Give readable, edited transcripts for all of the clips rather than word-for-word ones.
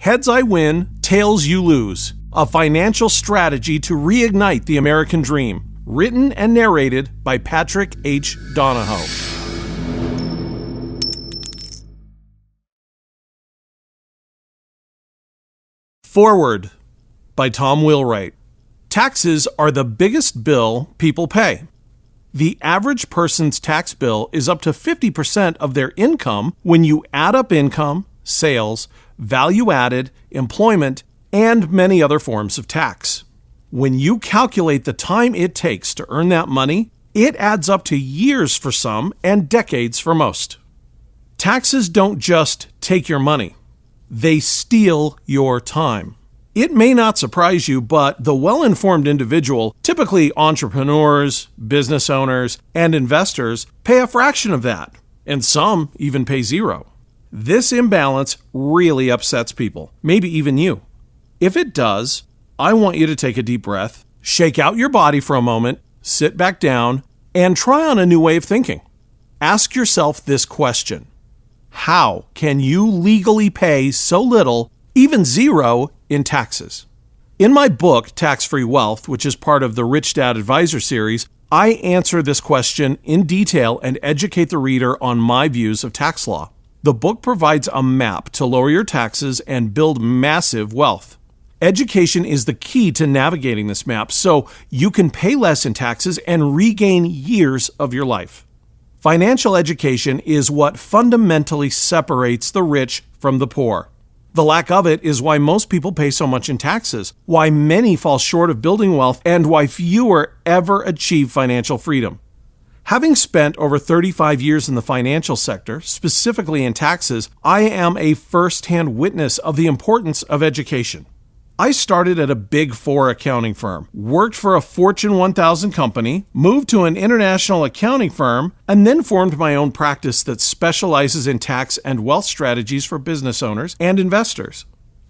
Heads I Win, Tails You Lose, a financial strategy to reignite the American dream. Written and narrated by Patrick H. Donohoe. Foreword by Tom Wheelwright. Taxes are the biggest bill people pay. The average person's tax bill is up to 50% of their income when you add up income, sales, value added, employment, and many other forms of tax. When you calculate the time it takes to earn that money, it adds up to years for some and decades for most. Taxes don't just take your money. They steal your time. It may not surprise you, but the well-informed individual, typically entrepreneurs, business owners, and investors, pay a fraction of that, and some even pay zero. This imbalance really upsets people, maybe even you. If it does, I want you to take a deep breath, shake out your body for a moment, sit back down, and try on a new way of thinking. Ask yourself this question: how can you legally pay so little, even zero, in taxes? In my book, Tax-Free Wealth, which is part of the Rich Dad Advisor series, I answer this question in detail and educate the reader on my views of tax law. The book provides a map to lower your taxes and build massive wealth. Education is the key to navigating this map so you can pay less in taxes and regain years of your life. Financial education is what fundamentally separates the rich from the poor. The lack of it is why most people pay so much in taxes, why many fall short of building wealth, and why fewer ever achieve financial freedom. Having spent over 35 years in the financial sector, specifically in taxes, I am a first-hand witness of the importance of education. I started at a Big Four accounting firm, worked for a Fortune 1000 company, moved to an international accounting firm, and then formed my own practice that specializes in tax and wealth strategies for business owners and investors.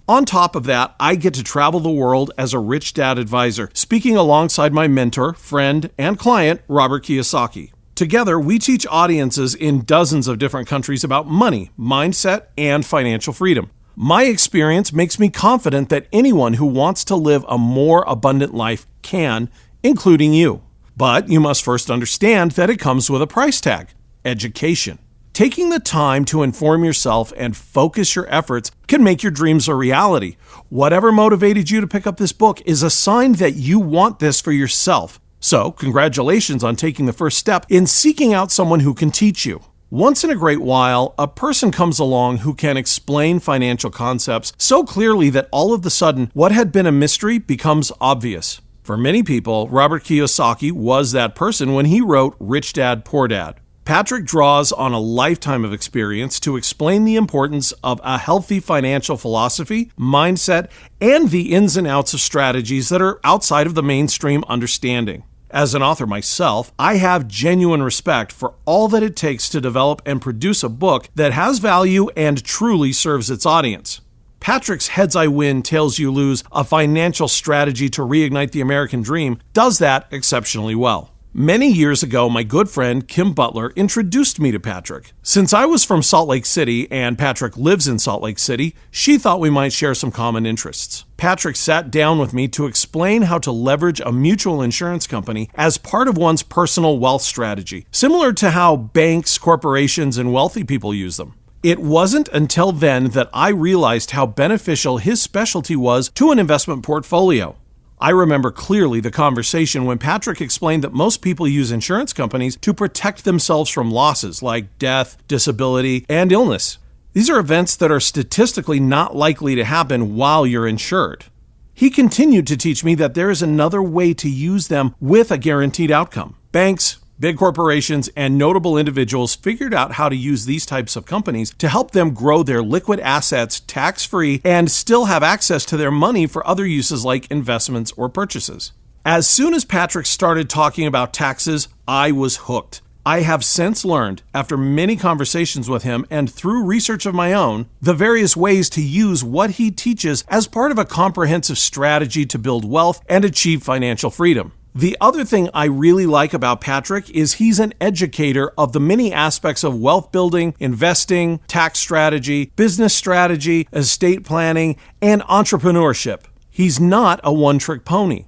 On top of that, I get to travel the world as a Rich Dad advisor, speaking alongside my mentor, friend, and client, Robert Kiyosaki. Together, we teach audiences in dozens of different countries about money, mindset, and financial freedom. My experience makes me confident that anyone who wants to live a more abundant life can, including you. But you must first understand that it comes with a price tag: education. Taking the time to inform yourself and focus your efforts can make your dreams a reality. Whatever motivated you to pick up this book is a sign that you want this for yourself. So, congratulations on taking the first step in seeking out someone who can teach you. Once in a great while, a person comes along who can explain financial concepts so clearly that all of a sudden, what had been a mystery becomes obvious. For many people, Robert Kiyosaki was that person when he wrote Rich Dad, Poor Dad. Patrick draws on a lifetime of experience to explain the importance of a healthy financial philosophy, mindset, and the ins and outs of strategies that are outside of the mainstream understanding. As an author myself, I have genuine respect for all that it takes to develop and produce a book that has value and truly serves its audience. Patrick's Heads I Win, Tails You Lose, a financial strategy to reignite the American dream, does that exceptionally well. Many years ago, my good friend Kim Butler introduced me to Patrick. Since I was from Salt Lake City and Patrick lives in Salt Lake City, she thought we might share some common interests. Patrick sat down with me to explain how to leverage a mutual insurance company as part of one's personal wealth strategy, similar to how banks, corporations, and wealthy people use them. It wasn't until then that I realized how beneficial his specialty was to an investment portfolio. I remember clearly the conversation when Patrick explained that most people use insurance companies to protect themselves from losses like death, disability, and illness. These are events that are statistically not likely to happen while you're insured. He continued to teach me that there is another way to use them with a guaranteed outcome. Banks, big corporations, and notable individuals figured out how to use these types of companies to help them grow their liquid assets tax-free and still have access to their money for other uses like investments or purchases. As soon as Patrick started talking about taxes, I was hooked. I have since learned, after many conversations with him and through research of my own, the various ways to use what he teaches as part of a comprehensive strategy to build wealth and achieve financial freedom. The other thing I really like about Patrick is he's an educator of the many aspects of wealth building, investing, tax strategy, business strategy, estate planning, and entrepreneurship. He's not a one-trick pony.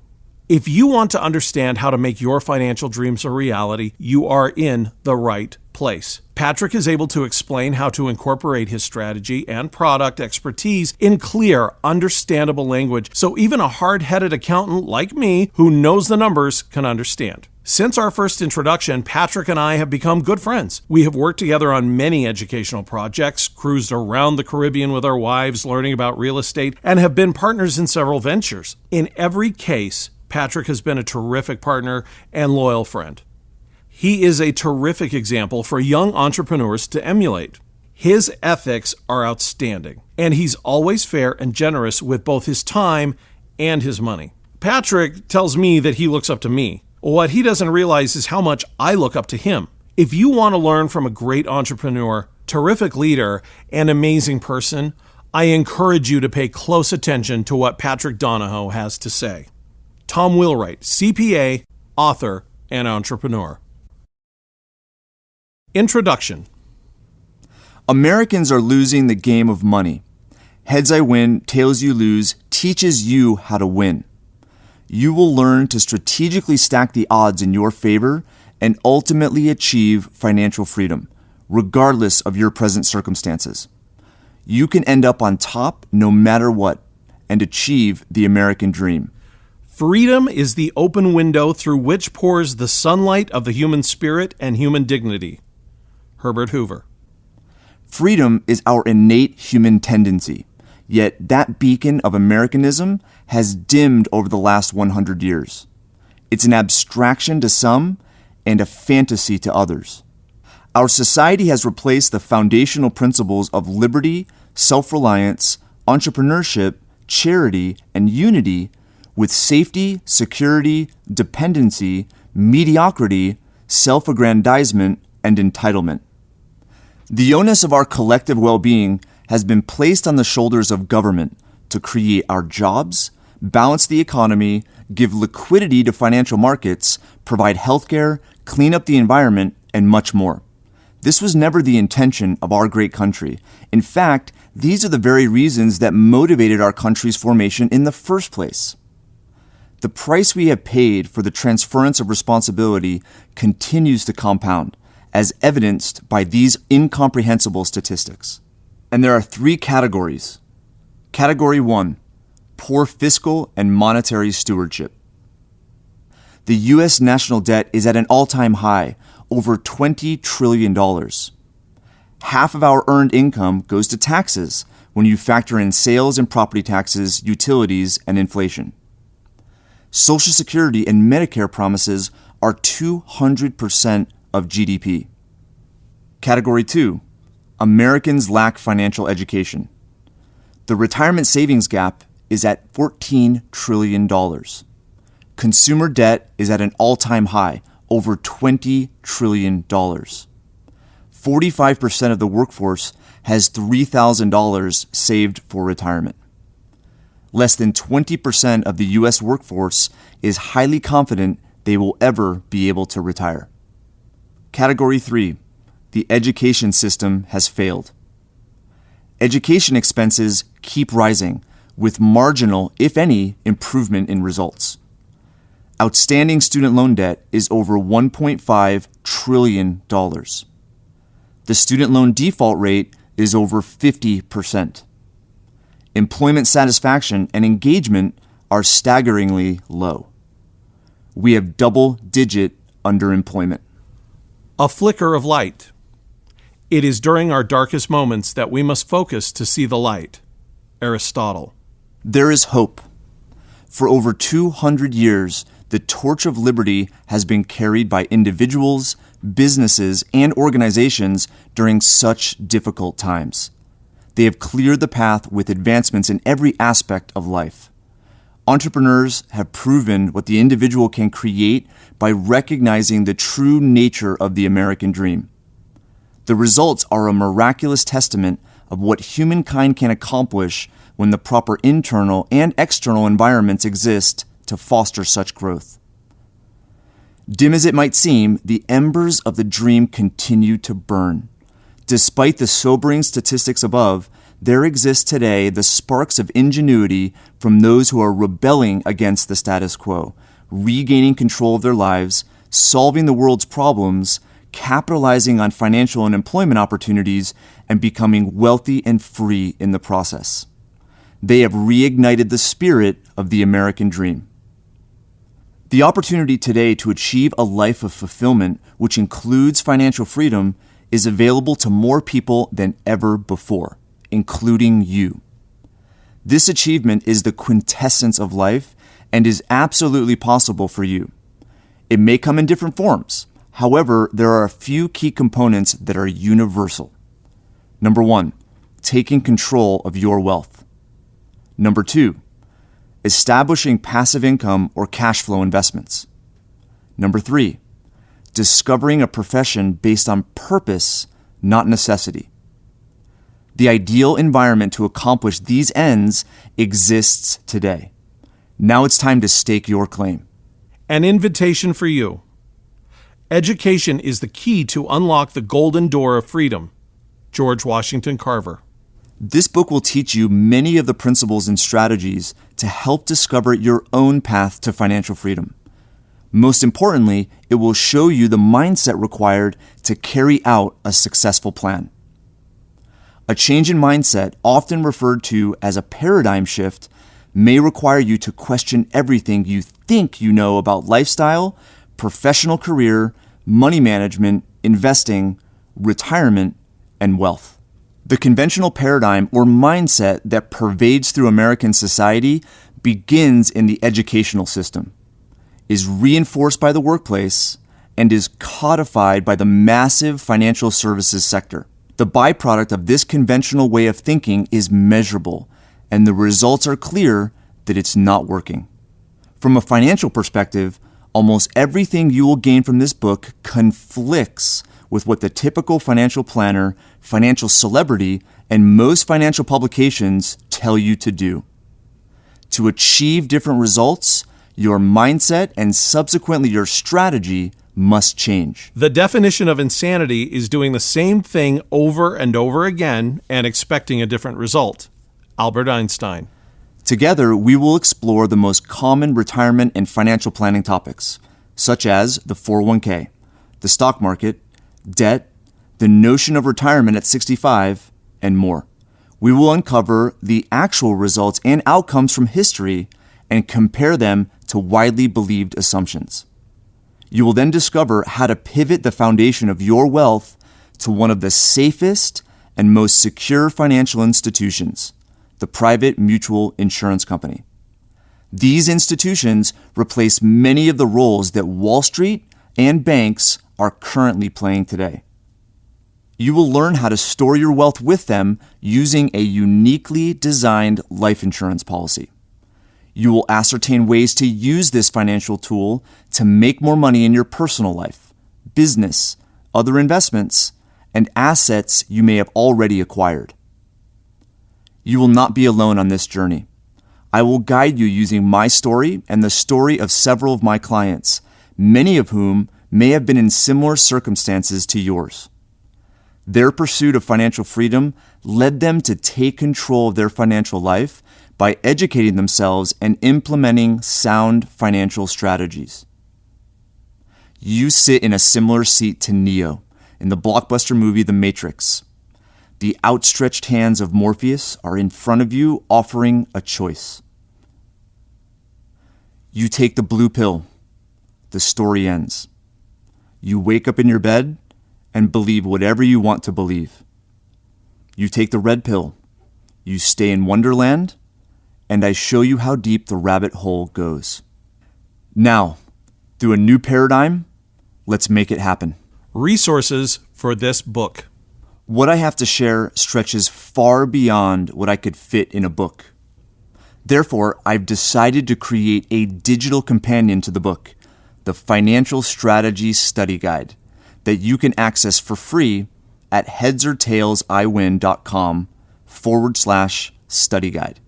If you want to understand how to make your financial dreams a reality, you are in the right place. Patrick is able to explain how to incorporate his strategy and product expertise in clear, understandable language so even a hard-headed accountant like me who knows the numbers can understand. Since our first introduction, Patrick and I have become good friends. We have worked together on many educational projects, cruised around the Caribbean with our wives learning about real estate, and have been partners in several ventures. In every case, Patrick has been a terrific partner and loyal friend. He is a terrific example for young entrepreneurs to emulate. His ethics are outstanding, and he's always fair and generous with both his time and his money. Patrick tells me that he looks up to me. What he doesn't realize is how much I look up to him. If you want to learn from a great entrepreneur, terrific leader, and amazing person, I encourage you to pay close attention to what Patrick Donohoe has to say. Tom Wheelwright, CPA, author, and entrepreneur. Introduction. Americans are losing the game of money. Heads I win, tails you lose teaches you how to win. You will learn to strategically stack the odds in your favor and ultimately achieve financial freedom, regardless of your present circumstances. You can end up on top no matter what and achieve the American dream. Freedom is the open window through which pours the sunlight of the human spirit and human dignity. Herbert Hoover. Freedom is our innate human tendency, yet that beacon of Americanism has dimmed over the last 100 years. It's an abstraction to some and a fantasy to others. Our society has replaced the foundational principles of liberty, self-reliance, entrepreneurship, charity, and unity with safety, security, dependency, mediocrity, self-aggrandizement, and entitlement. The onus of our collective well-being has been placed on the shoulders of government to create our jobs, balance the economy, give liquidity to financial markets, provide healthcare, clean up the environment, and much more. This was never the intention of our great country. In fact, these are the very reasons that motivated our country's formation in the first place. The price we have paid for the transference of responsibility continues to compound, as evidenced by these incomprehensible statistics. And there are three categories. Category 1, poor fiscal and monetary stewardship. The U.S. national debt is at an all-time high, over $20 trillion. Half of our earned income goes to taxes when you factor in sales and property taxes, utilities, and inflation. Social Security and Medicare promises are 200% of GDP. Category 2, Americans lack financial education. The retirement savings gap is at $14 trillion. Consumer debt is at an all-time high, over $20 trillion. 45% of the workforce has $3,000 saved for retirement. Less than 20% of the U.S. workforce is highly confident they will ever be able to retire. Category 3, the education system has failed. Education expenses keep rising, with marginal, if any, improvement in results. Outstanding student loan debt is over $1.5 trillion. The student loan default rate is over 50%. Employment satisfaction and engagement are staggeringly low. We have double-digit underemployment. A flicker of light. It is during our darkest moments that we must focus to see the light. Aristotle. There is hope. For over 200 years, the torch of liberty has been carried by individuals, businesses, and organizations during such difficult times. They have cleared the path with advancements in every aspect of life. Entrepreneurs have proven what the individual can create by recognizing the true nature of the American dream. The results are a miraculous testament of what humankind can accomplish when the proper internal and external environments exist to foster such growth. Dim as it might seem, the embers of the dream continue to burn. Despite the sobering statistics above, there exists today the sparks of ingenuity from those who are rebelling against the status quo, regaining control of their lives, solving the world's problems, capitalizing on financial and employment opportunities, and becoming wealthy and free in the process. They have reignited the spirit of the American dream. The opportunity today to achieve a life of fulfillment, which includes financial freedom, is available to more people than ever before, including you. This achievement is the quintessence of life and is absolutely possible for you. It may come in different forms. However, there are a few key components that are universal. Number 1, taking control of your wealth. Number 2, establishing passive income or cash flow investments. Number 3, discovering a profession based on purpose, not necessity. The ideal environment to accomplish these ends exists today. Now it's time to stake your claim. An invitation for you. Education is the key to unlock the golden door of freedom. George Washington Carver. This book will teach you many of the principles and strategies to help discover your own path to financial freedom. Most importantly, it will show you the mindset required to carry out a successful plan. A change in mindset, often referred to as a paradigm shift, may require you to question everything you think you know about lifestyle, professional career, money management, investing, retirement, and wealth. The conventional paradigm or mindset that pervades through American society begins in the educational system, is reinforced by the workplace, and is codified by the massive financial services sector. The byproduct of this conventional way of thinking is measurable, and the results are clear that it's not working. From a financial perspective, almost everything you will gain from this book conflicts with what the typical financial planner, financial celebrity, and most financial publications tell you to do. To achieve different results, your mindset and subsequently your strategy must change. The definition of insanity is doing the same thing over and over again and expecting a different result. Albert Einstein. Together, we will explore the most common retirement and financial planning topics, such as the 401k, the stock market, debt, the notion of retirement at 65, and more. We will uncover the actual results and outcomes from history and compare them to widely believed assumptions. You will then discover how to pivot the foundation of your wealth to one of the safest and most secure financial institutions, the private mutual insurance company. These institutions replace many of the roles that Wall Street and banks are currently playing today. You will learn how to store your wealth with them using a uniquely designed life insurance policy. You will ascertain ways to use this financial tool to make more money in your personal life, business, other investments, and assets you may have already acquired. You will not be alone on this journey. I will guide you using my story and the story of several of my clients, many of whom may have been in similar circumstances to yours. Their pursuit of financial freedom led them to take control of their financial life by educating themselves and implementing sound financial strategies. You sit in a similar seat to Neo in the blockbuster movie The Matrix. The outstretched hands of Morpheus are in front of you, offering a choice. You take the blue pill. The story ends. You wake up in your bed and believe whatever you want to believe. You take the red pill. You stay in Wonderland, and I show you how deep the rabbit hole goes. Now, through a new paradigm, let's make it happen. Resources for this book. What I have to share stretches far beyond what I could fit in a book. Therefore, I've decided to create a digital companion to the book, the Financial Strategy Study Guide, that you can access for free at headsortailsiwin.com/study guide.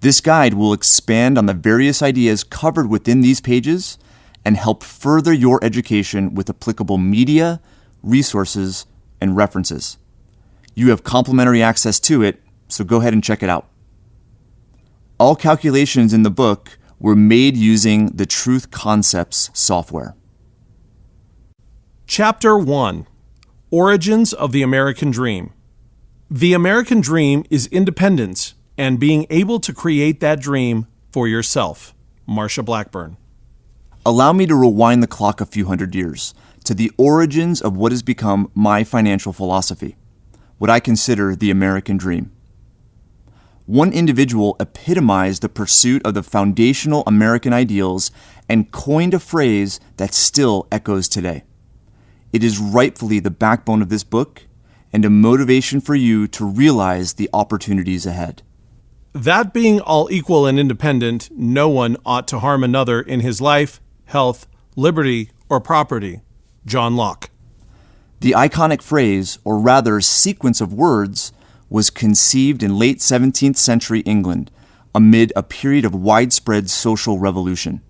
This guide will expand on the various ideas covered within these pages and help further your education with applicable media, resources, and references. You have complimentary access to it, so go ahead and check it out. All calculations in the book were made using the Truth Concepts software. Chapter 1: Origins of the American Dream. The American dream is independence and being able to create that dream for yourself. Marsha Blackburn. Allow me to rewind the clock a few hundred years to the origins of what has become my financial philosophy, what I consider the American dream. One individual epitomized the pursuit of the foundational American ideals and coined a phrase that still echoes today. It is rightfully the backbone of this book and a motivation for you to realize the opportunities ahead. That being all equal and independent, no one ought to harm another in his life, health, liberty, or property. John Locke. The iconic phrase, or rather sequence of words, was conceived in late 17th century England amid a period of widespread social revolution.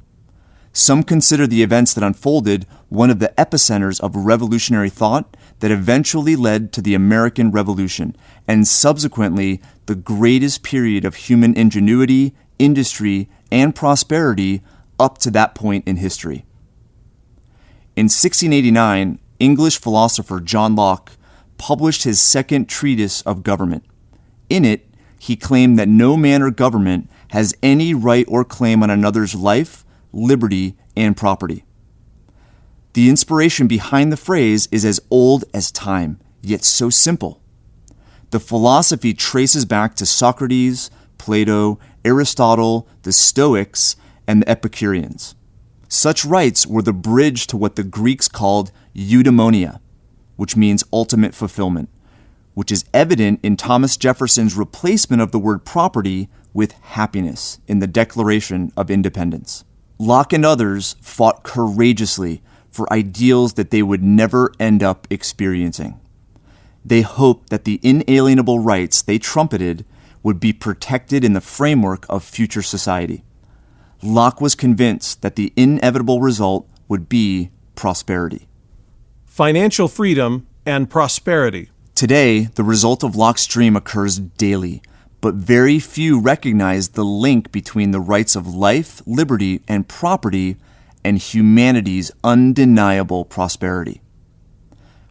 Some consider the events that unfolded one of the epicenters of revolutionary thought that eventually led to the American Revolution, and subsequently the greatest period of human ingenuity, industry, and prosperity up to that point in history. In 1689, English philosopher John Locke published his second treatise of government. In it, he claimed that no man or government has any right or claim on another's life, liberty, and property. The inspiration behind the phrase is as old as time, yet so simple. The philosophy traces back to Socrates, Plato, Aristotle, the Stoics, and the Epicureans. Such rights were the bridge to what the Greeks called eudaimonia, which means ultimate fulfillment, which is evident in Thomas Jefferson's replacement of the word property with happiness in the Declaration of Independence. Locke and others fought courageously for ideals that they would never end up experiencing. They hoped that the inalienable rights they trumpeted would be protected in the framework of future society. Locke was convinced that the inevitable result would be prosperity. Financial freedom and prosperity. Today, the result of Locke's dream occurs daily, but very few recognize the link between the rights of life, liberty, and property and humanity's undeniable prosperity.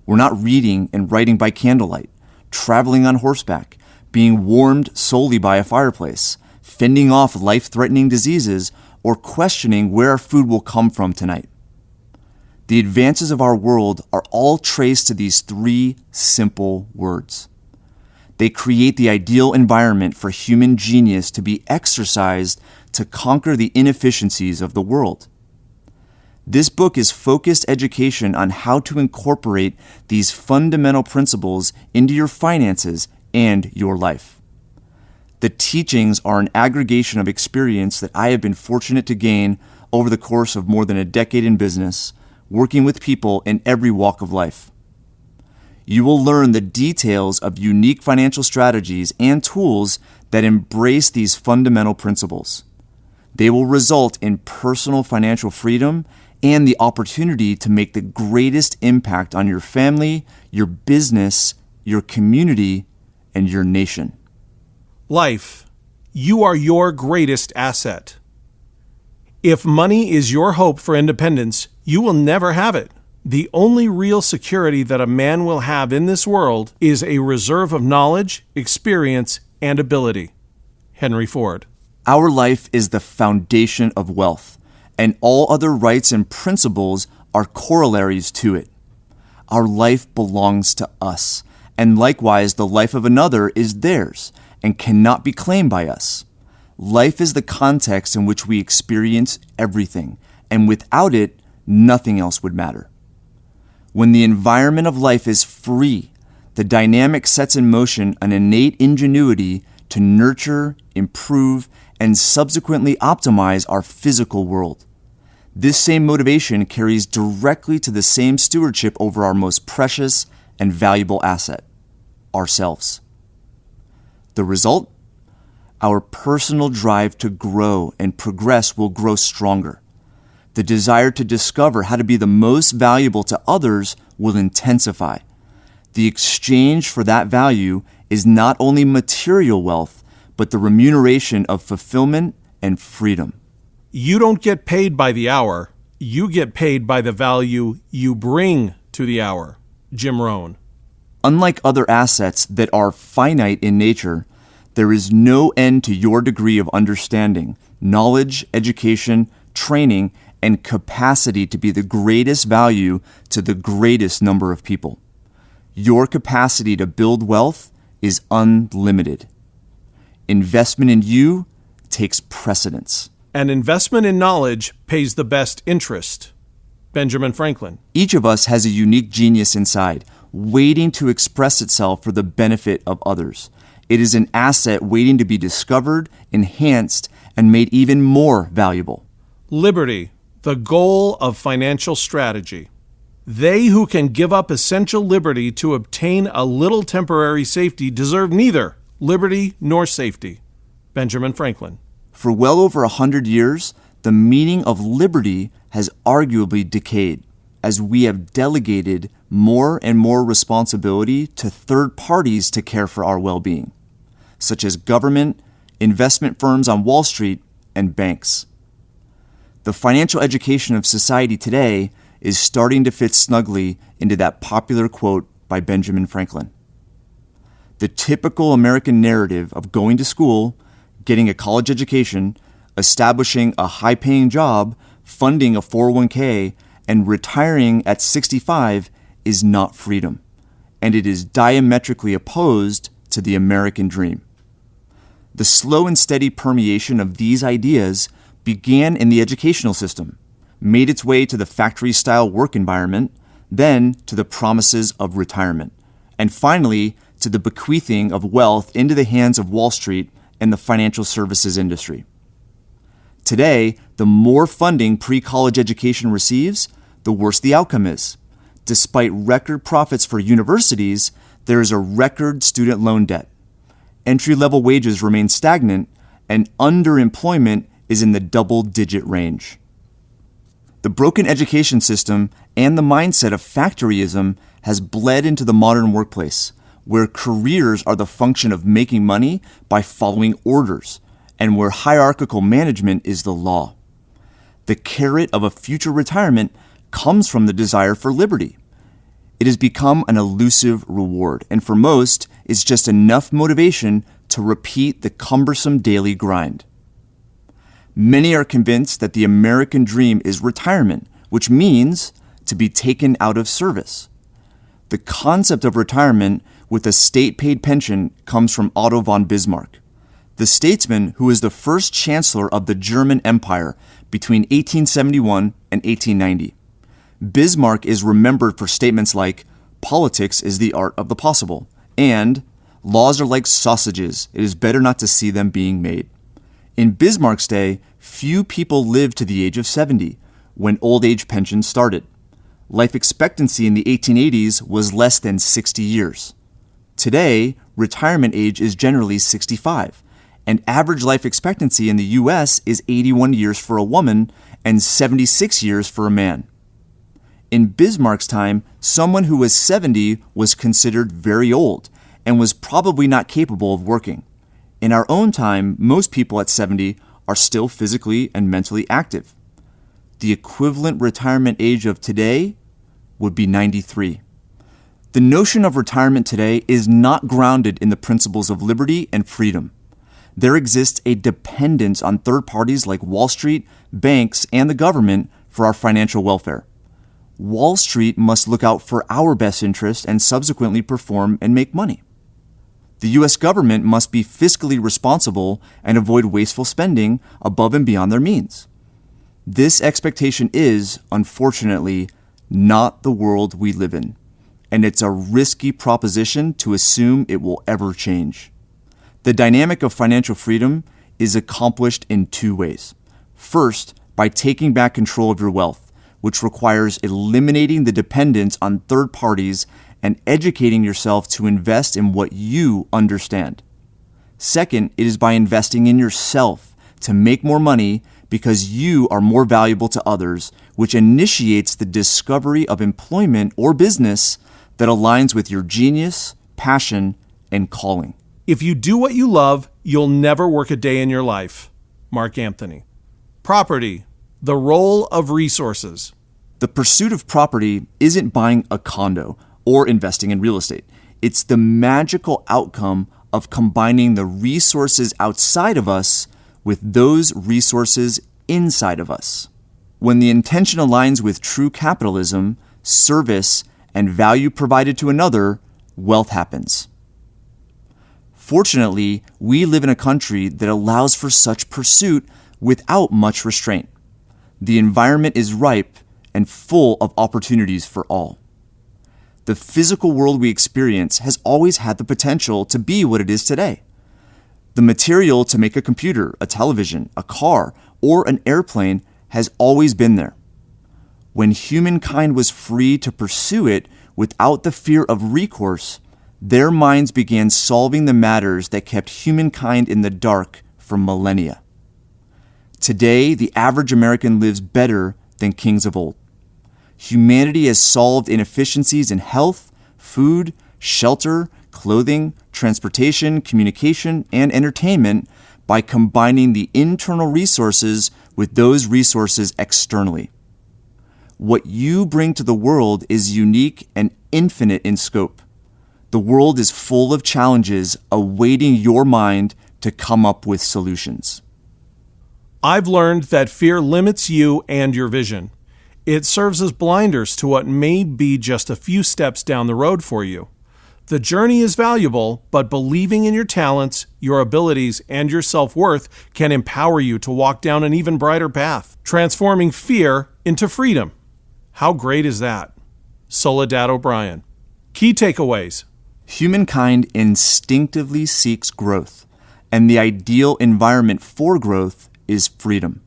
We're not reading and writing by candlelight, traveling on horseback, being warmed solely by a fireplace, fending off life-threatening diseases, or questioning where our food will come from tonight. The advances of our world are all traced to these three simple words. They create the ideal environment for human genius to be exercised to conquer the inefficiencies of the world. This book is focused education on how to incorporate these fundamental principles into your finances and your life. The teachings are an aggregation of experience that I have been fortunate to gain over the course of more than a decade in business, working with people in every walk of life. You will learn the details of unique financial strategies and tools that embrace these fundamental principles. They will result in personal financial freedom and the opportunity to make the greatest impact on your family, your business, your community, and your nation. Life. You are your greatest asset. If money is your hope for independence, you will never have it. The only real security that a man will have in this world is a reserve of knowledge, experience, and ability. Henry Ford. Our life is the foundation of wealth, and all other rights and principles are corollaries to it. Our life belongs to us, and likewise the life of another is theirs and cannot be claimed by us. Life is the context in which we experience everything, and without it, nothing else would matter. When the environment of life is free, the dynamic sets in motion an innate ingenuity to nurture, improve, and subsequently optimize our physical world. This same motivation carries directly to the same stewardship over our most precious and valuable asset, ourselves. The result? Our personal drive to grow and progress will grow stronger. the desire to discover how to be the most valuable to others will intensify. The exchange for that value is not only material wealth, but the remuneration of fulfillment and freedom. You don't get paid by the hour. You get paid by the value you bring to the hour. Jim Rohn. Unlike other assets that are finite in nature, there is no end to your degree of understanding, knowledge, education, training, and capacity to be the greatest value to the greatest number of people. Your capacity to build wealth is unlimited. Investment in you takes precedence. An investment in knowledge pays the best interest. Benjamin Franklin. Each of us has a unique genius inside, waiting to express itself for the benefit of others. It is an asset waiting to be discovered, enhanced, and made even more valuable. Liberty, the goal of financial strategy. They who can give up essential liberty to obtain a little temporary safety deserve neither liberty nor safety. Benjamin Franklin. For well over 100 years, the meaning of liberty has arguably decayed as we have delegated more and more responsibility to third parties to care for our well-being, such as government, investment firms on Wall Street, and banks. The financial education of society today is starting to fit snugly into that popular quote by Benjamin Franklin. The typical American narrative of going to school, getting a college education, establishing a high-paying job, funding a 401k, and retiring at 65 is not freedom, and it is diametrically opposed to the American dream. The slow and steady permeation of these ideas began in the educational system, made its way to the factory-style work environment, then to the promises of retirement, and finally to the bequeathing of wealth into the hands of Wall Street and the financial services industry. Today, the more funding pre-college education receives, the worse the outcome is. Despite record profits for universities, there is a record student loan debt. Entry-level wages remain stagnant, and underemployment is in the double-digit range. The broken education system and the mindset of factoryism has bled into the modern workplace, where careers are the function of making money by following orders, and where hierarchical management is the law. The carrot of a future retirement comes from the desire for liberty. It has become an elusive reward, and for most, it's just enough motivation to repeat the cumbersome daily grind. Many are convinced that the American dream is retirement, which means to be taken out of service. The concept of retirement with a state-paid pension comes from Otto von Bismarck, the statesman who was the first chancellor of the German Empire between 1871 and 1890. Bismarck is remembered for statements like, "Politics is the art of the possible," and "Laws are like sausages, it is better not to see them being made." In Bismarck's day, few people lived to the age of 70, when old age pensions started. Life expectancy in the 1880s was less than 60 years. Today, retirement age is generally 65, and average life expectancy in the U.S. is 81 years for a woman and 76 years for a man. In Bismarck's time, someone who was 70 was considered very old and was probably not capable of working. In our own time, most people at 70 are still physically and mentally active. The equivalent retirement age of today would be 93. The notion of retirement today is not grounded in the principles of liberty and freedom. There exists a dependence on third parties like Wall Street, banks, and the government for our financial welfare. Wall Street must look out for our best interest and subsequently perform and make money. The U.S. government must be fiscally responsible and avoid wasteful spending above and beyond their means. This expectation is, unfortunately, not the world we live in, and it's a risky proposition to assume it will ever change. The dynamic of financial freedom is accomplished in two ways. First, by taking back control of your wealth, which requires eliminating the dependence on third parties and educating yourself to invest in what you understand. Second, it is by investing in yourself to make more money, because you are more valuable to others, which initiates the discovery of employment or business that aligns with your genius, passion, and calling. If you do what you love, you'll never work a day in your life. Mark Anthony. Property, the role of resources. The pursuit of property isn't buying a condo or investing in real estate. It's the magical outcome of combining the resources outside of us with those resources inside of us. When the intention aligns with true capitalism, service, and value provided to another, wealth happens. Fortunately, we live in a country that allows for such pursuit without much restraint. The environment is ripe and full of opportunities for all. The physical world we experience has always had the potential to be what it is today. The material to make a computer, a television, a car, or an airplane has always been there. When humankind was free to pursue it without the fear of recourse, their minds began solving the matters that kept humankind in the dark for millennia. Today, the average American lives better than kings of old. Humanity has solved inefficiencies in health, food, shelter, clothing, transportation, communication, and entertainment by combining the internal resources with those resources externally. What you bring to the world is unique and infinite in scope. The world is full of challenges awaiting your mind to come up with solutions. I've learned that fear limits you and your vision. It serves as blinders to what may be just a few steps down the road for you. The journey is valuable, but believing in your talents, your abilities, and your self-worth can empower you to walk down an even brighter path, transforming fear into freedom. How great is that? Soledad O'Brien. Key takeaways. Humankind instinctively seeks growth, and the ideal environment for growth is freedom.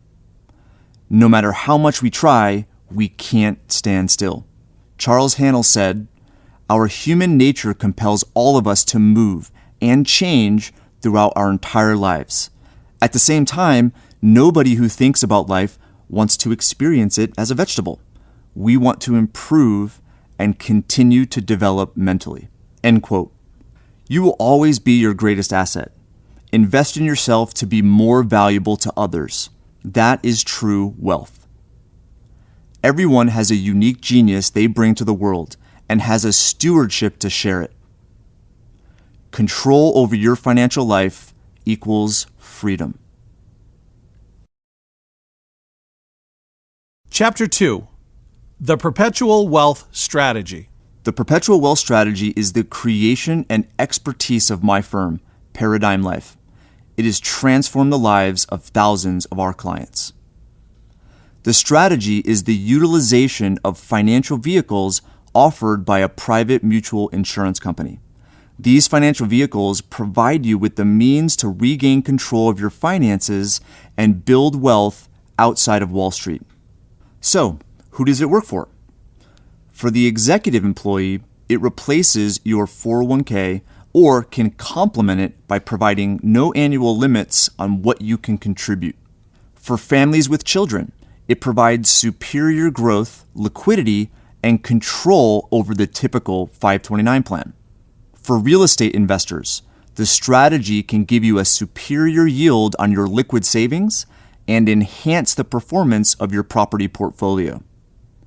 No matter how much we try, we can't stand still. Charles Hannell said, "Our human nature compels all of us to move and change throughout our entire lives. At the same time, nobody who thinks about life wants to experience it as a vegetable. We want to improve and continue to develop mentally." End quote. You will always be your greatest asset. Invest in yourself to be more valuable to others. That is true wealth. Everyone has a unique genius they bring to the world and has a stewardship to share it. Control over your financial life equals freedom. Chapter 2. The Perpetual Wealth Strategy. The Perpetual Wealth Strategy is the creation and expertise of my firm, Paradigm Life. It has transformed the lives of thousands of our clients. The strategy is the utilization of financial vehicles offered by a private mutual insurance company. These financial vehicles provide you with the means to regain control of your finances and build wealth outside of Wall Street. So, who does it work for? For the executive employee, it replaces your 401k or can complement it by providing no annual limits on what you can contribute. For families with children, it provides superior growth, liquidity, and control over the typical 529 plan. For real estate investors, the strategy can give you a superior yield on your liquid savings and enhance the performance of your property portfolio.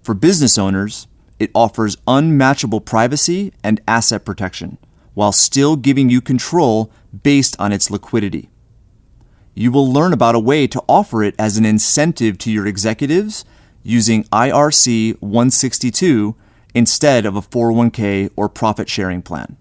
For business owners, it offers unmatchable privacy and asset protection, while still giving you control based on its liquidity. You will learn about a way to offer it as an incentive to your executives using IRC 162 instead of a 401k or profit-sharing plan.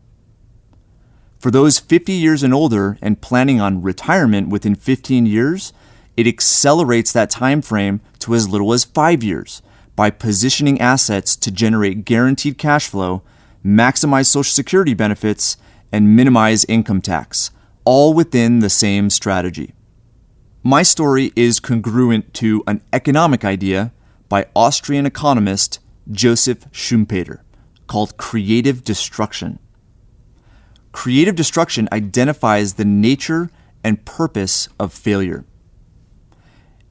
For those 50 years and older and planning on retirement within 15 years, it accelerates that time frame to as little as 5 years by positioning assets to generate guaranteed cash flow, maximize Social Security benefits, and minimize income tax, all within the same strategy. My story is congruent to an economic idea by Austrian economist Joseph Schumpeter called creative destruction. Creative destruction identifies the nature and purpose of failure.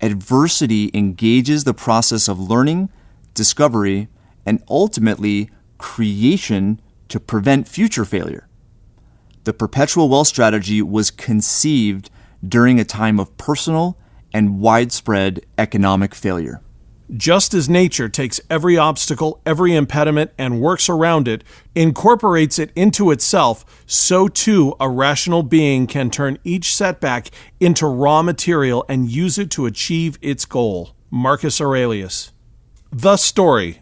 adversity engages the process of learning, discovery, and ultimately creation to prevent future failure. The Perpetual Wealth Strategy was conceived during a time of personal and widespread economic failure. Just as nature takes every obstacle, every impediment, and works around it, incorporates it into itself, so too a rational being can turn each setback into raw material and use it to achieve its goal. Marcus Aurelius. The story.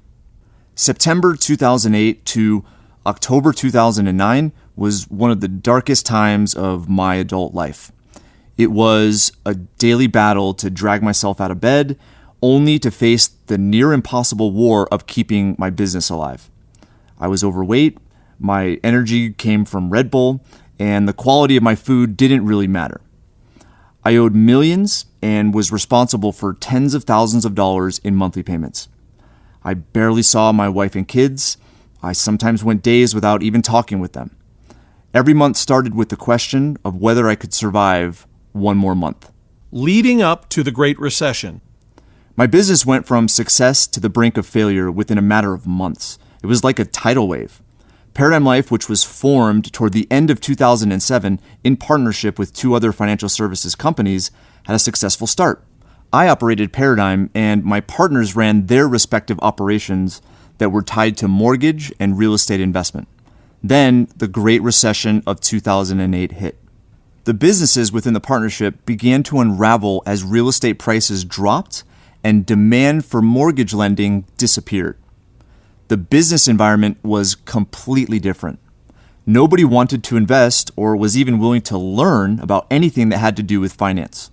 September 2008 to October 2009 was one of the darkest times of my adult life. It was a daily battle to drag myself out of bed, only to face the near impossible war of keeping my business alive. I was overweight, my energy came from Red Bull, and the quality of my food didn't really matter. I owed millions and was responsible for tens of thousands of dollars in monthly payments. I barely saw my wife and kids. I sometimes went days without even talking with them. Every month started with the question of whether I could survive one more month. Leading up to the Great Recession. My business went from success to the brink of failure within a matter of months. It was like a tidal wave. Paradigm Life, which was formed toward the end of 2007 in partnership with two other financial services companies, had a successful start. I operated Paradigm, and my partners ran their respective operations that were tied to mortgage and real estate investment. Then the Great Recession of 2008 hit. The businesses within the partnership began to unravel as real estate prices dropped and demand for mortgage lending disappeared. The business environment was completely different. Nobody wanted to invest or was even willing to learn about anything that had to do with finance.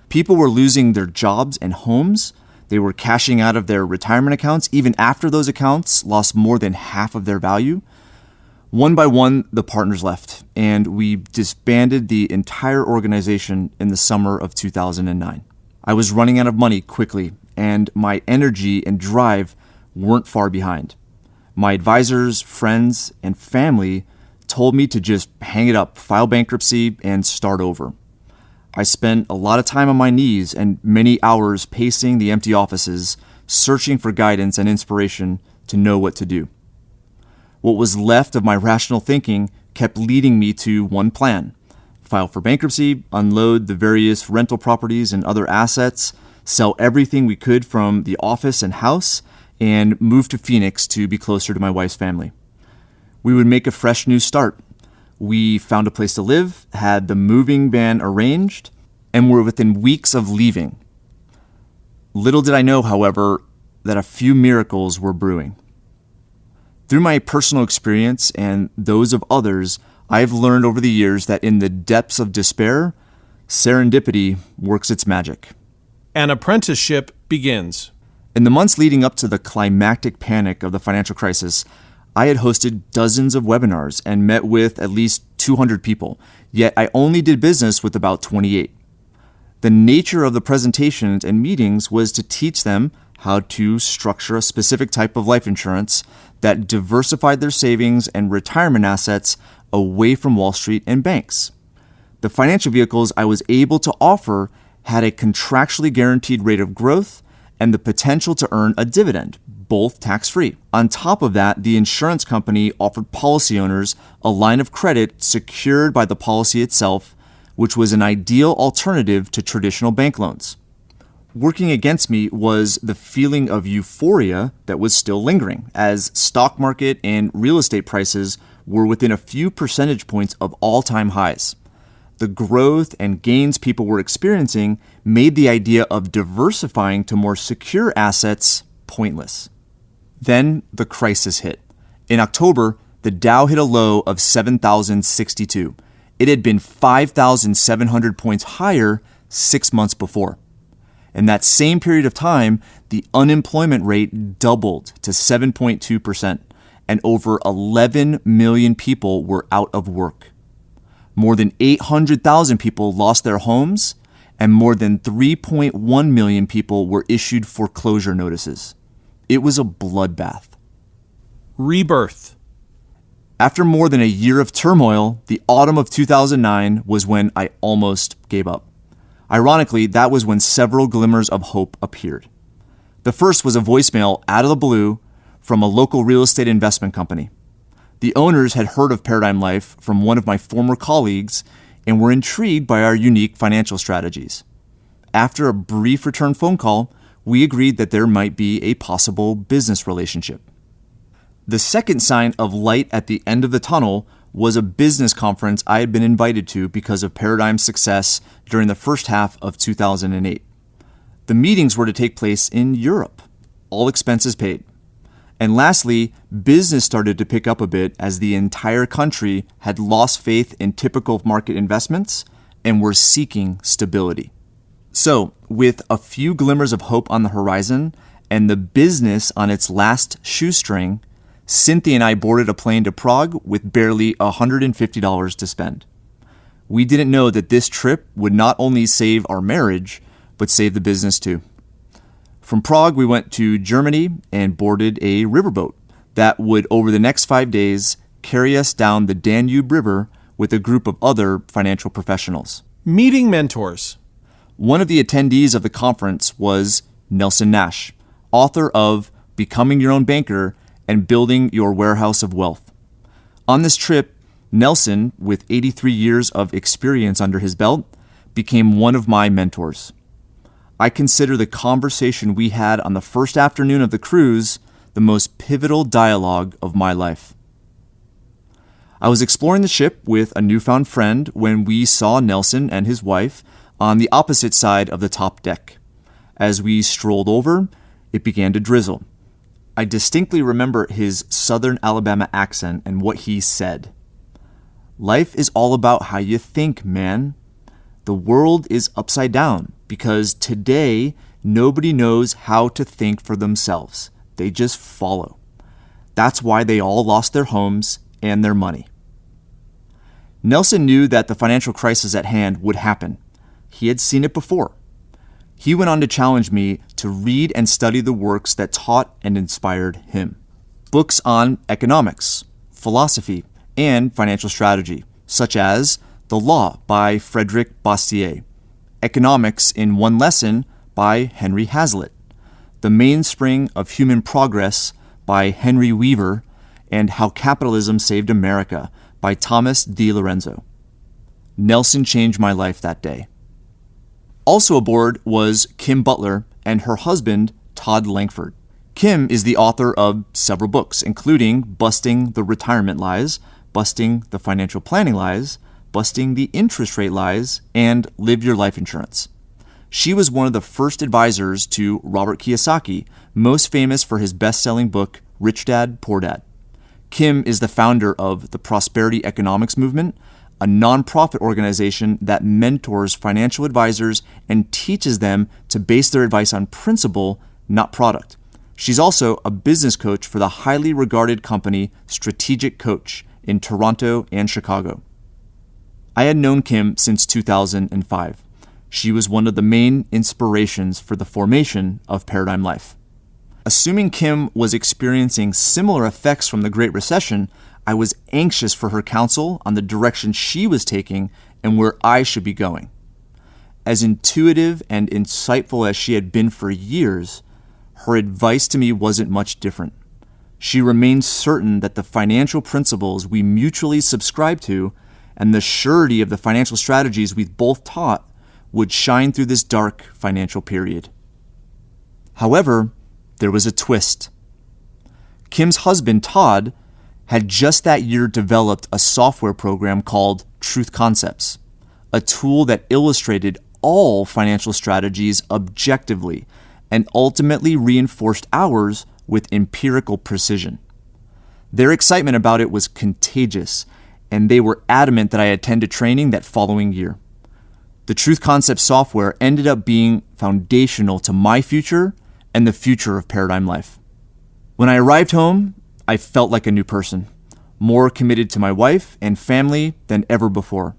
People were losing their jobs and homes. They were cashing out of their retirement accounts even after those accounts lost more than half of their value. One by one, the partners left, and we disbanded the entire organization in the summer of 2009. I was running out of money quickly, and my energy and drive weren't far behind. My advisors, friends, and family told me to just hang it up, file bankruptcy, and start over. I spent a lot of time on my knees and many hours pacing the empty offices, searching for guidance and inspiration to know what to do. What was left of my rational thinking kept leading me to one plan: file for bankruptcy, unload the various rental properties and other assets, sell everything we could from the office and house, and move to Phoenix to be closer to my wife's family. We would make a fresh new start. We found a place to live, had the moving van arranged, and were within weeks of leaving. Little did I know, however, that a few miracles were brewing. Through my personal experience and those of others, I've learned over the years that in the depths of despair, serendipity works its magic. An apprenticeship begins. In the months leading up to the climactic panic of the financial crisis, I had hosted dozens of webinars and met with at least 200 people, yet I only did business with about 28. The nature of the presentations and meetings was to teach them how to structure a specific type of life insurance that diversified their savings and retirement assets away from Wall Street and banks. The financial vehicles I was able to offer had a contractually guaranteed rate of growth and the potential to earn a dividend, both tax-free. On top of that, the insurance company offered policy owners a line of credit secured by the policy itself, which was an ideal alternative to traditional bank loans. Working against me was the feeling of euphoria that was still lingering, as stock market and real estate prices were within a few percentage points of all-time highs. The growth and gains people were experiencing made the idea of diversifying to more secure assets pointless. Then the crisis hit. In October, the Dow hit a low of 7,062. It had been 5,700 points higher 6 months before. In that same period of time, the unemployment rate doubled to 7.2%, and over 11 million people were out of work. More than 800,000 people lost their homes, and more than 3.1 million people were issued foreclosure notices. It was a bloodbath. Rebirth. After more than a year of turmoil, the autumn of 2009 was when I almost gave up. Ironically, that was when several glimmers of hope appeared. The first was a voicemail out of the blue from a local real estate investment company. The owners had heard of Paradigm Life from one of my former colleagues and were intrigued by our unique financial strategies. After a brief return phone call, we agreed that there might be a possible business relationship. The second sign of light at the end of the tunnel was a business conference I had been invited to because of Paradigm's success during the first half of 2008. The meetings were to take place in Europe, all expenses paid. And lastly, business started to pick up a bit as the entire country had lost faith in typical market investments and were seeking stability. So, with a few glimmers of hope on the horizon and the business on its last shoestring, Cynthia and I boarded a plane to Prague with barely $150 to spend. We didn't know that this trip would not only save our marriage, but save the business too. From Prague, we went to Germany and boarded a riverboat that would, over the next 5 days, carry us down the Danube River with a group of other financial professionals. Meeting mentors. One of the attendees of the conference was Nelson Nash, author of Becoming Your Own Banker and Building Your Warehouse of Wealth. On this trip, Nelson, with 83 years of experience under his belt, became one of my mentors. I consider the conversation we had on the first afternoon of the cruise the most pivotal dialogue of my life. I was exploring the ship with a newfound friend when we saw Nelson and his wife on the opposite side of the top deck. As we strolled over, it began to drizzle. I distinctly remember his Southern Alabama accent and what he said. "Life is all about how you think, man. The world is upside down because today nobody knows how to think for themselves. They just follow. That's why they all lost their homes and their money." Nelson knew that the financial crisis at hand would happen. He had seen it before. He went on to challenge me to read and study the works that taught and inspired him. Books on economics, philosophy, and financial strategy, such as The Law by Frederick Bastiat, Economics in One Lesson by Henry Hazlitt, The Mainspring of Human Progress by Henry Weaver, and How Capitalism Saved America by Thomas D. Lorenzo. Nelson changed my life that day. Also aboard was Kim Butler and her husband, Todd Langford. Kim is the author of several books, including Busting the Retirement Lies, Busting the Financial Planning Lies, Busting the Interest Rate Lies, and Live Your Life Insurance. She was one of the first advisors to Robert Kiyosaki, most famous for his best-selling book, Rich Dad, Poor Dad. Kim is the founder of the Prosperity Economics Movement, a nonprofit organization that mentors financial advisors and teaches them to base their advice on principle, not product. She's also a business coach for the highly regarded company Strategic Coach in Toronto and Chicago. I had known Kim since 2005. She was one of the main inspirations for the formation of Paradigm Life. Assuming Kim was experiencing similar effects from the Great Recession, I was anxious for her counsel on the direction she was taking and where I should be going. As intuitive and insightful as she had been for years, her advice to me wasn't much different. She remained certain that the financial principles we mutually subscribed to and the surety of the financial strategies we both taught would shine through this dark financial period. However, there was a twist. Kim's husband, Todd, had just that year developed a software program called Truth Concepts, a tool that illustrated all financial strategies objectively and ultimately reinforced ours with empirical precision. Their excitement about it was contagious, and they were adamant that I attend a training that following year. The Truth Concepts software ended up being foundational to my future and the future of Paradigm Life. When I arrived home, I felt like a new person, more committed to my wife and family than ever before,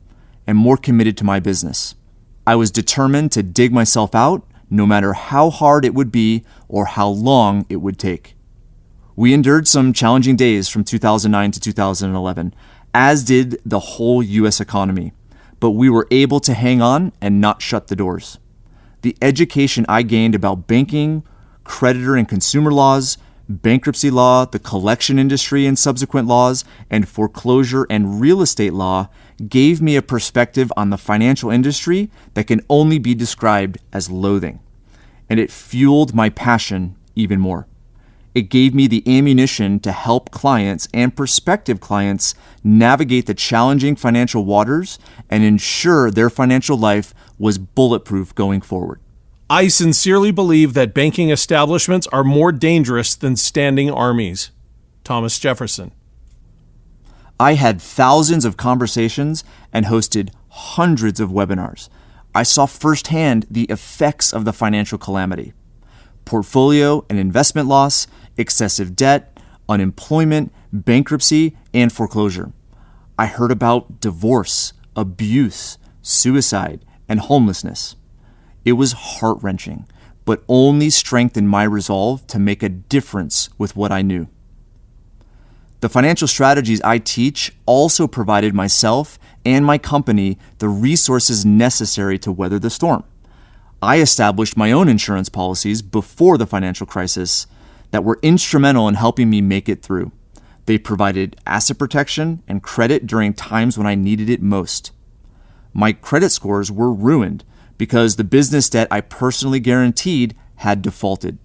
and more committed to my business. I was determined to dig myself out, no matter how hard it would be or how long it would take. We endured some challenging days from 2009 to 2011, as did the whole U.S. economy. but we were able to hang on and not shut the doors. The education I gained about banking, creditor and consumer laws, bankruptcy law, the collection industry and subsequent laws, and foreclosure and real estate law gave me a perspective on the financial industry that can only be described as loathing. And it fueled my passion even more. It gave me the ammunition to help clients and prospective clients navigate the challenging financial waters and ensure their financial life was bulletproof going forward. I sincerely believe that banking establishments are more dangerous than standing armies. Thomas Jefferson. I had thousands of conversations and hosted hundreds of webinars. I saw firsthand the effects of the financial calamity: portfolio and investment loss, excessive debt, unemployment, bankruptcy, and foreclosure. I heard about divorce, abuse, suicide, and homelessness. It was heart-wrenching, but only strengthened my resolve to make a difference with what I knew. The financial strategies I teach also provided myself and my company the resources necessary to weather the storm. I established my own insurance policies before the financial crisis that were instrumental in helping me make it through. They provided asset protection and credit during times when I needed it most. My credit scores were ruined because the business debt I personally guaranteed had defaulted.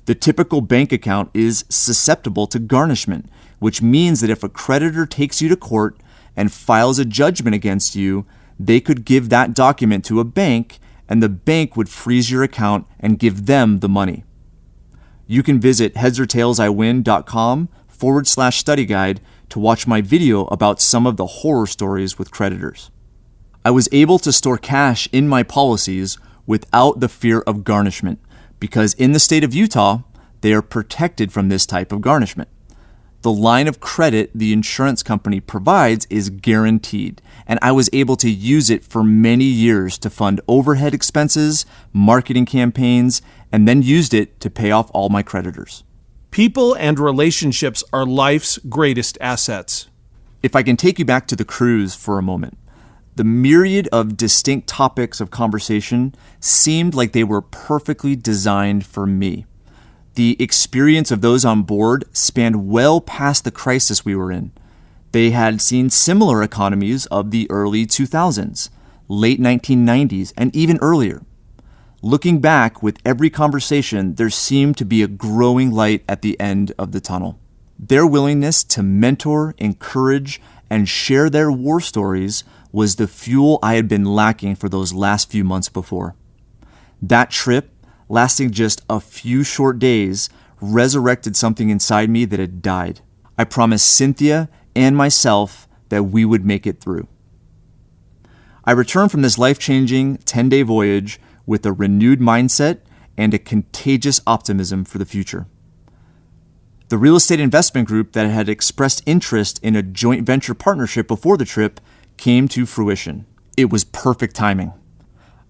The typical bank account is susceptible to garnishment, which means that if a creditor takes you to court and files a judgment against you, they could give that document to a bank and the bank would freeze your account and give them the money. You can visit headsortailsiwin.com/study guide to watch my video about some of the horror stories with creditors. I was able to store cash in my policies without the fear of garnishment because in the state of Utah, they are protected from this type of garnishment. The line of credit the insurance company provides is guaranteed, and I was able to use it for many years to fund overhead expenses, marketing campaigns, and then used it to pay off all my creditors. People and relationships are life's greatest assets. If I can take you back to the cruise for a moment, the myriad of distinct topics of conversation seemed like they were perfectly designed for me. The experience of those on board spanned well past the crisis we were in. They had seen similar economies of the early 2000s, late 1990s, and even earlier. Looking back with every conversation, there seemed to be a growing light at the end of the tunnel. Their willingness to mentor, encourage, and share their war stories was the fuel I had been lacking for those last few months before. That trip, lasting just a few short days, resurrected something inside me that had died. I promised Cynthia and myself that we would make it through. I returned from this life-changing 10-day voyage with a renewed mindset and a contagious optimism for the future. The real estate investment group that had expressed interest in a joint venture partnership before the trip came to fruition. It was perfect timing.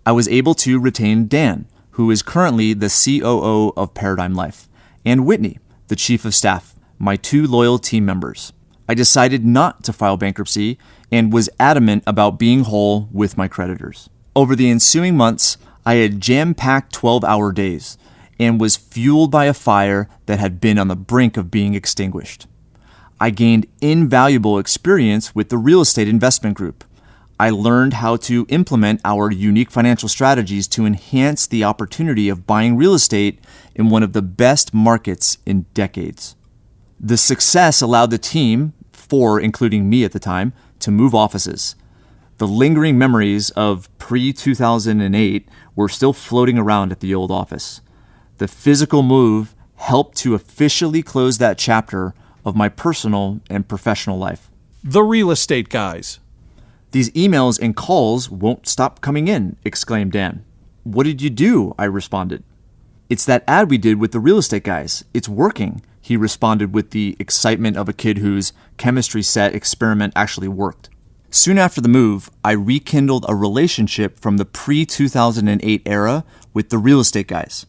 I was able to retain Dan, who is currently the COO of Paradigm Life, and Whitney, the Chief of Staff, my two loyal team members. I decided not to file bankruptcy and was adamant about being whole with my creditors. Over the ensuing months, I had jam-packed 12-hour days and was fueled by a fire that had been on the brink of being extinguished. I gained invaluable experience with the real estate investment group. I learned how to implement our unique financial strategies to enhance the opportunity of buying real estate in one of the best markets in decades. The success allowed the team, 4 including me at the time, to move offices. The lingering memories of pre-2008 were still floating around at the old office. The physical move helped to officially close that chapter of my personal and professional life. The real estate guys. These emails and calls won't stop coming in, exclaimed Dan. What did you do? I responded. It's that ad we did with the real estate guys. It's working, he responded with the excitement of a kid whose chemistry set experiment actually worked. Soon after the move, I rekindled a relationship from the pre-2008 era with the real estate guys.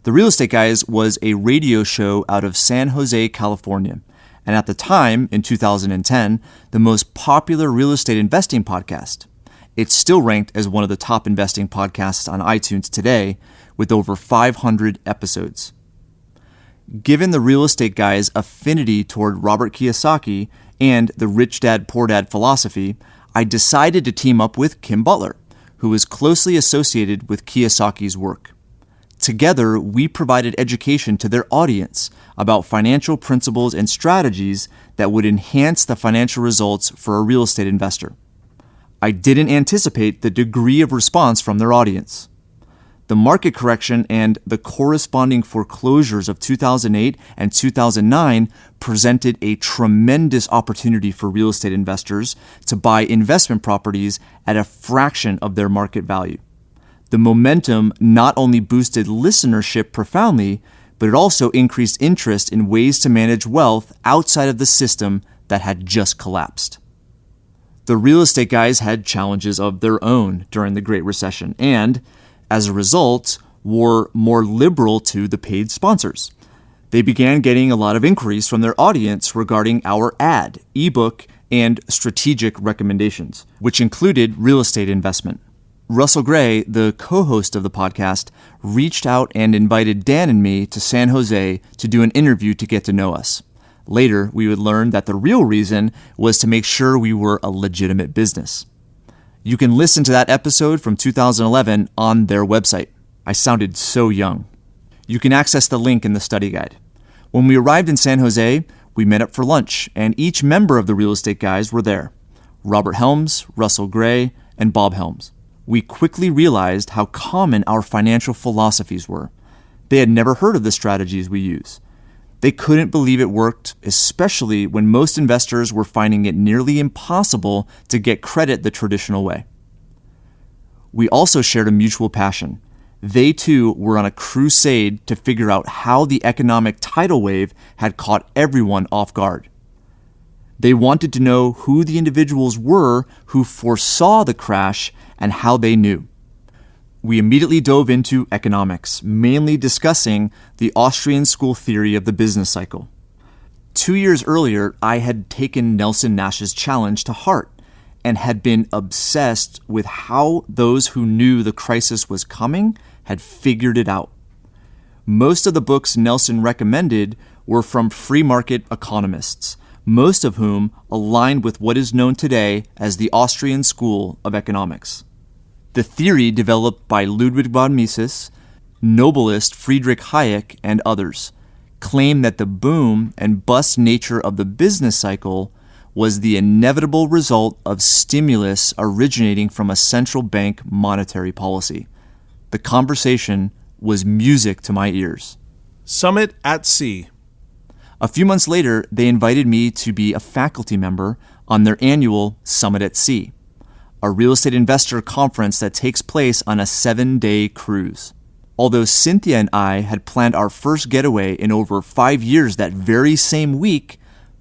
The Real Estate Guys was a radio show out of San Jose, California, and at the time, in 2010, the most popular real estate investing podcast. It's still ranked as one of the top investing podcasts on iTunes today, with over 500 episodes. Given the real estate guy's affinity toward Robert Kiyosaki and the rich dad, poor dad philosophy, I decided to team up with Kim Butler, who is closely associated with Kiyosaki's work. Together, we provided education to their audience about financial principles and strategies that would enhance the financial results for a real estate investor. I didn't anticipate the degree of response from their audience. The market correction and the corresponding foreclosures of 2008 and 2009 presented a tremendous opportunity for real estate investors to buy investment properties at a fraction of their market value. The momentum not only boosted listenership profoundly, but it also increased interest in ways to manage wealth outside of the system that had just collapsed. The real estate guys had challenges of their own during the Great Recession and, as a result, were more liberal to the paid sponsors. They began getting a lot of inquiries from their audience regarding our ad, ebook, and strategic recommendations, which included real estate investment. Russell Gray, the co-host of the podcast, reached out and invited Dan and me to San Jose to do an interview to get to know us. Later, we would learn that the real reason was to make sure we were a legitimate business. You can listen to that episode from 2011 on their website. I sounded so young. You can access the link in the study guide. When we arrived in San Jose, we met up for lunch, and each member of the real estate guys were there. Robert Helms, Russell Gray, and Bob Helms. We quickly realized how common our financial philosophies were. They had never heard of the strategies we use. They couldn't believe it worked, especially when most investors were finding it nearly impossible to get credit the traditional way. We also shared a mutual passion. They too were on a crusade to figure out how the economic tidal wave had caught everyone off guard. They wanted to know who the individuals were who foresaw the crash and how they knew. We immediately dove into economics, mainly discussing the Austrian school theory of the business cycle. 2 years earlier, I had taken Nelson Nash's challenge to heart and had been obsessed with how those who knew the crisis was coming had figured it out. Most of the books Nelson recommended were from free market economists, most of whom aligned with what is known today as the Austrian School of Economics. The theory developed by Ludwig von Mises, Nobelist Friedrich Hayek, and others claimed that the boom and bust nature of the business cycle was the inevitable result of stimulus originating from a central bank monetary policy. The conversation was music to my ears. Summit at Sea. A few months later, they invited me to be a faculty member on their annual Summit at Sea, a real estate investor conference that takes place on a 7-day cruise. Although Cynthia and I had planned our first getaway in over 5 years that very same week,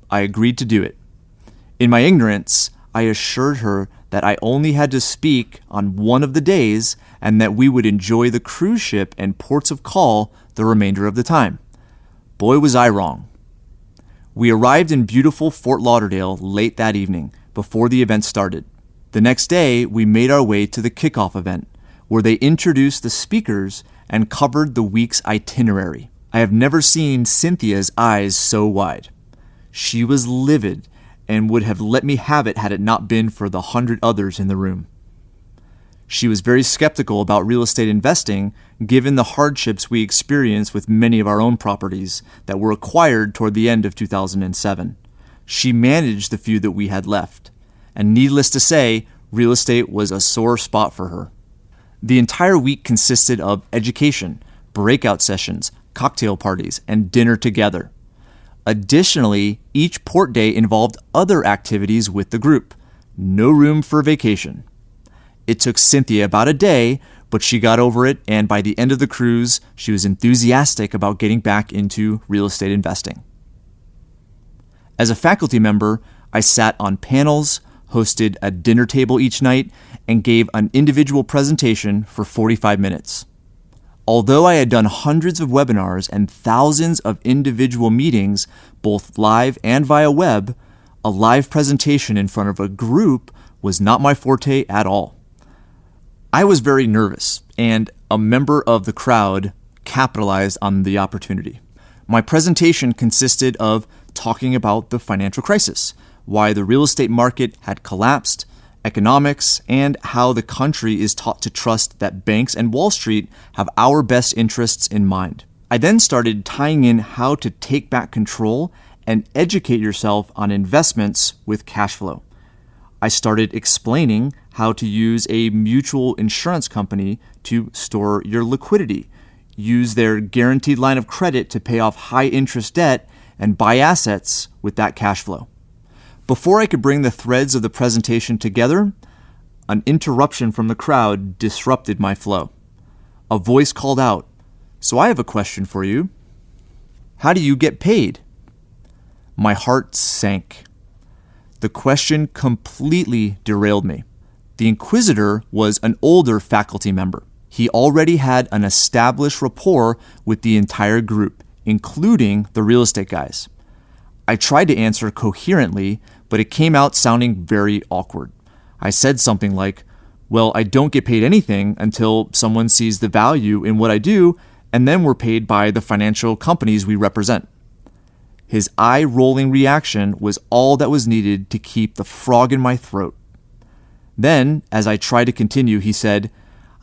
I agreed to do it. In my ignorance, I assured her that I only had to speak on one of the days and that we would enjoy the cruise ship and ports of call the remainder of the time. Boy, was I wrong. We arrived in beautiful Fort Lauderdale late that evening, before the event started. The next day, we made our way to the kickoff event, where they introduced the speakers and covered the week's itinerary. I have never seen Cynthia's eyes so wide. She was livid and would have let me have it had it not been for the 100 others in the room. She was very skeptical about real estate investing, given the hardships we experienced with many of our own properties that were acquired toward the end of 2007. She managed the few that we had left, and needless to say, real estate was a sore spot for her. The entire week consisted of education, breakout sessions, cocktail parties, and dinner together. Additionally, each port day involved other activities with the group. No room for vacation. It took Cynthia about a day, but she got over it, and by the end of the cruise, she was enthusiastic about getting back into real estate investing. As a faculty member, I sat on panels, hosted a dinner table each night, and gave an individual presentation for 45 minutes. Although I had done hundreds of webinars and thousands of individual meetings, both live and via web, a live presentation in front of a group was not my forte at all. I was very nervous, and a member of the crowd capitalized on the opportunity. My presentation consisted of talking about the financial crisis, why the real estate market had collapsed, economics, and how the country is taught to trust that banks and Wall Street have our best interests in mind. I then started tying in how to take back control and educate yourself on investments with cash flow. I started explaining how to use a mutual insurance company to store your liquidity, use their guaranteed line of credit to pay off high interest debt, and buy assets with that cash flow. Before I could bring the threads of the presentation together, an interruption from the crowd disrupted my flow. A voice called out, "So I have a question for you. How do you get paid?" My heart sank. The question completely derailed me. The inquisitor was an older faculty member. He already had an established rapport with the entire group, including the real estate guys. I tried to answer coherently, but it came out sounding very awkward. I said something like, "Well, I don't get paid anything until someone sees the value in what I do, and then we're paid by the financial companies we represent." His eye-rolling reaction was all that was needed to keep the frog in my throat. Then, as I tried to continue, he said,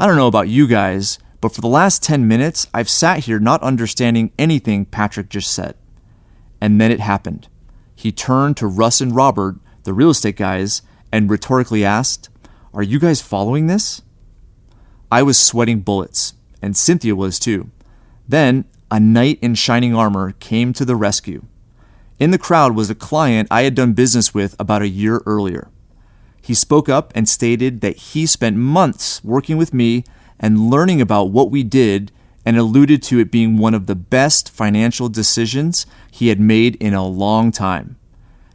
"I don't know about you guys, but for the last 10 minutes, I've sat here not understanding anything Patrick just said." And then it happened. He turned to Russ and Robert, the real estate guys, and rhetorically asked, "Are you guys following this?" I was sweating bullets, and Cynthia was too. Then, a knight in shining armor came to the rescue. In the crowd was a client I had done business with about a year earlier. He spoke up and stated that he spent months working with me and learning about what we did, and alluded to it being one of the best financial decisions he had made in a long time.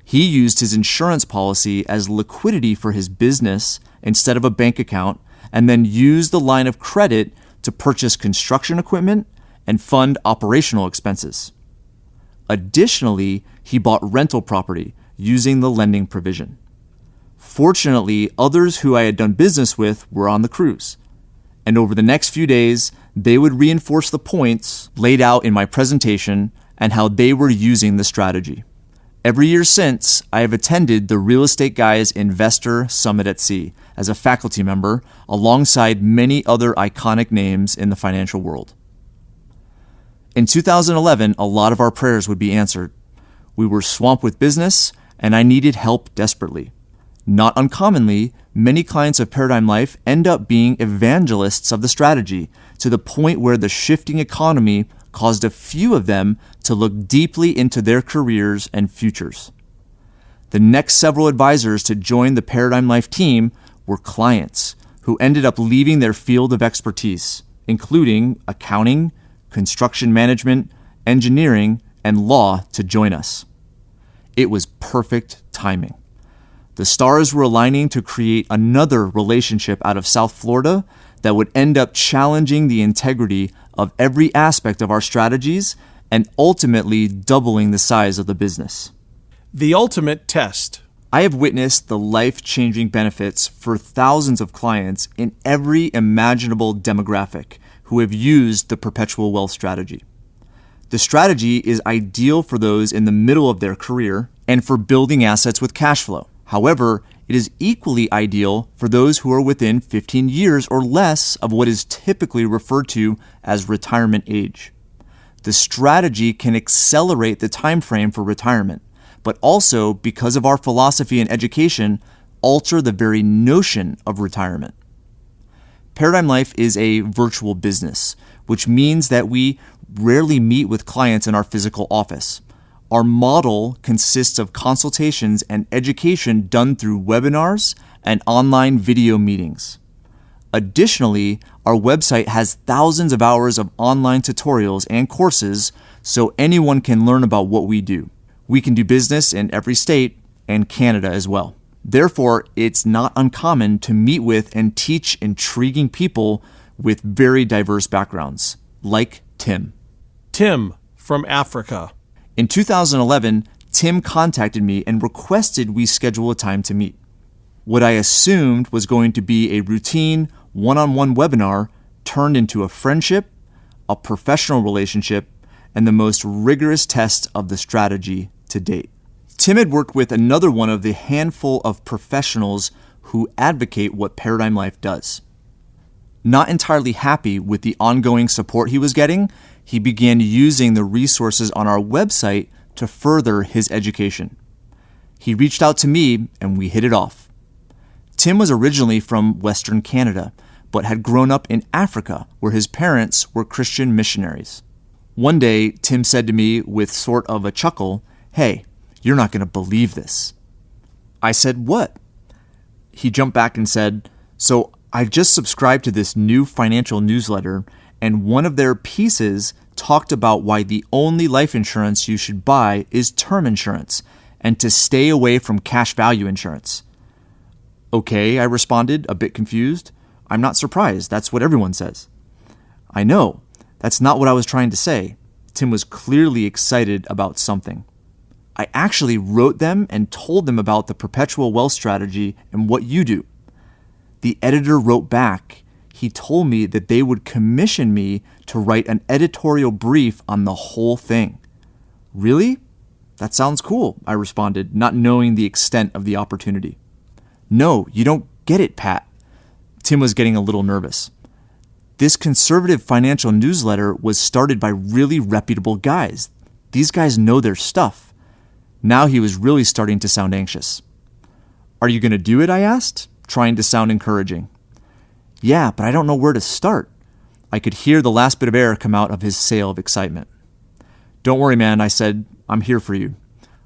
He used his insurance policy as liquidity for his business instead of a bank account, and then used the line of credit to purchase construction equipment and fund operational expenses. Additionally, he bought rental property using the lending provision. Fortunately, others who I had done business with were on the cruise, and over the next few days, they would reinforce the points laid out in my presentation and how they were using the strategy. Every year since, I have attended the Real Estate Guys Investor Summit at Sea as a faculty member alongside many other iconic names in the financial world. In 2011, a lot of our prayers would be answered. We were swamped with business, and I needed help desperately. Not uncommonly, many clients of Paradigm Life end up being evangelists of the strategy, to the point where the shifting economy caused a few of them to look deeply into their careers and futures. The next several advisors to join the Paradigm Life team were clients who ended up leaving their field of expertise, including accounting, construction management, engineering, and law, to join us. It was perfect timing. The stars were aligning to create another relationship out of South Florida that would end up challenging the integrity of every aspect of our strategies and ultimately doubling the size of the business. The ultimate test. I have witnessed the life-changing benefits for thousands of clients in every imaginable demographic who have used the Perpetual Wealth strategy. The strategy is ideal for those in the middle of their career and for building assets with cash flow. However, it is equally ideal for those who are within 15 years or less of what is typically referred to as retirement age. The strategy can accelerate the time frame for retirement, but also, because of our philosophy and education, alter the very notion of retirement. Paradigm Life is a virtual business, which means that we rarely meet with clients in our physical office. Our model consists of consultations and education done through webinars and online video meetings. Additionally, our website has thousands of hours of online tutorials and courses, so anyone can learn about what we do. We can do business in every state and Canada as well. Therefore, it's not uncommon to meet with and teach intriguing people with very diverse backgrounds. like Tim. Tim from Africa. In 2011, Tim contacted me and requested we schedule a time to meet. What I assumed was going to be a routine one-on-one webinar turned into a friendship, a professional relationship, and the most rigorous test of the strategy to date. Tim had worked with another one of the handful of professionals who advocate what Paradigm Life does. Not entirely happy with the ongoing support he was getting, he began using the resources on our website to further his education. He reached out to me and we hit it off. Tim was originally from Western Canada, but had grown up in Africa where his parents were Christian missionaries. One day, Tim said to me with sort of a chuckle, "Hey, you're not going to believe this." I said, "What?" He jumped back and said, "So I just subscribed to this new financial newsletter, and one of their pieces talked about why the only life insurance you should buy is term insurance, and to stay away from cash value insurance." "Okay," I responded, a bit confused. "I'm not surprised. That's what everyone says." "I know. That's not what I was trying to say." Tim was clearly excited about something. "I actually wrote them and told them about the Perpetual wealth strategy and what you do." The editor wrote back. He told me that they would commission me to write an editorial brief on the whole thing. "Really? That sounds cool," I responded, not knowing the extent of the opportunity. "No, you don't get it, Pat." Tim was getting a little nervous. This conservative financial newsletter was started by really reputable guys. These guys know their stuff. Now he was really starting to sound anxious. "Are you going to do it?" I asked, trying to sound encouraging. "Yeah, but I don't know where to start." I could hear the last bit of air come out of his sail of excitement. "Don't worry, man," I said. "I'm here for you.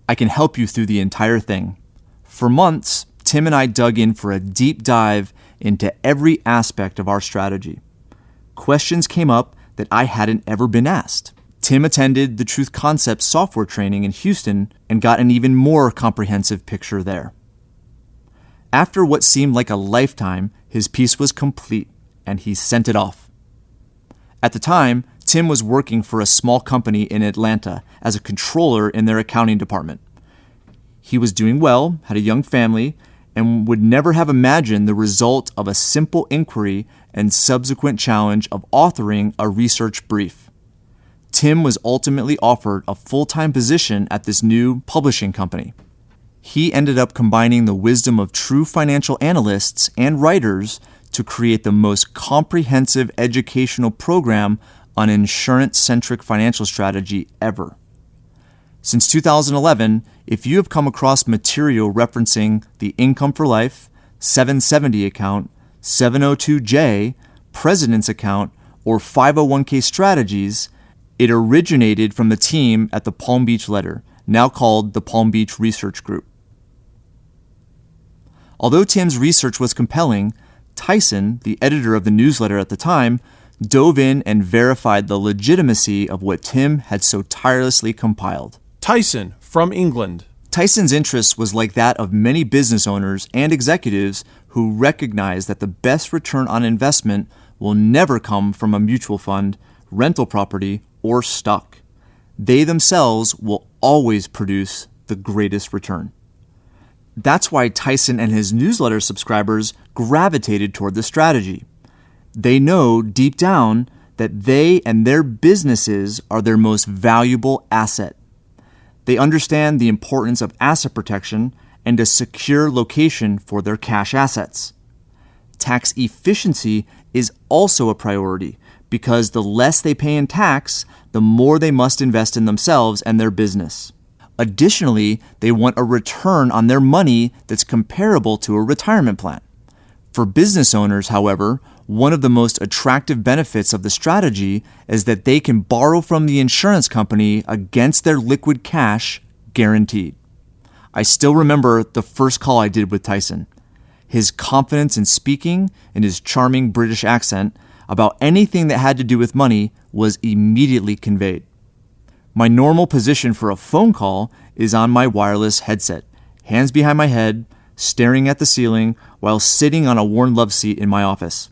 I can help you through the entire thing." For months, Tim and I dug in for a deep dive into every aspect of our strategy. Questions came up that I hadn't ever been asked. Tim attended the Truth Concepts software training in Houston and got an even more comprehensive picture there. After what seemed like a lifetime, his piece was complete, and he sent it off. At the time, Tim was working for a small company in Atlanta as a controller in their accounting department. He was doing well, had a young family, and would never have imagined the result of a simple inquiry and subsequent challenge of authoring a research brief. Tim was ultimately offered a full-time position at this new publishing company. He ended up combining the wisdom of true financial analysts and writers to create the most comprehensive educational program on insurance-centric financial strategy ever. Since 2011, if you have come across material referencing the Income for Life, 770 account, 702J, President's account, or 501k strategies, it originated from the team at the Palm Beach Letter, now called the Palm Beach Research Group. Although Tim's research was compelling, Tyson, the editor of the newsletter at the time, dove in and verified the legitimacy of what Tim had so tirelessly compiled. Tyson from England. Tyson's interest was like that of many business owners and executives who recognize that the best return on investment will never come from a mutual fund, rental property, or stock. They themselves will always produce the greatest return. That's why Tyson and his newsletter subscribers gravitated toward the strategy. They know deep down that they and their businesses are their most valuable asset. They understand the importance of asset protection and a secure location for their cash assets. Tax efficiency is also a priority because the less they pay in tax, the more they must invest in themselves and their business. Additionally, they want a return on their money that's comparable to a retirement plan. For business owners, however, one of the most attractive benefits of the strategy is that they can borrow from the insurance company against their liquid cash, guaranteed. I still remember the first call I did with Tyson. His confidence in speaking and his charming British accent about anything that had to do with money was immediately conveyed. My normal position for a phone call is on my wireless headset, hands behind my head, staring at the ceiling while sitting on a worn love seat in my office.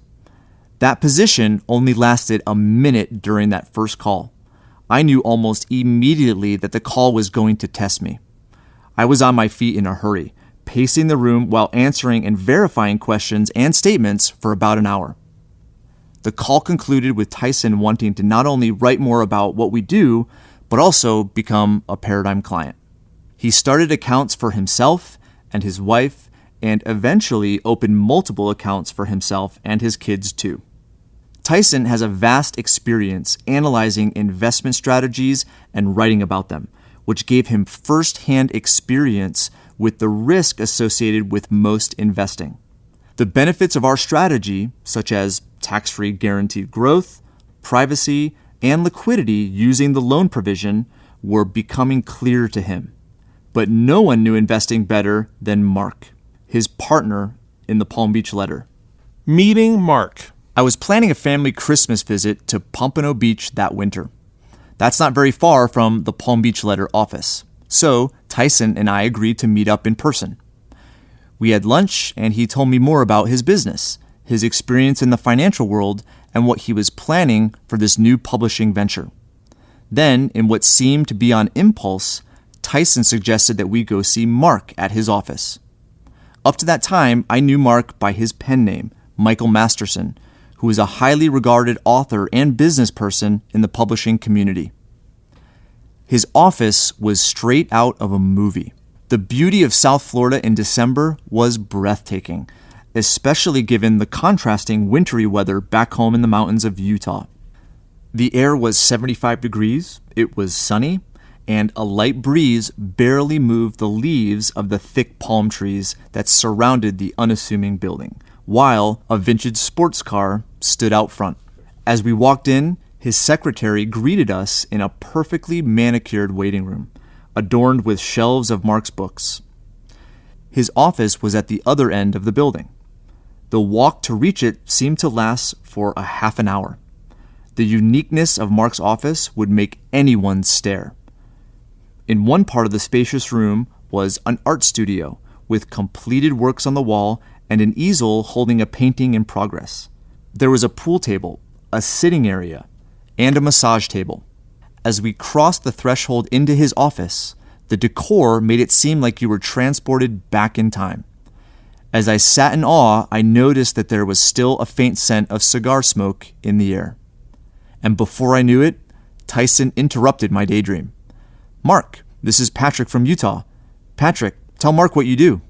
That position only lasted a minute during that first call. I knew almost immediately that the call was going to test me. I was on my feet in a hurry, pacing the room while answering and verifying questions and statements for about an hour. The call concluded with Tyson wanting to not only write more about what we do, but also become a Paradigm client. He started accounts for himself and his wife, and eventually opened multiple accounts for himself and his kids too. Tyson has a vast experience analyzing investment strategies and writing about them, which gave him first-hand experience with the risk associated with most investing. The benefits of our strategy, such as tax-free guaranteed growth, privacy, and liquidity using the loan provision, were becoming clear to him. But no one knew investing better than Mark, his partner in the Palm Beach letter. Meeting Mark. I was planning a family Christmas visit to Pompano Beach that winter. That's not very far from the Palm Beach letter office, so Tyson and I agreed to meet up in person. We had lunch, and he told me more about his business, his experience in the financial world, and what he was planning for this new publishing venture. Then, in what seemed to be on impulse, Tyson suggested that we go see Mark at his office. Up to that time, I knew Mark by his pen name, Michael Masterson, who is a highly regarded author and business person in the publishing community. His office was straight out of a movie. The beauty of South Florida in December was breathtaking, especially given the contrasting wintry weather back home in the mountains of Utah. The air was 75 degrees, it was sunny, and a light breeze barely moved the leaves of the thick palm trees that surrounded the unassuming building, while a vintage sports car stood out front. As we walked in, his secretary greeted us in a perfectly manicured waiting room, adorned with shelves of Mark's books. His office was at the other end of the building. The walk to reach it seemed to last for a half an hour. The uniqueness of Mark's office would make anyone stare. In one part of the spacious room was an art studio with completed works on the wall and an easel holding a painting in progress. There was a pool table, a sitting area, and a massage table. As we crossed the threshold into his office, the decor made it seem like you were transported back in time. As I sat in awe, I noticed that there was still a faint scent of cigar smoke in the air. And before I knew it, Tyson interrupted my daydream. "Mark, this is Patrick from Utah. Patrick, tell Mark what you do."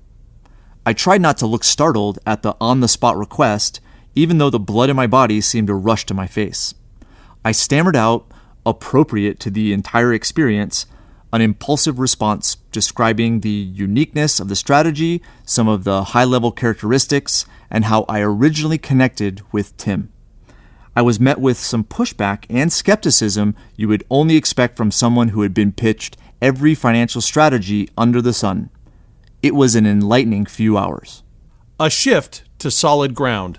I tried not to look startled at the on-the-spot request, even though the blood in my body seemed to rush to my face. I stammered out, appropriate to the entire experience, an impulsive response describing the uniqueness of the strategy, some of the high-level characteristics, and how I originally connected with Tim. I was met with some pushback and skepticism you would only expect from someone who had been pitched every financial strategy under the sun. It was an enlightening few hours. A shift to solid ground.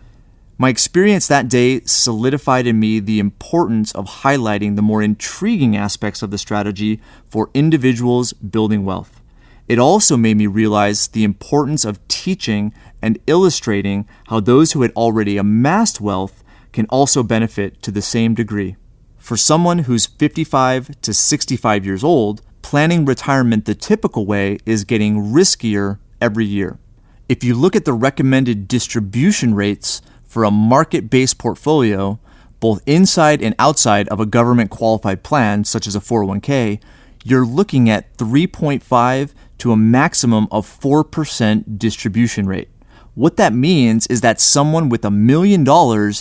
My experience that day solidified in me the importance of highlighting the more intriguing aspects of the strategy for individuals building wealth. It also made me realize the importance of teaching and illustrating how those who had already amassed wealth can also benefit to the same degree. For someone who's 55 to 65 years old, planning retirement the typical way is getting riskier every year. If you look at the recommended distribution rates for a market-based portfolio, both inside and outside of a government-qualified plan, such as a 401k, you're looking at 3.5 to a maximum of 4% distribution rate. What that means is that someone with $1 million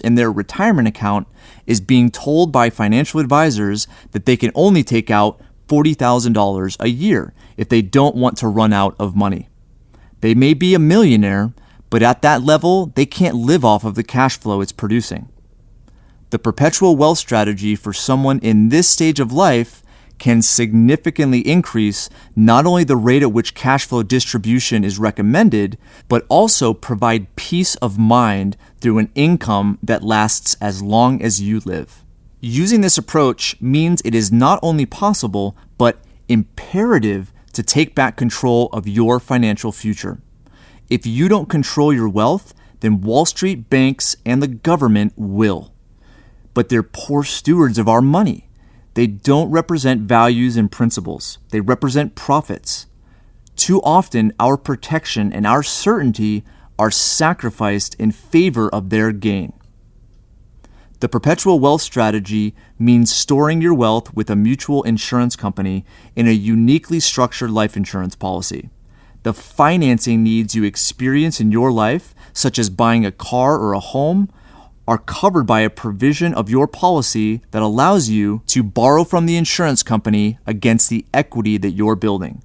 in their retirement account is being told by financial advisors that they can only take out $40,000 a year if they don't want to run out of money. They may be a millionaire, but at that level, they can't live off of the cash flow it's producing. The perpetual wealth strategy for someone in this stage of life can significantly increase not only the rate at which cash flow distribution is recommended, but also provide peace of mind through an income that lasts as long as you live. Using this approach means it is not only possible, but imperative to take back control of your financial future. If you don't control your wealth, then Wall Street, banks, and the government will. But they're poor stewards of our money. They don't represent values and principles. They represent profits. Too often, our protection and our certainty are sacrificed in favor of their gain. The perpetual wealth strategy means storing your wealth with a mutual insurance company in a uniquely structured life insurance policy. The financing needs you experience in your life, such as buying a car or a home, are covered by a provision of your policy that allows you to borrow from the insurance company against the equity that you're building.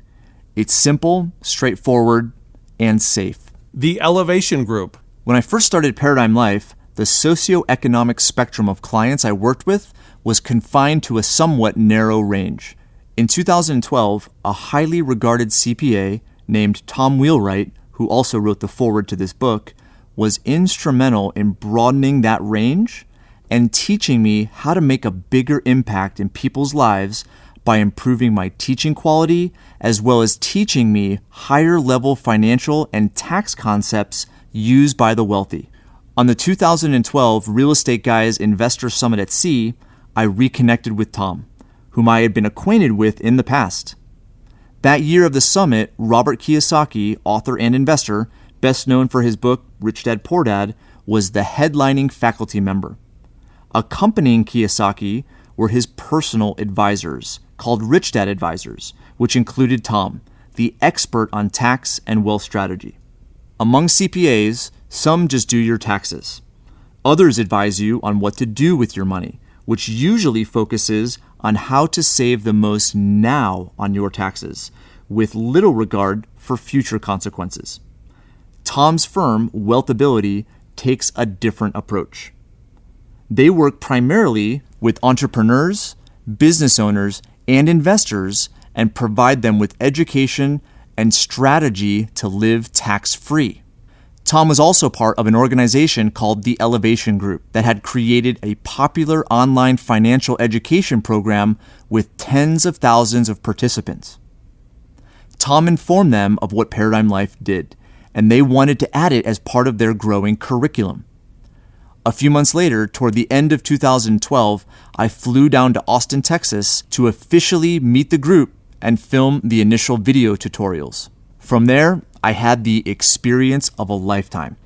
It's simple, straightforward, and safe. The Elevation Group. When I first started Paradigm Life, the socioeconomic spectrum of clients I worked with was confined to a somewhat narrow range. In 2012, a highly regarded CPA named Tom Wheelwright, who also wrote the foreword to this book, was instrumental in broadening that range and teaching me how to make a bigger impact in people's lives by improving my teaching quality, as well as teaching me higher level financial and tax concepts used by the wealthy. On the 2012 Real Estate Guys Investor Summit at Sea, I reconnected with Tom, whom I had been acquainted with in the past. That year of the summit, Robert Kiyosaki, author and investor, best known for his book Rich Dad Poor Dad, was the headlining faculty member. Accompanying Kiyosaki were his personal advisors, called Rich Dad Advisors, which included Tom, the expert on tax and wealth strategy. Among CPAs, some just do your taxes. Others advise you on what to do with your money, which usually focuses on how to save the most now on your taxes, with little regard for future consequences. Tom's firm, Wealthability, takes a different approach. They work primarily with entrepreneurs, business owners, and investors and provide them with education and strategy to live tax-free. Tom was also part of an organization called the Elevation Group that had created a popular online financial education program with tens of thousands of participants. Tom informed them of what Paradigm Life did, and they wanted to add it as part of their growing curriculum. A few months later, toward the end of 2012, I flew down to Austin, Texas to officially meet the group and film the initial video tutorials. From there, I had the experience of a lifetime.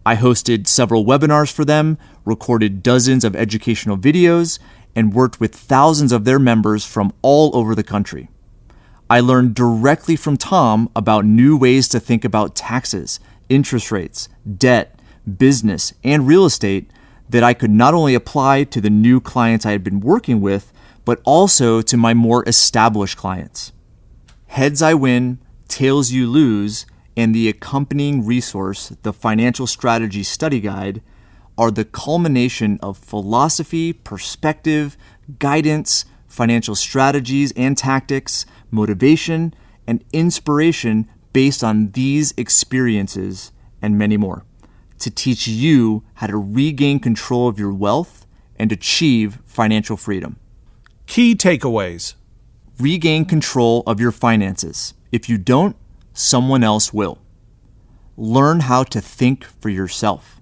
I hosted several webinars for them, recorded dozens of educational videos, and worked with thousands of their members from all over the country. I learned directly from Tom about new ways to think about taxes, interest rates, debt, business, and real estate that I could not only apply to the new clients I had been working with, but also to my more established clients. Heads I Win, Tails You Lose, and the accompanying resource, the Financial Strategy Study Guide, are the culmination of philosophy, perspective, guidance, financial strategies and tactics, motivation, and inspiration based on these experiences and many more, to teach you how to regain control of your wealth and achieve financial freedom. Key takeaways. Regain control of your finances. If you don't, someone else will. Learn how to think for yourself.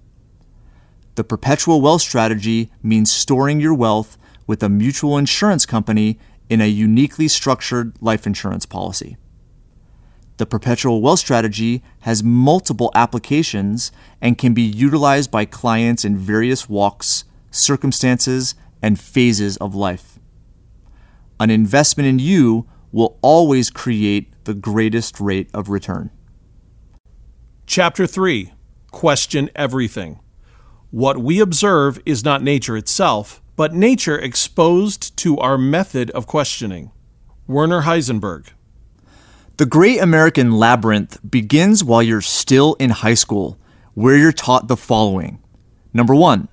The perpetual wealth strategy means storing your wealth with a mutual insurance company in a uniquely structured life insurance policy. The perpetual wealth strategy has multiple applications and can be utilized by clients in various walks, circumstances, and phases of life. An investment in you will always create the greatest rate of return. Chapter 3. Question everything. What we observe is not nature itself, but nature exposed to our method of questioning. Werner Heisenberg. The Great American Labyrinth begins while you're still in high school, where you're taught the following. Number 1,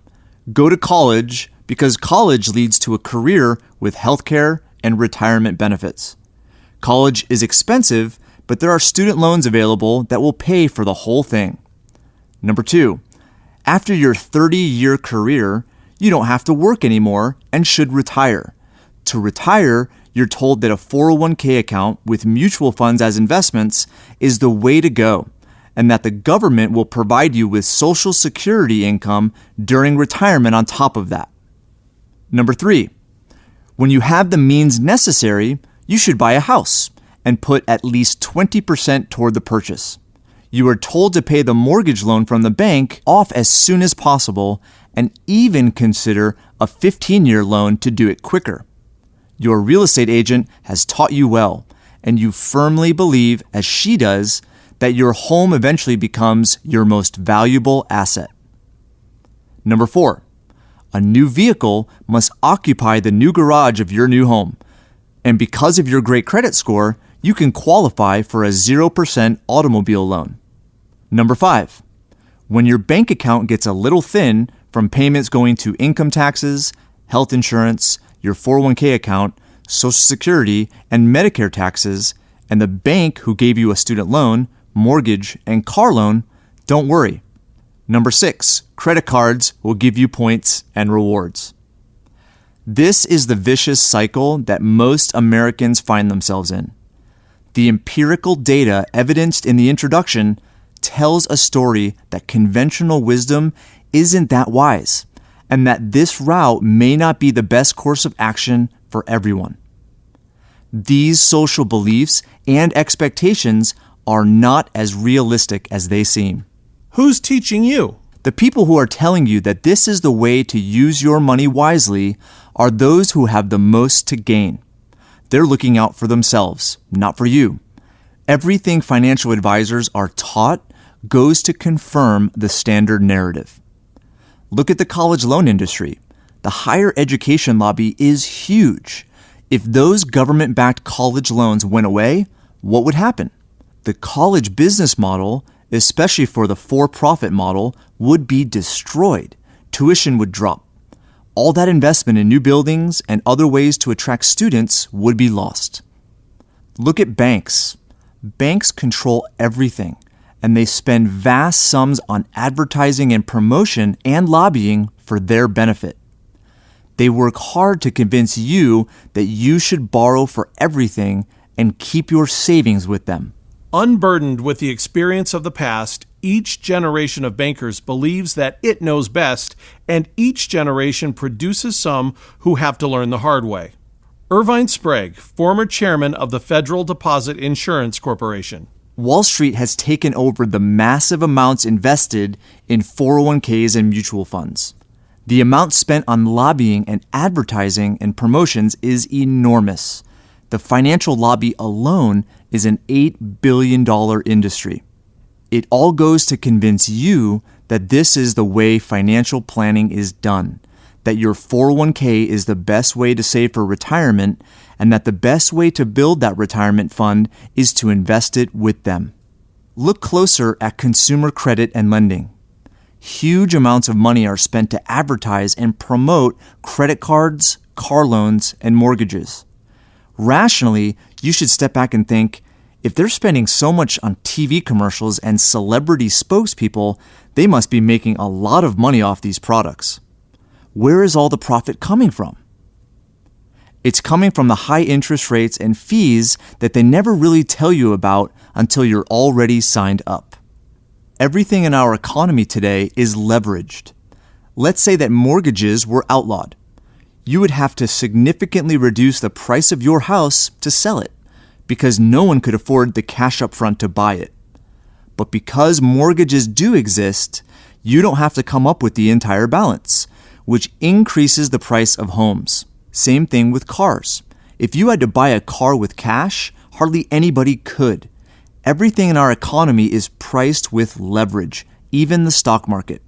go to college because college leads to a career with healthcare and retirement benefits. College is expensive, but there are student loans available that will pay for the whole thing. Number 2, after your 30-year career, you don't have to work anymore and should retire. To retire, you're told that a 401k account with mutual funds as investments is the way to go, and that the government will provide you with Social Security income during retirement on top of that. Number 3, when you have the means necessary, you should buy a house and put at least 20% toward the purchase. You are told to pay the mortgage loan from the bank off as soon as possible and even consider a 15-year loan to do it quicker. Your real estate agent has taught you well, and you firmly believe, as she does, that your home eventually becomes your most valuable asset. Number 4, a new vehicle must occupy the new garage of your new home. And because of your great credit score, you can qualify for a 0% automobile loan. Number 5, when your bank account gets a little thin from payments going to income taxes, health insurance, your 401k account, Social Security, and Medicare taxes, and the bank who gave you a student loan, mortgage, and car loan, don't worry. Number 6, credit cards will give you points and rewards. This is the vicious cycle that most Americans find themselves in. The empirical data evidenced in the introduction tells a story that conventional wisdom isn't that wise, and that this route may not be the best course of action for everyone. These social beliefs and expectations are not as realistic as they seem. Who's teaching you? The people who are telling you that this is the way to use your money wisely are those who have the most to gain. They're looking out for themselves, not for you. Everything financial advisors are taught goes to confirm the standard narrative. Look at the college loan industry. The higher education lobby is huge. If those government-backed college loans went away, what would happen? The college business model, especially for the for-profit model, would be destroyed. Tuition would drop. All that investment in new buildings and other ways to attract students would be lost. Look at banks. Banks control everything, and they spend vast sums on advertising and promotion and lobbying for their benefit. They work hard to convince you that you should borrow for everything and keep your savings with them. Unburdened with the experience of the past, each generation of bankers believes that it knows best, and each generation produces some who have to learn the hard way. Irvine Sprague, former chairman of the Federal Deposit Insurance Corporation. Wall Street has taken over the massive amounts invested in 401ks and mutual funds. The amount spent on lobbying and advertising and promotions is enormous. The financial lobby alone is an $8 billion industry. It all goes to convince you that this is the way financial planning is done, that your 401k is the best way to save for retirement, and that the best way to build that retirement fund is to invest it with them. Look closer at consumer credit and lending. Huge amounts of money are spent to advertise and promote credit cards, car loans, and mortgages. Rationally, you should step back and think, if they're spending so much on TV commercials and celebrity spokespeople, they must be making a lot of money off these products. Where is all the profit coming from? It's coming from the high interest rates and fees that they never really tell you about until you're already signed up. Everything in our economy today is leveraged. Let's say that mortgages were outlawed. You would have to significantly reduce the price of your house to sell it, because no one could afford the cash up front to buy it. But because mortgages do exist, you don't have to come up with the entire balance, which increases the price of homes. Same thing with cars. If you had to buy a car with cash, hardly anybody could. Everything in our economy is priced with leverage, even the stock market.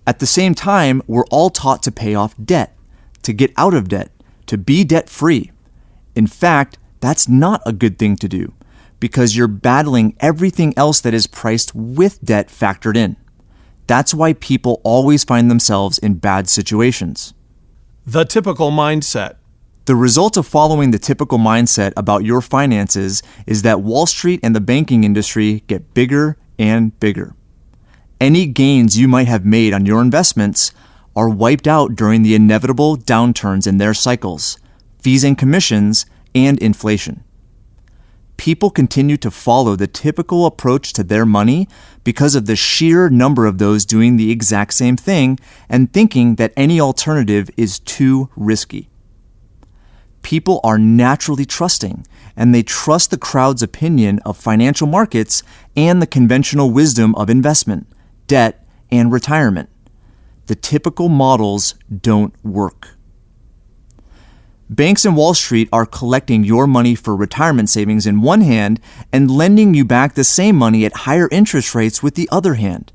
At the same time, we're all taught to pay off debt, to get out of debt, to be debt-free. In fact, that's not a good thing to do, because you're battling everything else that is priced with debt factored in. That's why people always find themselves in bad situations. The typical mindset. The result of following the typical mindset about your finances is that Wall Street and the banking industry get bigger and bigger. Any gains you might have made on your investments are wiped out during the inevitable downturns in their cycles, fees and commissions, and inflation. People continue to follow the typical approach to their money because of the sheer number of those doing the exact same thing and thinking that any alternative is too risky. People are naturally trusting, and they trust the crowd's opinion of financial markets and the conventional wisdom of investment, debt, and retirement. The typical models don't work. Banks and Wall Street are collecting your money for retirement savings in one hand and lending you back the same money at higher interest rates with the other hand.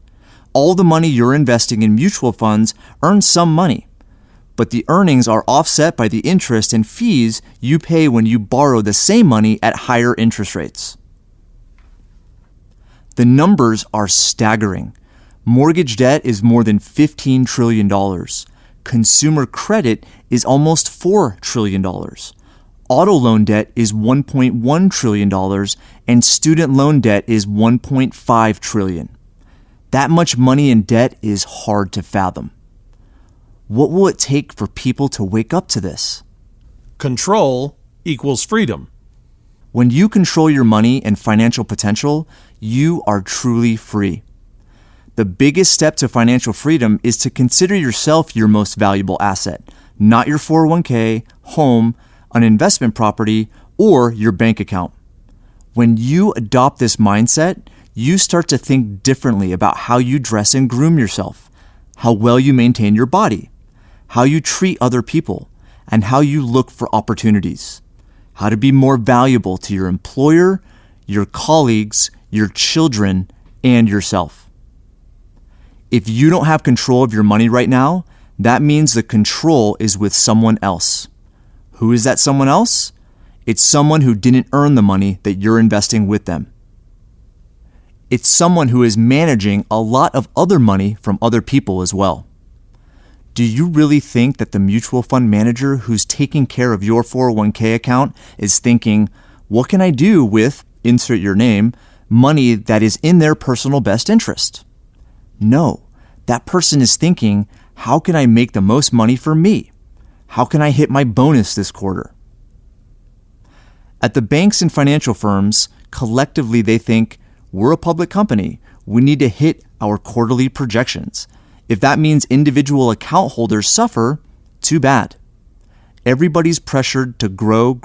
All the money you're investing in mutual funds earns some money, but the earnings are offset by the interest and fees you pay when you borrow the same money at higher interest rates. The numbers are staggering. Mortgage debt is more than $15 trillion. Consumer credit is almost $4 trillion. Auto loan debt is $1.1 trillion, and student loan debt is $1.5 trillion. That much money in debt is hard to fathom. What will it take for people to wake up to this? Control equals freedom. When you control your money and financial potential, you are truly free. The biggest step to financial freedom is to consider yourself your most valuable asset, not your 401k, home, an investment property, or your bank account. When you adopt this mindset, you start to think differently about how you dress and groom yourself, how well you maintain your body, how you treat other people, and how you look for opportunities, how to be more valuable to your employer, your colleagues, your children, and yourself. If you don't have control of your money right now, that means the control is with someone else. Who is that someone else? It's someone who didn't earn the money that you're investing with them. It's someone who is managing a lot of other money from other people as well. Do you really think that the mutual fund manager who's taking care of your 401k account is thinking, what can I do with, insert your name, money that is in their personal best interest? No, that person is thinking, how can I make the most money for me? How can I hit my bonus this quarter? At the banks and financial firms, collectively they think, we're a public company. We need to hit our quarterly projections. If that means individual account holders suffer, too bad. Everybody's pressured to grow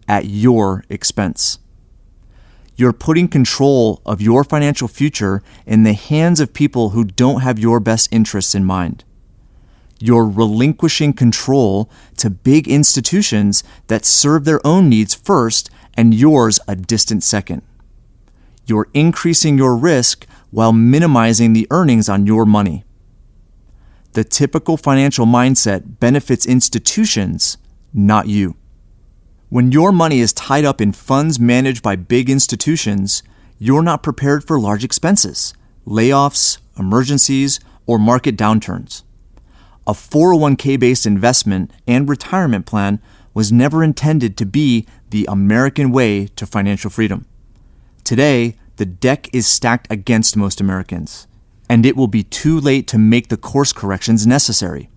at your expense. You're putting control of your financial future in the hands of people who don't have your best interests in mind. You're relinquishing control to big institutions that serve their own needs first and yours a distant second. You're increasing your risk while minimizing the earnings on your money. The typical financial mindset benefits institutions, not you. When your money is tied up in funds managed by big institutions, you're not prepared for large expenses, layoffs, emergencies, or market downturns. A 401k-based investment and retirement plan was never intended to be the American way to financial freedom. Today, the deck is stacked against most Americans, and it will be too late to make the course corrections necessary.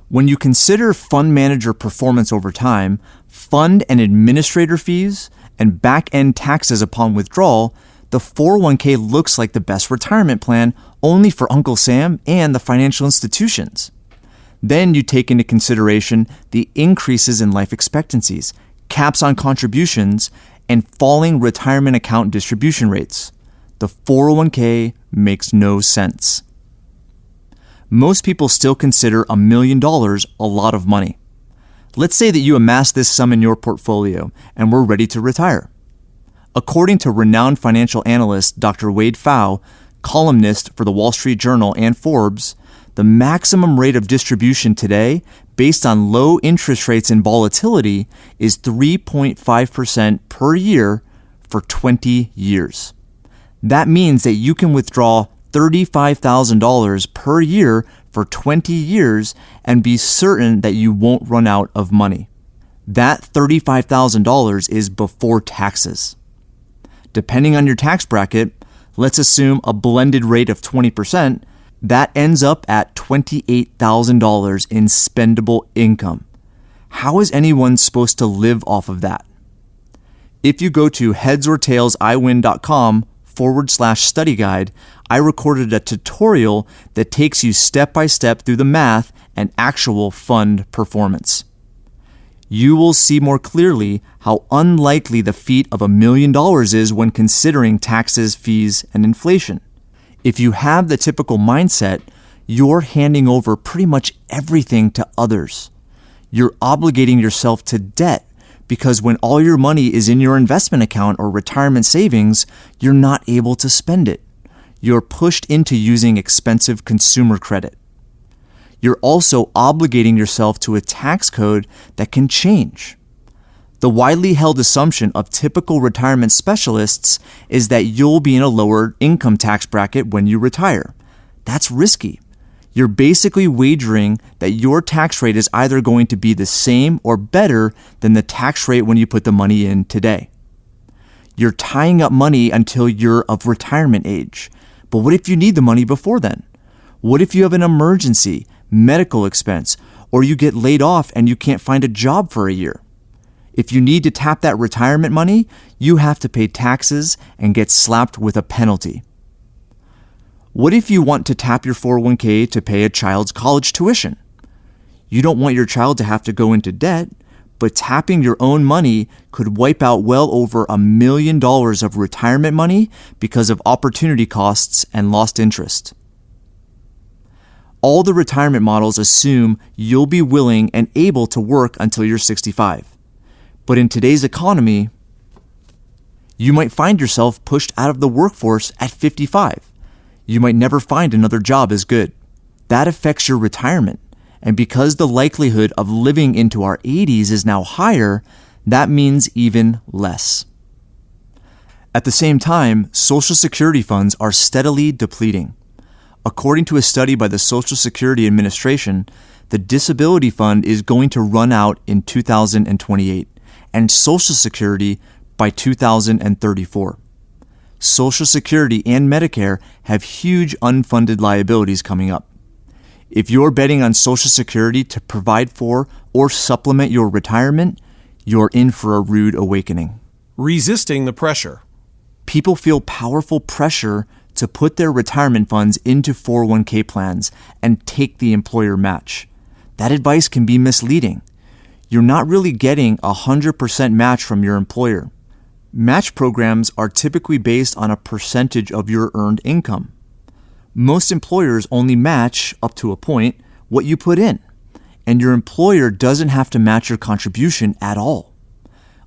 When you consider fund manager performance over time, fund and administrator fees, and back-end taxes upon withdrawal, the 401k looks like the best retirement plan only for Uncle Sam and the financial institutions. Then you take into consideration the increases in life expectancies, caps on contributions, and falling retirement account distribution rates. The 401k makes no sense. Most people still consider $1 million a lot of money. Let's say that you amass this sum in your portfolio and we're ready to retire. According to renowned financial analyst Dr. Wade Pfau, columnist for the Wall Street Journal and Forbes, the maximum rate of distribution today, based on low interest rates and volatility, is 3.5% per year for 20 years. That means that you can withdraw $35,000 per year for 20 years and be certain that you won't run out of money. That $35,000 is before taxes. Depending on your tax bracket, let's assume a blended rate of 20%, that ends up at $28,000 in spendable income. How is anyone supposed to live off of that? If you go to headsortailsiwin.com/study guide, I recorded a tutorial that takes you step by step through the math and actual fund performance. You will see more clearly how unlikely the feat of $1 million is when considering taxes, fees, and inflation. If you have the typical mindset, you're handing over pretty much everything to others. You're obligating yourself to debt because when all your money is in your investment account or retirement savings, you're not able to spend it. You're pushed into using expensive consumer credit. You're also obligating yourself to a tax code that can change. The widely held assumption of typical retirement specialists is that you'll be in a lower income tax bracket when you retire. That's risky. You're basically wagering that your tax rate is either going to be the same or better than the tax rate when you put the money in today. You're tying up money until you're of retirement age. But what if you need the money before then? What if you have an emergency, medical expense, or you get laid off and you can't find a job for a year? If you need to tap that retirement money, you have to pay taxes and get slapped with a penalty. What if you want to tap your 401k to pay a child's college tuition? You don't want your child to have to go into debt, but tapping your own money could wipe out well over $1 million of retirement money because of opportunity costs and lost interest. All the retirement models assume you'll be willing and able to work until you're 65. But in today's economy, you might find yourself pushed out of the workforce at 55. You might never find another job as good. That affects your retirement. And because the likelihood of living into our 80s is now higher, that means even less. At the same time, Social Security funds are steadily depleting. According to a study by the Social Security Administration, the disability fund is going to run out in 2028 and Social Security by 2034. Social Security and Medicare have huge unfunded liabilities coming up. If you're betting on Social Security to provide for or supplement your retirement, you're in for a rude awakening. Resisting the pressure. People feel powerful pressure to put their retirement funds into 401k plans and take the employer match. That advice can be misleading. You're not really getting 100% match from your employer. Match programs are typically based on a percentage of your earned income. Most employers only match, up to a point, what you put in, and your employer doesn't have to match your contribution at all.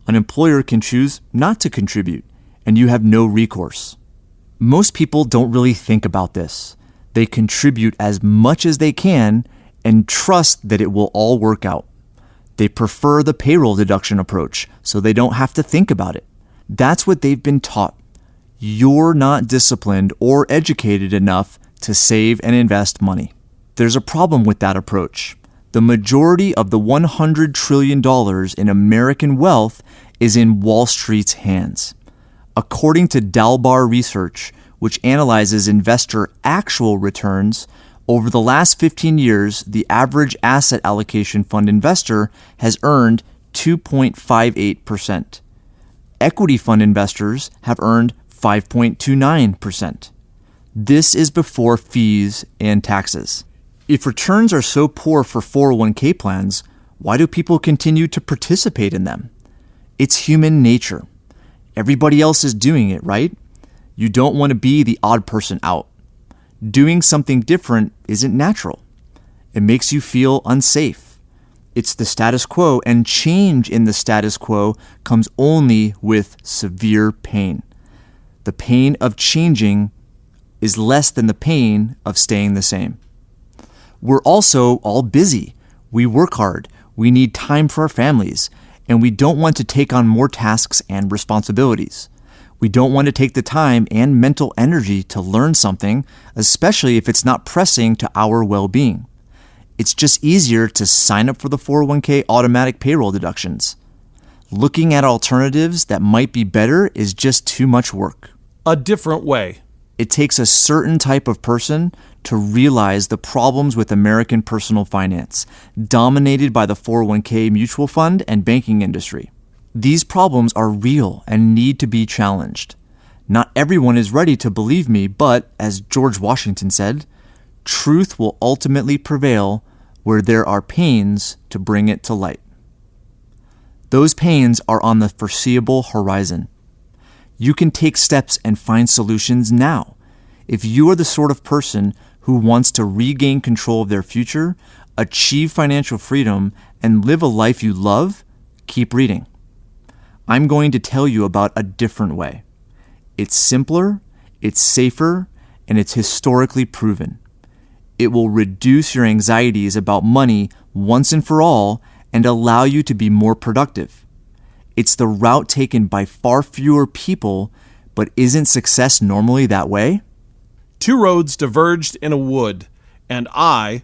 An employer can choose not to contribute, and you have no recourse. Most people don't really think about this. They contribute as much as they can and trust that it will all work out. They prefer the payroll deduction approach, so they don't have to think about it. That's what they've been taught. You're not disciplined or educated enough to save and invest money. There's a problem with that approach. The majority of the $100 trillion in American wealth is in Wall Street's hands. According to Dalbar Research, which analyzes investor actual returns, over the last 15 years, the average asset allocation fund investor has earned 2.58%. Equity fund investors have earned 5.29%. This is before fees and taxes. If returns are so poor for 401k plans, why do people continue to participate in them? It's human nature. Everybody else is doing it, right? You don't want to be the odd person out. Doing something different isn't natural. It makes you feel unsafe. It's the status quo, and change in the status quo comes only with severe pain. The pain of changing is less than the pain of staying the same. We're also all busy. We work hard. We need time for our families, and we don't want to take on more tasks and responsibilities. We don't want to take the time and mental energy to learn something, especially if it's not pressing to our well-being. It's just easier to sign up for the 401k automatic payroll deductions. Looking at alternatives that might be better is just too much work. A different way. It takes a certain type of person to realize the problems with American personal finance, dominated by the 401k mutual fund and banking industry. These problems are real and need to be challenged. Not everyone is ready to believe me, but, as George Washington said, truth will ultimately prevail where there are pains to bring it to light. Those pains are on the foreseeable horizon. You can take steps and find solutions now. If you are the sort of person who wants to regain control of their future, achieve financial freedom, and live a life you love, keep reading. I'm going to tell you about a different way. It's simpler, it's safer, and it's historically proven. It will reduce your anxieties about money once and for all and allow you to be more productive. It's the route taken by far fewer people, but isn't success normally that way? Two roads diverged in a wood, and I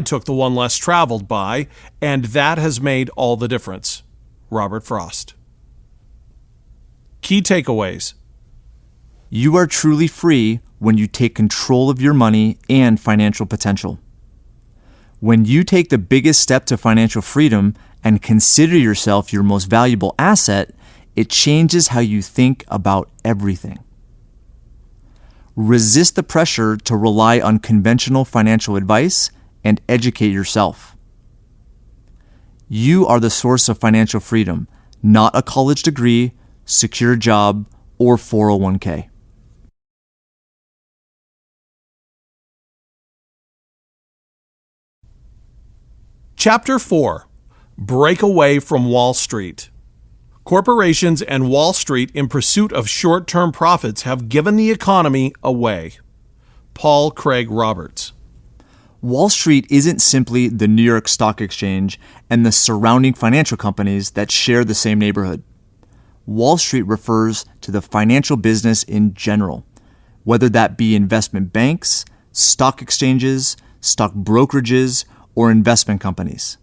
took the one less traveled by, and that has made all the difference. Robert Frost. Key takeaways. You are truly free when you take control of your money and financial potential. When you take the biggest step to financial freedom and consider yourself your most valuable asset, it changes how you think about everything. Resist the pressure to rely on conventional financial advice and educate yourself. You are the source of financial freedom, not a college degree, secure job, or 401k. Chapter 4. Break away from Wall Street. Corporations and Wall Street in pursuit of short-term profits have given the economy away. Paul Craig Roberts. Wall Street isn't simply the New York Stock Exchange and the surrounding financial companies that share the same neighborhood. Wall Street refers to the financial business in general, whether that be investment banks, stock exchanges, stock brokerages, or investment companies.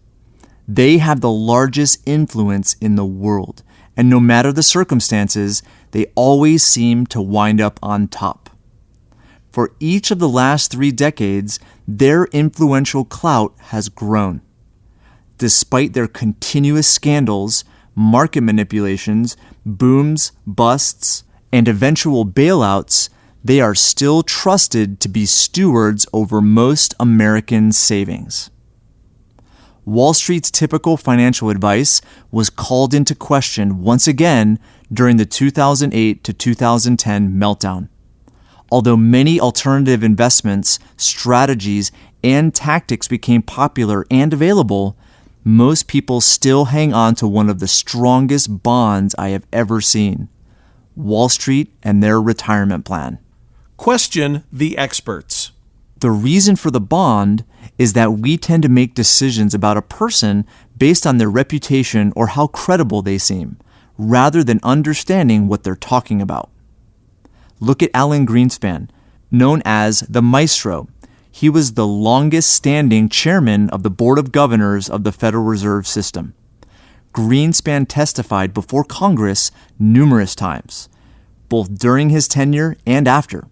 They have the largest influence in the world, and no matter the circumstances, they always seem to wind up on top. For each of the last 3 decades, their influential clout has grown. Despite their continuous scandals, market manipulations, booms, busts, and eventual bailouts, they are still trusted to be stewards over most American savings. Wall Street's typical financial advice was called into question once again during the 2008 to 2010 meltdown. Although many alternative investments, strategies, and tactics became popular and available, most people still hang on to one of the strongest bonds I have ever seen: Wall Street and their retirement plan. Question the experts. The reason for the bond is that we tend to make decisions about a person based on their reputation or how credible they seem, rather than understanding what they're talking about. Look at Alan Greenspan, known as the Maestro. He was the longest-standing chairman of the Board of Governors of the Federal Reserve System. Greenspan testified before Congress numerous times, both during his tenure and after.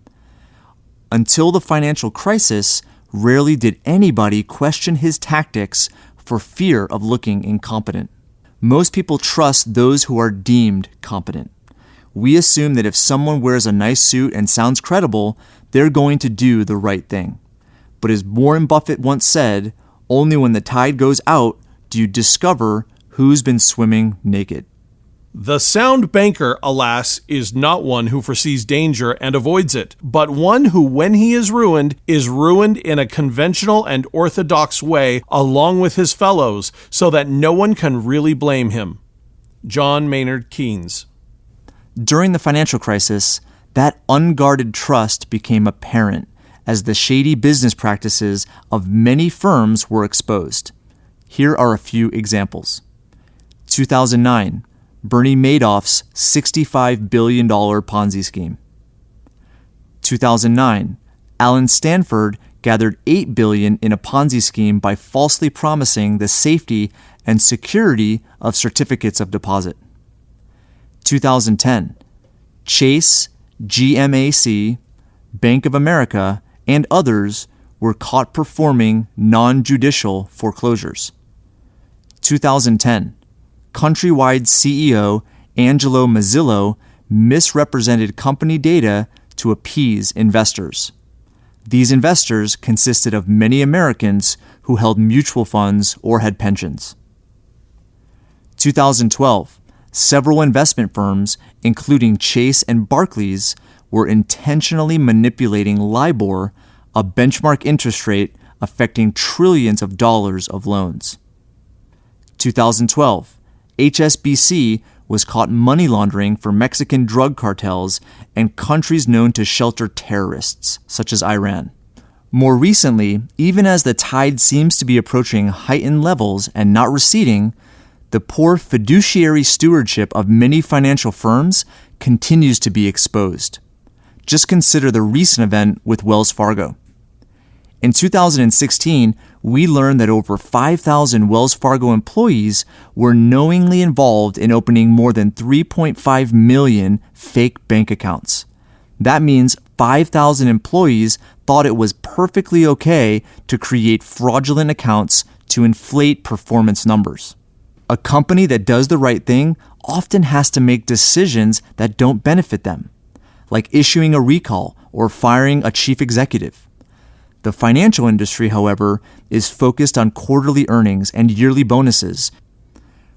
Until the financial crisis, rarely did anybody question his tactics for fear of looking incompetent. Most people trust those who are deemed competent. We assume that if someone wears a nice suit and sounds credible, they're going to do the right thing. But as Warren Buffett once said, only when the tide goes out do you discover who's been swimming naked. The sound banker, alas, is not one who foresees danger and avoids it, but one who, when he is ruined in a conventional and orthodox way along with his fellows, so that no one can really blame him. John Maynard Keynes. During the financial crisis, that unguarded trust became apparent as the shady business practices of many firms were exposed. Here are a few examples. 2009, Bernie Madoff's $65 billion Ponzi scheme. 2009, Alan Stanford gathered $8 billion in a Ponzi scheme by falsely promising the safety and security of certificates of deposit. 2010, Chase, GMAC, Bank of America, and others were caught performing non-judicial foreclosures. 2010, Countrywide CEO Angelo Mazzillo misrepresented company data to appease investors. These investors consisted of many Americans who held mutual funds or had pensions. 2012, several investment firms, including Chase and Barclays, were intentionally manipulating LIBOR, a benchmark interest rate affecting trillions of dollars of loans. 2012, HSBC was caught money laundering for Mexican drug cartels and countries known to shelter terrorists, such as Iran. More recently, even as the tide seems to be approaching heightened levels and not receding, the poor fiduciary stewardship of many financial firms continues to be exposed. Just consider the recent event with Wells Fargo. In 2016, we learned that over 5,000 Wells Fargo employees were knowingly involved in opening more than 3.5 million fake bank accounts. That means 5,000 employees thought it was perfectly okay to create fraudulent accounts to inflate performance numbers. A company that does the right thing often has to make decisions that don't benefit them, like issuing a recall or firing a chief executive. The financial industry, however, is focused on quarterly earnings and yearly bonuses,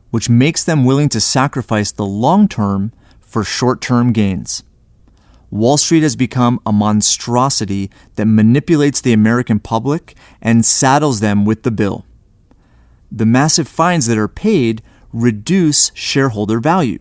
which makes them willing to sacrifice the long term for short-term gains. Wall Street has become a monstrosity that manipulates the American public and saddles them with the bill. The massive fines that are paid reduce shareholder value.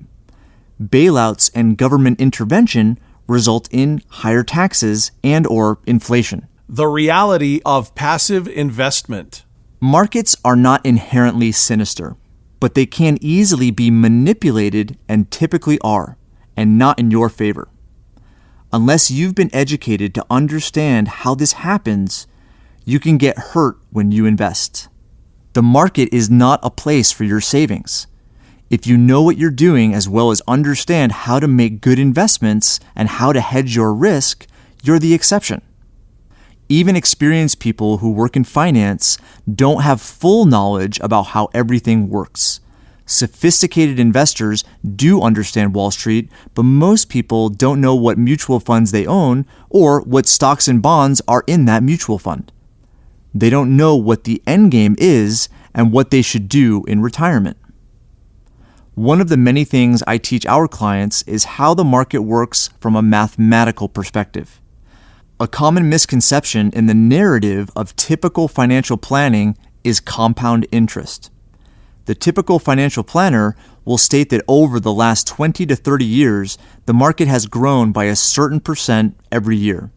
Bailouts and government intervention result in higher taxes and/or inflation. The reality of passive investment. Markets are not inherently sinister, but they can easily be manipulated and typically are, and not in your favor. Unless you've been educated to understand how this happens, you can get hurt when you invest. The market is not a place for your savings. If you know what you're doing as well as understand how to make good investments and how to hedge your risk, you're the exception. Even experienced people who work in finance don't have full knowledge about how everything works. Sophisticated investors do understand Wall Street, but most people don't know what mutual funds they own or what stocks and bonds are in that mutual fund. They don't know what the end game is and what they should do in retirement. One of the many things I teach our clients is how the market works from a mathematical perspective. A common misconception in the narrative of typical financial planning is compound interest. The typical financial planner will state that over the last 20 to 30 years, the market has grown by a certain percent every year.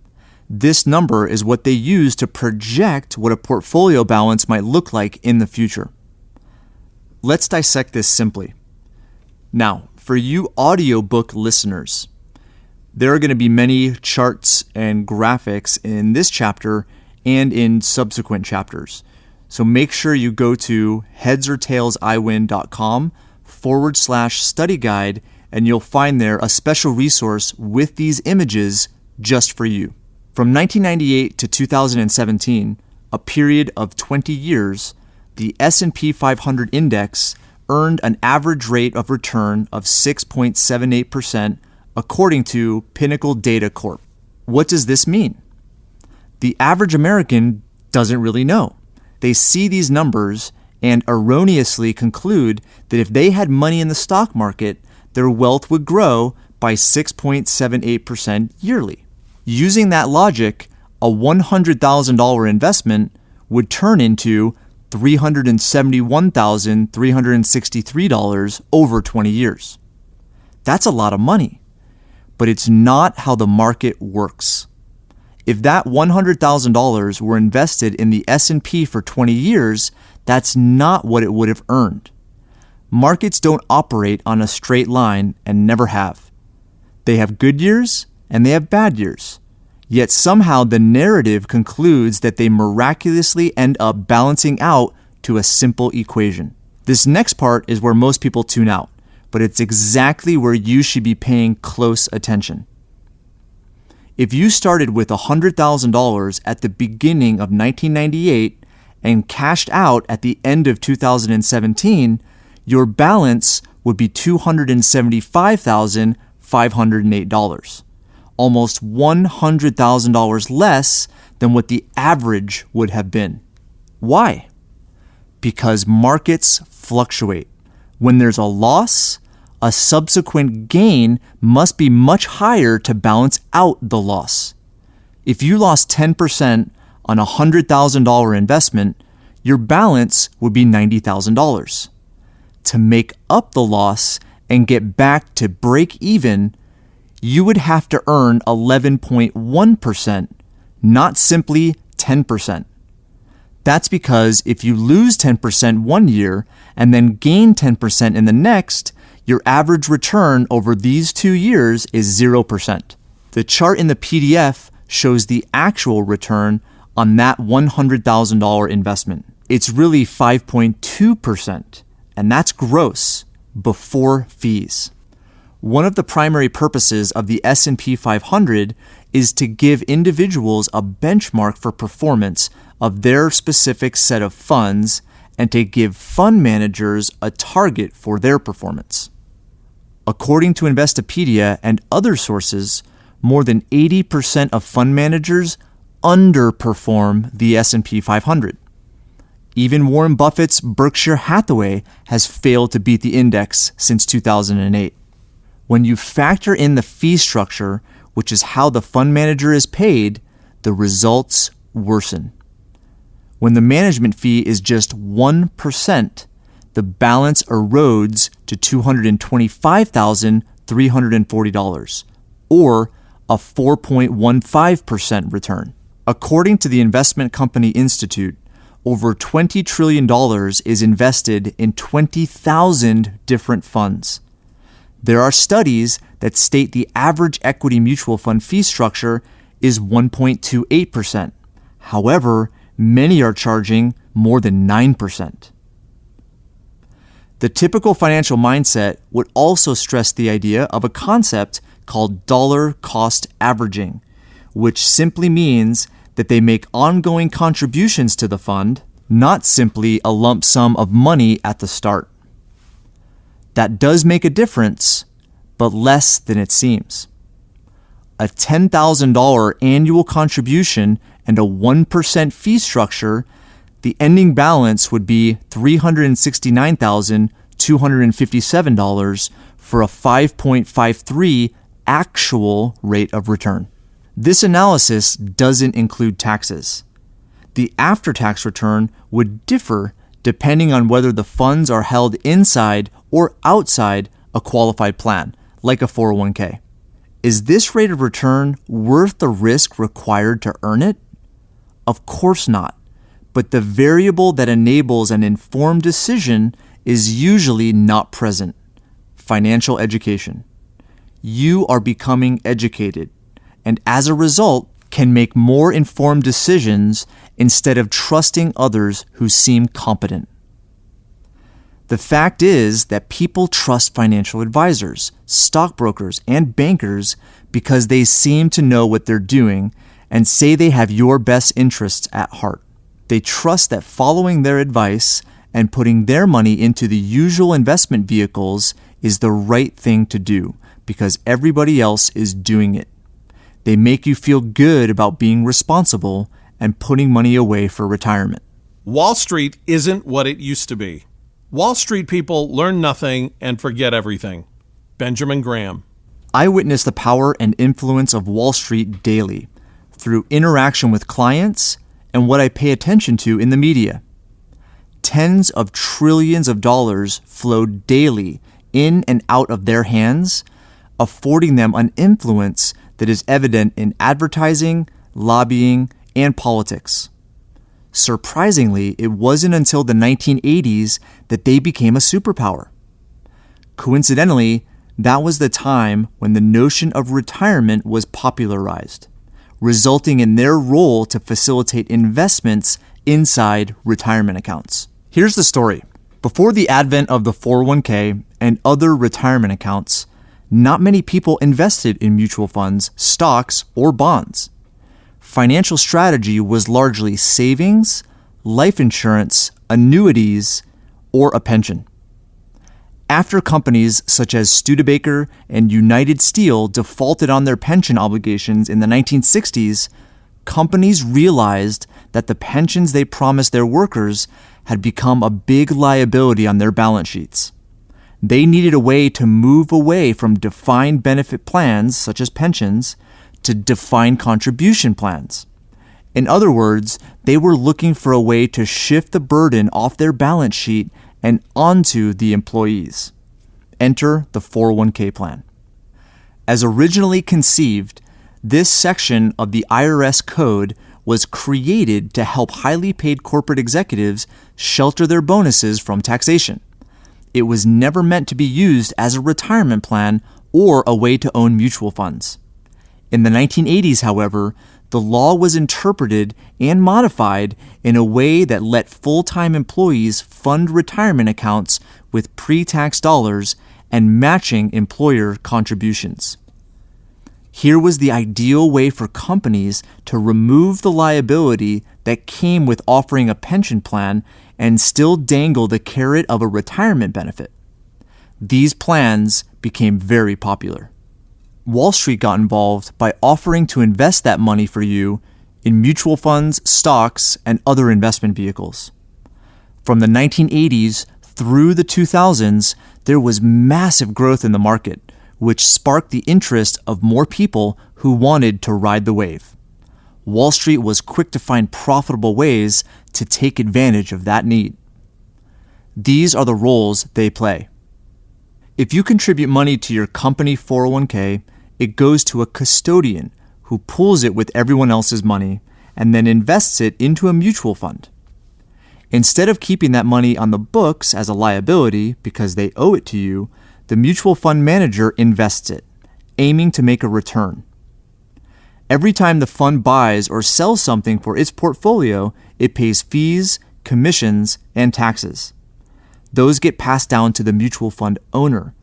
This number is what they use to project what a portfolio balance might look like in the future. Let's dissect this simply. Now, for you audiobook listeners, there are going to be many charts and graphics in this chapter and in subsequent chapters. So make sure you go to headsortailsiwin.com/study guide, and you'll find there a special resource with these images just for you. From 1998 to 2017, a period of 20 years, the S&P 500 index earned an average rate of return of 6.78%, according to Pinnacle Data Corp. What does this mean? The average American doesn't really know. They see these numbers and erroneously conclude that if they had money in the stock market, their wealth would grow by 6.78% yearly. Using that logic, a $100,000 investment would turn into $371,363 over 20 years. That's a lot of money. But it's not how the market works. If that $100,000 were invested in the S&P for 20 years, that's not what it would have earned. Markets don't operate on a straight line and never have. They have good years and they have bad years. Yet somehow the narrative concludes that they miraculously end up balancing out to a simple equation. This next part is where most people tune out, but it's exactly where you should be paying close attention. If you started with $100,000 at the beginning of 1998 and cashed out at the end of 2017, your balance would be $275,508, almost $100,000 less than what the average would have been. Why? Because markets fluctuate. When there's a loss, a subsequent gain must be much higher to balance out the loss. If you lost 10% on a $100,000 investment, your balance would be $90,000. To make up the loss and get back to break even, you would have to earn 11.1%, not simply 10%. That's because if you lose 10% one year and then gain 10% in the next, your average return over these 2 years is 0%. The chart in the PDF shows the actual return on that $100,000 investment. It's really 5.2%, and that's gross, before fees. One of the primary purposes of the S&P 500 is to give individuals a benchmark for performance of their specific set of funds and to give fund managers a target for their performance. According to Investopedia and other sources, more than 80% of fund managers underperform the S&P 500. Even Warren Buffett's Berkshire Hathaway has failed to beat the index since 2008. When you factor in the fee structure, which is how the fund manager is paid, the results worsen. When the management fee is just 1%, the balance erodes to $225,340, or a 4.15% return. According to the Investment Company Institute, over $20 trillion is invested in 20,000 different funds. There are studies that state the average equity mutual fund fee structure is 1.28%. However, many are charging more than 9%. The typical financial mindset would also stress the idea of a concept called dollar cost averaging, which simply means that they make ongoing contributions to the fund, not simply a lump sum of money at the start. That does make a difference, but less than it seems. A $10,000 annual contribution and a 1% fee structure, the ending balance would be $369,257 for a 5.53 actual rate of return. This analysis doesn't include taxes. The after-tax return would differ depending on whether the funds are held inside or outside a qualified plan, like a 401k. Is this rate of return worth the risk required to earn it? Of course not, but the variable that enables an informed decision is usually not present: financial education. You are becoming educated, and as a result, can make more informed decisions instead of trusting others who seem competent. The fact is that people trust financial advisors, stockbrokers, and bankers because they seem to know what they're doing and say they have your best interests at heart. They trust that following their advice and putting their money into the usual investment vehicles is the right thing to do because everybody else is doing it. They make you feel good about being responsible and putting money away for retirement. Wall Street isn't what it used to be. Wall Street people learn nothing and forget everything. Benjamin Graham. I witness the power and influence of Wall Street daily through interaction with clients and what I pay attention to in the media. Tens of trillions of dollars flow daily in and out of their hands, affording them an influence that is evident in advertising, lobbying, and politics. Surprisingly, it wasn't until the 1980s that they became a superpower. Coincidentally, that was the time when the notion of retirement was popularized, resulting in their role to facilitate investments inside retirement accounts. Here's the story. Before the advent of the 401k and other retirement accounts, not many people invested in mutual funds, stocks, or bonds. Financial strategy was largely savings, life insurance, annuities, or a pension. After companies such as Studebaker and United Steel defaulted on their pension obligations in the 1960s, companies realized that the pensions they promised their workers had become a big liability on their balance sheets. They needed a way to move away from defined benefit plans, such as pensions, to defined contribution plans. In other words, they were looking for a way to shift the burden off their balance sheet and onto the employees. Enter the 401k plan. As originally conceived, this section of the IRS code was created to help highly paid corporate executives shelter their bonuses from taxation. It was never meant to be used as a retirement plan or a way to own mutual funds. In the 1980s, however, the law was interpreted and modified in a way that let full-time employees fund retirement accounts with pre-tax dollars and matching employer contributions. Here was the ideal way for companies to remove the liability that came with offering a pension plan and still dangle the carrot of a retirement benefit. These plans became very popular. Wall Street got involved by offering to invest that money for you in mutual funds, stocks, and other investment vehicles. From the 1980s through the 2000s, there was massive growth in the market, which sparked the interest of more people who wanted to ride the wave. Wall Street was quick to find profitable ways to take advantage of that need. These are the roles they play. If you contribute money to your company 401k, it goes to a custodian who pools it with everyone else's money and then invests it into a mutual fund. Instead of keeping that money on the books as a liability because they owe it to you, the mutual fund manager invests it, aiming to make a return. Every time the fund buys or sells something for its portfolio, it pays fees, commissions, and taxes. Those get passed down to the mutual fund owner,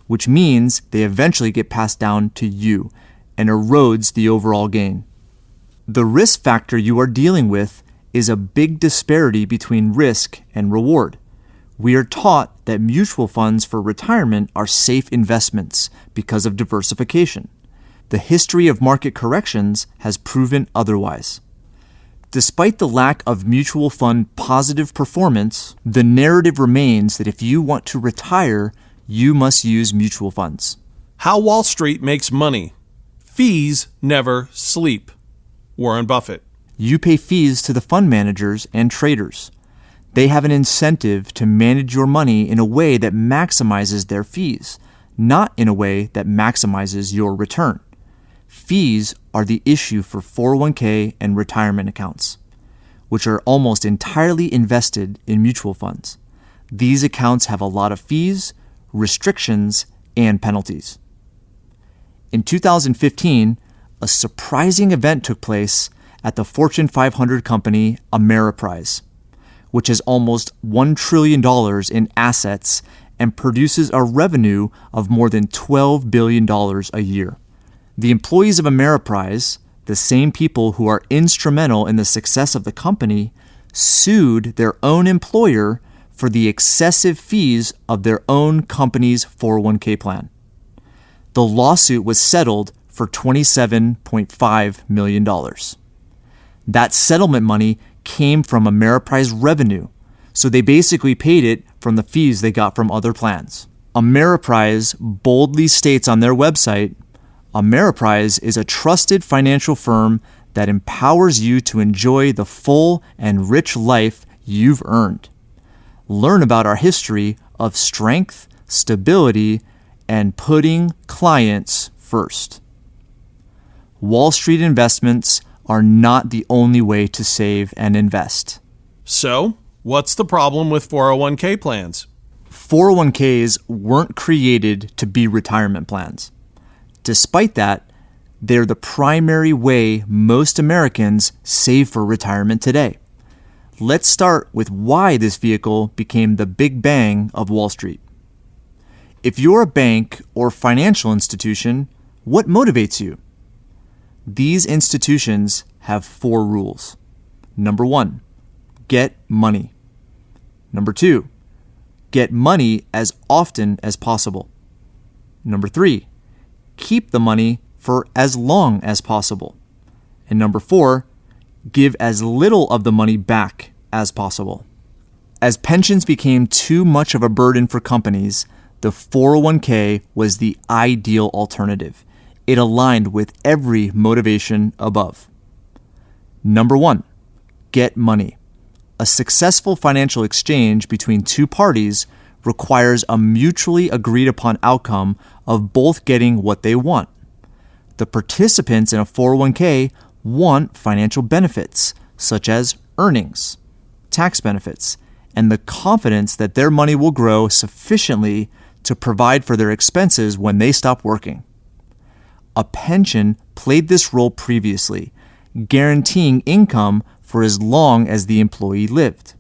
which means they eventually get passed down to you and erodes the overall gain. The risk factor you are dealing with is a big disparity between risk and reward. We are taught that mutual funds for retirement are safe investments because of diversification. The history of market corrections has proven otherwise. Despite the lack of mutual fund positive performance, the narrative remains that if you want to retire, you must use mutual funds. How Wall Street makes money. Fees never sleep. Warren Buffett. You pay fees to the fund managers and traders. They have an incentive to manage your money in a way that maximizes their fees, not in a way that maximizes your return. Fees are the issue for 401k and retirement accounts, which are almost entirely invested in mutual funds. These accounts have a lot of fees, restrictions, and penalties. In 2015, a surprising event took place at the Fortune 500 company Ameriprise, which has almost $1 trillion in assets and produces a revenue of more than $12 billion a year. The employees of Ameriprise, the same people who are instrumental in the success of the company, sued their own employer for the excessive fees of their own company's 401k plan. The lawsuit was settled for $27.5 million. That settlement money came from Ameriprise revenue, so they basically paid it from the fees they got from other plans. Ameriprise boldly states on their website, Ameriprise is a trusted financial firm that empowers you to enjoy the full and rich life you've earned. Learn about our history of strength, stability, and putting clients first. Wall Street investments are not the only way to save and invest. So, what's the problem with 401k plans? 401ks weren't created to be retirement plans. Despite that, they're the primary way most Americans save for retirement today. Let's start with why this vehicle became the big bang of Wall Street. If you're a bank or financial institution, what motivates you? These institutions have 4 rules. Number 1, get money. Number 2, get money as often as possible. Number 3, keep the money for as long as possible. And number 4, give as little of the money back as possible. As pensions became too much of a burden for companies, the 401k was the ideal alternative. It aligned with every motivation above. Number 1, get money. A successful financial exchange between two parties requires a mutually agreed upon outcome of both getting what they want. The participants in a 401k want financial benefits, such as earnings, tax benefits, and the confidence that their money will grow sufficiently to provide for their expenses when they stop working. A pension played this role previously, guaranteeing income for as long as the employee lived.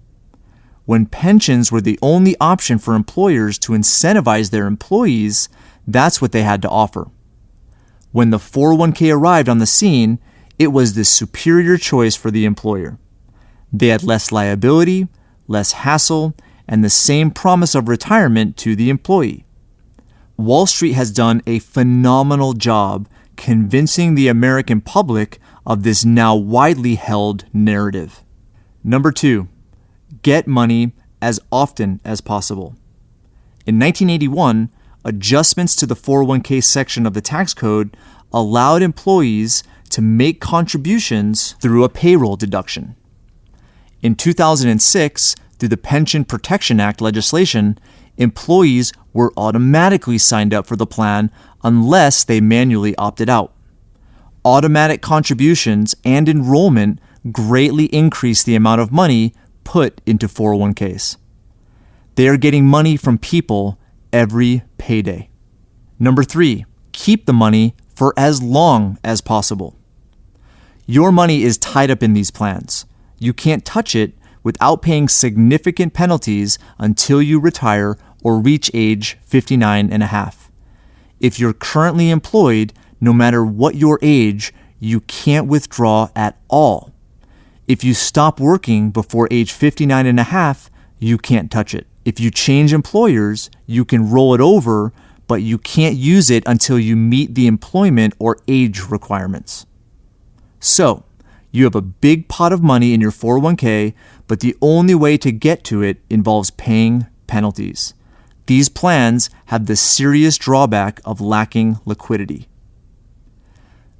When pensions were the only option for employers to incentivize their employees, that's what they had to offer. When the 401k arrived on the scene, it was the superior choice for the employer. They had less liability, less hassle, and the same promise of retirement to the employee. Wall Street has done a phenomenal job convincing the American public of this now widely held narrative. Number 2, get money as often as possible. In 1981, adjustments to the 401k section of the tax code allowed employees to make contributions through a payroll deduction. In 2006, through the Pension Protection Act legislation, employees were automatically signed up for the plan unless they manually opted out. Automatic contributions and enrollment greatly increase the amount of money put into 401ks. They are getting money from people every payday. Number 3, keep the money for as long as possible. Your money is tied up in these plans. You can't touch it without paying significant penalties until you retire or reach age 59 and a half. If you're currently employed, no matter what your age, you can't withdraw at all. If you stop working before age 59 and a half, you can't touch it. If you change employers, you can roll it over, but you can't use it until you meet the employment or age requirements. So, you have a big pot of money in your 401k, but the only way to get to it involves paying penalties. These plans have the serious drawback of lacking liquidity.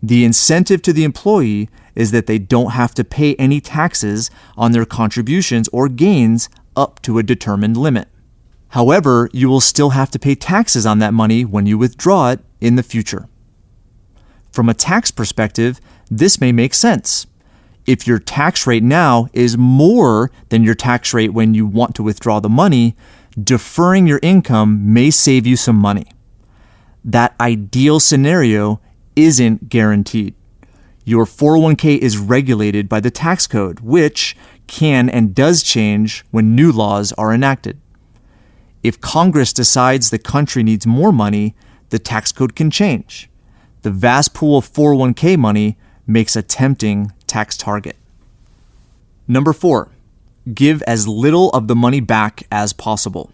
The incentive to the employee is that they don't have to pay any taxes on their contributions or gains up to a determined limit. However, you will still have to pay taxes on that money when you withdraw it in the future. From a tax perspective, this may make sense. If your tax rate now is more than your tax rate when you want to withdraw the money, deferring your income may save you some money. That ideal scenario isn't guaranteed. Your 401k is regulated by the tax code, which can and does change when new laws are enacted. If Congress decides the country needs more money, the tax code can change. The vast pool of 401k money makes a tempting tax target. Number 4, give as little of the money back as possible.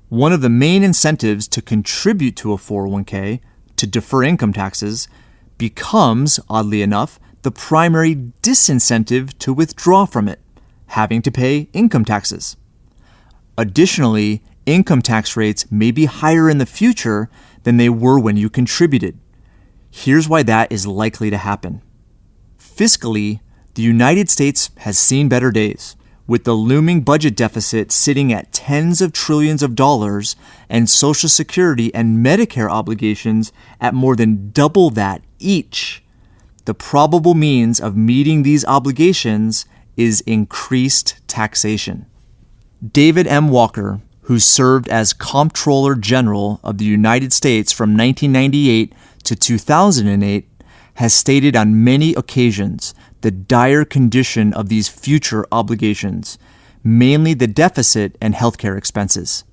One of the main incentives to contribute to a 401k, to defer income taxes, becomes, oddly enough, the primary disincentive to withdraw from it, having to pay income taxes. Additionally, income tax rates may be higher in the future than they were when you contributed. Here's why that is likely to happen. Fiscally, the United States has seen better days, with the looming budget deficit sitting at tens of trillions of dollars and Social Security and Medicare obligations at more than double that each. The probable means of meeting these obligations is increased taxation. David M. Walker, who served as Comptroller General of the United States from 1998 to 2008, has stated on many occasions the dire condition of these future obligations, mainly the deficit and healthcare expenses.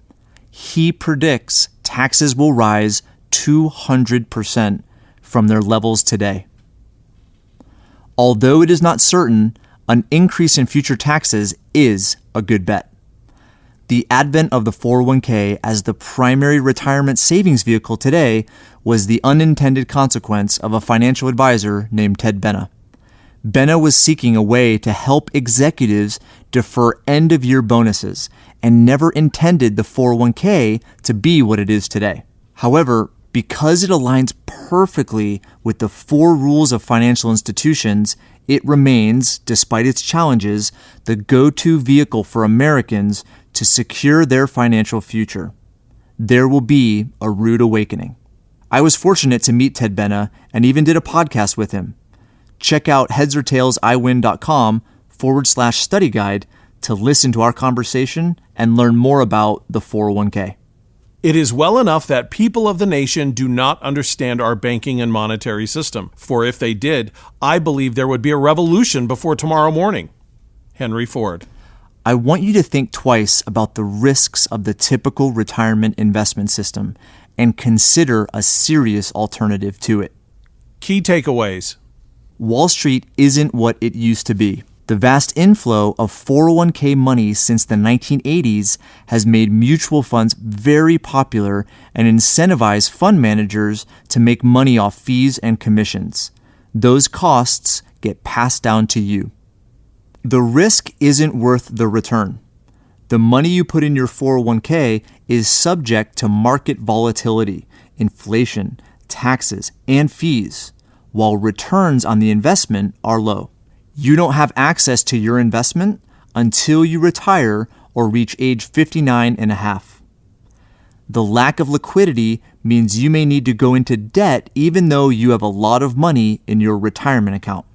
He predicts taxes will rise 200% from their levels today. Although it is not certain, an increase in future taxes is a good bet. The advent of the 401k as the primary retirement savings vehicle today was the unintended consequence of a financial advisor named Ted Benna. Benna was seeking a way to help executives defer end-of-year bonuses and never intended the 401k to be what it is today. However, because it aligns perfectly with the 4 rules of financial institutions, it remains, despite its challenges, the go-to vehicle for Americans to secure their financial future. There will be a rude awakening. I was fortunate to meet Ted Benna and even did a podcast with him. Check out headsortailsiwin.com/study guide to listen to our conversation and learn more about the 401k. It is well enough that people of the nation do not understand our banking and monetary system, for if they did, I believe there would be a revolution before tomorrow morning. Henry Ford. I want you to think twice about the risks of the typical retirement investment system and consider a serious alternative to it. Key takeaways. Wall Street isn't what it used to be. The vast inflow of 401k money since the 1980s has made mutual funds very popular and incentivized fund managers to make money off fees and commissions. Those costs get passed down to you. The risk isn't worth the return. The money you put in your 401k is subject to market volatility, inflation, taxes, and fees, while returns on the investment are low. You don't have access to your investment until you retire or reach age 59 and a half. The lack of liquidity means you may need to go into debt even though you have a lot of money in your retirement account.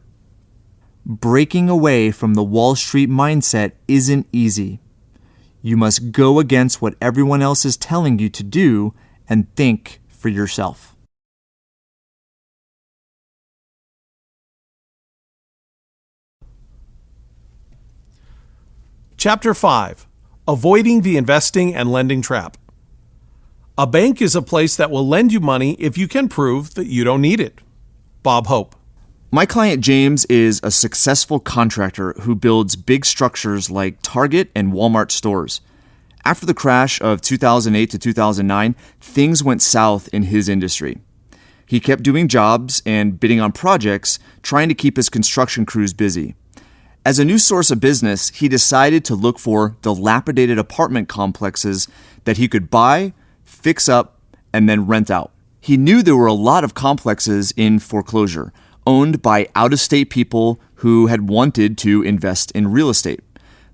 Breaking away from the Wall Street mindset isn't easy. You must go against what everyone else is telling you to do and think for yourself. Chapter 5. Avoiding the investing and lending trap. A bank is a place that will lend you money if you can prove that you don't need it. Bob Hope. My client James is a successful contractor who builds big structures like Target and Walmart stores. After the crash of 2008 to 2009, things went south in his industry. He kept doing jobs and bidding on projects, trying to keep his construction crews busy. As a new source of business, he decided to look for dilapidated apartment complexes that he could buy, fix up, and then rent out. He knew there were a lot of complexes in foreclosure, owned by out-of-state people who had wanted to invest in real estate.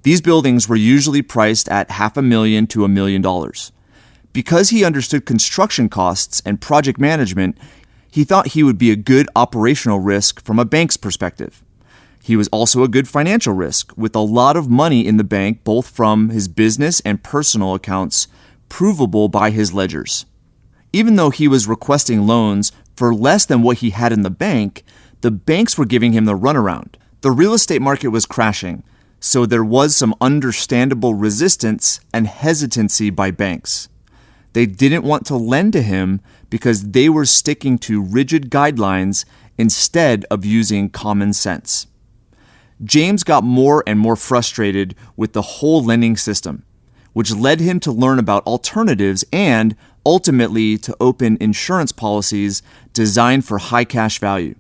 These buildings were usually priced at $500,000 to $1 million. Because he understood construction costs and project management, he thought he would be a good operational risk from a bank's perspective. He was also a good financial risk, with a lot of money in the bank both from his business and personal accounts, provable by his ledgers. Even though he was requesting loans for less than what he had in the banks were giving him the runaround. The real estate market was crashing, so there was some understandable resistance and hesitancy by banks. They didn't want to lend to him because they were sticking to rigid guidelines instead of using common sense. James got more and more frustrated with the whole lending system, which led him to learn about alternatives and ultimately to open insurance policies designed for high cash value.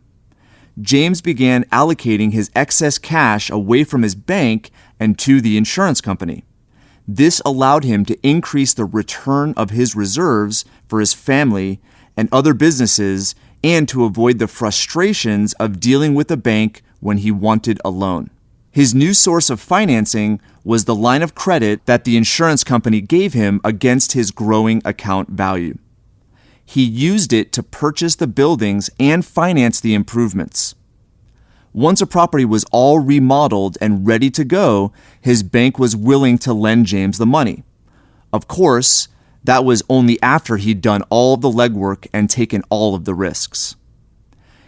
James began allocating his excess cash away from his bank and to the insurance company. This allowed him to increase the return of his reserves for his family and other businesses and to avoid the frustrations of dealing with a bank when he wanted a loan. His new source of financing was the line of credit that the insurance company gave him against his growing account value. He used it to purchase the buildings and finance the improvements. Once a property was all remodeled and ready to go, his bank was willing to lend James the money. Of course, that was only after he'd done all of the legwork and taken all of the risks.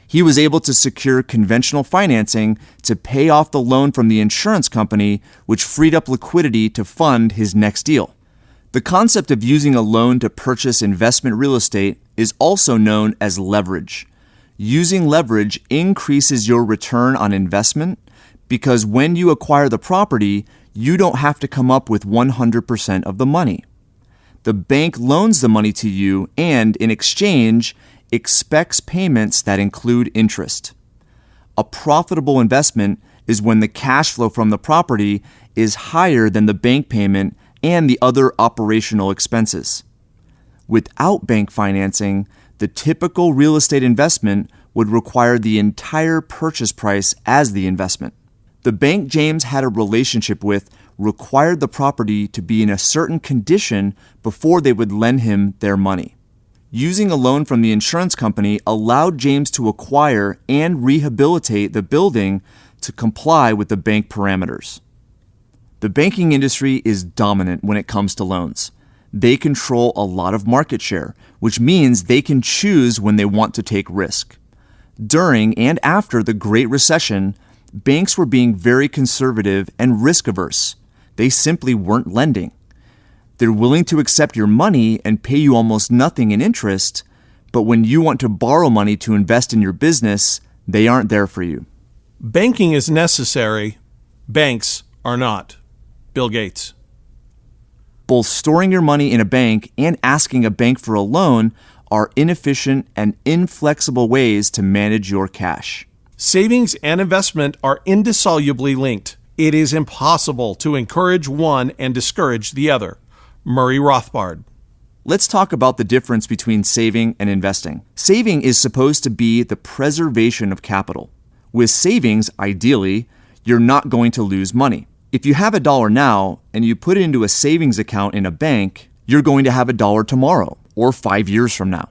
He was able to secure conventional financing to pay off the loan from the insurance company, which freed up liquidity to fund his next deal. The concept of using a loan to purchase investment real estate is also known as leverage. Using leverage increases your return on investment because when you acquire the property, you don't have to come up with 100% of the money. The bank loans the money to you and, in exchange, expects payments that include interest. A profitable investment is when the cash flow from the property is higher than the bank payment and the other operational expenses. Without bank financing, the typical real estate investment would require the entire purchase price as the investment. The bank James had a relationship with required the property to be in a certain condition before they would lend him their money. Using a loan from the insurance company allowed James to acquire and rehabilitate the building to comply with the bank parameters. The banking industry is dominant when it comes to loans. They control a lot of market share, which means they can choose when they want to take risk. During and after the Great Recession, banks were being very conservative and risk-averse. They simply weren't lending. They're willing to accept your money and pay you almost nothing in interest, but when you want to borrow money to invest in your business, they aren't there for you. Banking is necessary. Banks are not. Bill Gates. Both storing your money in a bank and asking a bank for a loan are inefficient and inflexible ways to manage your cash. Savings and investment are indissolubly linked. It is impossible to encourage one and discourage the other. Murray Rothbard. Let's talk about the difference between saving and investing. Saving is supposed to be the preservation of capital. With savings, ideally, you're not going to lose money. If you have $1 now and you put it into a savings account in a bank, you're going to have $1 tomorrow or 5 years from now.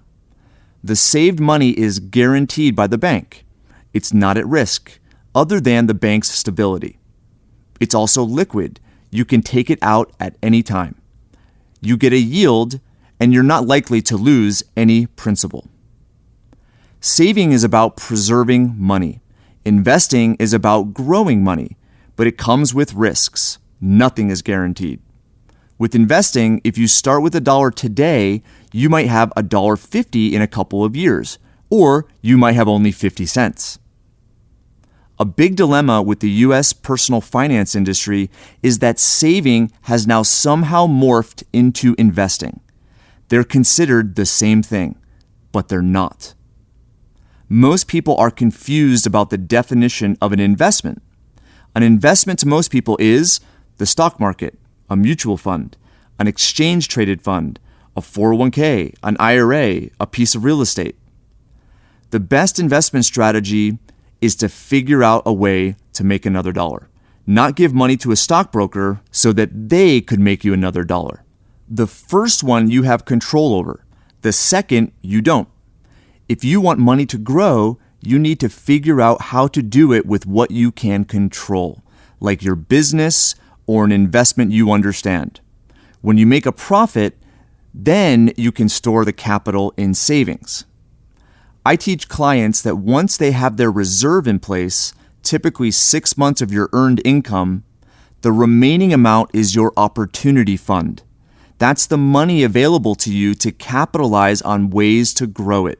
The saved money is guaranteed by the bank. It's not at risk, other than the bank's stability. It's also liquid. You can take it out at any time. You get a yield, and you're not likely to lose any principal. Saving is about preserving money. Investing is about growing money, but it comes with risks. Nothing is guaranteed. With investing, if you start with $1 today, you might have $1.50 in a couple of years, or you might have only 50 cents. A big dilemma with the U.S. personal finance industry is that saving has now somehow morphed into investing. They're considered the same thing, but they're not. Most people are confused about the definition of an investment. An investment to most people is the stock market, a mutual fund, an exchange-traded fund, a 401k, an IRA, a piece of real estate. The best investment strategy is to figure out a way to make another dollar, not give money to a stockbroker so that they could make you another dollar. The first one you have control over. The second, you don't. If you want money to grow, you need to figure out how to do it with what you can control, like your business or an investment you understand. When you make a profit, then you can store the capital in savings. I teach clients that once they have their reserve in place, typically 6 months of your earned income, the remaining amount is your opportunity fund. That's the money available to you to capitalize on ways to grow it,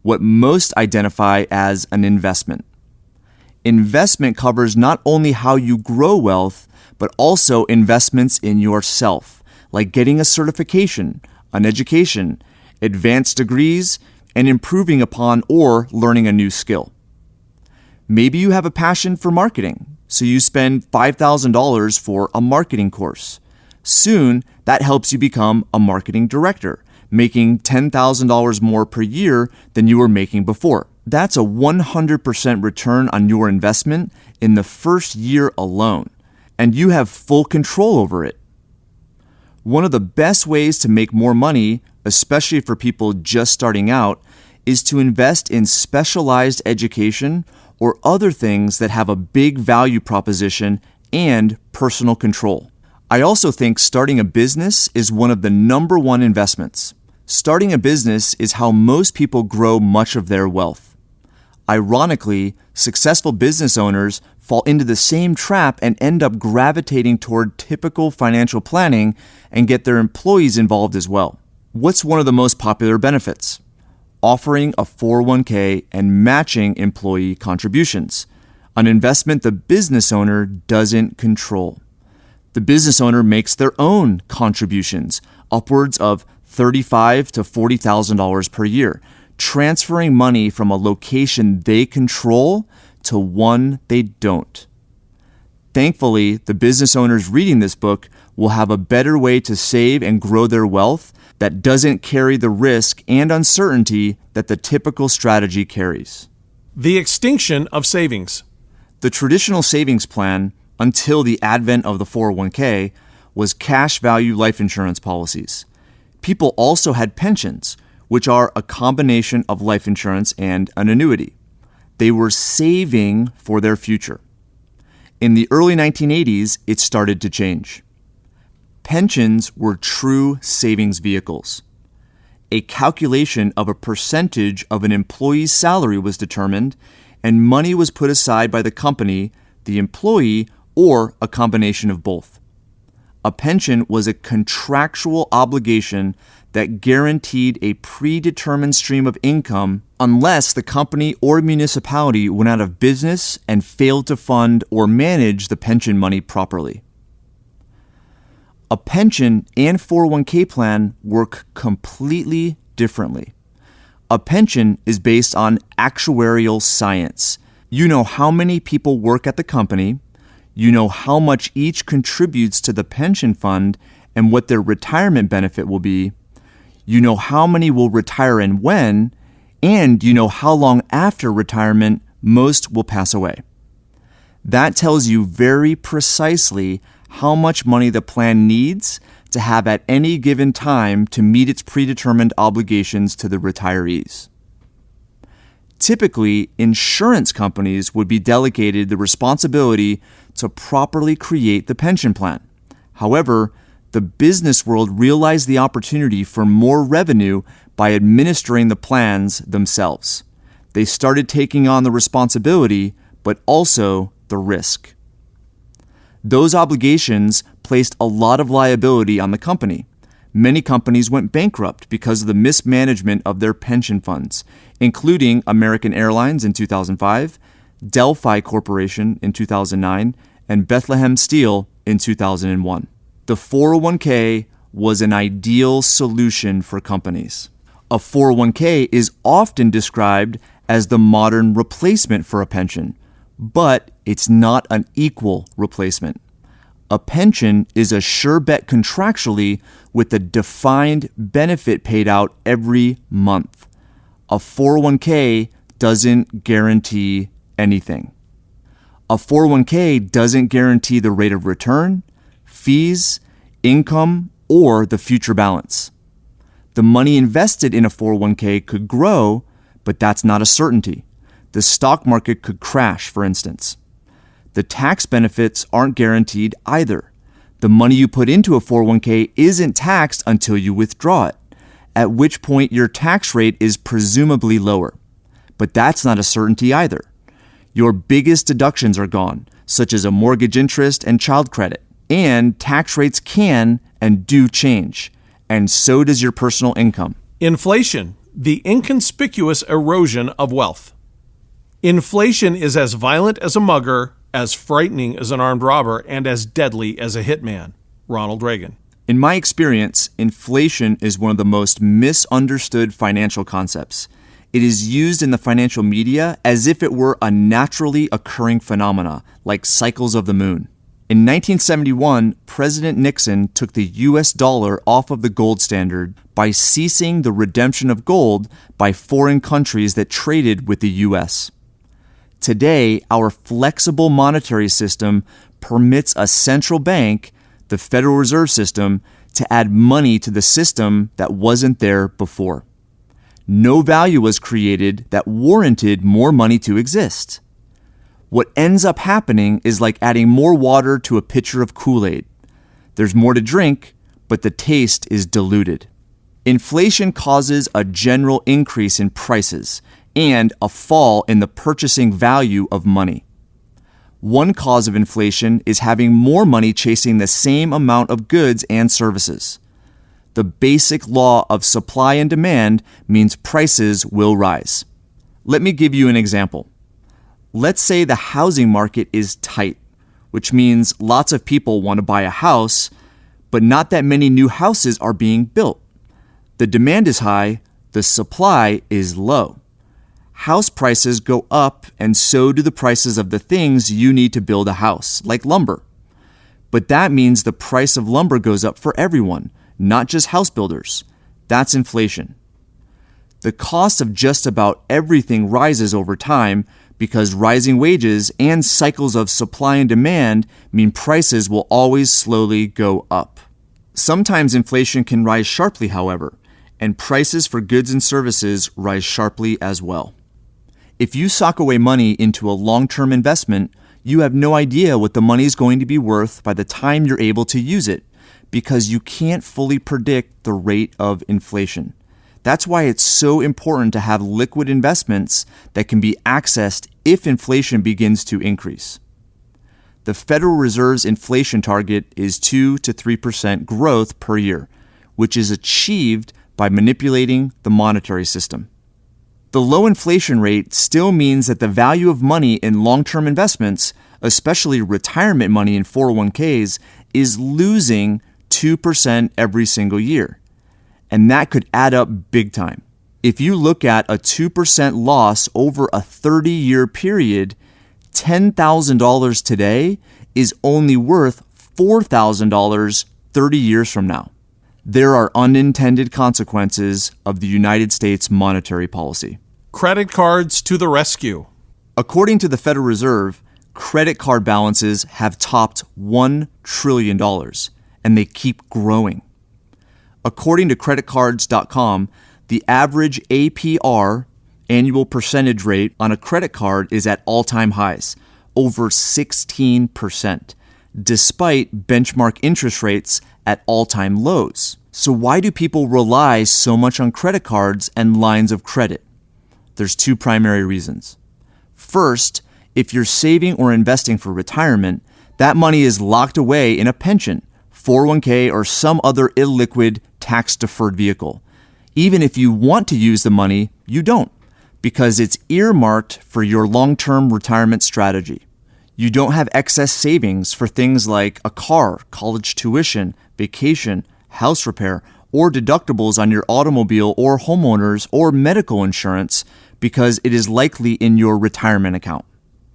what most identify as an investment. Investment covers not only how you grow wealth, but also investments in yourself, like getting a certification, an education, advanced degrees, and improving upon or learning a new skill. Maybe you have a passion for marketing, so you spend $5,000 for a marketing course. Soon, that helps you become a marketing director, making $10,000 more per year than you were making before. That's a 100% return on your investment in the first year alone, and you have full control over it. One of the best ways to make more money, especially for people just starting out, is to invest in specialized education or other things that have a big value proposition and personal control. I also think starting a business is one of the number one investments. Starting a business is how most people grow much of their wealth. Ironically, successful business owners fall into the same trap and end up gravitating toward typical financial planning and get their employees involved as well. What's one of the most popular benefits? Offering a 401k and matching employee contributions, an investment the business owner doesn't control. The business owner makes their own contributions, upwards of $35,000 to $40,000 per year, transferring money from a location they control to one they don't. Thankfully, the business owners reading this book will have a better way to save and grow their wealth that doesn't carry the risk and uncertainty that the typical strategy carries. The extinction of savings. The traditional savings plan, until the advent of the 401k, was cash value life insurance policies. People also had pensions, which are a combination of life insurance and an annuity. They were saving for their future. In the early 1980s, it started to change. Pensions were true savings vehicles. A calculation of a percentage of an employee's salary was determined, and money was put aside by the company, the employee, or a combination of both. A pension was a contractual obligation that guaranteed a predetermined stream of income unless the company or municipality went out of business and failed to fund or manage the pension money properly. A pension and 401k plan work completely differently. A pension is based on actuarial science. You know how many people work at the company, you know how much each contributes to the pension fund and what their retirement benefit will be, you know how many will retire and when, and you know how long after retirement most will pass away. That tells you very precisely how much money the plan needs to have at any given time to meet its predetermined obligations to the retirees. Typically, insurance companies would be delegated the responsibility to properly create the pension plan. However, the business world realized the opportunity for more revenue by administering the plans themselves. They started taking on the responsibility, but also the risk. Those obligations placed a lot of liability on the company. Many companies went bankrupt because of the mismanagement of their pension funds, including American Airlines in 2005, Delphi Corporation in 2009, and Bethlehem Steel in 2001. The 401k was an ideal solution for companies. A 401k is often described as the modern replacement for a pension, but it's not an equal replacement. A pension is a sure bet contractually with a defined benefit paid out every month. A 401k doesn't guarantee anything. A 401k doesn't guarantee the rate of return, fees, income, or the future balance. The money invested in a 401k could grow, but that's not a certainty. The stock market could crash, for instance. The tax benefits aren't guaranteed either. The money you put into a 401k isn't taxed until you withdraw it, at which point your tax rate is presumably lower. But that's not a certainty either. Your biggest deductions are gone, such as a mortgage interest and child credit. And tax rates can and do change, and so does your personal income. Inflation, the inconspicuous erosion of wealth. Inflation is as violent as a mugger, as frightening as an armed robber, and as deadly as a hitman. Ronald Reagan. In my experience, inflation is one of the most misunderstood financial concepts. It is used in the financial media as if it were a naturally occurring phenomena, like cycles of the moon. In 1971, President Nixon took the US dollar off of the gold standard by ceasing the redemption of gold by foreign countries that traded with the US. Today, our flexible monetary system permits a central bank, the Federal Reserve System, to add money to the system that wasn't there before. No value was created that warranted more money to exist. What ends up happening is like adding more water to a pitcher of Kool-Aid. There's more to drink, but the taste is diluted. Inflation causes a general increase in prices and a fall in the purchasing value of money. One cause of inflation is having more money chasing the same amount of goods and services. The basic law of supply and demand means prices will rise. Let me give you an example. Let's say the housing market is tight. which means lots of people want to buy a house, but not that many new houses are being built. The demand is high, the supply is low. House prices go up, and so do the prices of the things you need to build a house, like lumber. But that means the price of lumber goes up for everyone, not just house builders. That's inflation. The cost of just about everything rises over time because rising wages and cycles of supply and demand mean prices will always slowly go up. Sometimes inflation can rise sharply, however, and prices for goods and services rise sharply as well. If you sock away money into a long-term investment, you have no idea what the money is going to be worth by the time you're able to use it, because you can't fully predict the rate of inflation. That's why it's so important to have liquid investments that can be accessed if inflation begins to increase. The Federal Reserve's inflation target is 2 to 3% growth per year, which is achieved by manipulating the monetary system. The low inflation rate still means that the value of money in long-term investments, especially retirement money in 401ks, is losing 2% every single year. And that could add up big time. If you look at a 2% loss over a 30-year period, $10,000 today is only worth $4,000 30 years from now. There are unintended consequences of the United States monetary policy. Credit cards to the rescue. According to the Federal Reserve, credit card balances have topped $1 trillion, and they keep growing. According to creditcards.com, the average APR, annual percentage rate, on a credit card is at all-time highs, over 16%, despite benchmark interest rates at all-time lows. So why do people rely so much on credit cards and lines of credit? There's two primary reasons. First, if you're saving or investing for retirement, that money is locked away in a pension, 401k, or some other illiquid tax-deferred vehicle. Even if you want to use the money, you don't, because it's earmarked for your long-term retirement strategy. You don't have excess savings for things like a car, college tuition, vacation, house repair, or deductibles on your automobile or homeowners or medical insurance because it is likely in your retirement account.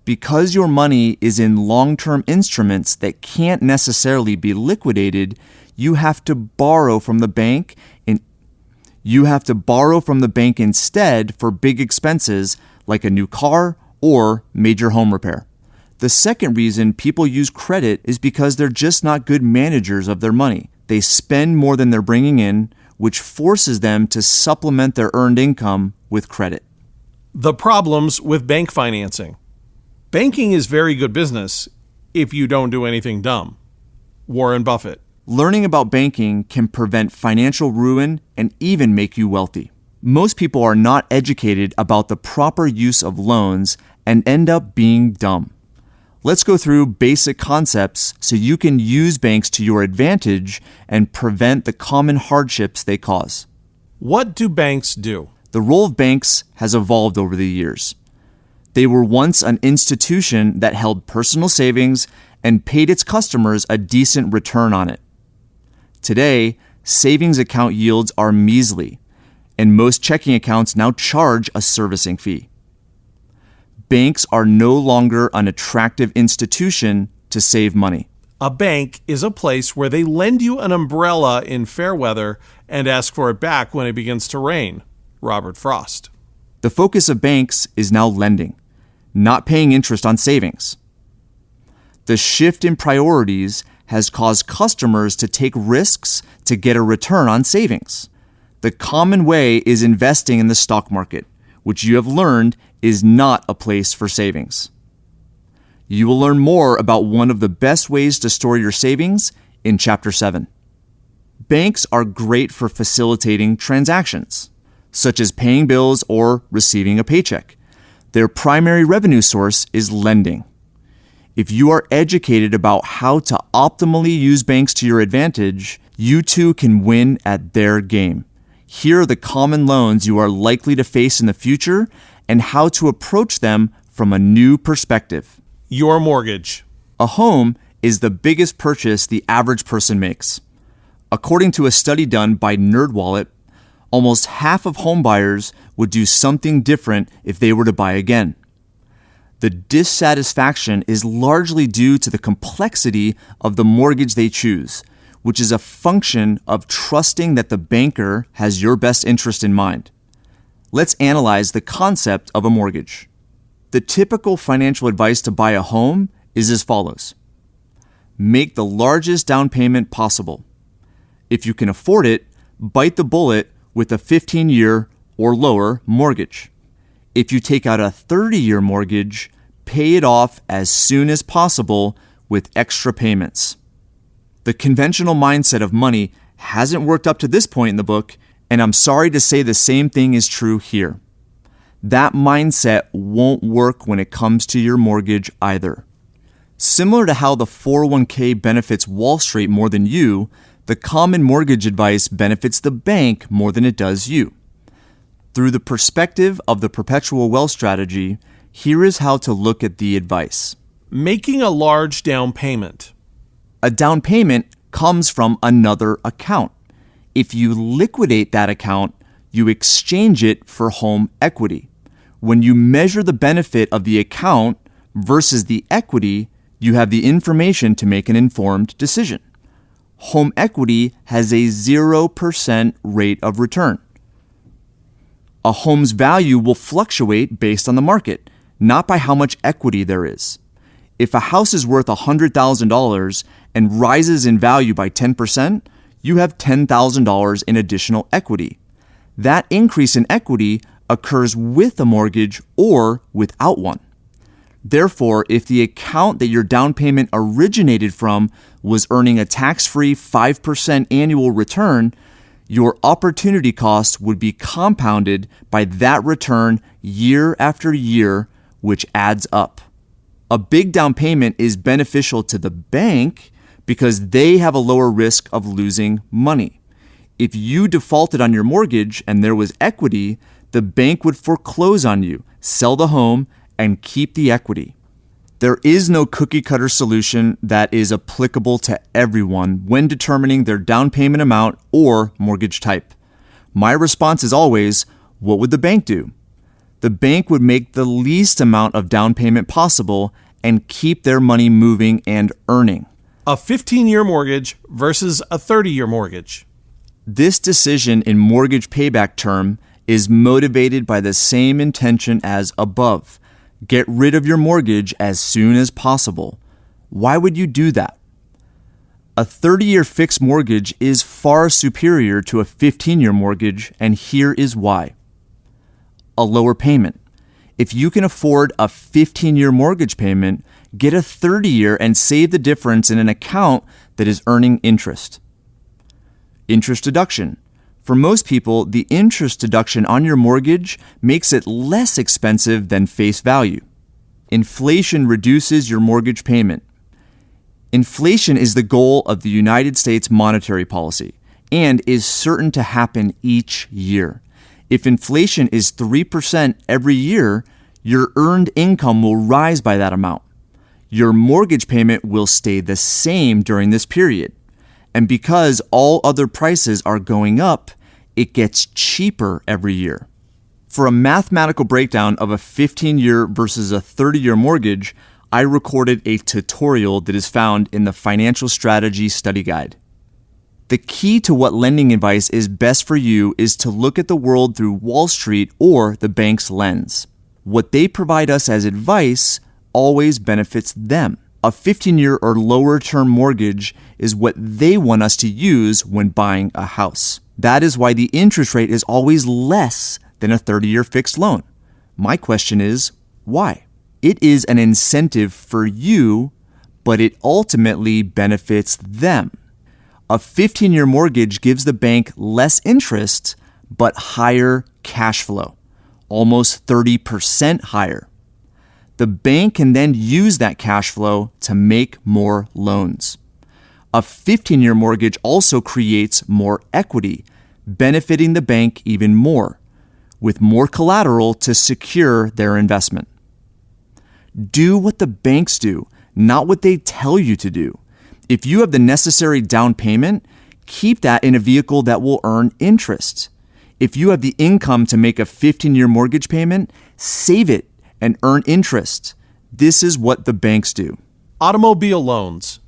Because your money is in long-term instruments that can't necessarily be liquidated, you have to borrow from the bank instead for big expenses like a new car or major home repair. The second reason people use credit is because they're just not good managers of their money. They spend more than they're bringing in, which forces them to supplement their earned income with credit. The problems with bank financing. Banking is very good business if you don't do anything dumb. Warren Buffett. Learning about banking can prevent financial ruin and even make you wealthy. Most people are not educated about the proper use of loans and end up being dumb. Let's go through basic concepts so you can use banks to your advantage and prevent the common hardships they cause. What do banks do? The role of banks has evolved over the years. They were once an institution that held personal savings and paid its customers a decent return on it. Today, savings account yields are measly, and most checking accounts now charge a servicing fee. Banks are no longer an attractive institution to save money. A bank is a place where they lend you an umbrella in fair weather and ask for it back when it begins to rain. Robert Frost. The focus of banks is now lending, not paying interest on savings. The shift in priorities has caused customers to take risks to get a return on savings. The common way is investing in the stock market, which you have learned is not a place for savings. You will learn more about one of the best ways to store your savings in Chapter 7. Banks are great for facilitating transactions, such as paying bills or receiving a paycheck. Their primary revenue source is lending. If you are educated about how to optimally use banks to your advantage, you too can win at their game. Here are the common loans you are likely to face in the future and how to approach them from a new perspective. Your mortgage. A home is the biggest purchase the average person makes. According to a study done by NerdWallet, almost half of home buyers would do something different if they were to buy again. The dissatisfaction is largely due to the complexity of the mortgage they choose, which is a function of trusting that the banker has your best interest in mind. Let's analyze the concept of a mortgage. The typical financial advice to buy a home is as follows. Make the largest down payment possible. If you can afford it, bite the bullet with a 15-year or lower mortgage. If you take out a 30-year mortgage, pay it off as soon as possible with extra payments. The conventional mindset of money hasn't worked up to this point in the book, and I'm sorry to say the same thing is true here. That mindset won't work when it comes to your mortgage either. Similar to how the 401k benefits Wall Street more than you, the common mortgage advice benefits the bank more than it does you. Through the perspective of the Perpetual Wealth Strategy, here is how to look at the advice. Making a large down payment. A down payment comes from another account. If you liquidate that account, you exchange it for home equity. When you measure the benefit of the account versus the equity, you have the information to make an informed decision. Home equity has a 0% rate of return. A home's value will fluctuate based on the market, not by how much equity there is. If a house is worth $100,000 and rises in value by 10%, you have $10,000 in additional equity. That increase in equity occurs with a mortgage or without one. Therefore, if the account that your down payment originated from was earning a tax-free 5% annual return, your opportunity cost would be compounded by that return year after year, which adds up. A big down payment is beneficial to the bank because they have a lower risk of losing money. If you defaulted on your mortgage and there was equity, the bank would foreclose on you, sell the home, and keep the equity. There is no cookie-cutter solution that is applicable to everyone when determining their down payment amount or mortgage type. My response is always, what would the bank do? The bank would make the least amount of down payment possible and keep their money moving and earning. A 15-year mortgage versus a 30-year mortgage. This decision in mortgage payback term is motivated by the same intention as above. Get rid of your mortgage as soon as possible. Why would you do that? A 30-year fixed mortgage is far superior to a 15-year mortgage, and here is why. A lower payment. If you can afford a 15-year mortgage payment, get a 30-year and save the difference in an account that is earning interest. Interest deduction. For most people, the interest deduction on your mortgage makes it less expensive than face value. Inflation reduces your mortgage payment. Inflation is the goal of the United States monetary policy and is certain to happen each year. If inflation is 3% every year, your earned income will rise by that amount. Your mortgage payment will stay the same during this period. And because all other prices are going up, it gets cheaper every year. For a mathematical breakdown of a 15-year versus a 30-year mortgage, I recorded a tutorial that is found in the Financial Strategy Study Guide. The key to what lending advice is best for you is to look at the world through Wall Street or the bank's lens. What they provide us as advice always benefits them. A 15-year or lower term mortgage is what they want us to use when buying a house. That is why the interest rate is always less than a 30-year fixed loan. My question is, why? It is an incentive for you, but it ultimately benefits them. A 15-year mortgage gives the bank less interest, but higher cash flow, almost 30% higher. The bank can then use that cash flow to make more loans. A 15-year mortgage also creates more equity, benefiting the bank even more, with more collateral to secure their investment. Do what the banks do. not what they tell you to do. If you have the necessary down payment, keep that in a vehicle that will earn interest. If you have the income to make a 15-year mortgage payment, save it and earn interest. This is what the banks do. Automobile loans.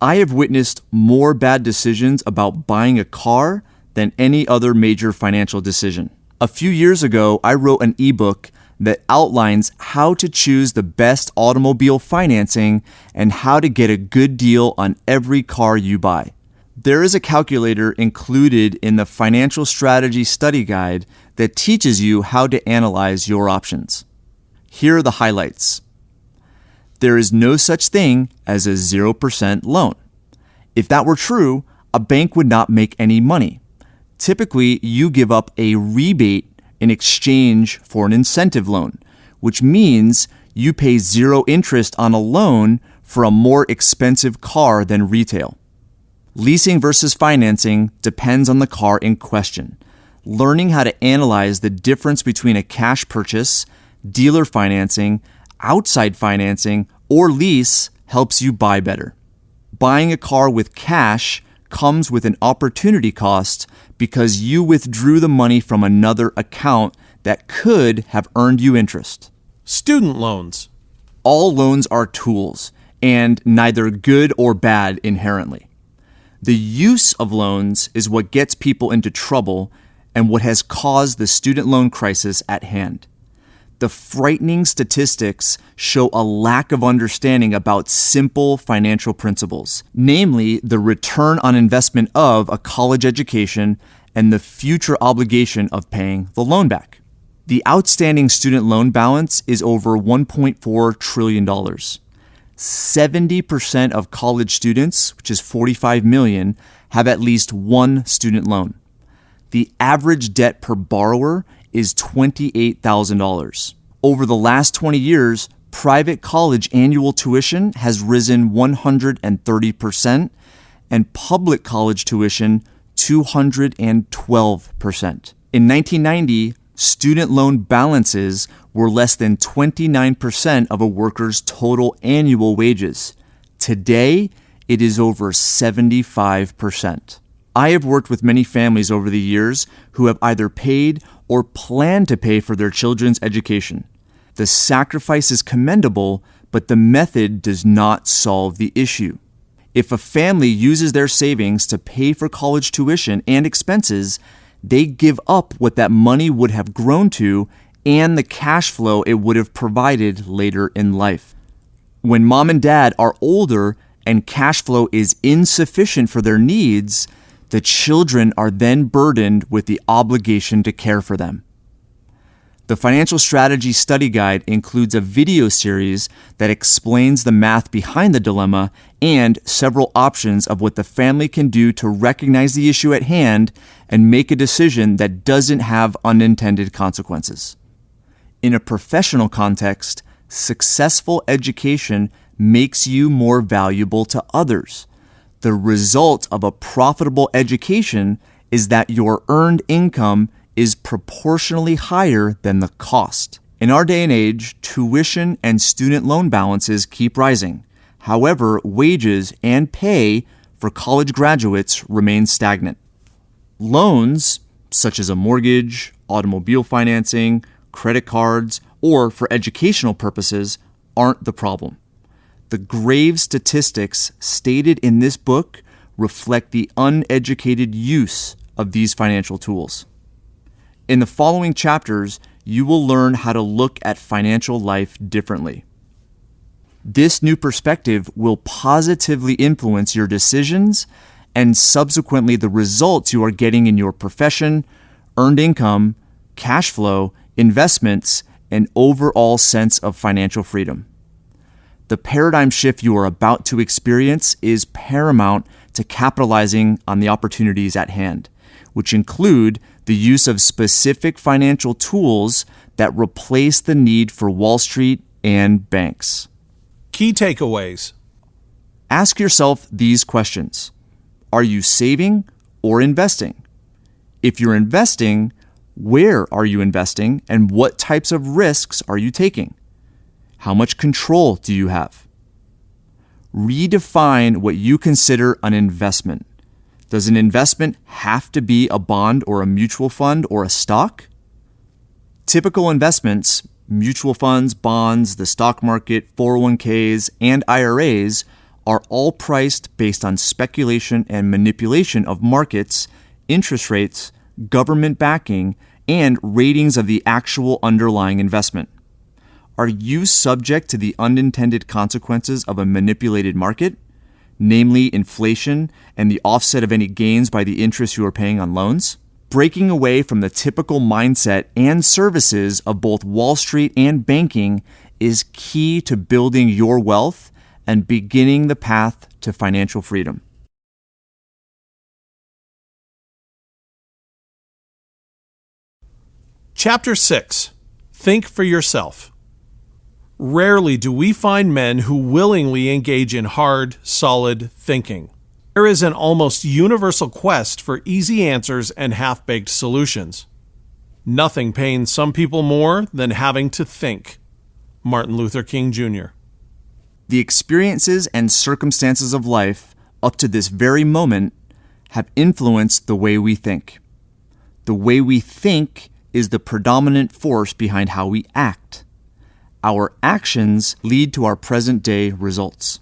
I have witnessed more bad decisions about buying a car than any other major financial decision. A few years ago, I wrote an ebook that outlines how to choose the best automobile financing and how to get a good deal on every car you buy. There is a calculator included in the Financial Strategy Study Guide that teaches you how to analyze your options. Here are the highlights. There is no such thing as a 0% loan. If that were true, a bank would not make any money. Typically, you give up a rebate in exchange for an incentive loan, which means you pay zero interest on a loan for a more expensive car than retail. Leasing versus financing depends on the car in question. Learning how to analyze the difference between a cash purchase, dealer financing, outside financing, or lease helps you buy better. Buying a car with cash comes with an opportunity cost because you withdrew the money from another account that could have earned you interest. Student loans. All loans are tools, and neither good or bad inherently. The use of loans is what gets people into trouble and what has caused the student loan crisis at hand. The frightening statistics show a lack of understanding about simple financial principles, namely the return on investment of a college education and the future obligation of paying the loan back. The outstanding student loan balance is over $1.4 trillion. 70% of college students, which is 45 million, have at least one student loan. The average debt per borrower is $28,000. Over the last 20 years, private college annual tuition has risen 130%, and public college tuition 212%. In 1990, student loan balances were less than 29% of a worker's total annual wages. Today, it is over 75%. I have worked with many families over the years who have either paid or plan to pay for their children's education. The sacrifice is commendable, but the method does not solve the issue. If a family uses their savings to pay for college tuition and expenses, they give up what that money would have grown to and the cash flow it would have provided later in life. When mom and dad are older and cash flow is insufficient for their needs, the children are then burdened with the obligation to care for them. The Financial Strategy Study Guide includes a video series that explains the math behind the dilemma and several options of what the family can do to recognize the issue at hand and make a decision that doesn't have unintended consequences. In a professional context, successful education makes you more valuable to others. The result of a profitable education is that your earned income is proportionally higher than the cost. In our day and age, tuition and student loan balances keep rising. However, wages and pay for college graduates remain stagnant. Loans, such as a mortgage, automobile financing, credit cards, or for educational purposes, aren't the problem. The grave statistics stated in this book reflect the uneducated use of these financial tools. In the following chapters, you will learn how to look at financial life differently. This new perspective will positively influence your decisions and subsequently the results you are getting in your profession, earned income, cash flow, investments, and overall sense of financial freedom. The paradigm shift you are about to experience is paramount to capitalizing on the opportunities at hand, which include the use of specific financial tools that replace the need for Wall Street and banks. Key takeaways. Ask yourself these questions. Are you saving or investing? If you're investing, where are you investing and what types of risks are you taking? How much control do you have? Redefine what you consider an investment. Does an investment have to be a bond or a mutual fund or a stock? Typical investments, mutual funds, bonds, the stock market, 401ks, and IRAs are all priced based on speculation and manipulation of markets, interest rates, government backing, and ratings of the actual underlying investment. Are you subject to the unintended consequences of a manipulated market, namely inflation and the offset of any gains by the interest you are paying on loans? Breaking away from the typical mindset and services of both Wall Street and banking is key to building your wealth and beginning the path to financial freedom. Chapter 6. Think for yourself. Rarely do we find men who willingly engage in hard, solid thinking. There is an almost universal quest for easy answers and half-baked solutions. Nothing pains some people more than having to think. Martin Luther King Jr. The experiences and circumstances of life up to this very moment have influenced the way we think. The way we think is the predominant force behind how we act. Our actions lead to our present-day results.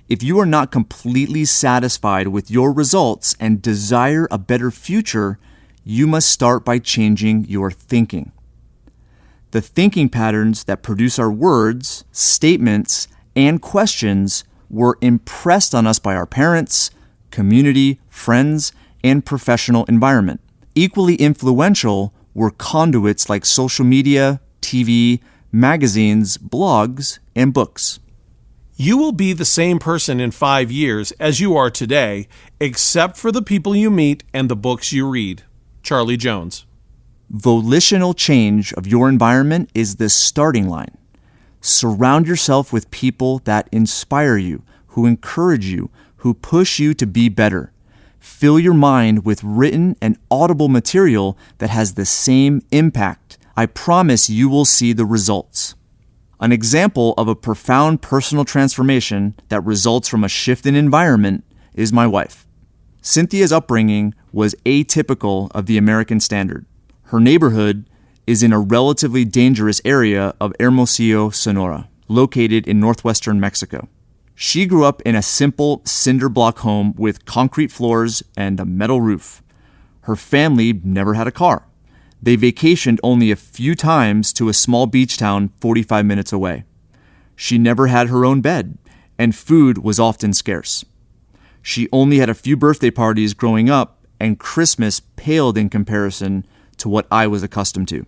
If you are not completely satisfied with your results and desire a better future, you must start by changing your thinking. The thinking patterns that produce our words, statements, and questions were impressed on us by our parents, community, friends, and professional environment. Equally influential were conduits like social media, TV, magazines, blogs, and books. You will be the same person in 5 years as you are today, except for the people you meet and the books you read. Charlie Jones. Volitional change of your environment is the starting line. Surround yourself with people that inspire you, who encourage you, who push you to be better. Fill your mind with written and audible material that has the same impact. I promise you will see the results. An example of a profound personal transformation that results from a shift in environment is my wife. Cynthia's upbringing was atypical of the American standard. Her neighborhood is in a relatively dangerous area of Hermosillo, Sonora, located in northwestern Mexico. She grew up in a simple cinder block home with concrete floors and a metal roof. Her family never had a car. They vacationed only a few times to a small beach town 45 minutes away. She never had her own bed, and food was often scarce. She only had a few birthday parties growing up, and Christmas paled in comparison to what I was accustomed to.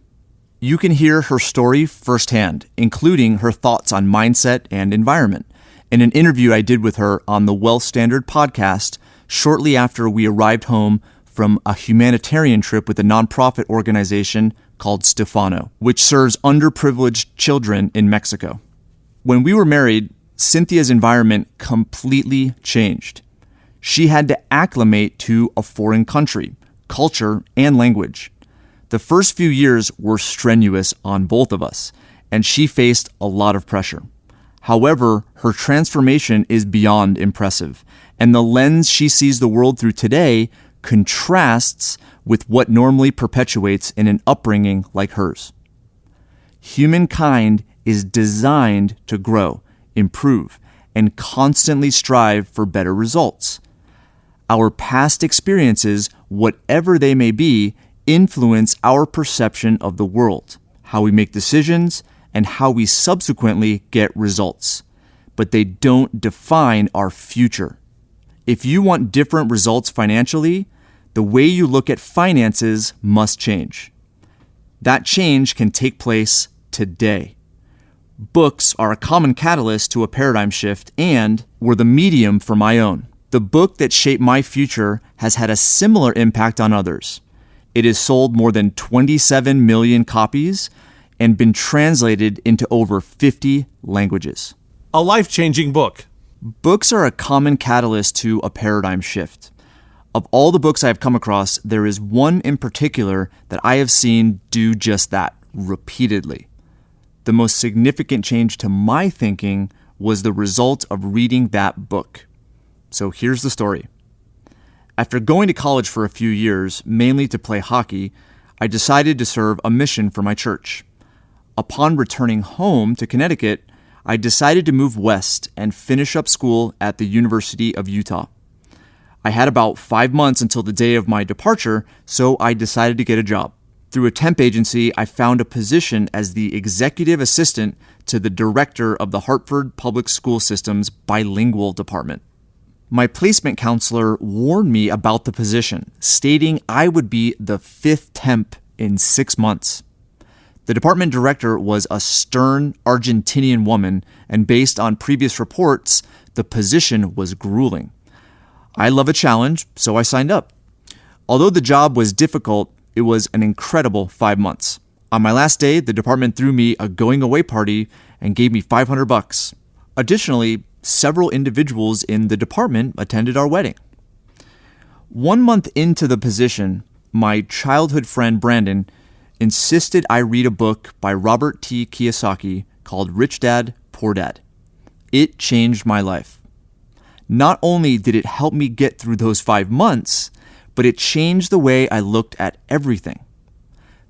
You can hear her story firsthand, including her thoughts on mindset and environment, in an interview I did with her on the Wealth Standard podcast shortly after we arrived home from a humanitarian trip with a nonprofit organization called Stefano, which serves underprivileged children in Mexico. When we were married, Cynthia's environment completely changed. She had to acclimate to a foreign country, culture, and language. The first few years were strenuous on both of us, and she faced a lot of pressure. However, her transformation is beyond impressive, and the lens she sees the world through today contrasts with what normally perpetuates in an upbringing like hers. Humankind is designed to grow, improve, and constantly strive for better results. Our past experiences, whatever they may be, influence our perception of the world, how we make decisions, and how we subsequently get results. But they don't define our future. If you want different results financially, the way you look at finances must change. That change can take place today. Books are a common catalyst to a paradigm shift and were the medium for my own. The book that shaped my future has had a similar impact on others. It has sold more than 27 million copies and been translated into over 50 languages. A life-changing book. Books are a common catalyst to a paradigm shift. Of all the books I have come across, there is one in particular that I have seen do just that repeatedly. The most significant change to my thinking was the result of reading that book. So here's the story. After going to college for a few years, mainly to play hockey, I decided to serve a mission for my church. Upon returning home to Connecticut, I decided to move west and finish up school at the University of Utah. I had about 5 months until the day of my departure, so I decided to get a job. Through a temp agency, I found a position as the executive assistant to the director of the Hartford Public School System's bilingual department. My placement counselor warned me about the position, stating I would be the 5th temp in 6 months. The department director was a stern Argentinian woman, and based on previous reports, the position was grueling. I love a challenge, so I signed up. Although the job was difficult, it was an incredible 5 months. On my last day, the department threw me a going-away party and gave me $500. Additionally, several individuals in the department attended our wedding. 1 month into the position, my childhood friend Brandon insisted I read a book by Robert T. Kiyosaki called Rich Dad, Poor Dad. It changed my life. Not only did it help me get through those 5 months, but it changed the way I looked at everything.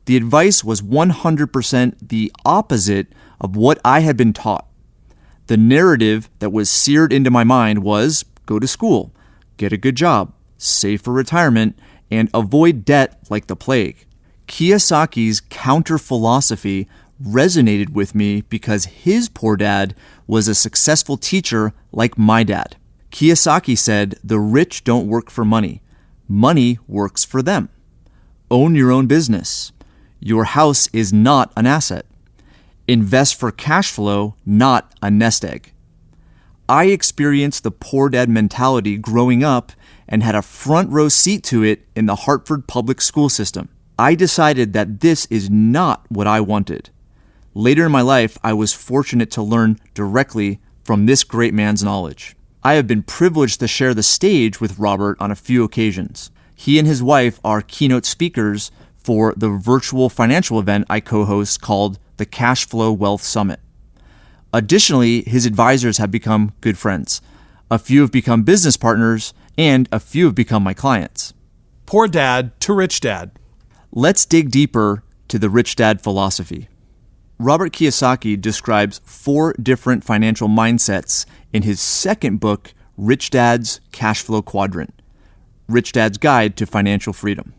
The advice was 100% the opposite of what I had been taught. The narrative that was seared into my mind was go to school, get a good job, save for retirement, and avoid debt like the plague. Kiyosaki's counter-philosophy resonated with me because his poor dad was a successful teacher like my dad. Kiyosaki said, the rich don't work for money. Money works for them. Own your own business. Your house is not an asset. Invest for cash flow, not a nest egg. I experienced the poor dad mentality growing up and had a front row seat to it in the Hartford public school system. I decided that this is not what I wanted. Later in my life, I was fortunate to learn directly from this great man's knowledge. I have been privileged to share the stage with Robert on a few occasions. He and his wife are keynote speakers for the virtual financial event I co-host called the Cash Flow Wealth Summit. Additionally, his advisors have become good friends. A few have become business partners, and a few have become my clients. Poor dad to rich dad. Let's dig deeper to the rich dad philosophy. Robert Kiyosaki describes 4 different financial mindsets in his second book, Rich Dad's Cash Flow Quadrant, Rich Dad's Guide to Financial Freedom.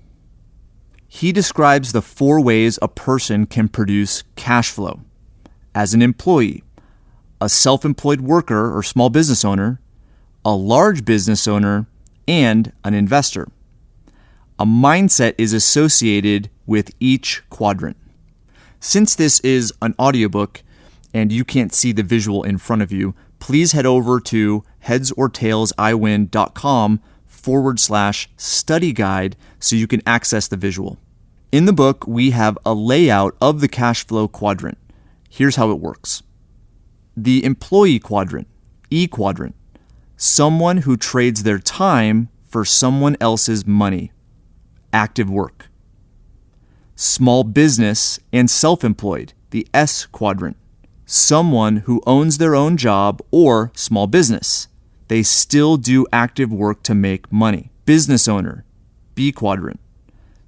He describes the 4 ways a person can produce cash flow: as an employee, a self-employed worker or small business owner, a large business owner, and an investor. A mindset is associated with each quadrant. Since this is an audiobook and you can't see the visual in front of you, please head over to headsortailsiwin.com/study guide so you can access the visual. In the book, we have a layout of the cash flow quadrant. Here's how it works. The employee quadrant, E quadrant, someone who trades their time for someone else's money, active work. Small business and self-employed, the S quadrant, someone who owns their own job or small business. They still do active work to make money. Business owner, B quadrant,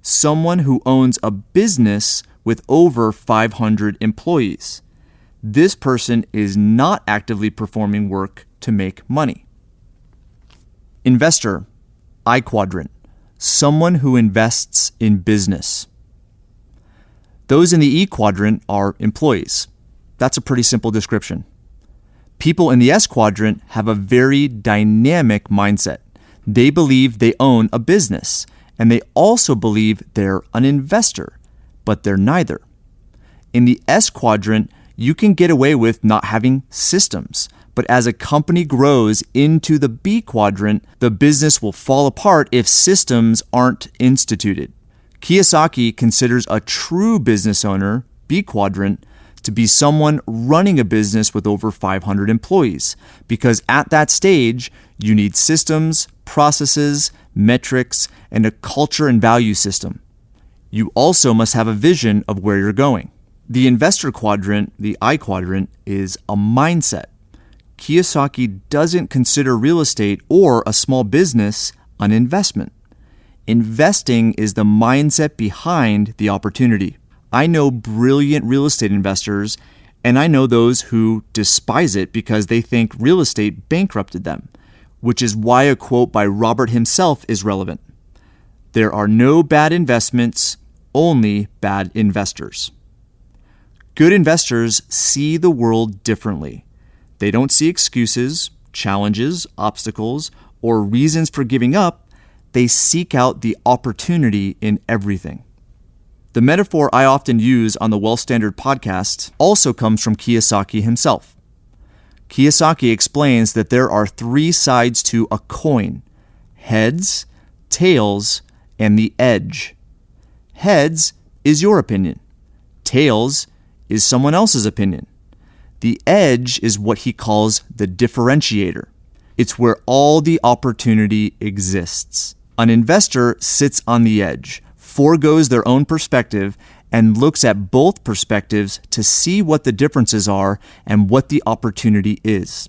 someone who owns a business with over 500 employees. This person is not actively performing work to make money. Investor, I quadrant, someone who invests in business. Those in the E quadrant are employees. That's a pretty simple description. People in the S quadrant have a very dynamic mindset. They believe they own a business, and they also believe they're an investor, but they're neither. In the S quadrant, you can get away with not having systems, but as a company grows into the B quadrant, the business will fall apart if systems aren't instituted. Kiyosaki considers a true business owner, B quadrant, to be someone running a business with over 500 employees, because at that stage, you need systems, processes, metrics, and a culture and value system. You also must have a vision of where you're going. The investor quadrant, the I quadrant, is a mindset. Kiyosaki doesn't consider real estate or a small business an investment. Investing is the mindset behind the opportunity. I know brilliant real estate investors, and I know those who despise it because they think real estate bankrupted them, which is why a quote by Robert himself is relevant. There are no bad investments, only bad investors. Good investors see the world differently. They don't see excuses, challenges, obstacles, or reasons for giving up. They seek out the opportunity in everything. The metaphor I often use on the Wealth Standard podcast also comes from Kiyosaki himself. Kiyosaki explains that there are three sides to a coin: heads, tails, and the edge. Heads is your opinion. Tails is someone else's opinion. The edge is what he calls the differentiator. It's where all the opportunity exists. An investor sits on the edge, forgoes their own perspective, and looks at both perspectives to see what the differences are and what the opportunity is.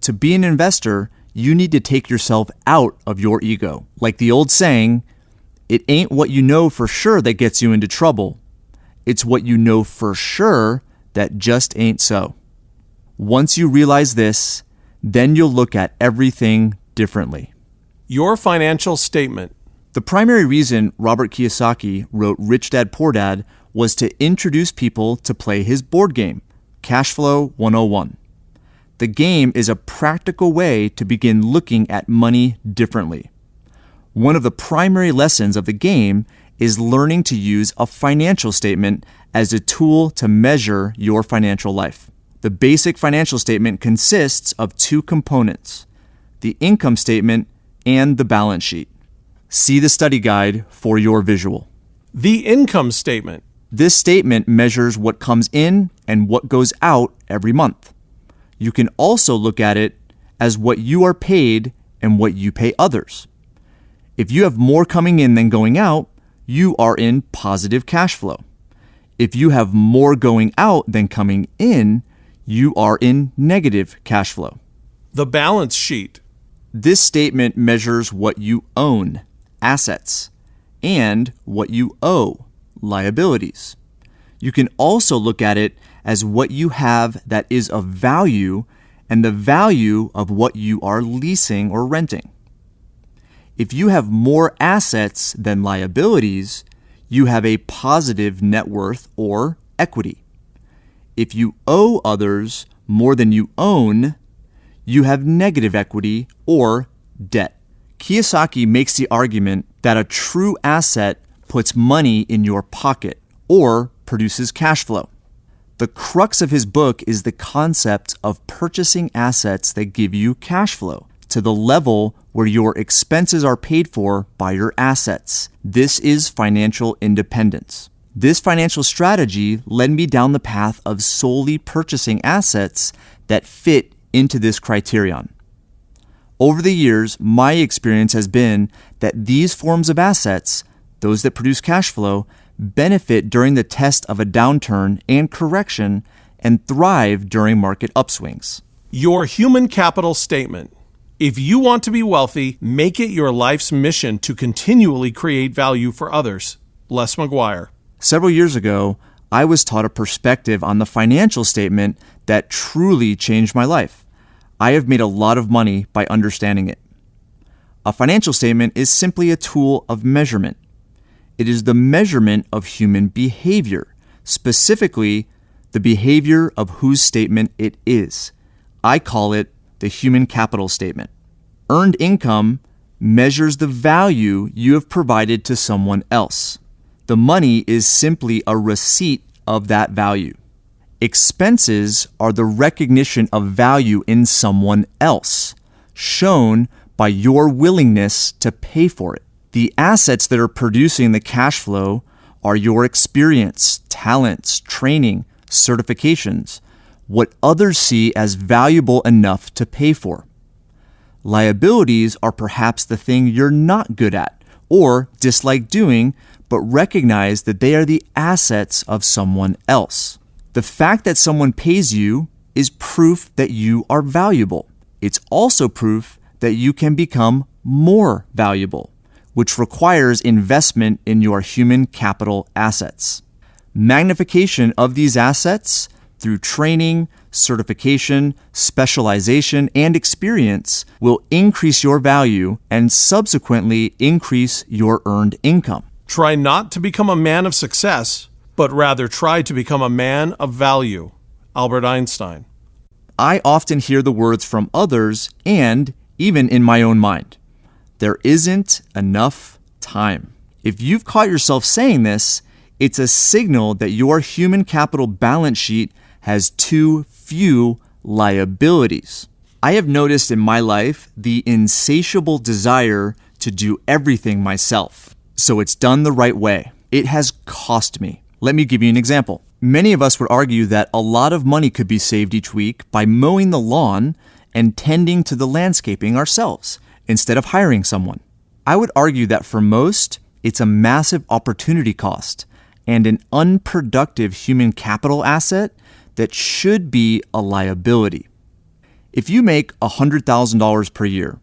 To be an investor, you need to take yourself out of your ego. Like the old saying, it ain't what you know for sure that gets you into trouble. It's what you know for sure that just ain't so. Once you realize this, then you'll look at everything differently. Your financial statement. The primary reason Robert Kiyosaki wrote Rich Dad Poor Dad was to introduce people to play his board game, Cash Flow 101. The game is a practical way to begin looking at money differently. One of the primary lessons of the game is learning to use a financial statement as a tool to measure your financial life. The basic financial statement consists of two components: the income statement and the balance sheet. See the study guide for your visual. The income statement. This statement measures what comes in and what goes out every month. You can also look at it as what you are paid and what you pay others. If you have more coming in than going out, you are in positive cash flow. If you have more going out than coming in, you are in negative cash flow. The balance sheet. This statement measures what you own, assets, and what you owe, liabilities. You can also look at it as what you have that is of value and the value of what you are leasing or renting. If you have more assets than liabilities, you have a positive net worth or equity. If you owe others more than you own, you have negative equity or debt. Kiyosaki makes the argument that a true asset puts money in your pocket or produces cash flow. The crux of his book is the concept of purchasing assets that give you cash flow to the level where your expenses are paid for by your assets. This is financial independence. This financial strategy led me down the path of solely purchasing assets that fit into this criterion. Over the years, my experience has been that these forms of assets, those that produce cash flow, benefit during the test of a downturn and correction and thrive during market upswings. Your human capital statement. If you want to be wealthy, make it your life's mission to continually create value for others. Les McGuire. Several years ago, I was taught a perspective on the financial statement that truly changed my life. I have made a lot of money by understanding it. A financial statement is simply a tool of measurement. It is the measurement of human behavior, specifically the behavior of whose statement it is. I call it the human capital statement. Earned income measures the value you have provided to someone else. The money is simply a receipt of that value. Expenses are the recognition of value in someone else, shown by your willingness to pay for it. The assets that are producing the cash flow are your experience, talents, training, certifications, what others see as valuable enough to pay for. Liabilities are perhaps the thing you're not good at or dislike doing, but recognize that they are the assets of someone else. The fact that someone pays you is proof that you are valuable. It's also proof that you can become more valuable, which requires investment in your human capital assets. Magnification of these assets through training, certification, specialization, and experience will increase your value and subsequently increase your earned income. Try not to become a man of success, but rather try to become a man of value. Albert Einstein. I often hear the words from others and even in my own mind. There isn't enough time. If you've caught yourself saying this, it's a signal that your human capital balance sheet has too few liabilities. I have noticed in my life the insatiable desire to do everything myself. So it's done the right way. It has cost me. Let me give you an example. Many of us would argue that a lot of money could be saved each week by mowing the lawn and tending to the landscaping ourselves instead of hiring someone. I would argue that for most, it's a massive opportunity cost and an unproductive human capital asset that should be a liability. If you make $100,000 per year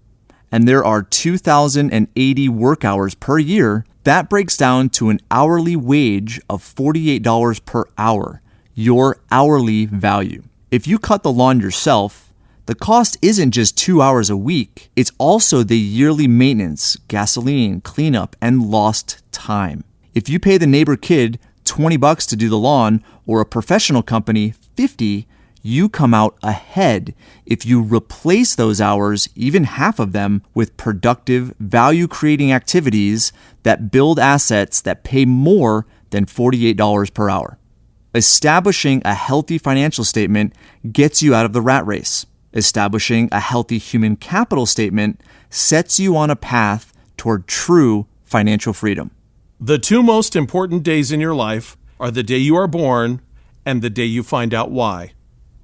and there are 2,080 work hours per year, that breaks down to an hourly wage of $48 per hour, your hourly value. If you cut the lawn yourself, the cost isn't just 2 hours a week, it's also the yearly maintenance, gasoline, cleanup, and lost time. If you pay the neighbor kid $20 to do the lawn or a professional company $50, you come out ahead if you replace those hours, even half of them, with productive, value-creating activities that build assets that pay more than $48 per hour. Establishing a healthy financial statement gets you out of the rat race. Establishing a healthy human capital statement sets you on a path toward true financial freedom. The two most important days in your life are the day you are born and the day you find out why.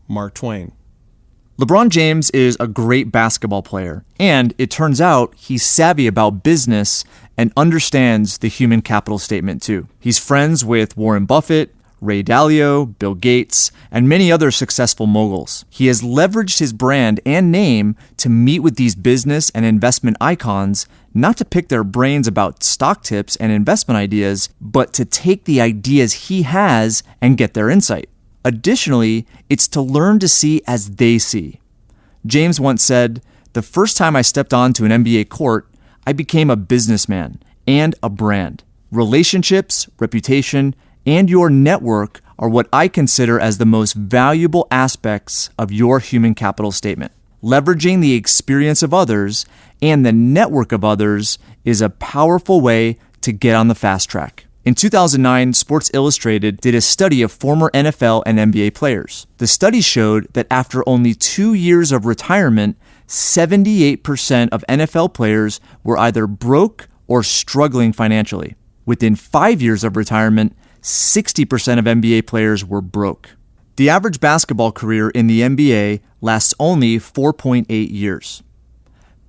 Mark Twain. LeBron James is a great basketball player, and it turns out he's savvy about business and understands the human capital statement too. He's friends with Warren Buffett, Ray Dalio, Bill Gates, and many other successful moguls. He has leveraged his brand and name to meet with these business and investment icons, not to pick their brains about stock tips and investment ideas, but to take the ideas he has and get their insight. Additionally, it's to learn to see as they see. James once said, "The first time I stepped onto an NBA court, I became a businessman and a brand. Relationships, reputation, and your network are what I consider as the most valuable aspects of your human capital statement. Leveraging the experience of others and the network of others is a powerful way to get on the fast track." In 2009, Sports Illustrated did a study of former NFL and NBA players. The study showed that after only 2 years of retirement, 78% of NFL players were either broke or struggling financially. Within 5 years of retirement, 60% of NBA players were broke. The average basketball career in the NBA lasts only 4.8 years.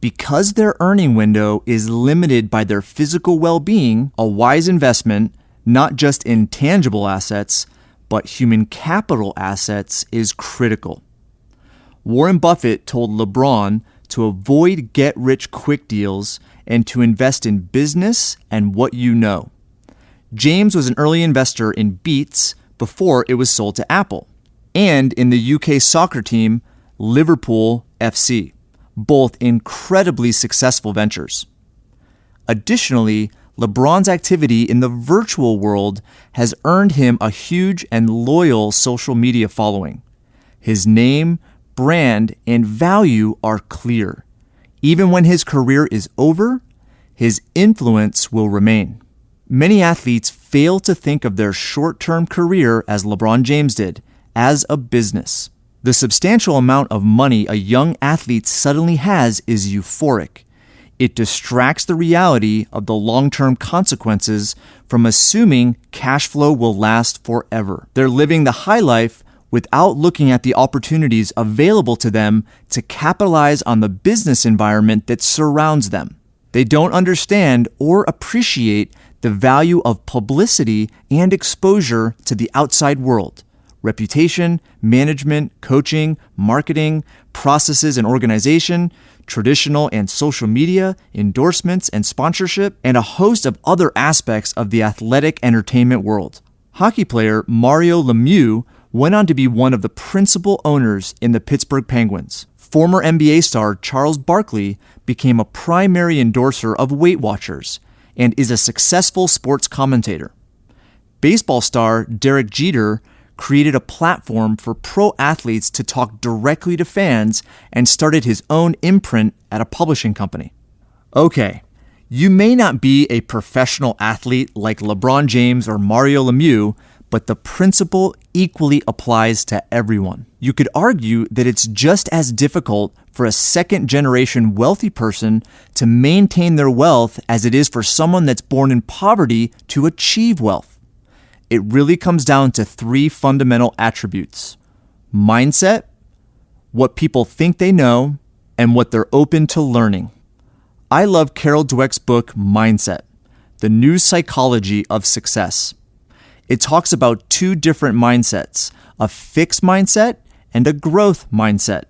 Because their earning window is limited by their physical well-being, a wise investment, not just in tangible assets, but human capital assets, is critical. Warren Buffett told LeBron to avoid get-rich-quick deals and to invest in business and what you know. James was an early investor in Beats before it was sold to Apple, and in the UK soccer team, Liverpool FC. Both incredibly successful ventures. Additionally, LeBron's activity in the virtual world has earned him a huge and loyal social media following. His name, brand, and value are clear. Even when his career is over, his influence will remain. Many athletes fail to think of their short-term career, as LeBron James did, as a business. The substantial amount of money a young athlete suddenly has is euphoric. It distracts the reality of the long-term consequences from assuming cash flow will last forever. They're living the high life without looking at the opportunities available to them to capitalize on the business environment that surrounds them. They don't understand or appreciate the value of publicity and exposure to the outside world, reputation, management, coaching, marketing, processes and organization, traditional and social media, endorsements and sponsorship, and a host of other aspects of the athletic entertainment world. Hockey player Mario Lemieux went on to be one of the principal owners in the Pittsburgh Penguins. Former NBA star Charles Barkley became a primary endorser of Weight Watchers and is a successful sports commentator. Baseball star Derek Jeter created a platform for pro athletes to talk directly to fans and started his own imprint at a publishing company. Okay, you may not be a professional athlete like LeBron James or Mario Lemieux, but the principle equally applies to everyone. You could argue that it's just as difficult for a second-generation wealthy person to maintain their wealth as it is for someone that's born in poverty to achieve wealth. It really comes down to three fundamental attributes: mindset, what people think they know, and what they're open to learning. I love Carol Dweck's book, Mindset, The New Psychology of Success. It talks about two different mindsets, a fixed mindset and a growth mindset.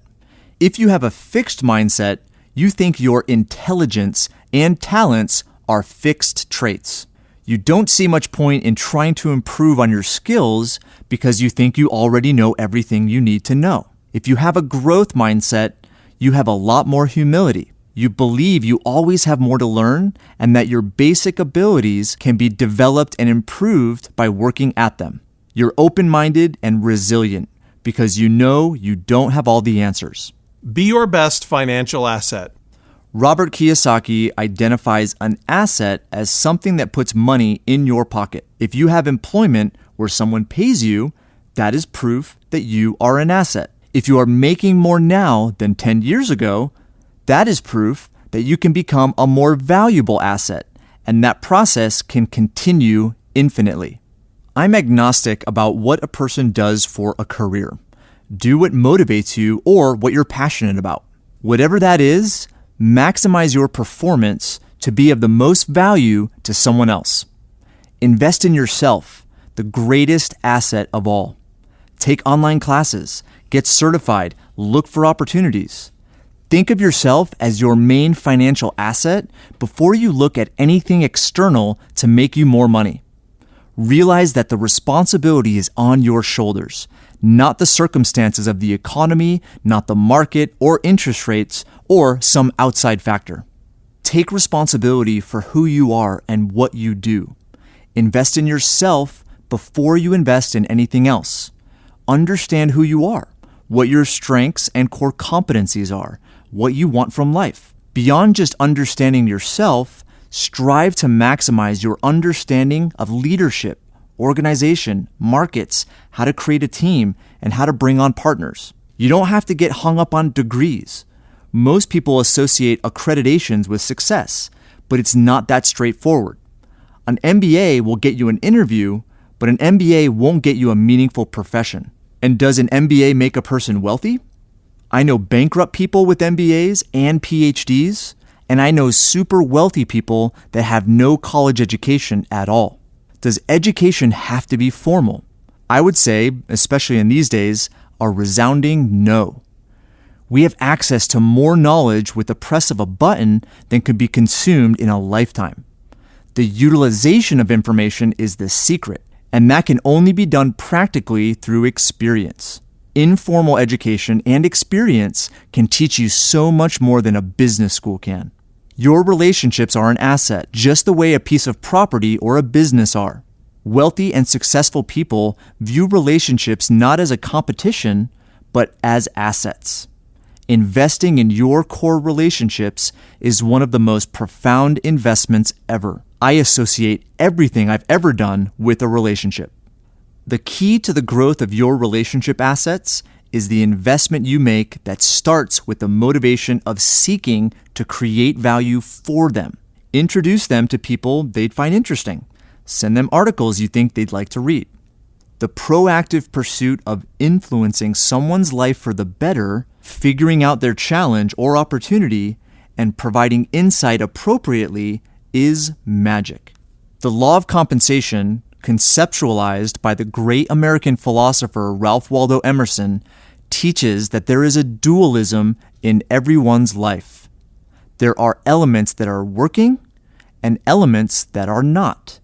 If you have a fixed mindset, you think your intelligence and talents are fixed traits. You don't see much point in trying to improve on your skills because you think you already know everything you need to know. If you have a growth mindset, you have a lot more humility. You believe you always have more to learn and that your basic abilities can be developed and improved by working at them. You're open-minded and resilient because you know you don't have all the answers. Be your best financial asset. Robert Kiyosaki identifies an asset as something that puts money in your pocket. If you have employment where someone pays you, that is proof that you are an asset. If you are making more now than 10 years ago, that is proof that you can become a more valuable asset, and that process can continue infinitely. I'm agnostic about what a person does for a career. Do what motivates you or what you're passionate about. Whatever that is, maximize your performance to be of the most value to someone else. Invest in yourself, the greatest asset of all. Take online classes, get certified, look for opportunities. Think of yourself as your main financial asset before you look at anything external to make you more money. Realize that the responsibility is on your shoulders, not the circumstances of the economy, not the market or interest rates, or some outside factor. Take responsibility for who you are and what you do. Invest in yourself before you invest in anything else. Understand who you are, what your strengths and core competencies are, what you want from life. Beyond just understanding yourself, strive to maximize your understanding of leadership, organization, markets, how to create a team, and how to bring on partners. You don't have to get hung up on degrees. Most people associate accreditations with success, but it's not that straightforward. An MBA will get you an interview, but an MBA won't get you a meaningful profession. And does an MBA make a person wealthy? I know bankrupt people with MBAs and PhDs, and I know super wealthy people that have no college education at all. Does education have to be formal? I would say, especially in these days, a resounding no. We have access to more knowledge with the press of a button than could be consumed in a lifetime. The utilization of information is the secret, and that can only be done practically through experience. Informal education and experience can teach you so much more than a business school can. Your relationships are an asset, just the way a piece of property or a business are. Wealthy and successful people view relationships not as a competition, but as assets. Investing in your core relationships is one of the most profound investments ever. I associate everything I've ever done with a relationship. The key to the growth of your relationship assets is the investment you make that starts with the motivation of seeking to create value for them. Introduce them to people they'd find interesting. Send them articles you think they'd like to read. The proactive pursuit of influencing someone's life for the better, figuring out their challenge or opportunity, and providing insight appropriately is magic. The law of compensation, conceptualized by the great American philosopher Ralph Waldo Emerson, teaches that there is a dualism in everyone's life. There are elements that are working and elements that are not.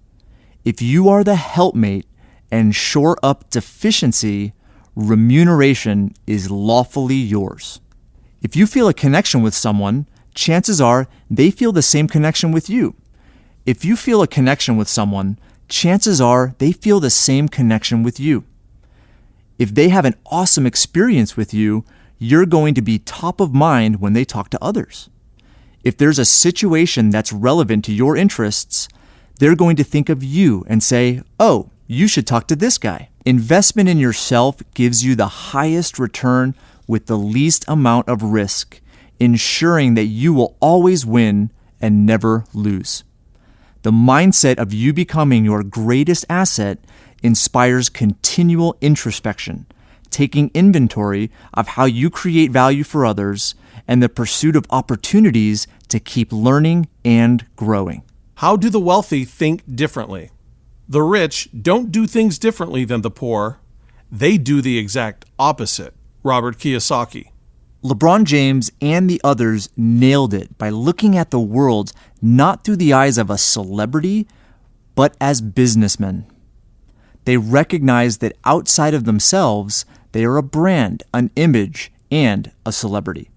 If you are the helpmate and shore up deficiency, remuneration is lawfully yours. If you feel a connection with someone, chances are they feel the same connection with you. If you feel a connection with someone, chances are they feel the same connection with you. If they have an awesome experience with you, you're going to be top of mind when they talk to others. If there's a situation that's relevant to your interests, they're going to think of you and say, "Oh, you should talk to this guy." Investment in yourself gives you the highest return with the least amount of risk, ensuring that you will always win and never lose. The mindset of you becoming your greatest asset inspires continual introspection, taking inventory of how you create value for others and the pursuit of opportunities to keep learning and growing. How do the wealthy think differently? The rich don't do things differently than the poor. They do the exact opposite. Robert Kiyosaki. LeBron James and the others nailed it by looking at the world not through the eyes of a celebrity, but as businessmen. They recognize that outside of themselves, they are a brand, an image, and a celebrity.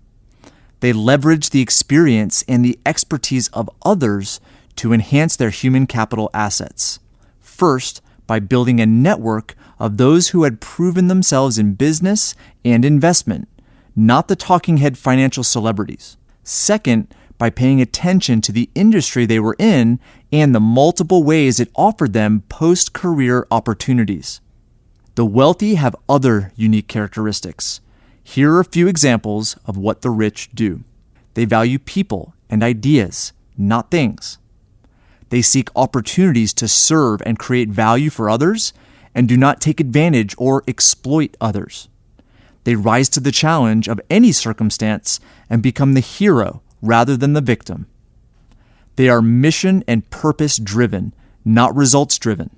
They leverage the experience and the expertise of others to enhance their human capital assets. First, by building a network of those who had proven themselves in business and investment, not the talking head financial celebrities. Second, by paying attention to the industry they were in and the multiple ways it offered them post-career opportunities. The wealthy have other unique characteristics. Here are a few examples of what the rich do. They value people and ideas, not things. They seek opportunities to serve and create value for others and do not take advantage or exploit others. They rise to the challenge of any circumstance and become the hero rather than the victim. They are mission and purpose driven, not results driven.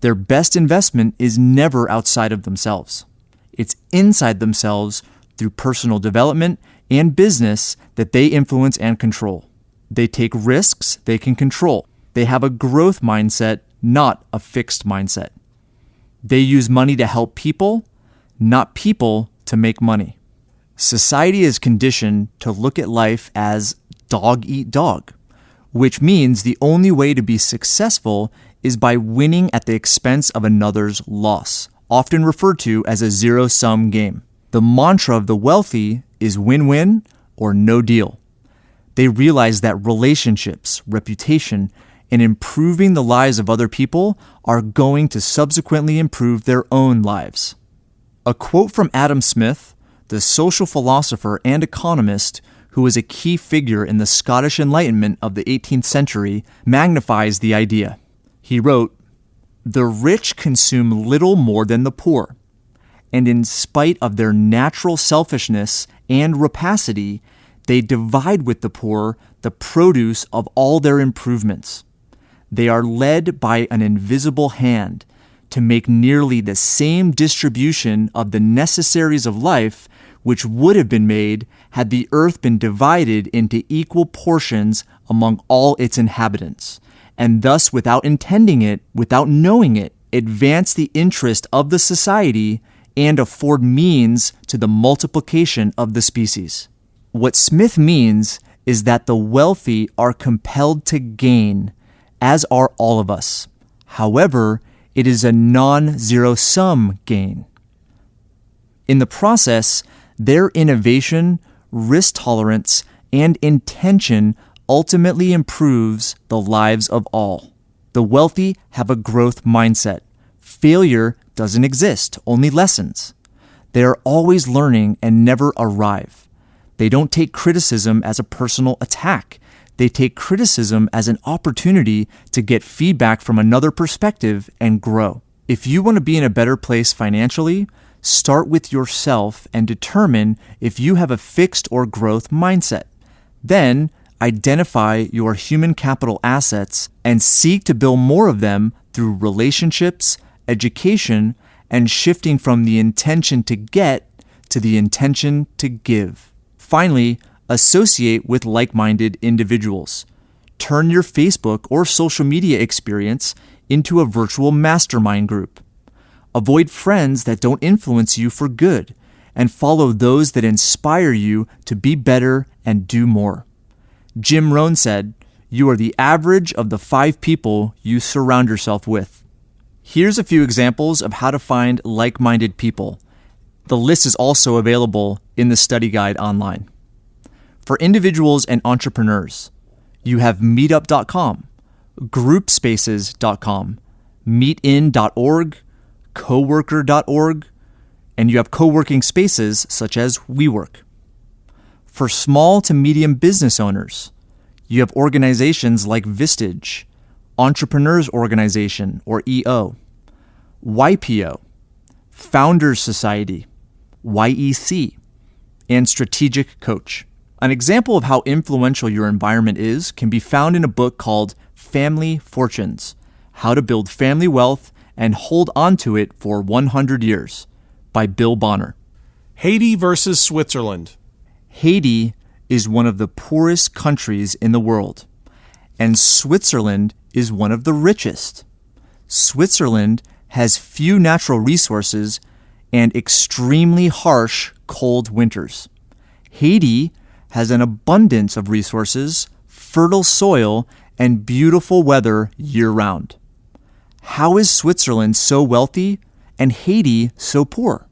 Their best investment is never outside of themselves. It's inside themselves through personal development and business that they influence and control. They take risks they can control. They have a growth mindset, not a fixed mindset. They use money to help people, not people to make money. Society is conditioned to look at life as dog eat dog, which means the only way to be successful is by winning at the expense of another's loss, often referred to as a zero-sum game. The mantra of the wealthy is win-win or no deal. They realize that relationships, reputation, and improving the lives of other people are going to subsequently improve their own lives. A quote from Adam Smith, the social philosopher and economist who was a key figure in the Scottish Enlightenment of the 18th century, magnifies the idea. He wrote, "The rich consume little more than the poor, and in spite of their natural selfishness and rapacity, they divide with the poor the produce of all their improvements. They are led by an invisible hand to make nearly the same distribution of the necessaries of life which would have been made had the earth been divided into equal portions among all its inhabitants, and thus without intending it, without knowing it, advance the interest of the society and afford means to the multiplication of the species." What Smith means is that the wealthy are compelled to gain, as are all of us. However, it is a non-zero-sum gain. In the process, their innovation, risk tolerance, and intention ultimately improves the lives of all. The wealthy have a growth mindset. Failure doesn't exist, only lessons. They are always learning and never arrive. They don't take criticism as a personal attack. They take criticism as an opportunity to get feedback from another perspective and grow. If you want to be in a better place financially, start with yourself and determine if you have a fixed or growth mindset. Then identify your human capital assets and seek to build more of them through relationships, education, and shifting from the intention to get to the intention to give. Finally, associate with like-minded individuals. Turn your Facebook or social media experience into a virtual mastermind group. Avoid friends that don't influence you for good, and follow those that inspire you to be better and do more. Jim Rohn said, "You are the average of the 5 people you surround yourself with." Here's a few examples of how to find like-minded people. The list is also available in the study guide online. For individuals and entrepreneurs, you have meetup.com, groupspaces.com, meetin.org, coworker.org, and you have co-working spaces such as WeWork. For small to medium business owners, you have organizations like Vistage, Entrepreneurs Organization, or EO, YPO, Founders Society, YEC, and Strategic Coach. An example of how influential your environment is can be found in a book called Family Fortunes: How to Build Family Wealth and Hold On to It for 100 Years by Bill Bonner. Haiti versus Switzerland. Haiti is one of the poorest countries in the world, and Switzerland is one of the richest. Switzerland has few natural resources and extremely harsh, cold winters. Haiti has an abundance of resources, fertile soil, and beautiful weather year-round. How is Switzerland so wealthy and Haiti so poor?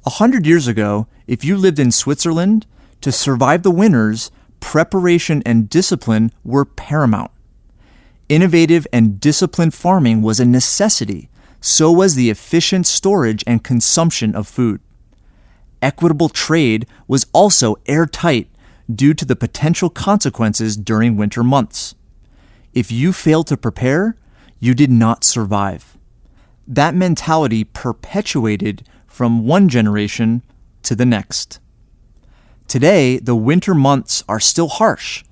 100 years ago, if you lived in Switzerland, to survive the winters, preparation and discipline were paramount. Innovative and disciplined farming was a necessity. So was the efficient storage and consumption of food. Equitable trade was also airtight due to the potential consequences during winter months. If you failed to prepare, you did not survive. That mentality perpetuated from one generation to the next. Today, the winter months are still harsh,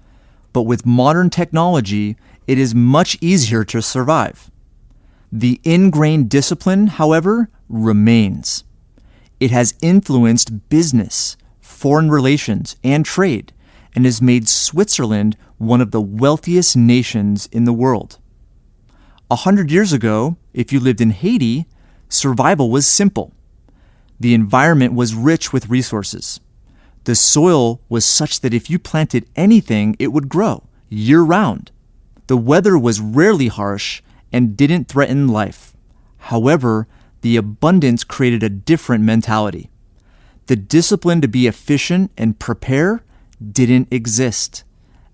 but with modern technology, it is much easier to survive. The ingrained discipline, however, remains. It has influenced business, foreign relations, and trade, and has made Switzerland one of the wealthiest nations in the world. 100 years ago, if you lived in Haiti, survival was simple. The environment was rich with resources. The soil was such that if you planted anything, it would grow year-round. The weather was rarely harsh and didn't threaten life. However, the abundance created a different mentality. The discipline to be efficient and prepare didn't exist,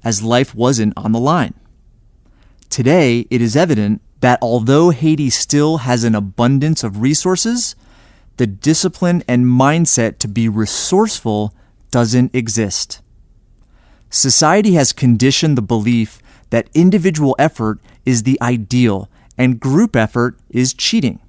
as life wasn't on the line. Today, it is evident that although Haiti still has an abundance of resources, the discipline and mindset to be resourceful doesn't exist. Society has conditioned the belief that individual effort is the ideal and group effort is cheating.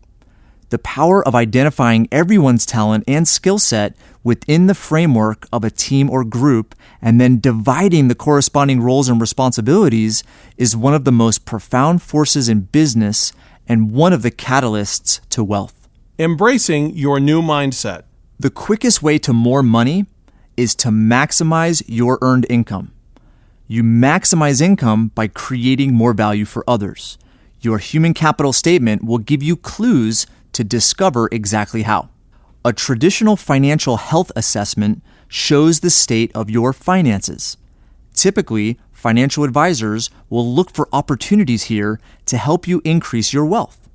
The power of identifying everyone's talent and skill set within the framework of a team or group and then dividing the corresponding roles and responsibilities is one of the most profound forces in business and one of the catalysts to wealth. Embracing your new mindset. The quickest way to more money is to maximize your earned income. You maximize income by creating more value for others. Your human capital statement will give you clues to discover exactly how. A traditional financial health assessment shows the state of your finances. Typically, financial advisors will look for opportunities here to help you increase your wealth.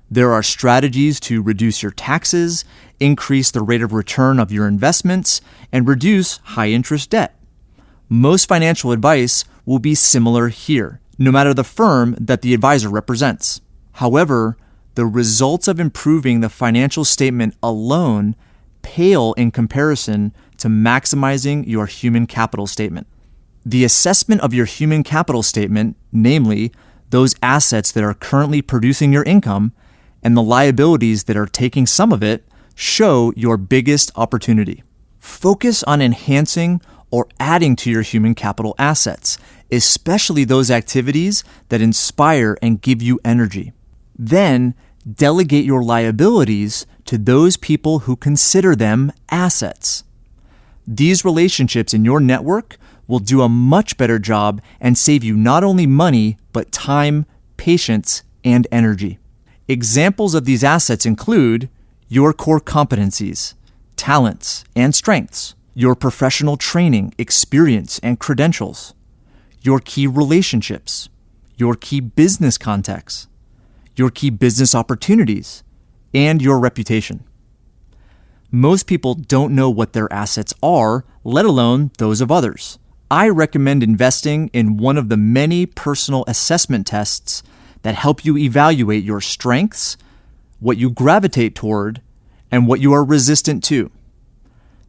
There are strategies to reduce your taxes, increase the rate of return of your investments, and reduce high-interest debt. Most financial advice will be similar here, no matter the firm that the advisor represents. However, the results of improving the financial statement alone pale in comparison to maximizing your human capital statement. The assessment of your human capital statement, namely those assets that are currently producing your income and the liabilities that are taking some of it, show your biggest opportunity. Focus on enhancing or adding to your human capital assets, especially those activities that inspire and give you energy. Then, delegate your liabilities to those people who consider them assets. These relationships in your network will do a much better job and save you not only money, but time, patience, and energy. Examples of these assets include your core competencies, talents, and strengths, your professional training, experience, and credentials, your key relationships, your key business contacts, your key business opportunities, and your reputation. Most people don't know what their assets are, let alone those of others. I recommend investing in one of the many personal assessment tests that help you evaluate your strengths, what you gravitate toward, and what you are resistant to.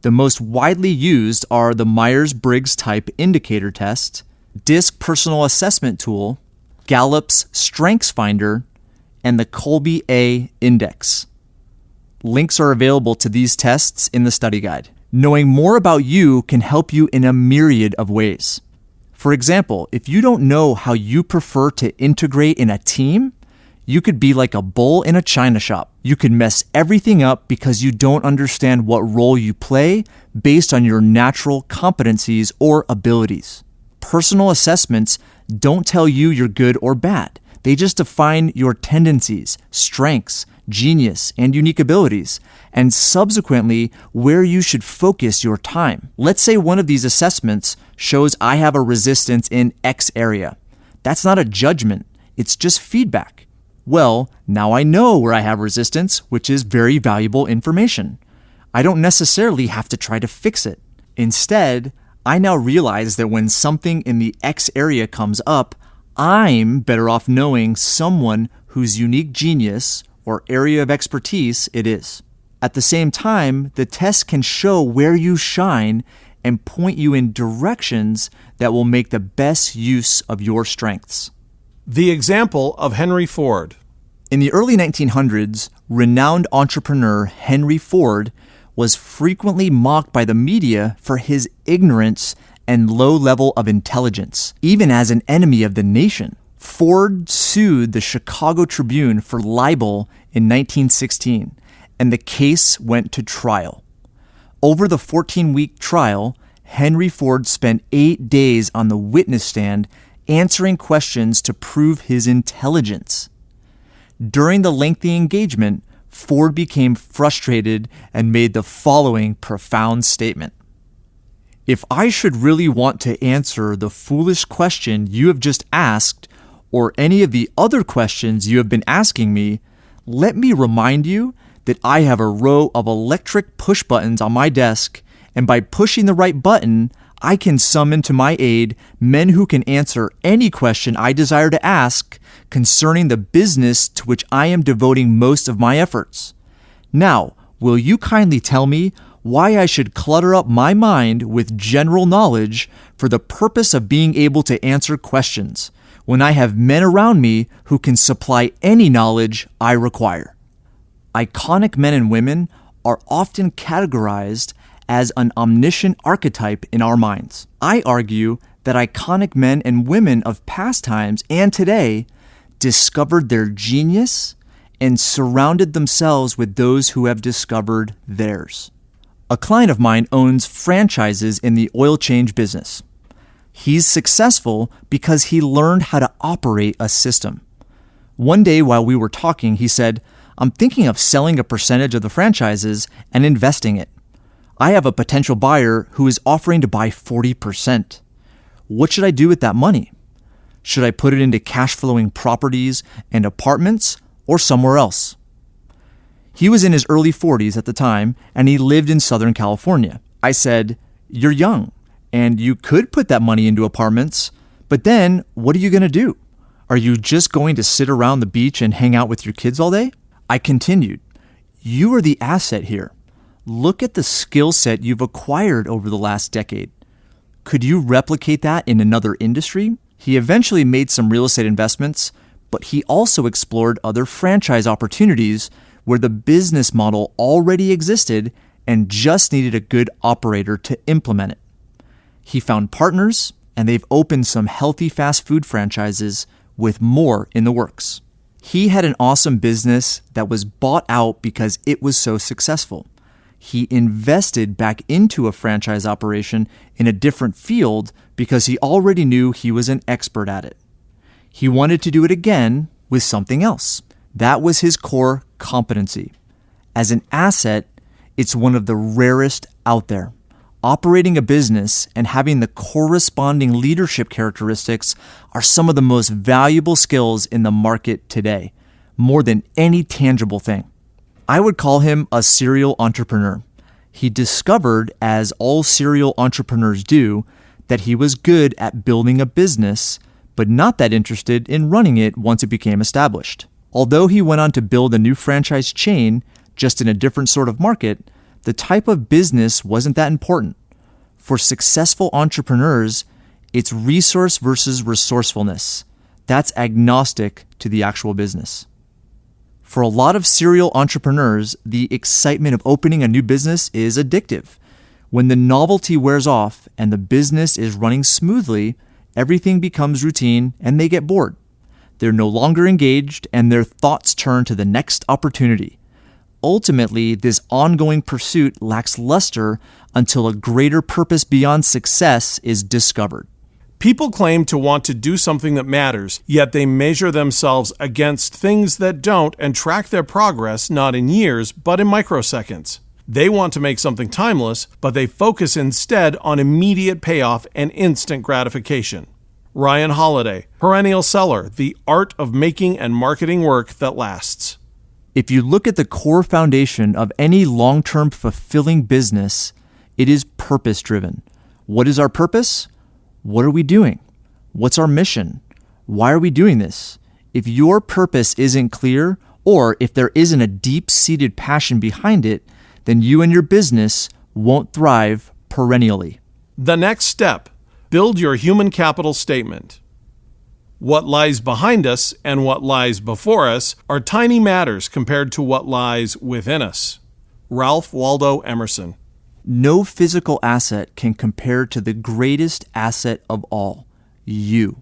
The most widely used are the Myers-Briggs Type Indicator Test, DISC Personal Assessment Tool, Gallup's Strengths Finder, and the Kolbe A Index. Links are available to these tests in the study guide. Knowing more about you can help you in a myriad of ways. For example, if you don't know how you prefer to integrate in a team, you could be like a bull in a china shop. You could mess everything up because you don't understand what role you play based on your natural competencies or abilities. Personal assessments don't tell you you're good or bad. They just define your tendencies, strengths, genius, and unique abilities, and subsequently where you should focus your time. Let's say one of these assessments shows I have a resistance in X area. That's not a judgment, it's just feedback. Well, now I know where I have resistance, which is very valuable information. I don't necessarily have to try to fix it. Instead, I now realize that when something in the X area comes up, I'm better off knowing someone whose unique genius or area of expertise it is. At the same time, the test can show where you shine and point you in directions that will make the best use of your strengths. The example of Henry Ford. In the early 1900s, renowned entrepreneur Henry Ford was frequently mocked by the media for his ignorance and low level of intelligence, even as an enemy of the nation. Ford sued the Chicago Tribune for libel in 1916, and the case went to trial. Over the 14-week trial, Henry Ford spent 8 days on the witness stand answering questions to prove his intelligence. During the lengthy engagement, Ford became frustrated and made the following profound statement. If I should really want to answer the foolish question you have just asked, or any of the other questions you have been asking me, let me remind you that I have a row of electric push buttons on my desk, and by pushing the right button, I can summon to my aid men who can answer any question I desire to ask concerning the business to which I am devoting most of my efforts. Now, will you kindly tell me why I should clutter up my mind with general knowledge for the purpose of being able to answer questions, when I have men around me who can supply any knowledge I require? Iconic men and women are often categorized as an omniscient archetype in our minds. I argue that iconic men and women of past times and today discovered their genius and surrounded themselves with those who have discovered theirs. A client of mine owns franchises in the oil change business. He's successful because he learned how to operate a system. One day while we were talking, he said, I'm thinking of selling a percentage of the franchises and investing it. I have a potential buyer who is offering to buy 40%. What should I do with that money? Should I put it into cash flowing properties and apartments or somewhere else? He was in his early 40s at the time, and he lived in Southern California. I said, you're young, and you could put that money into apartments, but then what are you going to do? Are you just going to sit around the beach and hang out with your kids all day? I continued, you are the asset here. Look at the skill set you've acquired over the last decade. Could you replicate that in another industry? He eventually made some real estate investments, but he also explored other franchise opportunities where the business model already existed and just needed a good operator to implement it. He found partners, and they've opened some healthy fast food franchises with more in the works. He had an awesome business that was bought out because it was so successful. He invested back into a franchise operation in a different field because he already knew he was an expert at it. He wanted to do it again with something else. That was his core competency. As an asset, it's one of the rarest out there. Operating a business and having the corresponding leadership characteristics are some of the most valuable skills in the market today, more than any tangible thing. I would call him a serial entrepreneur. He discovered, as all serial entrepreneurs do, that he was good at building a business, but not that interested in running it once it became established. Although he went on to build a new franchise chain, just in a different sort of market, the type of business wasn't that important. For successful entrepreneurs, it's resource versus resourcefulness. That's agnostic to the actual business. For a lot of serial entrepreneurs, the excitement of opening a new business is addictive. When the novelty wears off and the business is running smoothly, everything becomes routine and they get bored. They're no longer engaged and their thoughts turn to the next opportunity. Ultimately, this ongoing pursuit lacks luster until a greater purpose beyond success is discovered. People claim to want to do something that matters, yet they measure themselves against things that don't and track their progress not in years, but in microseconds. They want to make something timeless, but they focus instead on immediate payoff and instant gratification. Ryan Holiday, perennial seller, The Art of Making and Marketing Work That Lasts. If you look at the core foundation of any long-term fulfilling business, it is purpose-driven. What is our purpose? What are we doing? What's our mission? Why are we doing this? If your purpose isn't clear, or if there isn't a deep-seated passion behind it, then you and your business won't thrive perennially. The next step, build your human capital statement. What lies behind us and what lies before us are tiny matters compared to what lies within us. Ralph Waldo Emerson. No physical asset can compare to the greatest asset of all, you.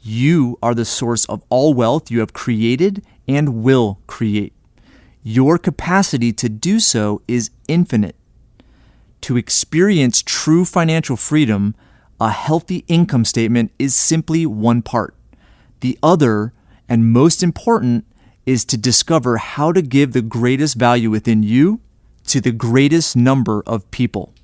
You are the source of all wealth you have created and will create. Your capacity to do so is infinite. To experience true financial freedom, a healthy income statement is simply one part. The other, and most important, is to discover how to give the greatest value within you to the greatest number of people.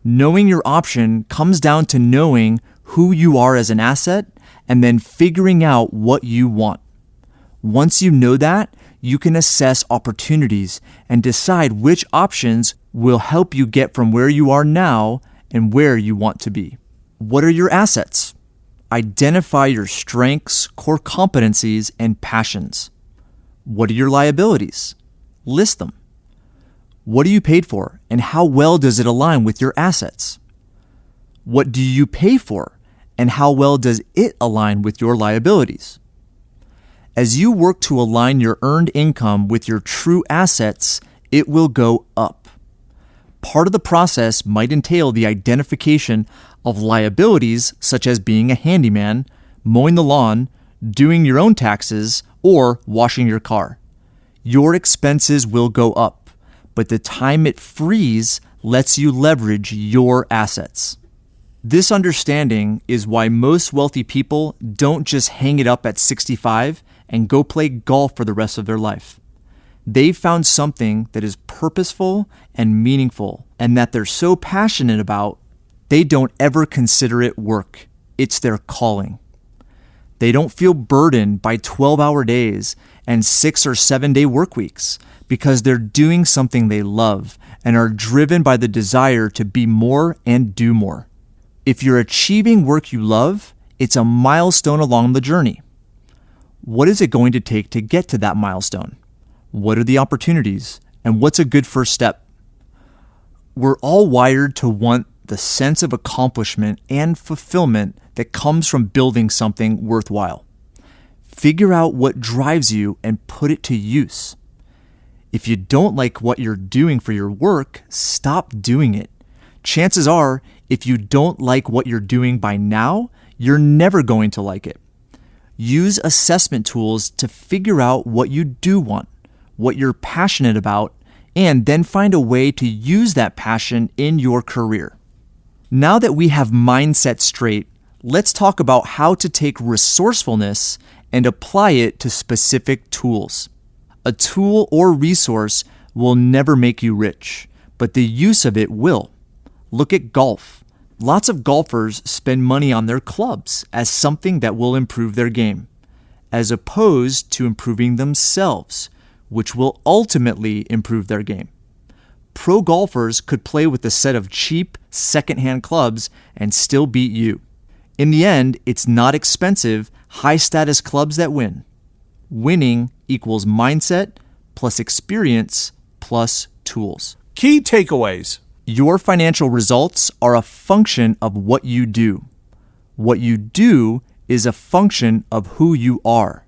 Knowing your option comes down to knowing who you are as an asset and then figuring out what you want. Once you know that, you can assess opportunities and decide which options will help you get from where you are now and where you want to be. What are your assets? Identify your strengths, core competencies, and passions. What are your liabilities? List them. What are you paid for, and how well does it align with your assets? What do you pay for, and how well does it align with your liabilities? As you work to align your earned income with your true assets, it will go up. Part of the process might entail the identification of liabilities such as being a handyman, mowing the lawn, doing your own taxes, or washing your car. Your expenses will go up, but the time it frees lets you leverage your assets. This understanding is why most wealthy people don't just hang it up at 65 and go play golf for the rest of their life. They've found something that is purposeful and meaningful and that they're so passionate about, they don't ever consider it work. It's their calling. They don't feel burdened by 12-hour days and 6 or 7 day work weeks because they're doing something they love and are driven by the desire to be more and do more. If you're achieving work you love, it's a milestone along the journey. What is it going to take to get to that milestone? What are the opportunities? And what's a good first step? We're all wired to want the sense of accomplishment and fulfillment that comes from building something worthwhile. Figure out what drives you and put it to use. If you don't like what you're doing for your work, stop doing it. Chances are If you don't like what you're doing by now, you're never going to like it. Use assessment tools to figure out what you do want, what you're passionate about, and then find a way to use that passion in your career. Now that we have mindset straight, let's talk about how to take resourcefulness and apply it to specific tools. A tool or resource will never make you rich, but the use of it will. Look at golf. Lots of golfers spend money on their clubs as something that will improve their game, as opposed to improving themselves, which will ultimately improve their game. Pro golfers could play with a set of cheap, secondhand clubs and still beat you. In the end, it's not expensive, high-status clubs that win. Winning equals mindset plus experience plus tools. Key takeaways. Your financial results are a function of what you do. What you do is a function of who you are.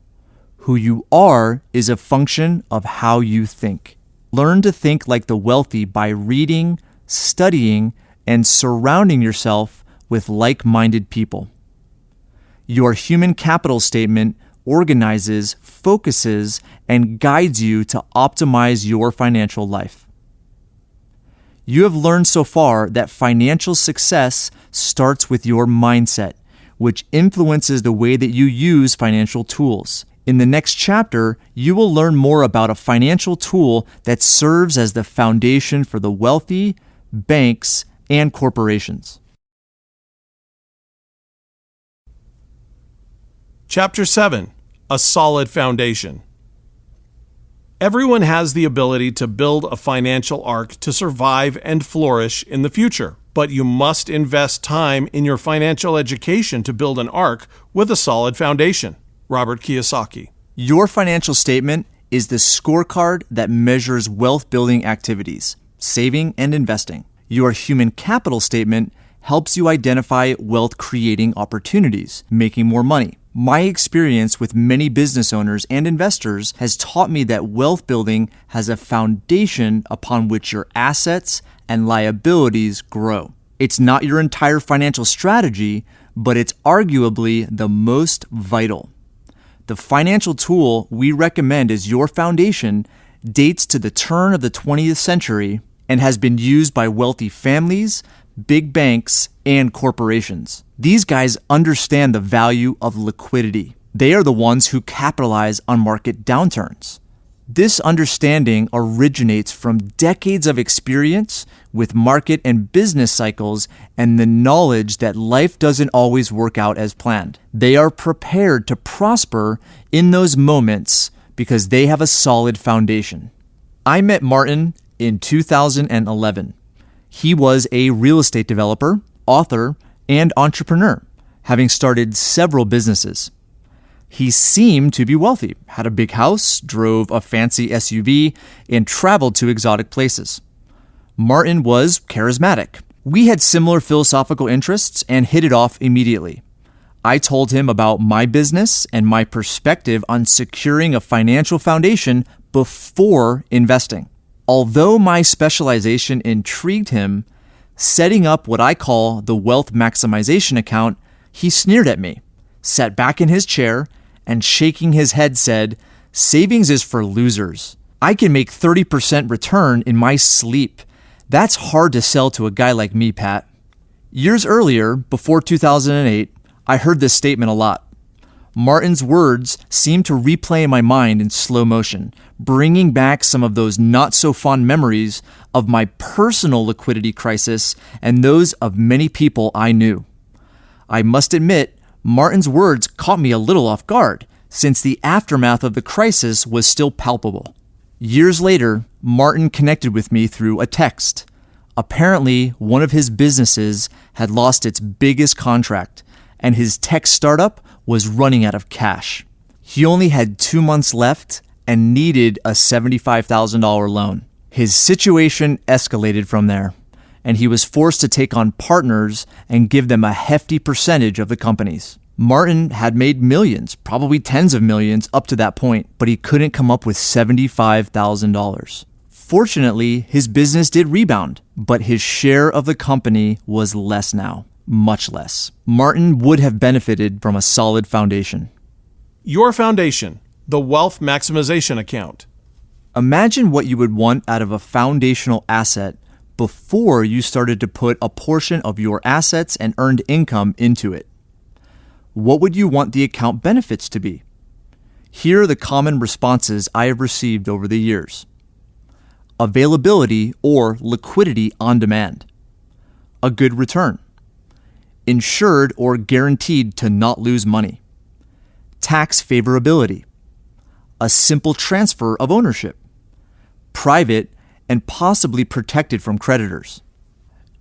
Who you are is a function of how you think. Learn to think like the wealthy by reading, studying, and surrounding yourself with like-minded people. Your human capital statement organizes, focuses, and guides you to optimize your financial life. You have learned so far that financial success starts with your mindset, which influences the way that you use financial tools. In the next chapter, you will learn more about a financial tool that serves as the foundation for the wealthy, banks, and corporations. Chapter 7. A Solid Foundation. Everyone has the ability to build a financial ark to survive and flourish in the future, but you must invest time in your financial education to build an ark with a solid foundation. Robert Kiyosaki. Your financial statement is the scorecard that measures wealth-building activities, saving and investing. Your human capital statement helps you identify wealth-creating opportunities, making more money. My experience with many business owners and investors has taught me that wealth building has a foundation upon which your assets and liabilities grow. It's not your entire financial strategy, but it's arguably the most vital. The financial tool we recommend as your foundation dates to the turn of the 20th century and has been used by wealthy families, big banks, and corporations. These guys understand the value of liquidity. They are the ones who capitalize on market downturns. This understanding originates from decades of experience with market and business cycles and the knowledge that life doesn't always work out as planned. They are prepared to prosper in those moments because they have a solid foundation. I met Martin in 2011. He was a real estate developer, author, and entrepreneur, having started several businesses. He seemed to be wealthy, had a big house, drove a fancy SUV, and traveled to exotic places. Martin was charismatic. We had similar philosophical interests and hit it off immediately. I told him about my business and my perspective on securing a financial foundation before investing. Although my specialization intrigued him, setting up what I call the wealth maximization account, he sneered at me, sat back in his chair, and shaking his head said, "Savings is for losers. I can make 30% return in my sleep. That's hard to sell to a guy like me, Pat." Years earlier, before 2008, I heard this statement a lot. Martin's words seemed to replay in my mind in slow motion, bringing back some of those not-so-fond memories of my personal liquidity crisis and those of many people I knew. I must admit, Martin's words caught me a little off guard, since the aftermath of the crisis was still palpable. Years later, Martin connected with me through a text. Apparently, one of his businesses had lost its biggest contract, and his tech startup was running out of cash. He only had 2 months left and needed a $75,000 loan. His situation escalated from there, and he was forced to take on partners and give them a hefty percentage of the companies. Martin had made millions, probably tens of millions up to that point, but he couldn't come up with $75,000. Fortunately, his business did rebound, but his share of the company was less now, much less. Martin would have benefited from a solid foundation. Your foundation, the wealth maximization account. Imagine what you would want out of a foundational asset before you started to put a portion of your assets and earned income into it. What would you want the account benefits to be? Here are the common responses I have received over the years. Availability or liquidity on demand. A good return. Insured or guaranteed to not lose money. Tax favorability. A simple transfer of ownership. Private and possibly protected from creditors.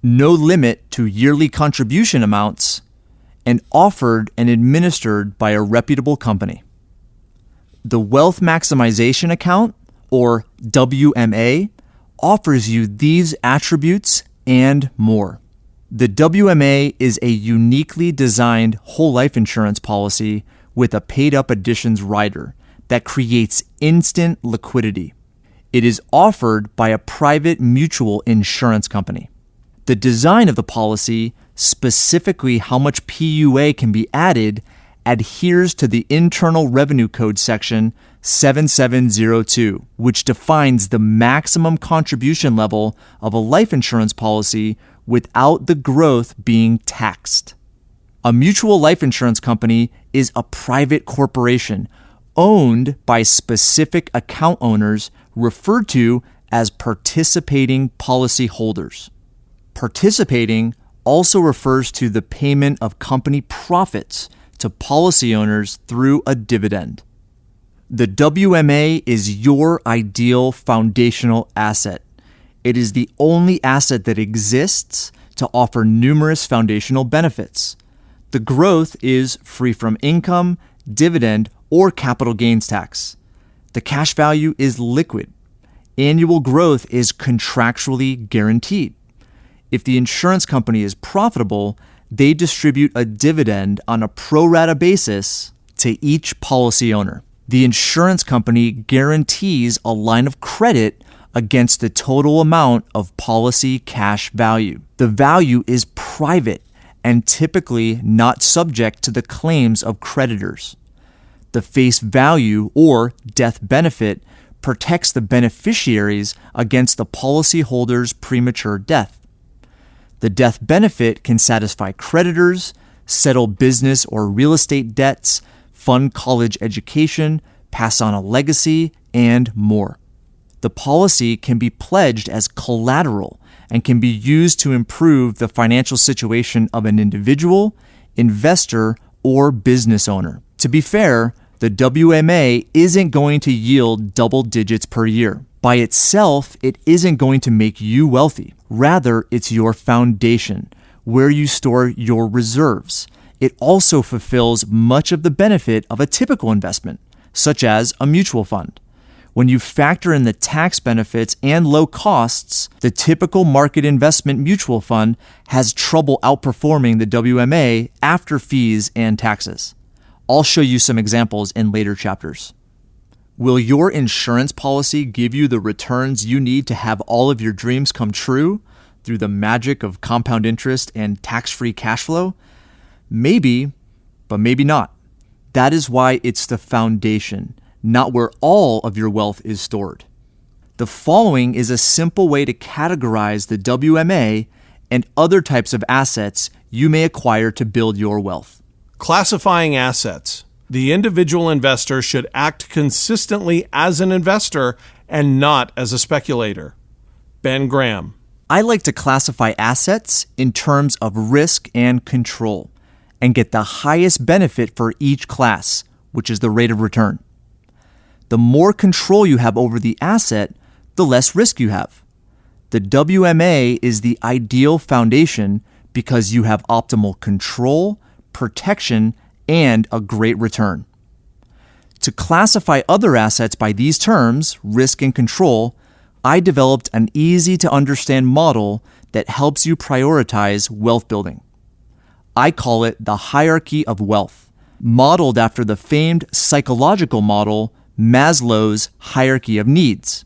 No limit to yearly contribution amounts, and offered and administered by a reputable company. The Wealth Maximization Account, or WMA, offers you these attributes and more. The WMA is a uniquely designed whole life insurance policy with a paid-up additions rider that creates instant liquidity. It is offered by a private mutual insurance company. The design of the policy, specifically how much PUA can be added, adheres to the Internal Revenue Code section 7702, which defines the maximum contribution level of a life insurance policy without the growth being taxed. A mutual life insurance company is a private corporation owned by specific account owners referred to as participating policy holders. Participating also refers to the payment of company profits to policy owners through a dividend. The WMA is your ideal foundational asset. It is the only asset that exists to offer numerous foundational benefits. The growth is free from income, dividend, or capital gains tax. The cash value is liquid. Annual growth is contractually guaranteed. If the insurance company is profitable, they distribute a dividend on a pro rata basis to each policy owner. The insurance company guarantees a line of credit against the total amount of policy cash value. The value is private and typically not subject to the claims of creditors. The face value or death benefit protects the beneficiaries against the policyholder's premature death. The death benefit can satisfy creditors, settle business or real estate debts, fund college education, pass on a legacy, and more. The policy can be pledged as collateral and can be used to improve the financial situation of an individual, investor, or business owner. To be fair, the WMA isn't going to yield double digits per year. By itself, it isn't going to make you wealthy. Rather, it's your foundation, where you store your reserves. It also fulfills much of the benefit of a typical investment, such as a mutual fund. When you factor in the tax benefits and low costs, the typical market investment mutual fund has trouble outperforming the WMA after fees and taxes. I'll show you some examples in later chapters. Will your insurance policy give you the returns you need to have all of your dreams come true through the magic of compound interest and tax-free cash flow? Maybe, but maybe not. That is why it's the foundation, not where all of your wealth is stored. The following is a simple way to categorize the WMA and other types of assets you may acquire to build your wealth. Classifying assets. The individual investor should act consistently as an investor and not as a speculator. Ben Graham. I like to classify assets in terms of risk and control and get the highest benefit for each class, which is the rate of return. The more control you have over the asset, the less risk you have. The WMA is the ideal foundation because you have optimal control, protection, and a great return. To classify other assets by these terms, risk and control, I developed an easy-to-understand model that helps you prioritize wealth building. I call it the hierarchy of wealth, modeled after the famed psychological model Maslow's hierarchy of needs.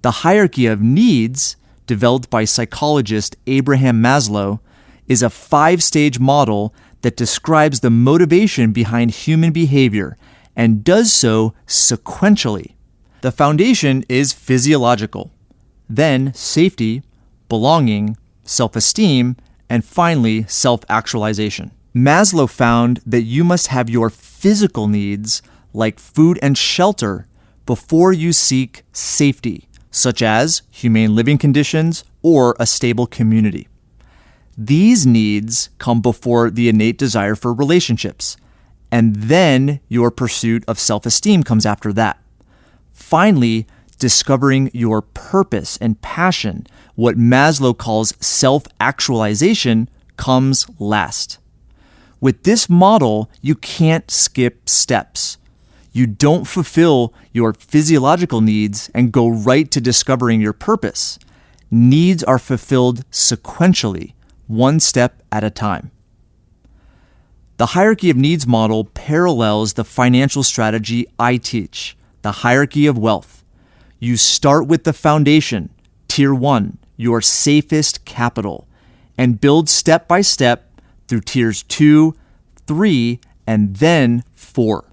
The hierarchy of needs, developed by psychologist Abraham Maslow, is a 5-stage model that describes the motivation behind human behavior and does so sequentially. The foundation is physiological, then safety, belonging, self-esteem, and finally self-actualization. Maslow found that you must have your physical needs, like food and shelter, before you seek safety, such as humane living conditions or a stable community. These needs come before the innate desire for relationships, and then your pursuit of self-esteem comes after that. Finally, discovering your purpose and passion, what Maslow calls self-actualization, comes last. With this model, you can't skip steps. You don't fulfill your physiological needs and go right to discovering your purpose. Needs are fulfilled sequentially, one step at a time. The hierarchy of needs model parallels the financial strategy I teach, the hierarchy of wealth. You start with the foundation, tier 1, your safest capital, and build step by step through tiers 2, 3, and then 4.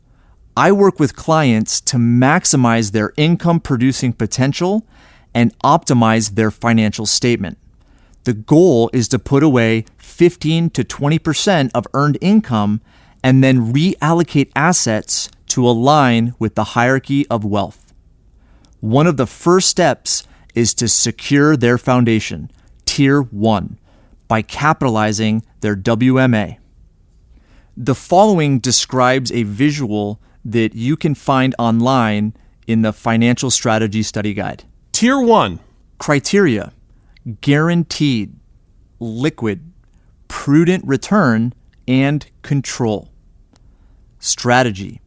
I work with clients to maximize their income producing potential and optimize their financial statement. The goal is to put away 15 to 20% of earned income and then reallocate assets to align with the hierarchy of wealth. One of the first steps is to secure their foundation, tier 1, by capitalizing their WMA. The following describes a visual that you can find online in the Financial Strategy Study Guide. Tier 1. Criteria: guaranteed, liquid, prudent return, and control. Strategy: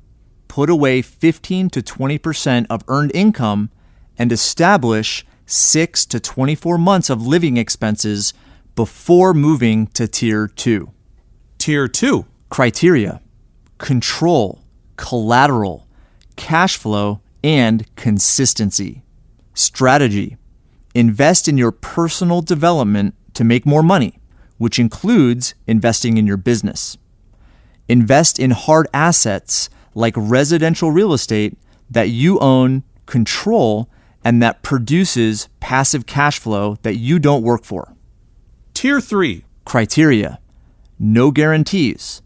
put away 15 to 20% of earned income and establish 6 to 24 months of living expenses before moving to Tier 2. Tier 2. Criteria: control, collateral, cash flow, and consistency. Strategy: invest in your personal development to make more money, which includes investing in your business. Invest in hard assets like residential real estate that you own, control, and that produces passive cash flow that you don't work for. Tier 3. Criteria: no guarantees,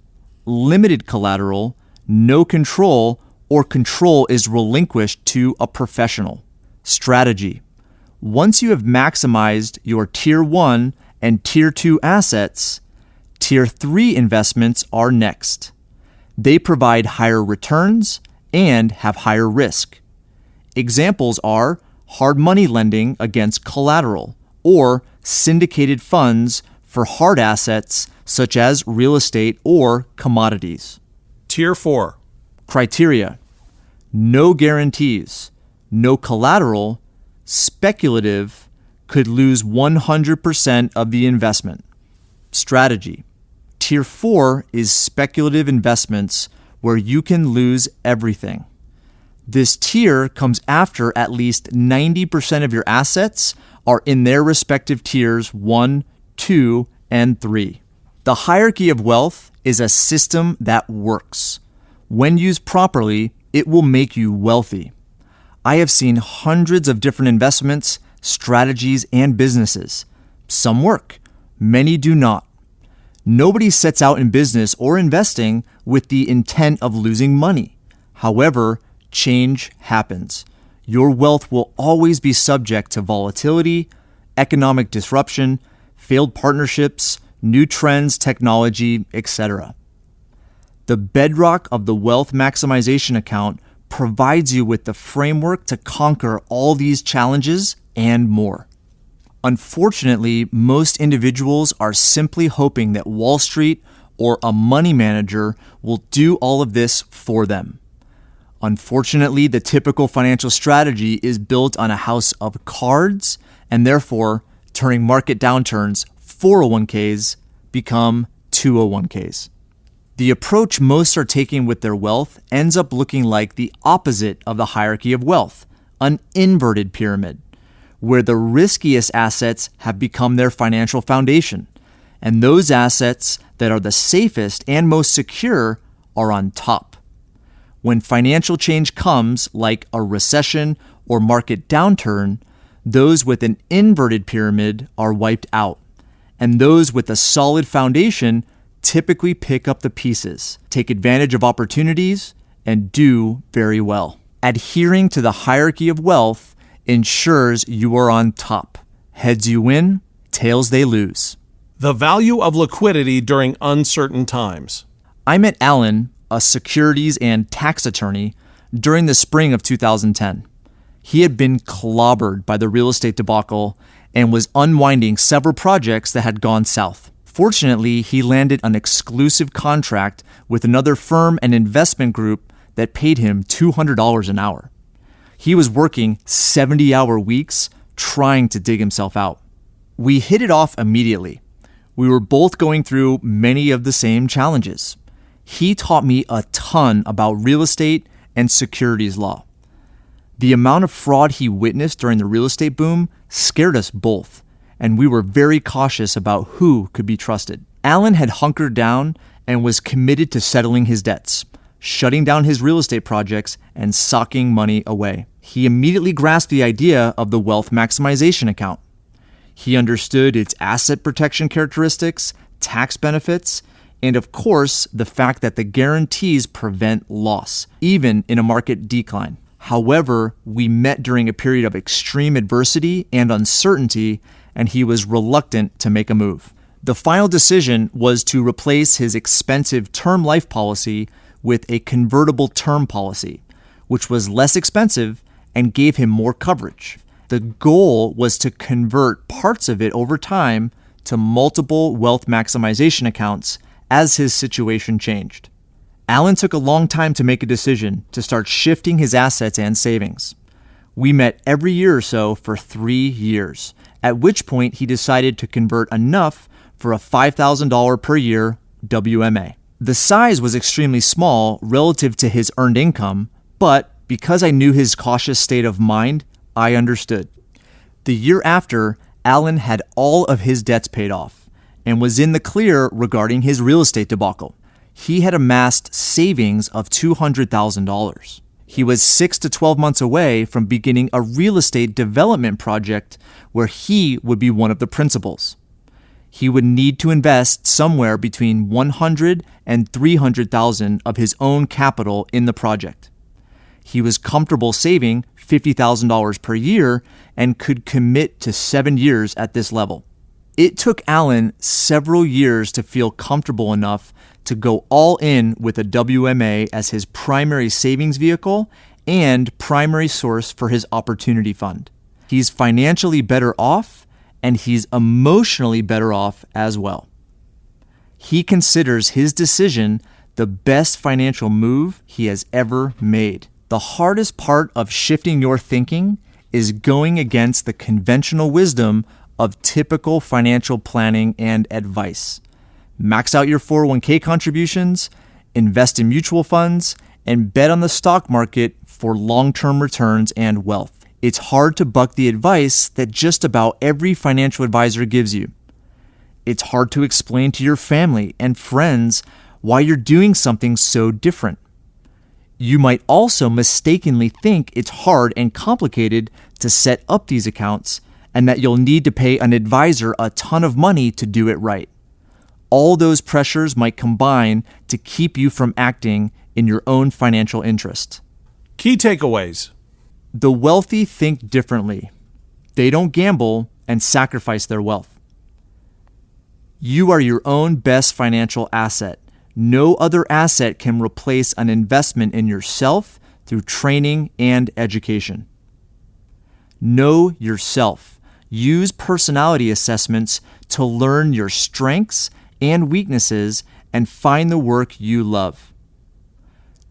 limited collateral, no control, or control is relinquished to a professional. Strategy: once you have maximized your Tier 1 and Tier 2 assets, Tier 3 investments are next. They provide higher returns and have higher risk. Examples are hard money lending against collateral or syndicated funds for hard assets such as real estate or commodities. Tier 4. Criteria: no guarantees, no collateral, speculative, could lose 100% of the investment. Strategy: Tier 4 is speculative investments where you can lose everything. This tier comes after at least 90% of your assets are in their respective tiers 1, 2, and 3. The hierarchy of wealth is a system that works. When used properly, it will make you wealthy. I have seen hundreds of different investments, strategies, and businesses. Some work, many do not. Nobody sets out in business or investing with the intent of losing money. However, change happens. Your wealth will always be subject to volatility, economic disruption, failed partnerships, new trends, technology, etc. The bedrock of the wealth maximization account provides you with the framework to conquer all these challenges and more. Unfortunately, most individuals are simply hoping that Wall Street or a money manager will do all of this for them. Unfortunately, the typical financial strategy is built on a house of cards, and therefore, turning market downturns, 401ks become 201ks. The approach most are taking with their wealth ends up looking like the opposite of the hierarchy of wealth, an inverted pyramid, where the riskiest assets have become their financial foundation, and those assets that are the safest and most secure are on top. When financial change comes, like a recession or market downturn, those with an inverted pyramid are wiped out, and those with a solid foundation typically pick up the pieces, take advantage of opportunities, and do very well. Adhering to the hierarchy of wealth ensures you are on top. Heads you win, tails they lose. The value of liquidity during uncertain times. I met Alan, a securities and tax attorney, during the spring of 2010. He had been clobbered by the real estate debacle and was unwinding several projects that had gone south. Fortunately, he landed an exclusive contract with another firm and investment group that paid him $200 an hour. He was working 70-hour weeks trying to dig himself out. We hit it off immediately. We were both going through many of the same challenges. He taught me a ton about real estate and securities law. The amount of fraud he witnessed during the real estate boom scared us both, and we were very cautious about who could be trusted. Alan had hunkered down and was committed to settling his debts, shutting down his real estate projects, and socking money away. He immediately grasped the idea of the wealth maximization account. He understood its asset protection characteristics, tax benefits, and of course, the fact that the guarantees prevent loss, even in a market decline. However, we met during a period of extreme adversity and uncertainty, and he was reluctant to make a move. The final decision was to replace his expensive term life policy with a convertible term policy, which was less expensive and gave him more coverage. The goal was to convert parts of it over time to multiple wealth maximization accounts as his situation changed. Alan took a long time to make a decision to start shifting his assets and savings. We met every year or so for 3 years, at which point he decided to convert enough for a $5,000 per year WMA. The size was extremely small relative to his earned income, but because I knew his cautious state of mind, I understood. The year after, Alan had all of his debts paid off and was in the clear regarding his real estate debacle. He had amassed savings of $200,000. He was 6 to 12 months away from beginning a real estate development project where he would be one of the principals. He would need to invest somewhere between $100,000 and $300,000 of his own capital in the project. He was comfortable saving $50,000 per year and could commit to 7 years at this level. It took Alan several years to feel comfortable enough to go all in with a WMA as his primary savings vehicle and primary source for his opportunity fund. He's financially better off, and he's emotionally better off as well. He considers his decision the best financial move he has ever made. The hardest part of shifting your thinking is going against the conventional wisdom of typical financial planning and advice. Max out your 401k contributions, invest in mutual funds, and bet on the stock market for long-term returns and wealth. It's hard to buck the advice that just about every financial advisor gives you. It's hard to explain to your family and friends why you're doing something so different. You might also mistakenly think it's hard and complicated to set up these accounts and that you'll need to pay an advisor a ton of money to do it right. All those pressures might combine to keep you from acting in your own financial interest. Key takeaways. The wealthy think differently. They don't gamble and sacrifice their wealth. You are your own best financial asset. No other asset can replace an investment in yourself through training and education. Know yourself. Use personality assessments to learn your strengths and weaknesses and find the work you love.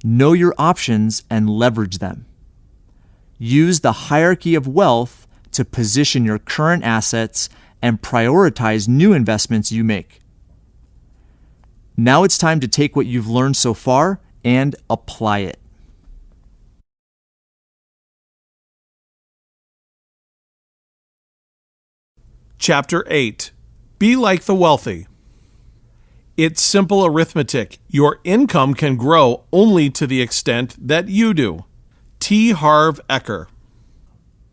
Know your options and leverage them. Use the hierarchy of wealth to position your current assets and prioritize new investments you make. Now it's time to take what you've learned so far and apply it. Chapter 8. Be like the wealthy. It's simple arithmetic. Your income can grow only to the extent that you do. T. Harv Eker.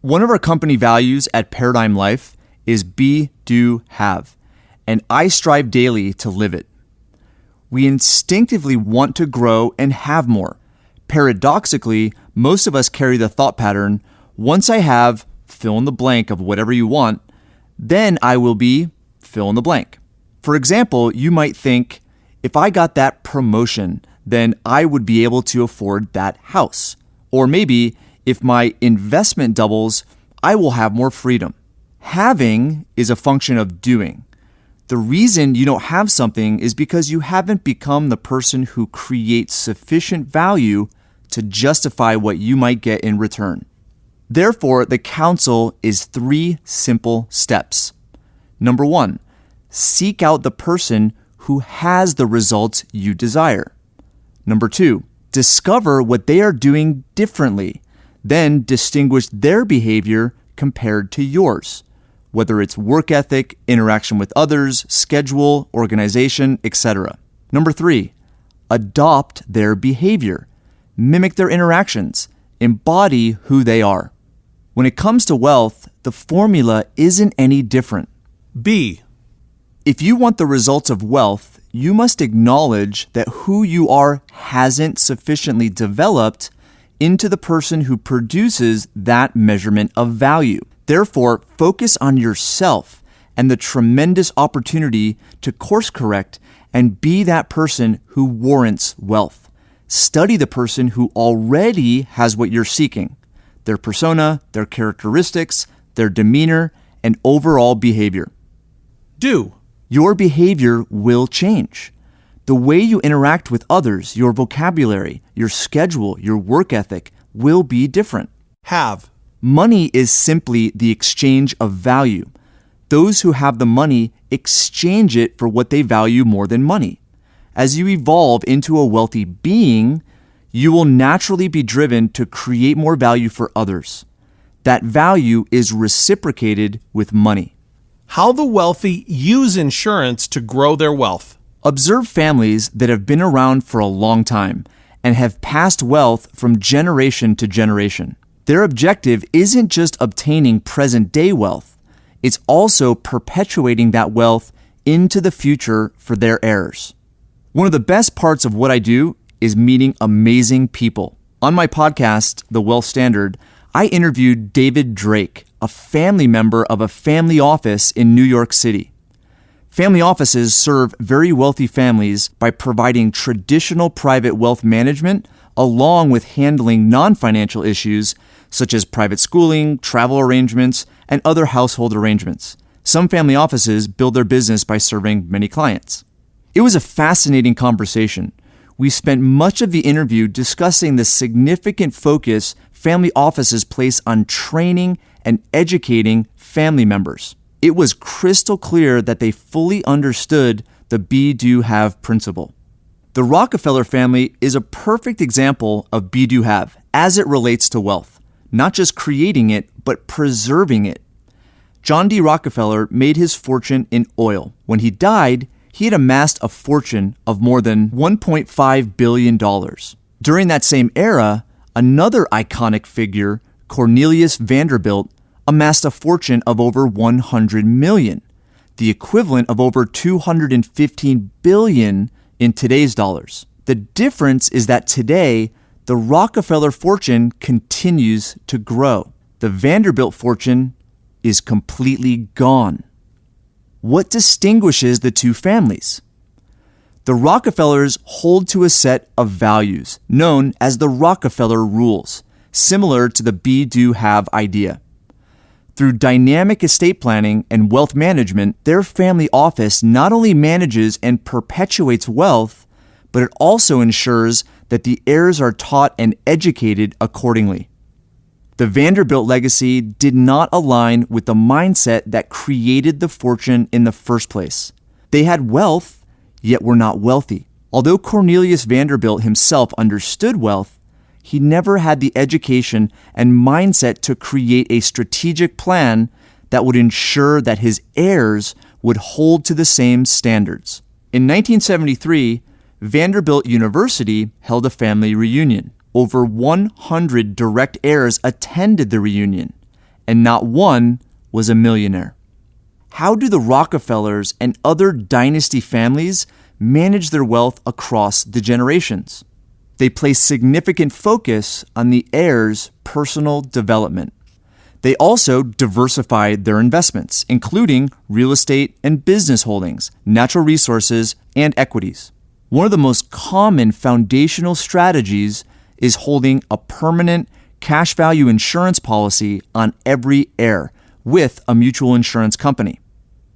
One of our company values at Paradigm Life is be, do, have, and I strive daily to live it. We instinctively want to grow and have more. Paradoxically, most of us carry the thought pattern, once I have, fill in the blank of whatever you want, then I will be, fill in the blank. For example, you might think, if I got that promotion, then I would be able to afford that house. Or maybe, if my investment doubles, I will have more freedom. Having is a function of doing. The reason you don't have something is because you haven't become the person who creates sufficient value to justify what you might get in return. Therefore, the counsel is 3 simple steps. Number 1, seek out the person who has the results you desire. Number 2, discover what they are doing differently, then distinguish their behavior compared to yours, whether it's work ethic, interaction with others, schedule, organization, etc. Number 3, adopt their behavior, mimic their interactions, embody who they are. When it comes to wealth, the formula isn't any different. B. If you want the results of wealth, you must acknowledge that who you are hasn't sufficiently developed into the person who produces that measurement of value. Therefore, focus on yourself and the tremendous opportunity to course correct and be that person who warrants wealth. Study the person who already has what you're seeking, their persona, their characteristics, their demeanor, and overall behavior. Do. Your behavior will change. The way you interact with others, your vocabulary, your schedule, your work ethic will be different. Have. Money is simply the exchange of value. Those who have the money exchange it for what they value more than money. As you evolve into a wealthy being, you will naturally be driven to create more value for others. That value is reciprocated with money. How the wealthy use insurance to grow their wealth. Observe families that have been around for a long time and have passed wealth from generation to generation. Their objective isn't just obtaining present-day wealth. It's also perpetuating that wealth into the future for their heirs. One of the best parts of what I do is meeting amazing people. On my podcast, The Wealth Standard, I interviewed David Drake, a family member of a family office in New York City. Family offices serve very wealthy families by providing traditional private wealth management along with handling non-financial issues such as private schooling, travel arrangements, and other household arrangements. Some family offices build their business by serving many clients. It was a fascinating conversation. We spent much of the interview discussing the significant focus family offices place on training and educating family members. It was crystal clear that they fully understood the be, do, have principle. The Rockefeller family is a perfect example of be, do, have as it relates to wealth, not just creating it, but preserving it. John D. Rockefeller made his fortune in oil. When he died, he had amassed a fortune of more than $1.5 billion. During that same era, another iconic figure, Cornelius Vanderbilt, amassed a fortune of over $100 million, the equivalent of over $215 billion in today's dollars. The difference is that today, the Rockefeller fortune continues to grow. The Vanderbilt fortune is completely gone. What distinguishes the two families? The Rockefellers hold to a set of values known as the Rockefeller rules, similar to the be, do, have idea. Through dynamic estate planning and wealth management, their family office not only manages and perpetuates wealth, but it also ensures that the heirs are taught and educated accordingly. The Vanderbilt legacy did not align with the mindset that created the fortune in the first place. They had wealth, yet were not wealthy. Although Cornelius Vanderbilt himself understood wealth, he never had the education and mindset to create a strategic plan that would ensure that his heirs would hold to the same standards. In 1973, Vanderbilt University held a family reunion. Over 100 direct heirs attended the reunion, and not one was a millionaire. How do the Rockefellers and other dynasty families manage their wealth across the generations? They place significant focus on the heirs' personal development. They also diversified their investments, including real estate and business holdings, natural resources, and equities. One of the most common foundational strategies is holding a permanent cash value insurance policy on every heir with a mutual insurance company.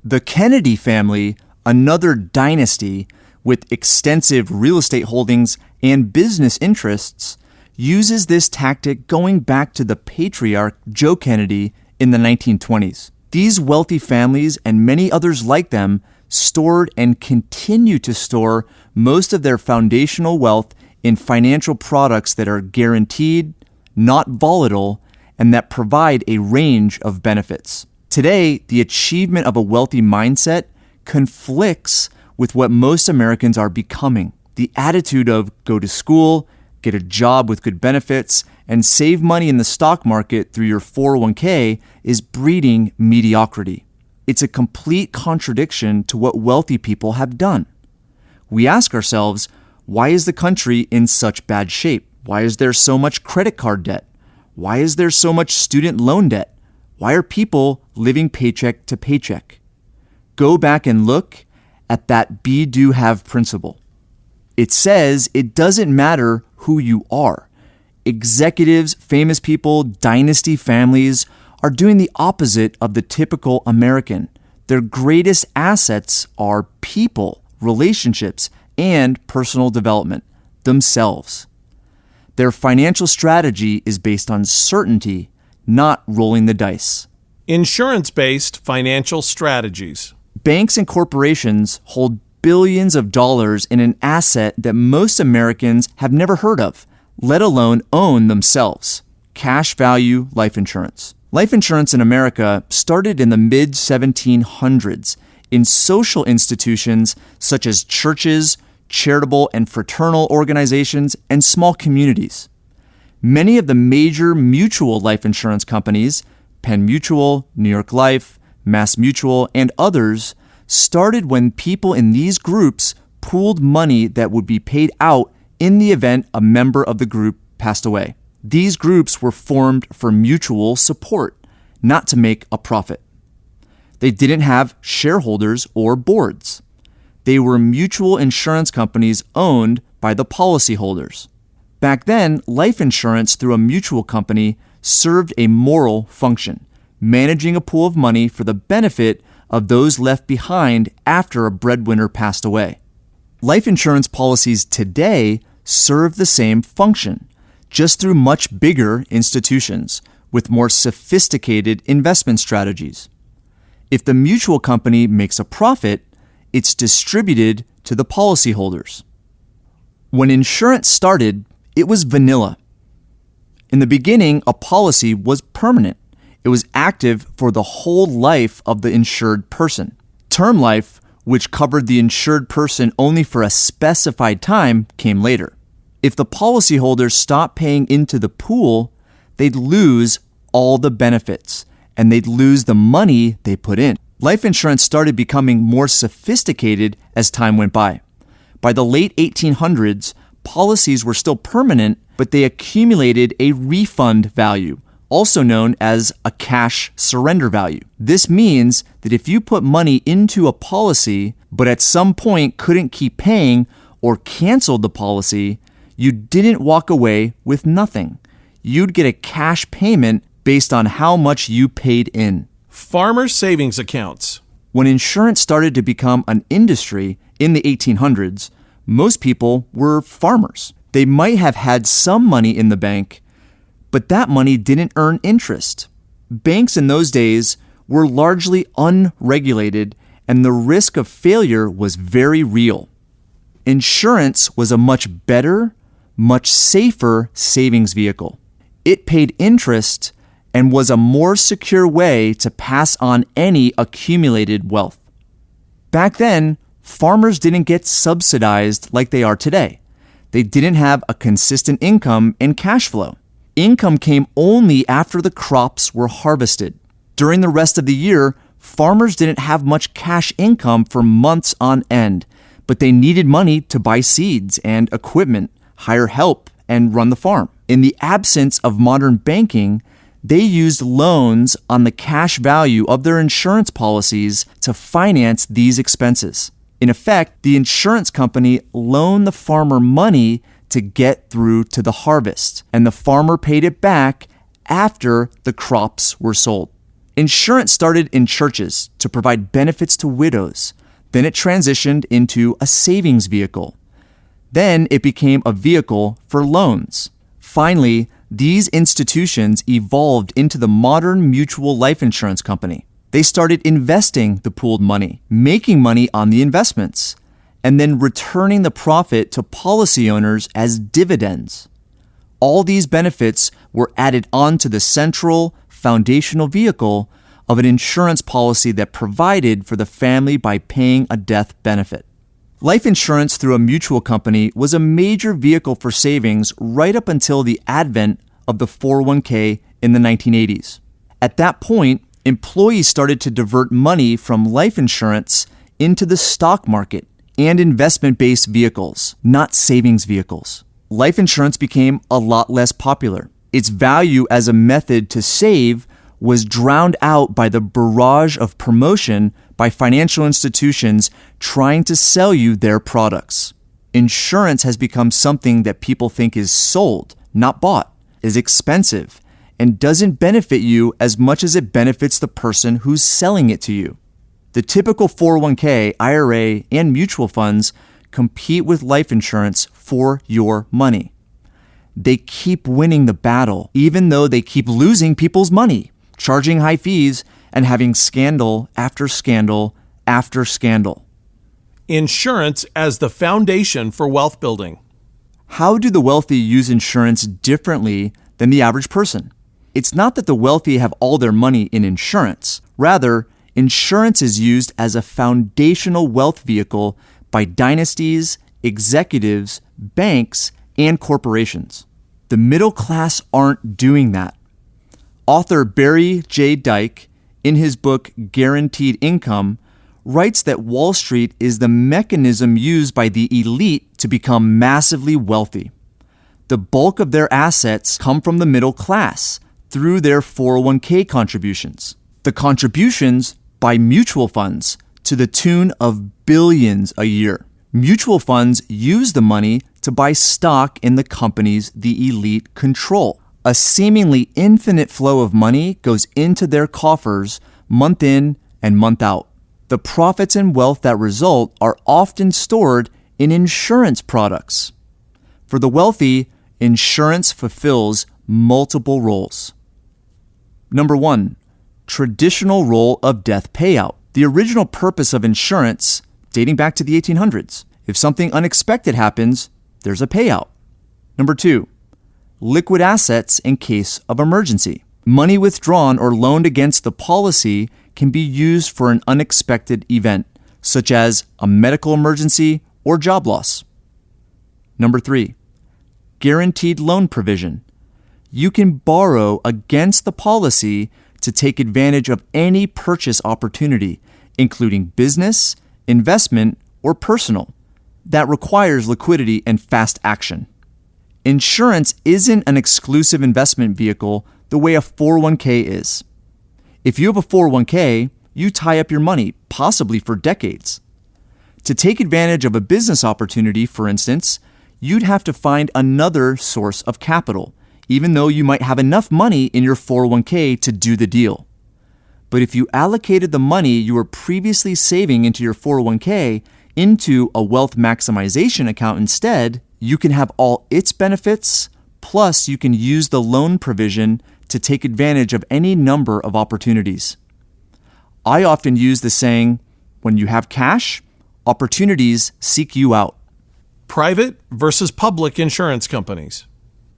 The Kennedy family, another dynasty with extensive real estate holdings and business interests, uses this tactic going back to the patriarch Joe Kennedy in the 1920s. These wealthy families and many others like them stored and continue to store most of their foundational wealth in financial products that are guaranteed, not volatile, and that provide a range of benefits. Today, the achievement of a wealthy mindset conflicts with what most Americans are becoming. The attitude of go to school, get a job with good benefits, and save money in the stock market through your 401k is breeding mediocrity. It's a complete contradiction to what wealthy people have done. We ask ourselves, why is the country in such bad shape? Why is there so much credit card debt? Why is there so much student loan debt? Why are people living paycheck to paycheck? Go back and look at that be, do, have principle. It says it doesn't matter who you are. Executives, famous people, dynasty families are doing the opposite of the typical American. Their greatest assets are people, relationships, and personal development, themselves. Their financial strategy is based on certainty, not rolling the dice. Insurance-based financial strategies. Banks and corporations hold billions of dollars in an asset that most Americans have never heard of, let alone own themselves: cash value life insurance. Life insurance in America started in the mid-1700s in social institutions such as churches, charitable and fraternal organizations, and small communities. Many of the major mutual life insurance companies, Penn Mutual, New York Life, Mass Mutual, and others, started when people in these groups pooled money that would be paid out in the event a member of the group passed away. These groups were formed for mutual support, not to make a profit. They didn't have shareholders or boards. They were mutual insurance companies owned by the policyholders. Back then, life insurance through a mutual company served a moral function, managing a pool of money for the benefit of those left behind after a breadwinner passed away. Life insurance policies today serve the same function, just through much bigger institutions with more sophisticated investment strategies. If the mutual company makes a profit, it's distributed to the policyholders. When insurance started, it was vanilla. In the beginning, a policy was permanent. It was active for the whole life of the insured person. Term life, which covered the insured person only for a specified time, came later. If the policyholders stopped paying into the pool, they'd lose all the benefits, and they'd lose the money they put in. Life insurance started becoming more sophisticated as time went by. By the late 1800s, policies were still permanent, but they accumulated a refund value, also known as a cash surrender value. This means that if you put money into a policy, but at some point couldn't keep paying or canceled the policy, you didn't walk away with nothing. You'd get a cash payment based on how much you paid in. Farmer savings accounts. When insurance started to become an industry in the 1800s, most people were farmers. They might have had some money in the bank, but that money didn't earn interest. Banks in those days were largely unregulated, and the risk of failure was very real. Insurance was a much better, much safer savings vehicle. It paid interest and was a more secure way to pass on any accumulated wealth. Back then, farmers didn't get subsidized like they are today. They didn't have a consistent income and cash flow. Income came only after the crops were harvested. During the rest of the year, farmers didn't have much cash income for months on end, but they needed money to buy seeds and equipment, hire help, and run the farm. In the absence of modern banking, they used loans on the cash value of their insurance policies to finance these expenses. In effect, the insurance company loaned the farmer money to get through to the harvest, and the farmer paid it back after the crops were sold. Insurance started in churches to provide benefits to widows. Then it transitioned into a savings vehicle. Then it became a vehicle for loans. Finally, these institutions evolved into the modern mutual life insurance company. They started investing the pooled money, making money on the investments, and then returning the profit to policy owners as dividends. All these benefits were added onto the central, foundational vehicle of an insurance policy that provided for the family by paying a death benefit. Life insurance through a mutual company was a major vehicle for savings right up until the advent of the 401k in the 1980s. At that point, employees started to divert money from life insurance into the stock market and investment-based vehicles, not savings vehicles. Life insurance became a lot less popular. Its value as a method to save was drowned out by the barrage of promotion by financial institutions trying to sell you their products. Insurance has become something that people think is sold, not bought, is expensive, and doesn't benefit you as much as it benefits the person who's selling it to you. The typical 401k, IRA, and mutual funds compete with life insurance for your money. They keep winning the battle, even though they keep losing people's money, charging high fees, and having scandal after scandal after scandal. Insurance as the foundation for wealth building. How do the wealthy use insurance differently than the average person? It's not that the wealthy have all their money in insurance. Rather, insurance is used as a foundational wealth vehicle by dynasties, executives, banks, and corporations. The middle class aren't doing that. Author Barry J. Dyke, in his book Guaranteed Income, writes that Wall Street is the mechanism used by the elite to become massively wealthy. The bulk of their assets come from the middle class through their 401k contributions. The contributions by mutual funds to the tune of billions a year. Mutual funds use the money to buy stock in the companies the elite control. A seemingly infinite flow of money goes into their coffers month in and month out. The profits and wealth that result are often stored in insurance products. For the wealthy, insurance fulfills multiple roles. Number 1, traditional role of death payout. The original purpose of insurance, dating back to the 1800s. If something unexpected happens, there's a payout. Number 2, liquid assets in case of emergency. Money withdrawn or loaned against the policy can be used for an unexpected event, such as a medical emergency or job loss. Number 3, guaranteed loan provision. You can borrow against the policy to take advantage of any purchase opportunity, including business, investment, or personal, that requires liquidity and fast action. Insurance isn't an exclusive investment vehicle the way a 401k is. If you have a 401k, you tie up your money, possibly for decades. To take advantage of a business opportunity, for instance, you'd have to find another source of capital, even though you might have enough money in your 401k to do the deal. But if you allocated the money you were previously saving into your 401k into a wealth maximization account instead, you can have all its benefits, plus you can use the loan provision to take advantage of any number of opportunities. I often use the saying, when you have cash, opportunities seek you out. Private versus public insurance companies.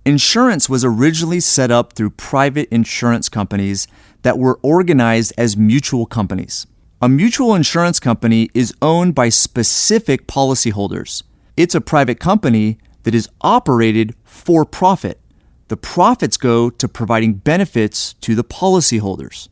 Insurance was originally set up through private insurance companies that were organized as mutual companies. A mutual insurance company is owned by specific policyholders. It's a private company that is operated for profit. The profits go to providing benefits to the policyholders.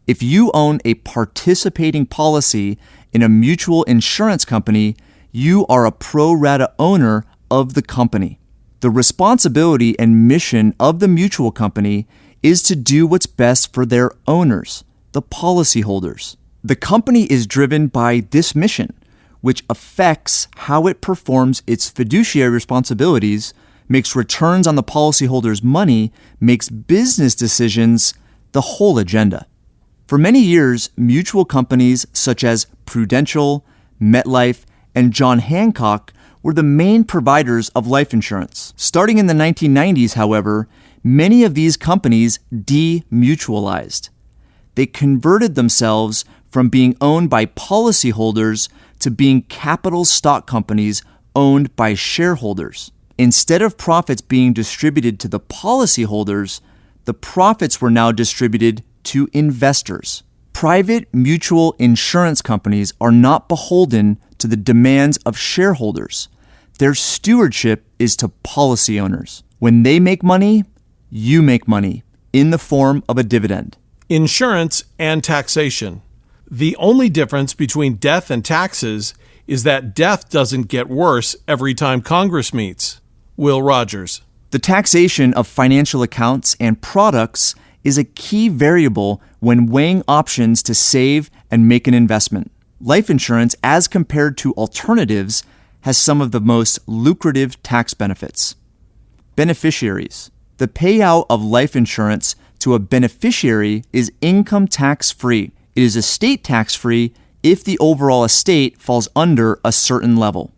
If you own a participating policy in a mutual insurance company, you are a pro rata owner of the company. The responsibility and mission of the mutual company is to do what's best for their owners, the policyholders. The company is driven by this mission, which affects how it performs its fiduciary responsibilities, makes returns on the policyholder's money, makes business decisions, the whole agenda. For many years, mutual companies such as Prudential, MetLife, and John Hancock were the main providers of life insurance. Starting in the 1990s, however, many of these companies demutualized. They converted themselves from being owned by policyholders to being capital stock companies owned by shareholders. Instead of profits being distributed to the policyholders, the profits were now distributed to investors. Private mutual insurance companies are not beholden to the demands of shareholders. Their stewardship is to policy owners. When they make money, you make money in the form of a dividend. Insurance and taxation. The only difference between death and taxes is that death doesn't get worse every time Congress meets. Will Rogers. The taxation of financial accounts and products is a key variable when weighing options to save and make an investment. Life insurance, as compared to alternatives, has some of the most lucrative tax benefits. Beneficiaries. The payout of life insurance to a beneficiary is income tax-free. It is estate tax-free if the overall estate falls under a certain level.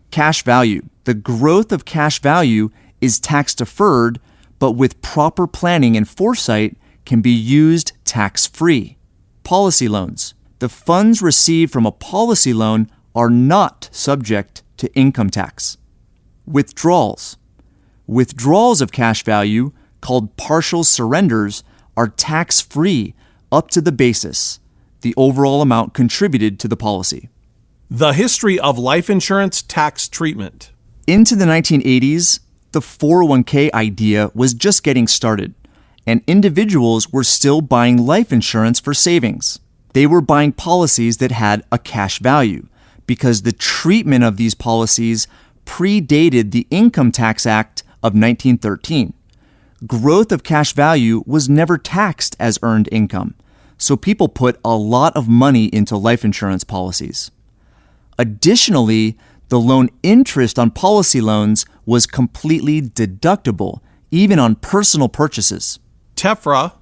Cash value. The growth of cash value is tax-deferred, but with proper planning and foresight can be used tax-free. Policy loans. The funds received from a policy loan are not subject to income tax. Withdrawals. Withdrawals of cash value, called partial surrenders, are tax-free up to the basis, the overall amount contributed to the policy. The history of life insurance tax treatment. Into the 1980s, the 401k idea was just getting started, and individuals were still buying life insurance for savings. They were buying policies that had a cash value, because the treatment of these policies predated the Income Tax Act of 1913. Growth of cash value was never taxed as earned income, so people put a lot of money into life insurance policies. Additionally, the loan interest on policy loans was completely deductible, even on personal purchases. TEFRA,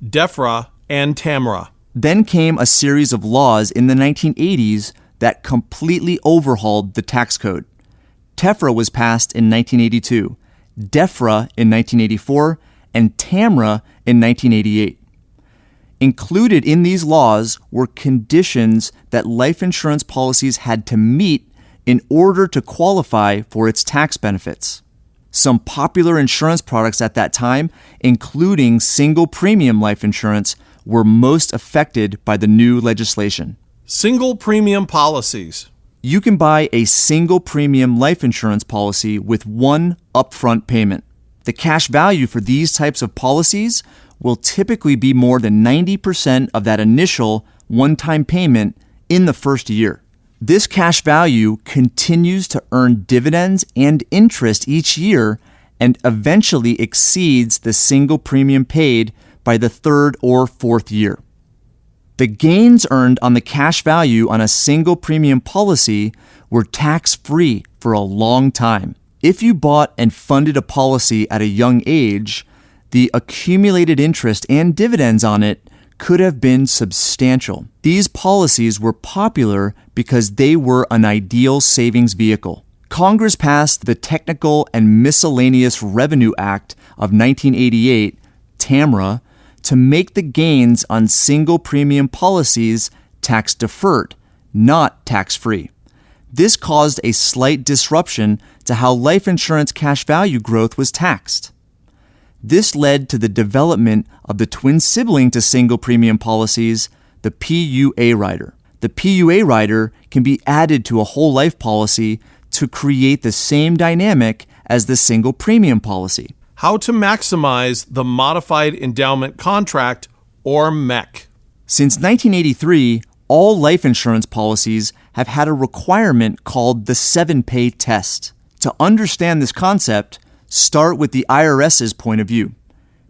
DEFRA, and TAMRA. Then came a series of laws in the 1980s that completely overhauled the tax code. TEFRA was passed in 1982, DEFRA in 1984, and TAMRA in 1988. Included in these laws were conditions that life insurance policies had to meet in order to qualify for its tax benefits. Some popular insurance products at that time, including single premium life insurance, were most affected by the new legislation. Single premium policies. You can buy a single premium life insurance policy with one upfront payment. The cash value for these types of policies will typically be more than 90% of that initial one-time payment in the first year. This cash value continues to earn dividends and interest each year and eventually exceeds the single premium paid by the third or fourth year. The gains earned on the cash value on a single premium policy were tax-free for a long time. If you bought and funded a policy at a young age, the accumulated interest and dividends on it could have been substantial. These policies were popular because they were an ideal savings vehicle. Congress passed the Technical and Miscellaneous Revenue Act of 1988, TAMRA, to make the gains on single premium policies tax-deferred, not tax-free. This caused a slight disruption to how life insurance cash value growth was taxed. This led to the development of the twin sibling to single premium policies, the PUA rider. The PUA rider can be added to a whole life policy to create the same dynamic as the single premium policy. How to maximize the modified endowment contract, or MEC. Since 1983, all life insurance policies have had a requirement called the 7-pay test. To understand this concept, start with the IRS's point of view.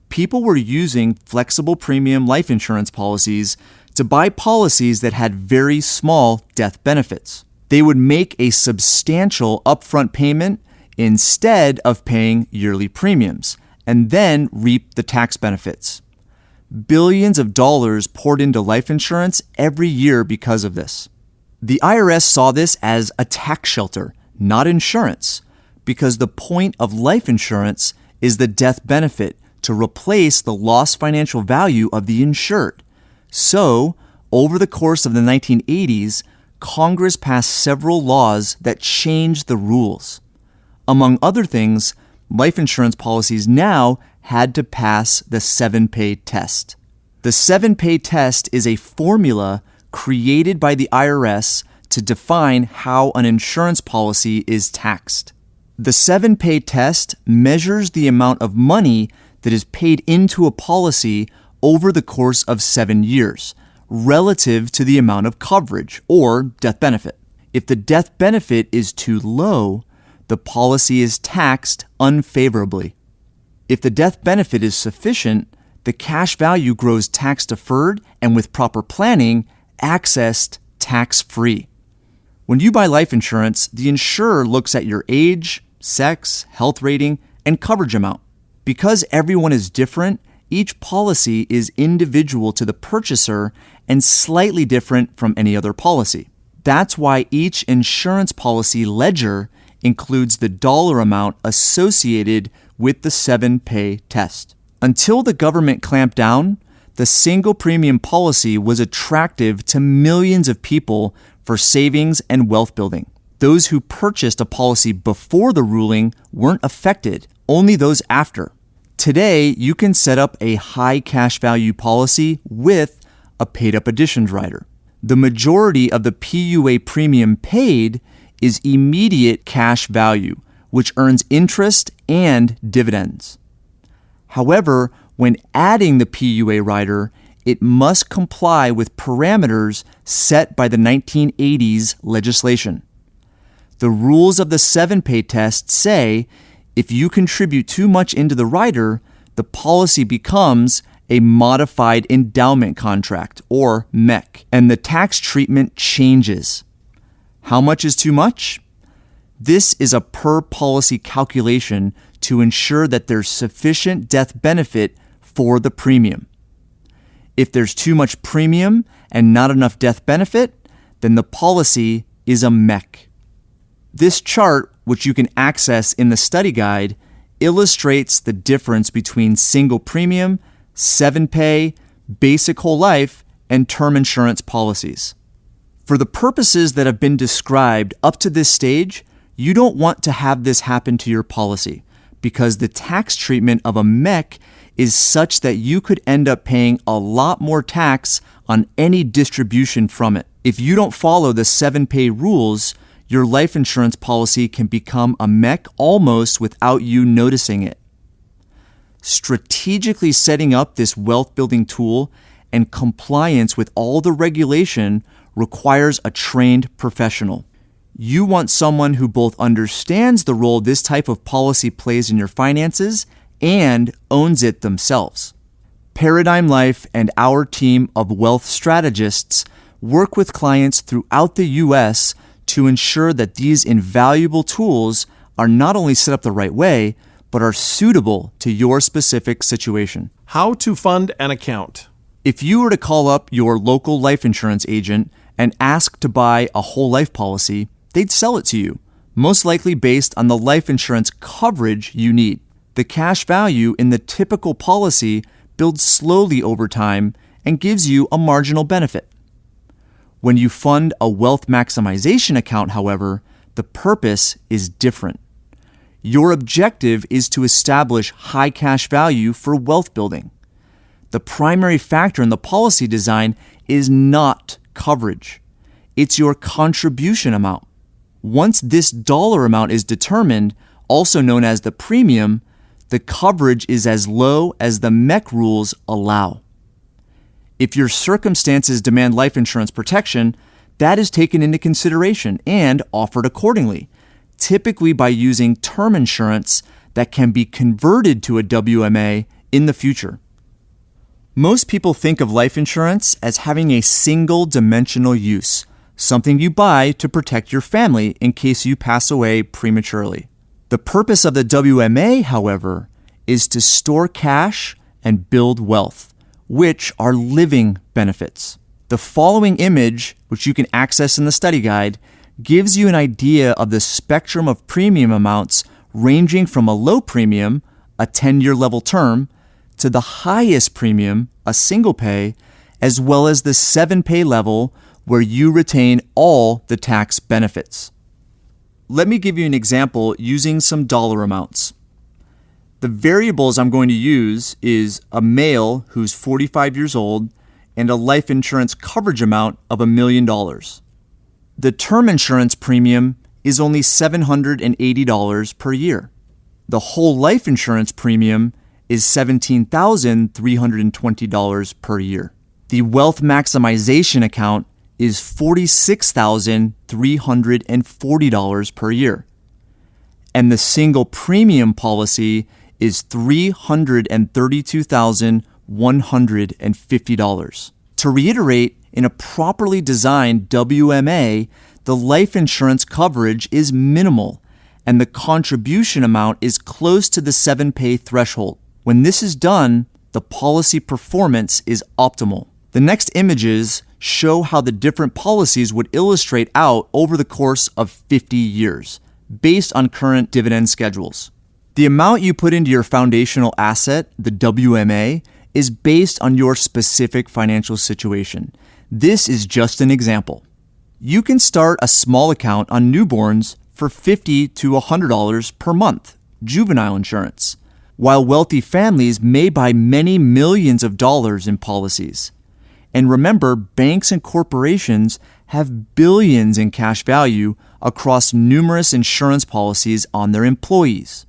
People were using flexible premium life insurance policies to buy policies that had very small death benefits. They would make a substantial upfront payment instead of paying yearly premiums, and then reap the tax benefits. Billions of dollars poured into life insurance every year because of this. The IRS saw this as a tax shelter, not insurance, because the point of life insurance is the death benefit to replace the lost financial value of the insured. So, over the course of the 1980s, Congress passed several laws that changed the rules. Among other things, life insurance policies now had to pass the 7-pay test. The 7-pay test is a formula created by the IRS to define how an insurance policy is taxed. The 7-pay test measures the amount of money that is paid into a policy over the course of 7 years, relative to the amount of coverage or death benefit. If the death benefit is too low, the policy is taxed unfavorably. If the death benefit is sufficient, the cash value grows tax-deferred and with proper planning, accessed tax-free. When you buy life insurance, the insurer looks at your age, sex, health rating, and coverage amount. Because everyone is different, each policy is individual to the purchaser and slightly different from any other policy. That's why each insurance policy ledger includes the dollar amount associated with the 7-pay test. Until the government clamped down, the single premium policy was attractive to millions of people for savings and wealth building. Those who purchased a policy before the ruling weren't affected, only those after. Today, you can set up a high cash value policy with a paid-up additions rider. The majority of the PUA premium paid is immediate cash value, which earns interest and dividends. However, when adding the PUA rider, it must comply with parameters set by the 1980s legislation. The rules of the 7-pay test say if you contribute too much into the rider, the policy becomes a modified endowment contract, or MEC, and the tax treatment changes. How much is too much? This is a per-policy calculation to ensure that there's sufficient death benefit for the premium. If there's too much premium and not enough death benefit, then the policy is a MEC. This chart, which you can access in the study guide, illustrates the difference between single premium, 7-pay, basic whole life, and term insurance policies. For the purposes that have been described up to this stage, you don't want to have this happen to your policy because the tax treatment of a MEC is such that you could end up paying a lot more tax on any distribution from it. If you don't follow the 7-pay rules, your life insurance policy can become a MEC almost without you noticing it. Strategically setting up this wealth building tool and compliance with all the regulation requires a trained professional. You want someone who both understands the role this type of policy plays in your finances and owns it themselves. Paradigm Life and our team of wealth strategists work with clients throughout the U.S. to ensure that these invaluable tools are not only set up the right way, but are suitable to your specific situation. How to fund an account. If you were to call up your local life insurance agent and ask to buy a whole life policy, they'd sell it to you, most likely based on the life insurance coverage you need. The cash value in the typical policy builds slowly over time and gives you a marginal benefit. When you fund a wealth maximization account, however, the purpose is different. Your objective is to establish high cash value for wealth building. The primary factor in the policy design is not coverage. It's your contribution amount. Once this dollar amount is determined, also known as the premium, the coverage is as low as the MEC rules allow. If your circumstances demand life insurance protection, that is taken into consideration and offered accordingly, typically by using term insurance that can be converted to a WMA in the future. Most people think of life insurance as having a single-dimensional use, something you buy to protect your family in case you pass away prematurely. The purpose of the WMA, however, is to store cash and build wealth, which are living benefits. The following image, which you can access in the study guide, gives you an idea of the spectrum of premium amounts ranging from a low premium, a 10-year level term, to the highest premium, a single pay, as well as the 7-pay level where you retain all the tax benefits. Let me give you an example using some dollar amounts. The variables I'm going to use is a male who's 45 years old and a life insurance coverage amount of $1 million. The term insurance premium is only $780 per year. The whole life insurance premium is $17,320 per year. The wealth maximization account is $46,340 per year. And the single premium policy is $332,150. To reiterate, in a properly designed WMA, the life insurance coverage is minimal, and the contribution amount is close to the 7-pay threshold. When this is done, the policy performance is optimal. The next images show how the different policies would illustrate out over the course of 50 years, based on current dividend schedules. The amount you put into your foundational asset, the WMA, is based on your specific financial situation. This is just an example. You can start a small account on newborns for $50 to $100 per month, juvenile insurance, while wealthy families may buy many millions of dollars in policies. And remember, banks and corporations have billions in cash value across numerous insurance policies on their employees.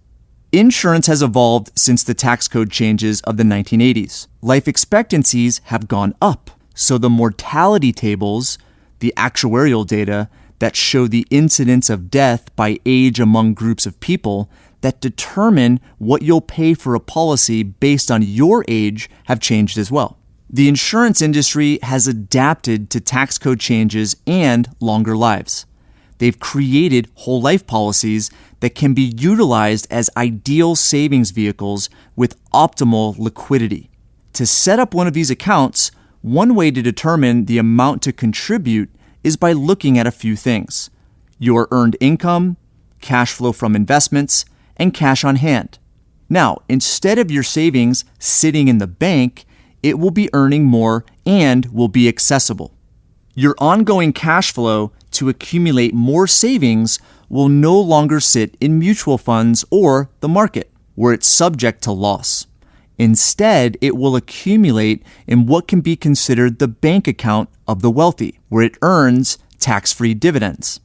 Insurance has evolved since the tax code changes of the 1980s. Life expectancies have gone up, so the mortality tables, the actuarial data that show the incidence of death by age among groups of people that determine what you'll pay for a policy based on your age, have changed as well. The insurance industry has adapted to tax code changes and longer lives. They've created whole life policies that can be utilized as ideal savings vehicles with optimal liquidity. To set up one of these accounts, one way to determine the amount to contribute is by looking at a few things: your earned income, cash flow from investments, and cash on hand. Now, instead of your savings sitting in the bank, it will be earning more and will be accessible. Your ongoing cash flow to accumulate more savings will no longer sit in mutual funds or the market, where it's subject to loss. Instead, it will accumulate in what can be considered the bank account of the wealthy, where it earns tax-free dividends.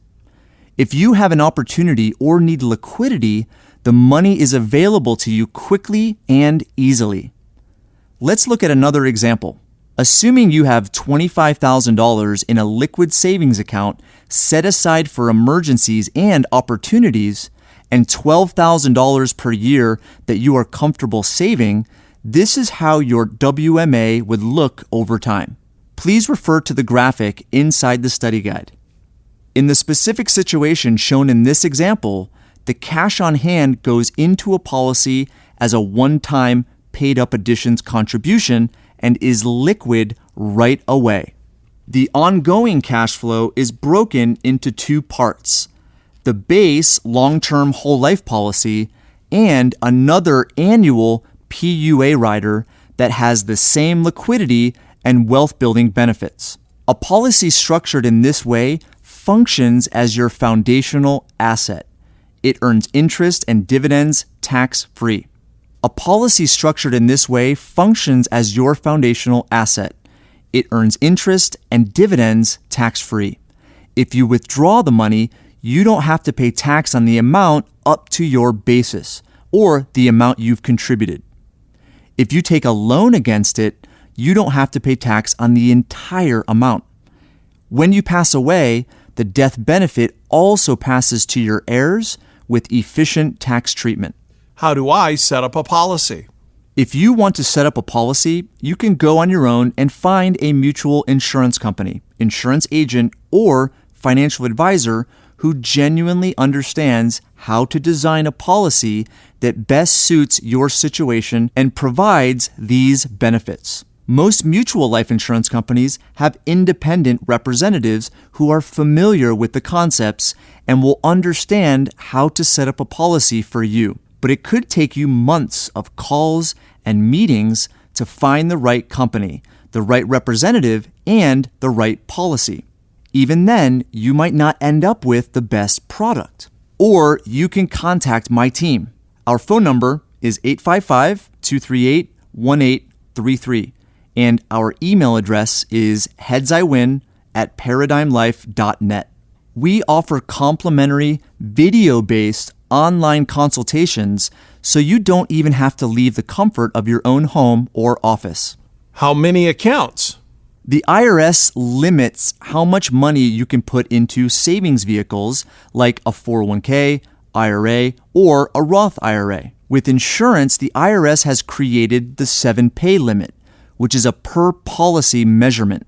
If you have an opportunity or need liquidity, the money is available to you quickly and easily. Let's look at another example. Assuming you have $25,000 in a liquid savings account set aside for emergencies and opportunities, and $12,000 per year that you are comfortable saving, this is how your WMA would look over time. Please refer to the graphic inside the study guide. In the specific situation shown in this example, the cash on hand goes into a policy as a one-time paid-up additions contribution and is liquid right away. The ongoing cash flow is broken into two parts: the base long-term whole life policy and another annual PUA rider that has the same liquidity and wealth-building benefits. A policy structured in this way functions as your foundational asset. It earns interest and dividends tax-free. A policy structured in this way functions as your foundational asset. It earns interest and dividends tax-free. If you withdraw the money, you don't have to pay tax on the amount up to your basis or the amount you've contributed. If you take a loan against it, you don't have to pay tax on the entire amount. When you pass away, the death benefit also passes to your heirs with efficient tax treatment. How do I set up a policy? If you want to set up a policy, you can go on your own and find a mutual insurance company, insurance agent, or financial advisor who genuinely understands how to design a policy that best suits your situation and provides these benefits. Most mutual life insurance companies have independent representatives who are familiar with the concepts and will understand how to set up a policy for you. But it could take you months of calls and meetings to find the right company, the right representative, and the right policy. Even then, you might not end up with the best product. Or you can contact my team. Our phone number is 855-238-1833, and our email address is headsiwin@paradigmlife.net. We offer complimentary, video-based online consultations, so you don't even have to leave the comfort of your own home or office. How many accounts? The IRS limits how much money you can put into savings vehicles like a 401k, IRA, or a Roth IRA. With insurance, the IRS has created the 7-pay limit, which is a per-policy measurement.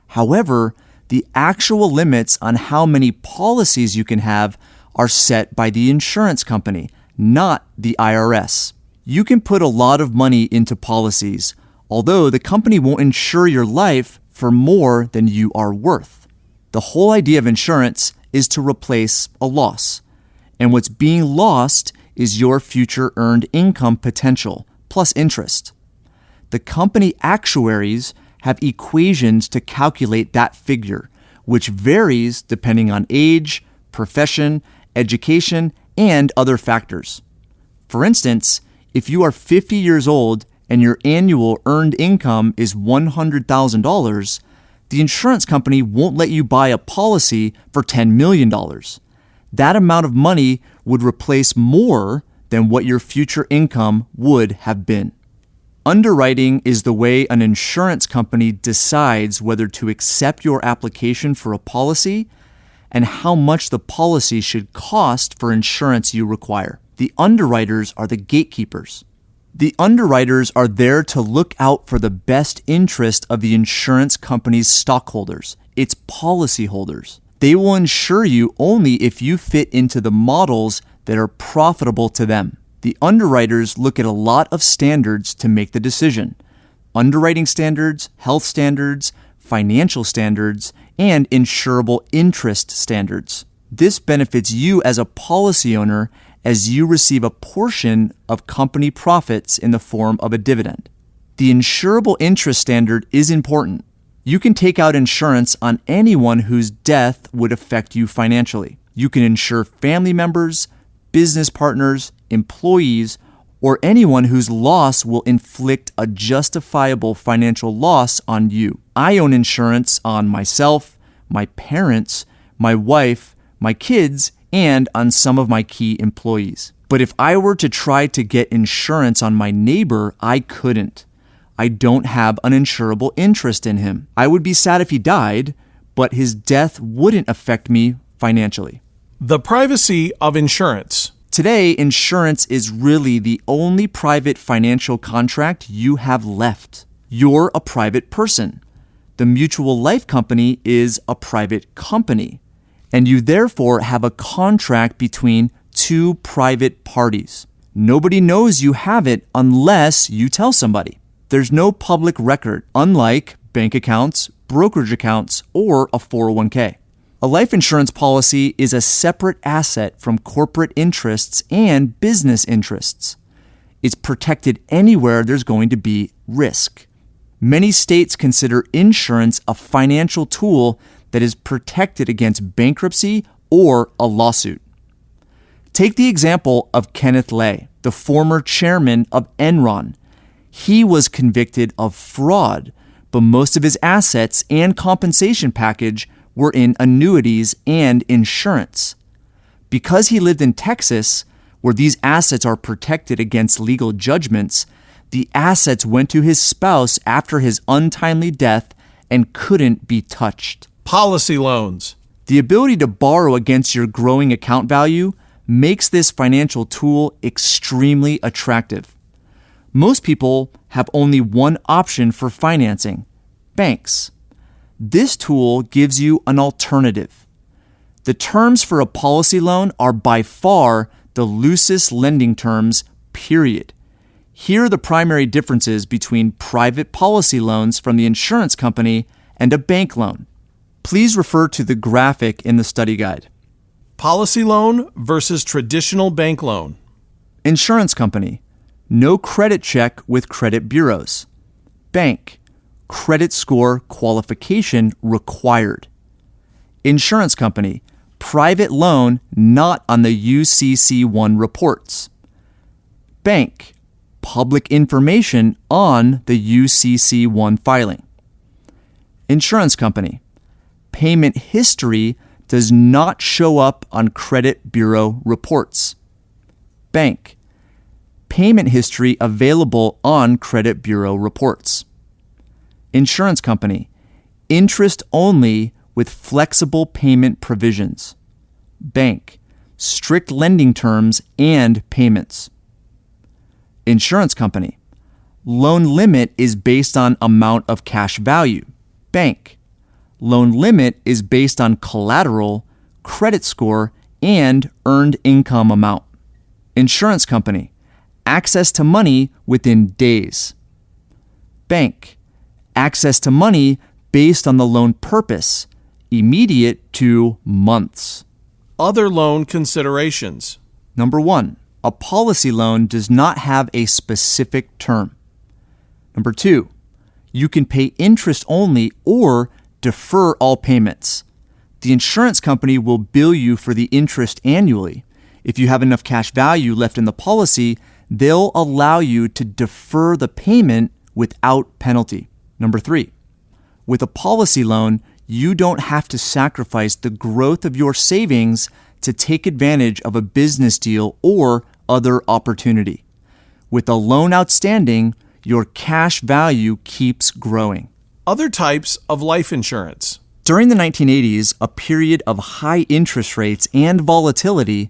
However, the actual limits on how many policies you can have are set by the insurance company, not the IRS. You can put a lot of money into policies, although the company won't insure your life for more than you are worth. The whole idea of insurance is to replace a loss, and what's being lost is your future earned income potential, plus interest. The company actuaries have equations to calculate that figure, which varies depending on age, profession, education, and other factors. For instance, if you are 50 years old and your annual earned income is $100,000, the insurance company won't let you buy a policy for $10 million. That amount of money would replace more than what your future income would have been. Underwriting is the way an insurance company decides whether to accept your application for a policy and how much the policy should cost for insurance you require. The underwriters are the gatekeepers. The underwriters are there to look out for the best interest of the insurance company's stockholders, its policyholders. They will insure you only if you fit into the models that are profitable to them. The underwriters look at a lot of standards to make the decision: underwriting standards, health standards, financial standards, and insurable interest standards. This benefits you as a policy owner as you receive a portion of company profits in the form of a dividend. The insurable interest standard is important. You can take out insurance on anyone whose death would affect you financially. You can insure family members, business partners, employees, or anyone whose loss will inflict a justifiable financial loss on you. I own insurance on myself, my parents, my wife, my kids, and on some of my key employees. But if I were to try to get insurance on my neighbor, I couldn't. I don't have an insurable interest in him. I would be sad if he died, but his death wouldn't affect me financially. The privacy of insurance. Today, insurance is really the only private financial contract you have left. You're a private person. The mutual life company is a private company, and you therefore have a contract between two private parties. Nobody knows you have it unless you tell somebody. There's no public record, unlike bank accounts, brokerage accounts, or a 401k. A life insurance policy is a separate asset from corporate interests and business interests. It's protected anywhere there's going to be risk. Many states consider insurance a financial tool that is protected against bankruptcy or a lawsuit. Take the example of Kenneth Lay, the former chairman of Enron. He was convicted of fraud, but most of his assets and compensation package were in annuities and insurance. Because he lived in Texas, where these assets are protected against legal judgments, the assets went to his spouse after his untimely death and couldn't be touched. Policy loans. The ability to borrow against your growing account value makes this financial tool extremely attractive. Most people have only one option for financing: banks. This tool gives you an alternative. The terms for a policy loan are by far the loosest lending terms, period. Here are the primary differences between private policy loans from the insurance company and a bank loan. Please refer to the graphic in the study guide. Policy loan versus traditional bank loan. Insurance company, no credit check with credit bureaus. Bank, credit score qualification required. Insurance company, private loan not on the UCC1 reports. Bank, public information on the UCC1 filing. Insurance company, payment history does not show up on credit bureau reports. Bank, payment history available on credit bureau reports. Insurance company, interest only with flexible payment provisions. Bank, strict lending terms and payments. Insurance company, loan limit is based on amount of cash value. Bank, loan limit is based on collateral, credit score, and earned income amount. Insurance company, access to money within days. Bank, access to money based on the loan purpose, immediate to months. Other loan considerations. Number 1, a policy loan does not have a specific term. Number 2, you can pay interest only or defer all payments. The insurance company will bill you for the interest annually. If you have enough cash value left in the policy, they'll allow you to defer the payment without penalty. Number 3, with a policy loan, you don't have to sacrifice the growth of your savings to take advantage of a business deal or other opportunity. With a loan outstanding, your cash value keeps growing. Other types of life insurance. During the 1980s, a period of high interest rates and volatility,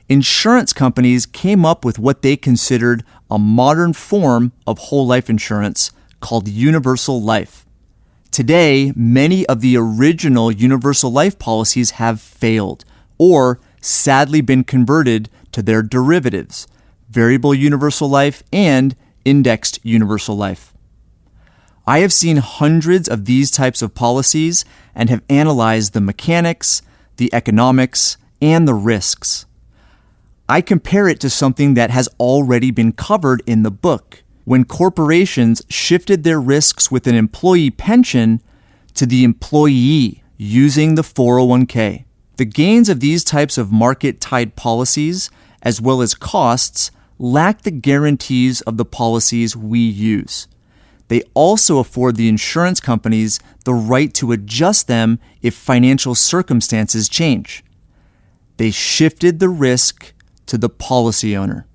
insurance companies came up with what they considered a modern form of whole life insurance called universal life. Today, many of the original universal life policies have failed or sadly been converted to their derivatives, variable universal life and indexed universal life. I have seen hundreds of these types of policies and have analyzed the mechanics, the economics, and the risks. I compare it to something that has already been covered in the book, when corporations shifted their risks with an employee pension to the employee using the 401k. The gains of these types of market-tied policies, as well as costs, lack the guarantees of the policies we use. They also afford the insurance companies the right to adjust them if financial circumstances change. They shifted the risk to the policy owner.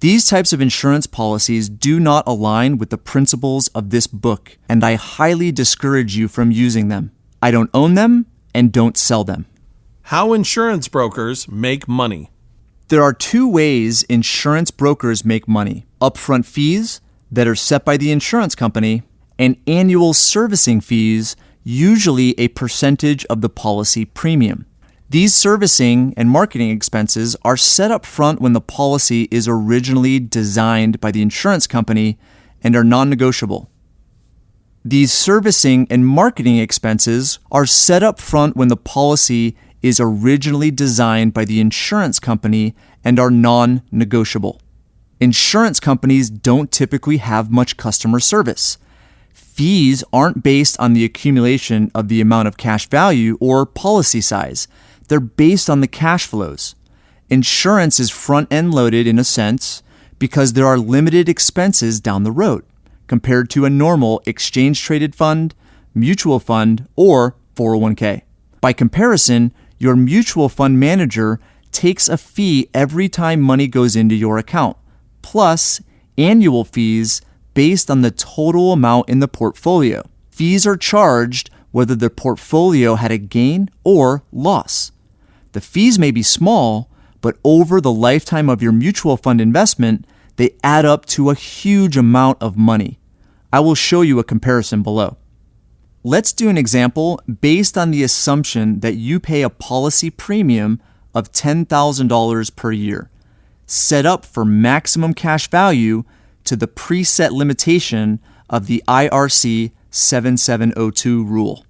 These types of insurance policies do not align with the principles of this book, and I highly discourage you from using them. I don't own them and don't sell them. How insurance brokers make money. There are 2 ways insurance brokers make money: upfront fees that are set by the insurance company and annual servicing fees, usually a percentage of the policy premium. These servicing and marketing expenses are set up front when the policy is originally designed by the insurance company and are non-negotiable. These servicing and marketing expenses are set up front when the policy is originally designed by the insurance company and are non-negotiable. Insurance companies don't typically have much customer service. Fees aren't based on the accumulation of the amount of cash value or policy size. They're based on the cash flows. Insurance is front-end loaded in a sense because there are limited expenses down the road compared to a normal exchange-traded fund, mutual fund, or 401k. By comparison, your mutual fund manager takes a fee every time money goes into your account, plus annual fees based on the total amount in the portfolio. Fees are charged whether the portfolio had a gain or loss. The fees may be small, but over the lifetime of your mutual fund investment, they add up to a huge amount of money. I will show you a comparison below. Let's do an example based on the assumption that you pay a policy premium of $10,000 per year, set up for maximum cash value to the preset limitation of the IRC 7702 rule.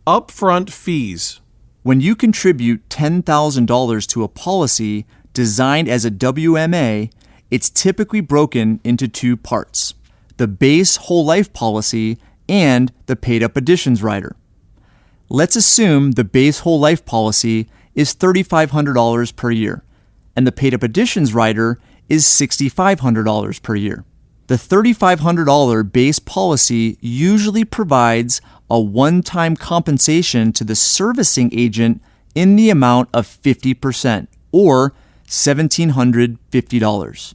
Upfront fees. When you contribute $10,000 to a policy designed as a WMA, it's typically broken into two parts: the base whole life policy and the paid-up additions rider. Let's assume the base whole life policy is $3,500 per year, and the paid-up additions rider is $6,500 per year. The $3,500 base policy usually provides a one-time compensation to the servicing agent in the amount of 50%, or $1,750.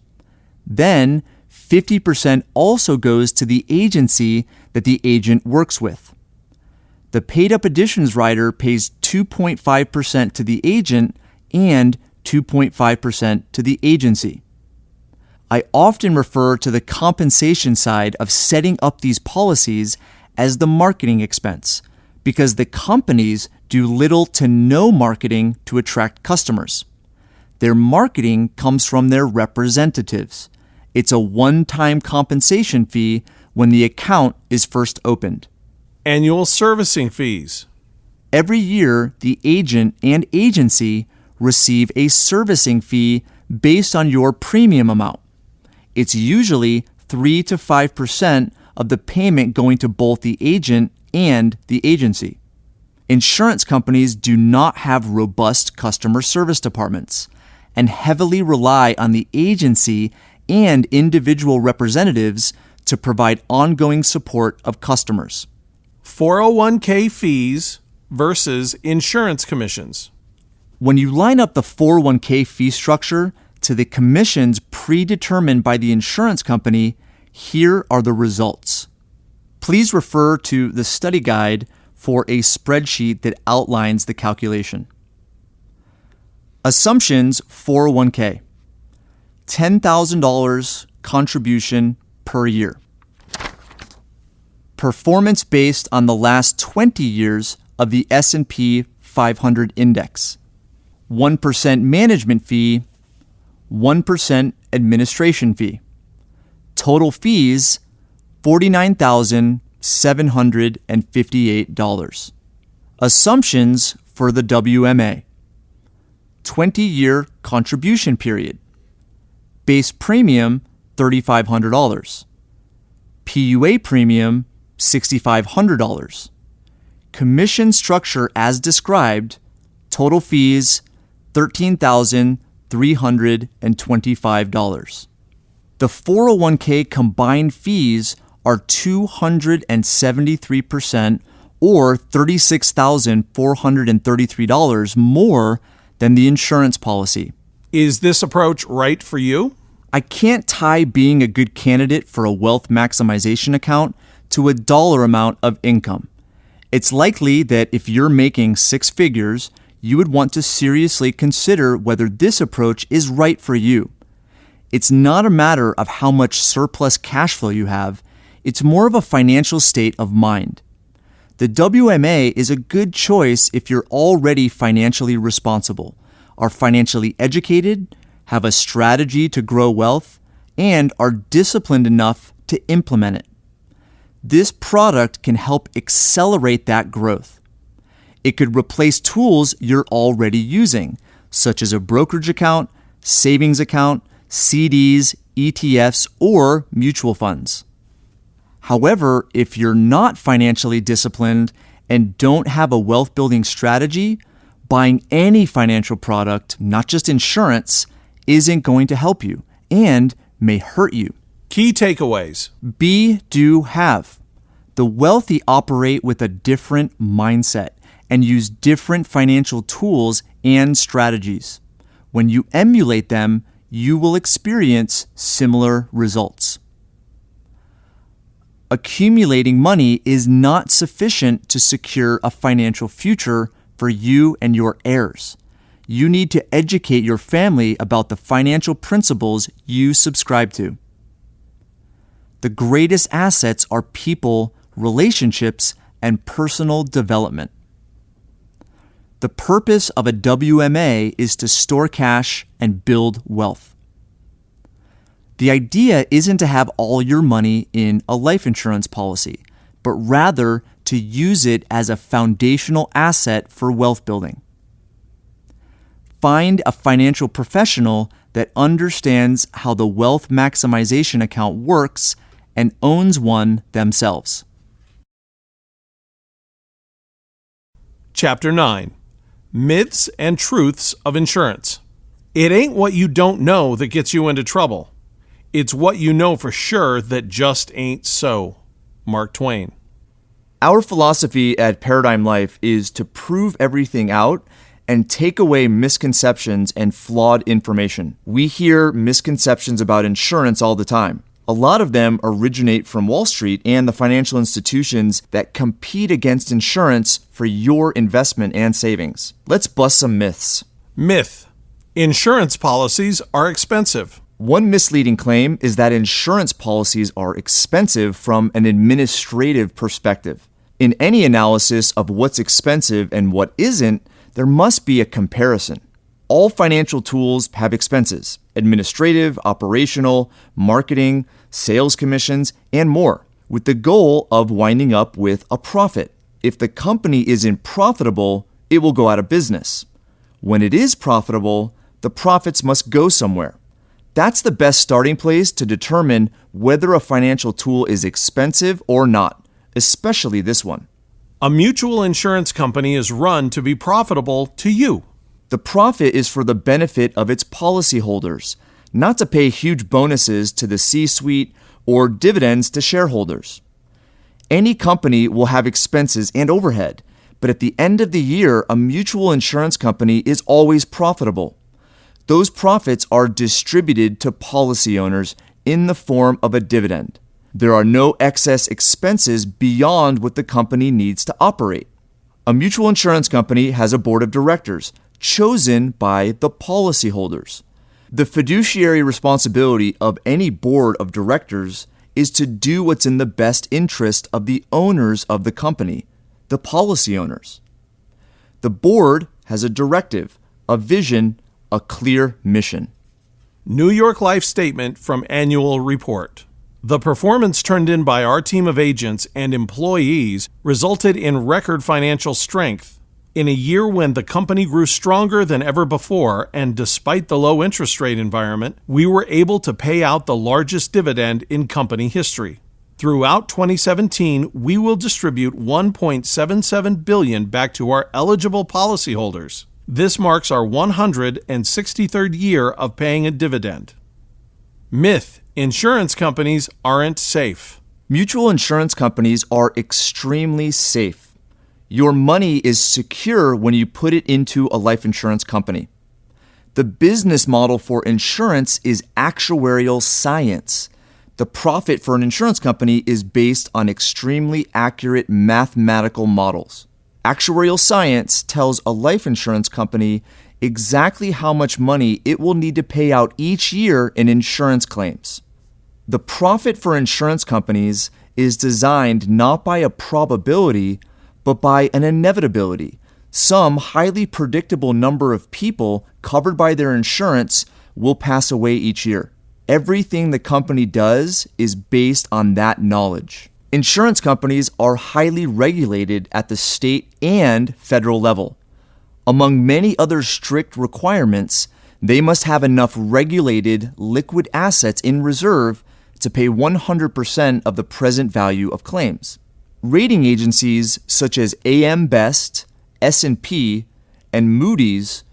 Then, 50% also goes to the agency that the agent works with. The paid-up additions rider pays 2.5% to the agent and 2.5% to the agency. I often refer to the compensation side of setting up these policies as the marketing expense, because the companies do little to no marketing to attract customers. Their marketing comes from their representatives. It's a one-time compensation fee when the account is first opened. Annual servicing fees. Every year, the agent and agency receive a servicing fee based on your premium amount. It's usually 3 to 5% of the payment going to both the agent and the agency. Insurance companies do not have robust customer service departments and heavily rely on the agency and individual representatives to provide ongoing support of customers. 401k fees versus insurance commissions. When you line up the 401k fee structure to the commissions predetermined by the insurance company, here are the results. Please refer to the study guide for a spreadsheet that outlines the calculation. Assumptions 401k. $10,000 contribution per year. Performance based on the last 20 years of the S&P 500 index. 1% management fee, 1% administration fee. Total fees, $49,758. Assumptions for the WMA. 20-year contribution period. Base premium, $3,500. PUA premium, $6,500. Commission structure as described. Total fees, $13,325. The 401k combined fees are 273% or $36,433 more than the insurance policy. Is this approach right for you? I can't tie being a good candidate for a wealth maximization account to a dollar amount of income. It's likely that if you're making six figures, you would want to seriously consider whether this approach is right for you. It's not a matter of how much surplus cash flow you have, it's more of a financial state of mind. The WMA is a good choice if you're already financially responsible, are financially educated, have a strategy to grow wealth, and are disciplined enough to implement it. This product can help accelerate that growth. It could replace tools you're already using, such as a brokerage account, savings account, CDs, ETFs, or mutual funds. However, if you're not financially disciplined and don't have a wealth building strategy, Buying any financial product, not just insurance, isn't going to help you and may hurt you. Key takeaways. Be, do, have. The wealthy operate with a different mindset and use different financial tools and strategies. When you emulate them, you will experience similar results. Accumulating money is not sufficient to secure a financial future for you and your heirs. You need to educate your family about the financial principles you subscribe to. The greatest assets are people, relationships, and personal development. The purpose of a WMA is to store cash and build wealth. The idea isn't to have all your money in a life insurance policy, but rather to use it as a foundational asset for wealth building. Find a financial professional that understands how the wealth maximization account works and owns one themselves. Chapter 9. Myths and Truths of Insurance. It ain't what you don't know that gets you into trouble. It's what you know for sure that just ain't so. Mark Twain. Our philosophy at Paradigm Life is to prove everything out and take away misconceptions and flawed information. We hear misconceptions about insurance all the time. A lot of them originate from Wall Street and the financial institutions that compete against insurance for your investment and savings. Let's bust some myths. Myth. Insurance policies are expensive. One misleading claim is that insurance policies are expensive from an administrative perspective. In any analysis of what's expensive and what isn't, there must be a comparison. All financial tools have expenses: administrative, operational, marketing, sales commissions, and more, with the goal of winding up with a profit. If the company isn't profitable, it will go out of business. When it is profitable, the profits must go somewhere. That's the best starting place to determine whether a financial tool is expensive or not, especially this one. A mutual insurance company is run to be profitable to you. The profit is for the benefit of its policyholders, not to pay huge bonuses to the C-suite or dividends to shareholders. Any company will have expenses and overhead, but at the end of the year, a mutual insurance company is always profitable. Those profits are distributed to policy owners in the form of a dividend. There are no excess expenses beyond what the company needs to operate. A mutual insurance company has a board of directors chosen by the policyholders. The fiduciary responsibility of any board of directors is to do what's in the best interest of the owners of the company, the policy owners. The board has a directive, a vision, a clear mission. New York Life Statement from Annual Report. The performance turned in by our team of agents and employees resulted in record financial strength. In a year when the company grew stronger than ever before, and despite the low interest rate environment, we were able to pay out the largest dividend in company history. Throughout 2017, we will distribute $1.77 billion back to our eligible policyholders. This marks our 163rd year of paying a dividend. Myth: insurance companies aren't safe. Mutual insurance companies are extremely safe. Your money is secure when you put it into a life insurance company. The business model for insurance is actuarial science. The profit for an insurance company is based on extremely accurate mathematical models. Actuarial science tells a life insurance company exactly how much money it will need to pay out each year in insurance claims. The profit for insurance companies is designed not by a probability, but by an inevitability. Some highly predictable number of people covered by their insurance will pass away each year. Everything the company does is based on that knowledge. Insurance companies are highly regulated at the state and federal level. Among many other strict requirements, they must have enough regulated liquid assets in reserve to pay 100% of the present value of claims. Rating agencies such as AM Best, S&P, and Moody's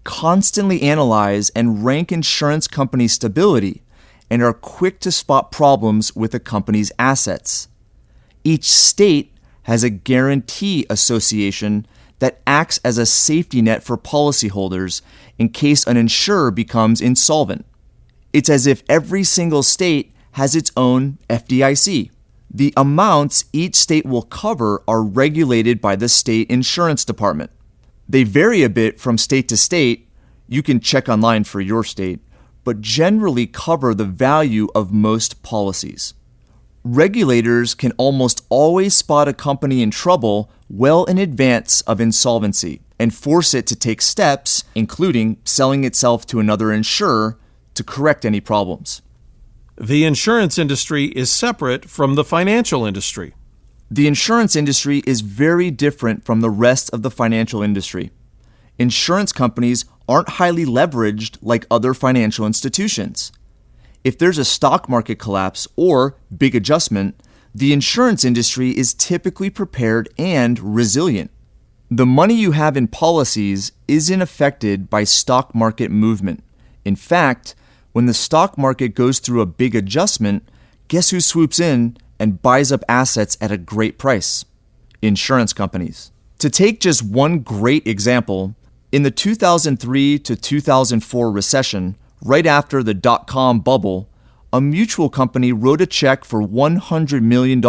constantly analyze and rank insurance companies' stability and are quick to spot problems with a company's assets. Each state has a guarantee association that acts as a safety net for policyholders in case an insurer becomes insolvent. It's as if every single state has its own FDIC. The amounts each state will cover are regulated by the state insurance department. They vary a bit from state to state. You can check online for your state, but generally cover the value of most policies. Regulators can almost always spot a company in trouble well in advance of insolvency and force it to take steps, including selling itself to another insurer to correct any problems. The insurance industry is separate from the financial industry. The insurance industry is very different from the rest of the financial industry. Insurance companies aren't highly leveraged like other financial institutions. If there's a stock market collapse or big adjustment, the insurance industry is typically prepared and resilient. The money you have in policies isn't affected by stock market movement. In fact, when the stock market goes through a big adjustment, guess who swoops in and buys up assets at a great price? Insurance companies. To take just one great example, in the 2003 to 2004 recession, right after the dot-com bubble, a mutual company wrote a check for $100 million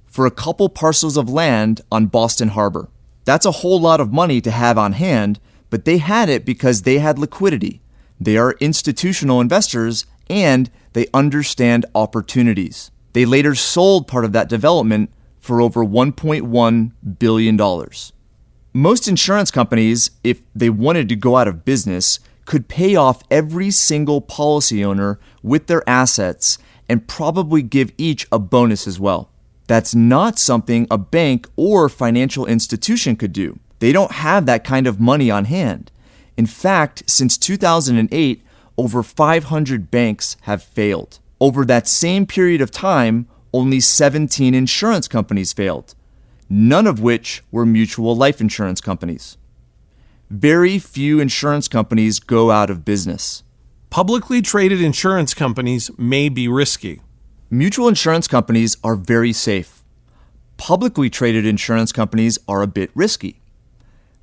for a couple parcels of land on Boston Harbor. That's a whole lot of money to have on hand, but they had it because they had liquidity. They are institutional investors and they understand opportunities. They later sold part of that development for over $1.1 billion. Most insurance companies, if they wanted to go out of business, could pay off every single policy owner with their assets and probably give each a bonus as well. That's not something a bank or financial institution could do. They don't have that kind of money on hand. In fact, since 2008, over 500 banks have failed. Over that same period of time, only 17 insurance companies failed, none of which were mutual life insurance companies. Very few insurance companies go out of business. Publicly traded insurance companies may be risky. Mutual insurance companies are very safe. Publicly traded insurance companies are a bit risky.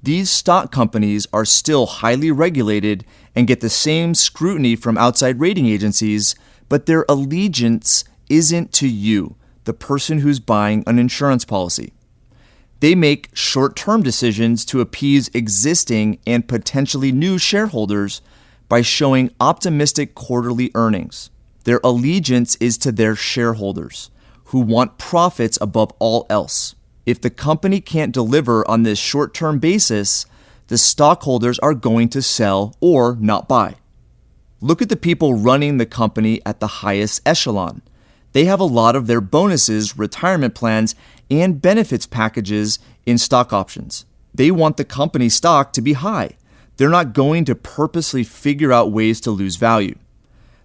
These stock companies are still highly regulated and get the same scrutiny from outside rating agencies, but their allegiance isn't to you, the person who's buying an insurance policy. They make short-term decisions to appease existing and potentially new shareholders by showing optimistic quarterly earnings. Their allegiance is to their shareholders, who want profits above all else. If the company can't deliver on this short-term basis, the stockholders are going to sell or not buy. Look at the people running the company at the highest echelon. They have a lot of their bonuses, retirement plans, and benefits packages in stock options. They want the company stock to be high. They're not going to purposely figure out ways to lose value.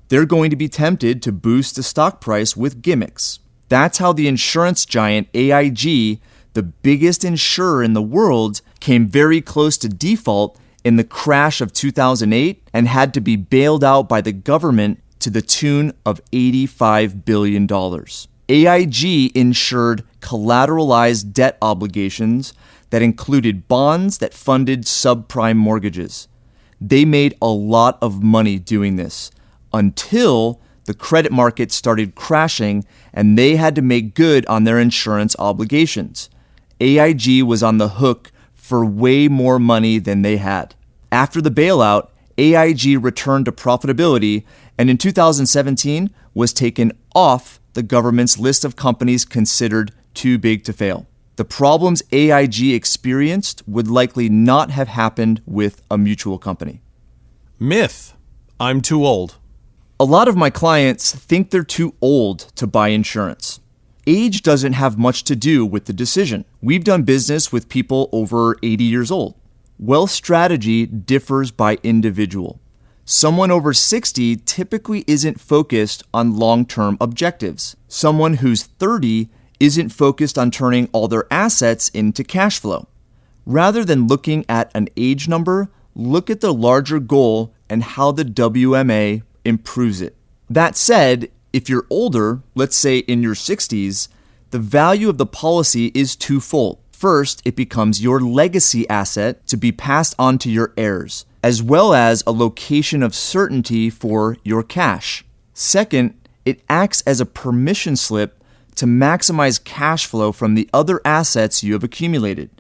They're going to be tempted to boost the stock price with gimmicks. That's how the insurance giant AIG, the biggest insurer in the world, came very close to default in the crash of 2008 and had to be bailed out by the government to the tune of $85 billion. AIG insured collateralized debt obligations that included bonds that funded subprime mortgages. They made a lot of money doing this until the credit market started crashing and they had to make good on their insurance obligations. AIG was on the hook for way more money than they had. After the bailout, AIG returned to profitability and in 2017 was taken off the government's list of companies considered too big to fail. The problems AIG experienced would likely not have happened with a mutual company. Myth: I'm too old. A lot of my clients think they're too old to buy insurance. Age doesn't have much to do with the decision. We've done business with people over 80 years old. Wealth strategy differs by individual. Someone over 60 typically isn't focused on long-term objectives. Someone who's 30 isn't focused on turning all their assets into cash flow. Rather than looking at an age number, look at the larger goal and how the WMA improves it. That said, if you're older, let's say in your 60s, the value of the policy is twofold. First, it becomes your legacy asset to be passed on to your heirs, as well as a location of certainty for your cash. Second, it acts as a permission slip to maximize cash flow from the other assets you have accumulated,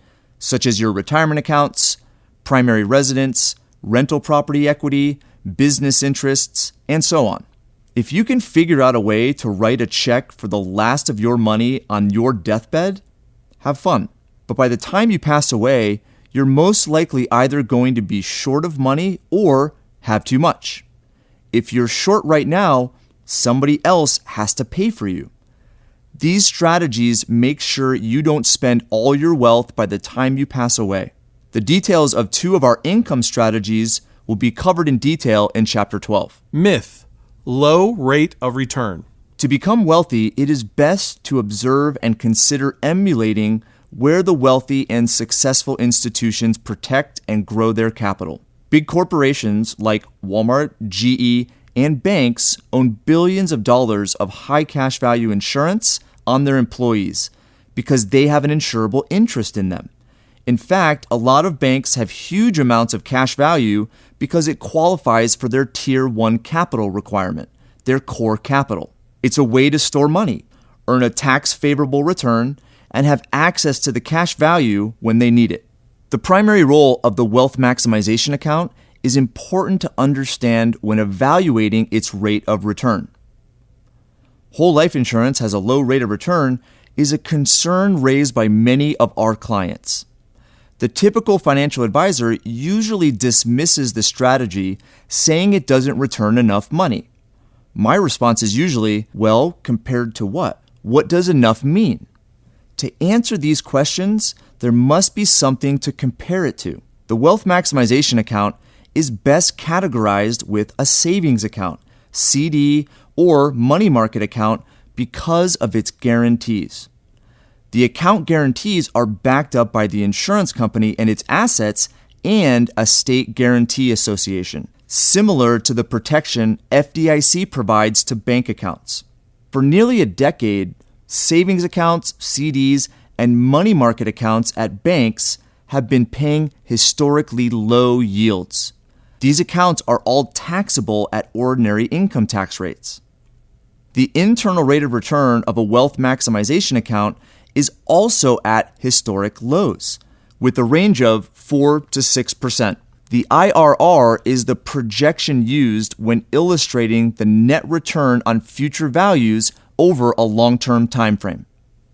such as your retirement accounts, primary residence, rental property equity, business interests, and so on. If you can figure out a way to write a check for the last of your money on your deathbed, have fun. But by the time you pass away, you're most likely either going to be short of money or have too much. If you're short right now, somebody else has to pay for you. These strategies make sure you don't spend all your wealth by the time you pass away. The details of 2 of our income strategies will be covered in detail in Chapter 12. Myth: low rate of return. To become wealthy, it is best to observe and consider emulating where the wealthy and successful institutions protect and grow their capital. Big corporations like Walmart, GE, and banks own billions of dollars of high cash value insurance on their employees because they have an insurable interest in them. In fact, a lot of banks have huge amounts of cash value because it qualifies for their Tier 1 capital requirement, their core capital. It's a way to store money, earn a tax-favorable return, and have access to the cash value when they need it. The primary role of the wealth maximization account is important to understand when evaluating its rate of return. Whole life insurance has a low rate of return is a concern raised by many of our clients. The typical financial advisor usually dismisses the strategy, saying it doesn't return enough money. My response is usually, well, compared to what? What does enough mean? To answer these questions, there must be something to compare it to. The wealth maximization account is best categorized with a savings account, CD, or money market account because of its guarantees. The account guarantees are backed up by the insurance company and its assets and a state guarantee association, similar to the protection FDIC provides to bank accounts. For nearly a decade, savings accounts, CDs, and money market accounts at banks have been paying historically low yields. These accounts are all taxable at ordinary income tax rates. The internal rate of return of a wealth maximization account is also at historic lows, with a range of 4 to 6%. The IRR is the projection used when illustrating the net return on future values over a long-term time frame.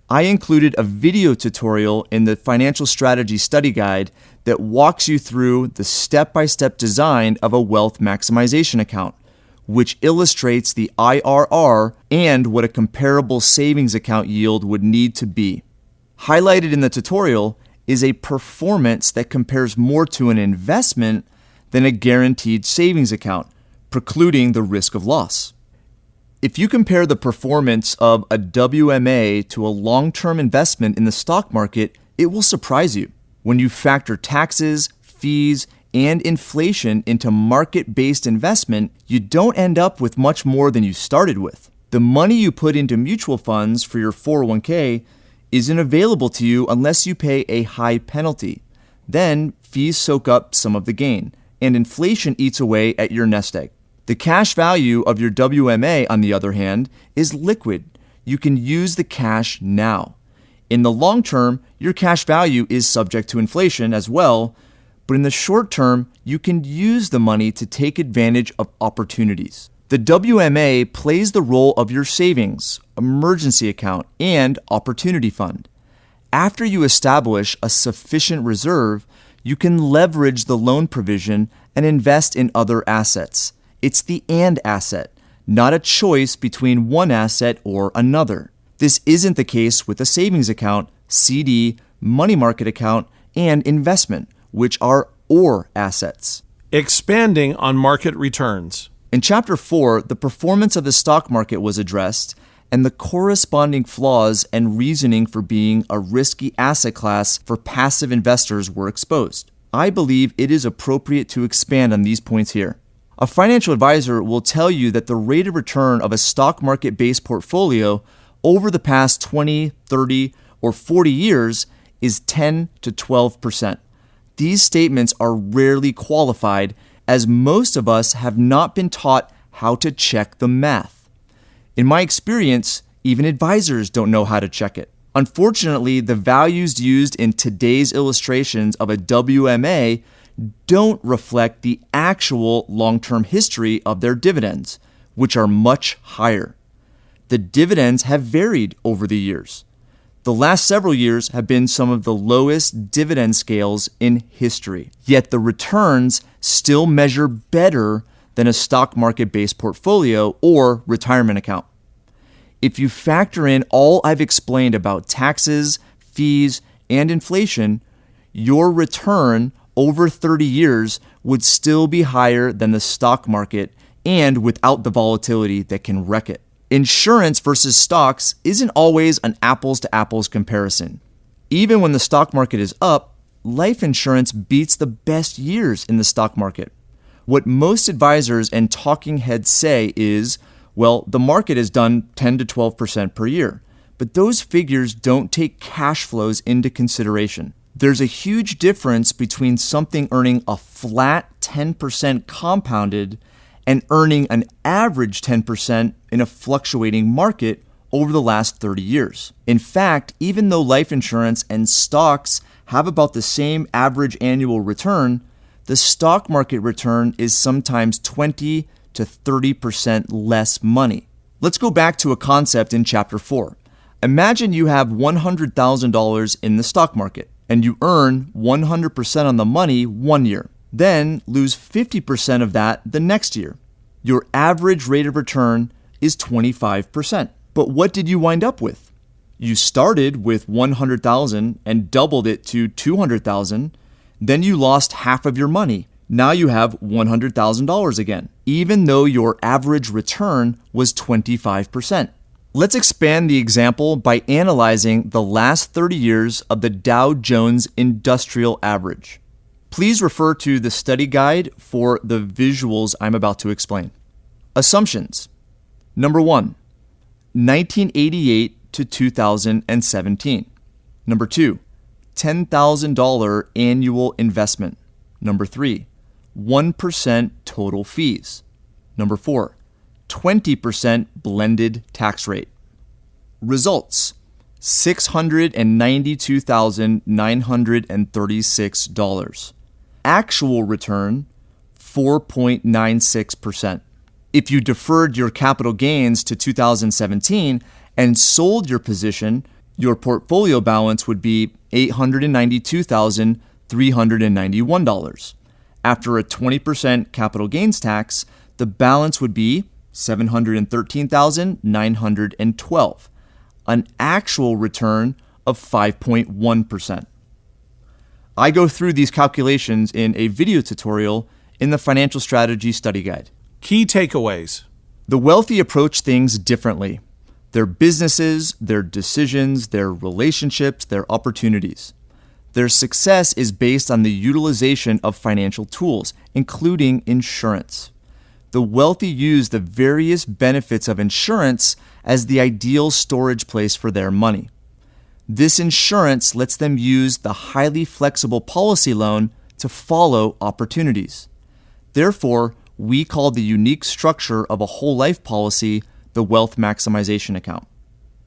I included a video tutorial in the Financial Strategy Study Guide that walks you through the step-by-step design of a wealth maximization account, which illustrates the IRR and what a comparable savings account yield would need to be. Highlighted in the tutorial is a performance that compares more to an investment than a guaranteed savings account, precluding the risk of loss. If you compare the performance of a WMA to a long-term investment in the stock market, it will surprise you. When you factor taxes, fees, and inflation into market-based investment, you don't end up with much more than you started with. The money you put into mutual funds for your 401k isn't available to you unless you pay a high penalty. Then fees soak up some of the gain, and inflation eats away at your nest egg. The cash value of your WMA, on the other hand, is liquid. You can use the cash now. In the long term, your cash value is subject to inflation as well, but in the short term, you can use the money to take advantage of opportunities. The WMA plays the role of your savings, emergency account, and opportunity fund. After you establish a sufficient reserve, you can leverage the loan provision and invest in other assets. It's the and asset, not a choice between one asset or another. This isn't the case with a savings account, CD, money market account, and investment, which are or assets. Expanding on market returns. In Chapter 4, the performance of the stock market was addressed, and the corresponding flaws and reasoning for being a risky asset class for passive investors were exposed. I believe it is appropriate to expand on these points here. A financial advisor will tell you that the rate of return of a stock market-based portfolio over the past 20, 30, or 40 years is 10 to 12%. These statements are rarely qualified, as most of us have not been taught how to check the math. In my experience, even advisors don't know how to check it. Unfortunately, the values used in today's illustrations of a WMA don't reflect the actual long-term history of their dividends, which are much higher. The dividends have varied over the years. The last several years have been some of the lowest dividend scales in history, yet the returns still measure better than a stock market-based portfolio or retirement account. If you factor in all I've explained about taxes, fees, and inflation, your return over 30 years would still be higher than the stock market and without the volatility that can wreck it. Insurance versus stocks isn't always an apples-to-apples comparison. Even when the stock market is up, life insurance beats the best years in the stock market. What most advisors and talking heads say is, well, the market has done 10 to 12% per year, but those figures don't take cash flows into consideration. There's a huge difference between something earning a flat 10% compounded and earning an average 10% in a fluctuating market over the last 30 years. In fact, even though life insurance and stocks have about the same average annual return, the stock market return is sometimes 20 to 30% less money. Let's go back to a concept in Chapter 4. Imagine you have $100,000 in the stock market, and you earn 100% on the money 1 year, then lose 50% of that the next year. Your average rate of return is 25%. But what did you wind up with? You started with 100,000 and doubled it to 200,000, then you lost half of your money. Now you have $100,000 again, even though your average return was 25%. Let's expand the example by analyzing the last 30 years of the Dow Jones Industrial Average. Please refer to the study guide for the visuals I'm about to explain. Assumptions. Number 1, 1988 to 2017. Number 2, $10,000 annual investment. Number 3, 1% total fees. Number 4, 20% blended tax rate. Results: $692,936. Actual return, 4.96%. If you deferred your capital gains to 2017 and sold your position, your portfolio balance would be $892,391. After a 20% capital gains tax, the balance would be $713,912, an actual return of 5.1%. I go through these calculations in a video tutorial in the Financial Strategy Study Guide. Key takeaways. The wealthy approach things differently. Their businesses, their decisions, their relationships, their opportunities. Their success is based on the utilization of financial tools, including insurance. The wealthy use the various benefits of insurance as the ideal storage place for their money. This insurance lets them use the highly flexible policy loan to follow opportunities. Therefore, we call the unique structure of a whole life policy the wealth maximization account.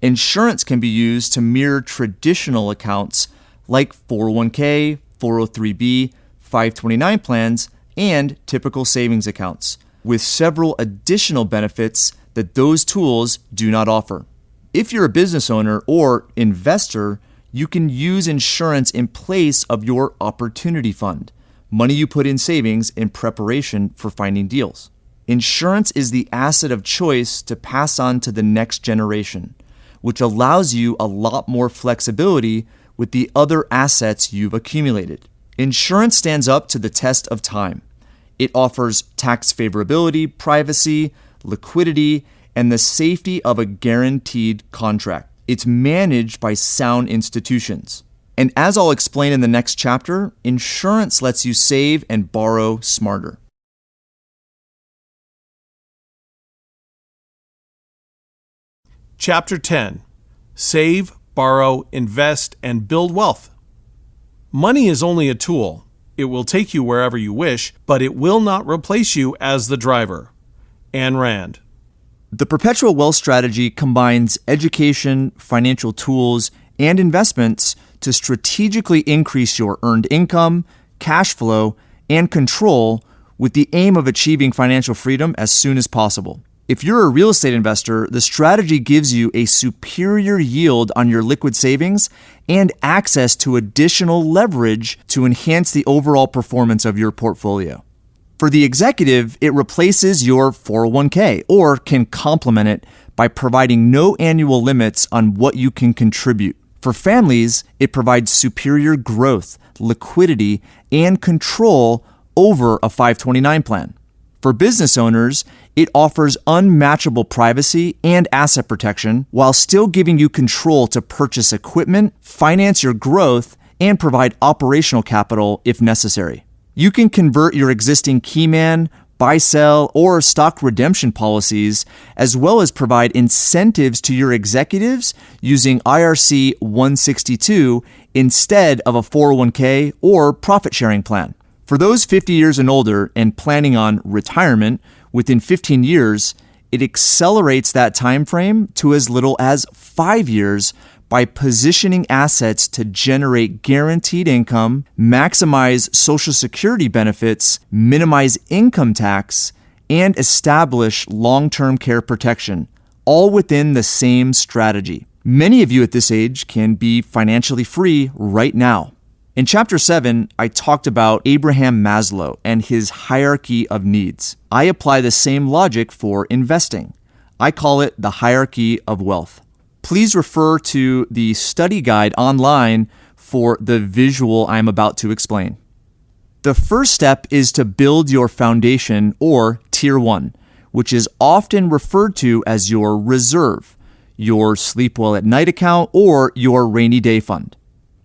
Insurance can be used to mirror traditional accounts like 401k, 403b, 529 plans, and typical savings accounts, with several additional benefits that those tools do not offer. If you're a business owner or investor, you can use insurance in place of your opportunity fund, money you put in savings in preparation for finding deals. Insurance is the asset of choice to pass on to the next generation, which allows you a lot more flexibility with the other assets you've accumulated. Insurance stands up to the test of time. It offers tax favorability, privacy, liquidity, and the safety of a guaranteed contract. It's managed by sound institutions. And as I'll explain in the next chapter, insurance lets you save and borrow smarter. Chapter 10. Save, borrow, invest, and build wealth. Money is only a tool. It will take you wherever you wish, but it will not replace you as the driver. Ayn Rand. The Perpetual Wealth Strategy combines education, financial tools, and investments to strategically increase your earned income, cash flow, and control with the aim of achieving financial freedom as soon as possible. If you're a real estate investor, the strategy gives you a superior yield on your liquid savings and access to additional leverage to enhance the overall performance of your portfolio. For the executive, it replaces your 401k or can complement it by providing no annual limits on what you can contribute. For families, it provides superior growth, liquidity, and control over a 529 plan. For business owners, it offers unmatchable privacy and asset protection while still giving you control to purchase equipment, finance your growth, and provide operational capital if necessary. You can convert your existing keyman, buy-sell, or stock redemption policies, as well as provide incentives to your executives using IRC 162 instead of a 401k or profit-sharing plan. For those 50 years and older and planning on retirement within 15 years, it accelerates that time frame to as little as 5 years by positioning assets to generate guaranteed income, maximize Social Security benefits, minimize income tax, and establish long-term care protection, all within the same strategy. Many of you at this age can be financially free right now. In Chapter 7, I talked about Abraham Maslow and his hierarchy of needs. I apply the same logic for investing. I call it the hierarchy of wealth. Please refer to the study guide online for the visual I'm about to explain. The first step is to build your foundation, or Tier 1, which is often referred to as your reserve, your sleep well at night account, or your rainy day fund.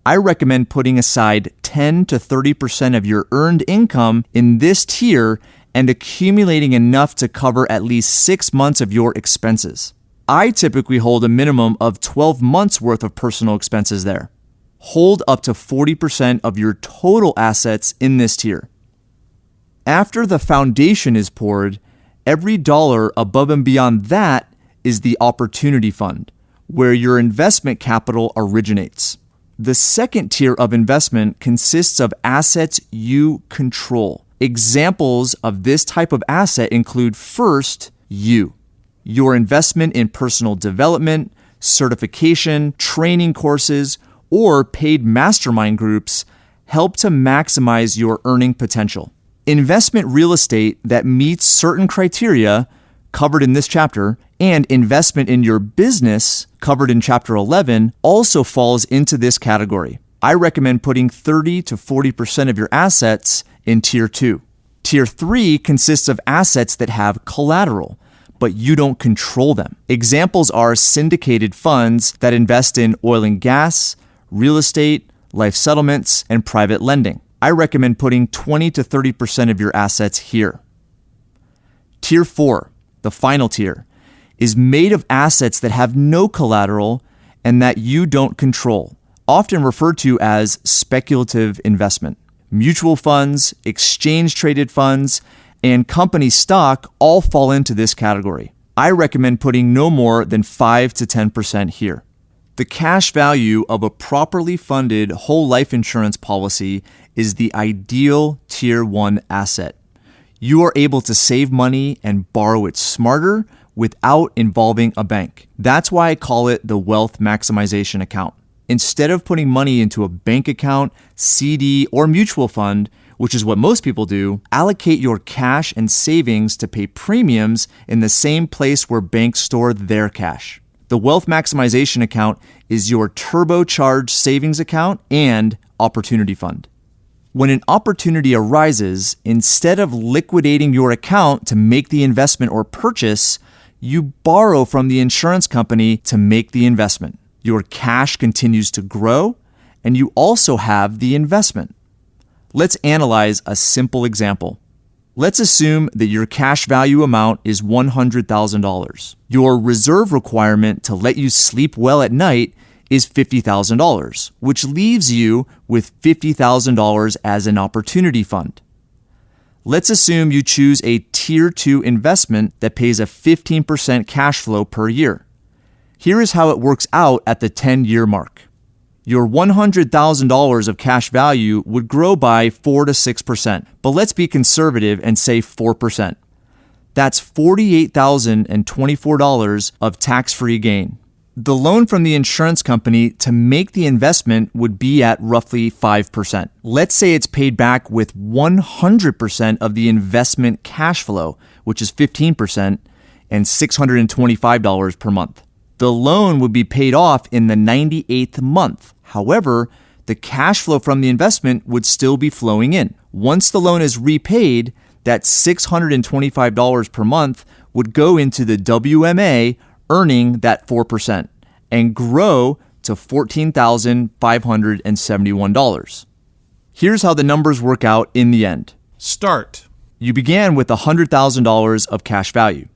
I recommend putting aside 10 to 30% of your earned income in this tier and accumulating enough to cover at least 6 months of your expenses. I typically hold a minimum of 12 months worth of personal expenses there. Hold up to 40% of your total assets in this tier. After the foundation is poured, every dollar above and beyond that is the opportunity fund, where your investment capital originates. The second tier of investment consists of assets you control. Examples of this type of asset include, first, your investment in personal development, certification, training courses, or paid mastermind groups help to maximize your earning potential. Investment real estate that meets certain criteria covered in this chapter, and investment in your business, covered in Chapter 11, also falls into this category. I recommend putting 30 to 40% of your assets in Tier 2. Tier 3 consists of assets that have collateral, but you don't control them. Examples are syndicated funds that invest in oil and gas, real estate, life settlements, and private lending. I recommend putting 20 to 30% of your assets here. Tier 4, the final tier, is made of assets that have no collateral and that you don't control, often referred to as speculative investment. Mutual funds, exchange-traded funds, and company stock all fall into this category. I recommend putting no more than 5 to 10% here. The cash value of a properly funded whole life insurance policy is the ideal Tier 1 asset. You are able to save money and borrow it smarter without involving a bank. That's why I call it the wealth maximization account. Instead of putting money into a bank account, CD, or mutual fund, which is what most people do, allocate your cash and savings to pay premiums in the same place where banks store their cash. The wealth maximization account is your turbocharged savings account and opportunity fund. When an opportunity arises, instead of liquidating your account to make the investment or purchase, you borrow from the insurance company to make the investment. Your cash continues to grow, and you also have the investment. Let's analyze a simple example. Let's assume that your cash value amount is $100,000. Your reserve requirement to let you sleep well at night is $50,000, which leaves you with $50,000 as an opportunity fund. Let's assume you choose a Tier 2 investment that pays a 15% cash flow per year. Here is how it works out at the 10-year mark. Your $100,000 of cash value would grow by 4 to 6%, but let's be conservative and say 4%. That's $48,024 of tax-free gain. The loan from the insurance company to make the investment would be at roughly 5%. Let's say it's paid back with 100% of the investment cash flow, which is 15%, and $625 per month. The loan would be paid off in the 98th month. However, the cash flow from the investment would still be flowing in. Once the loan is repaid, that $625 per month would go into the WMA, earning that 4%, and grow to $14,571. Here's how the numbers work out in the end. Start. You began with $100,000 of cash value.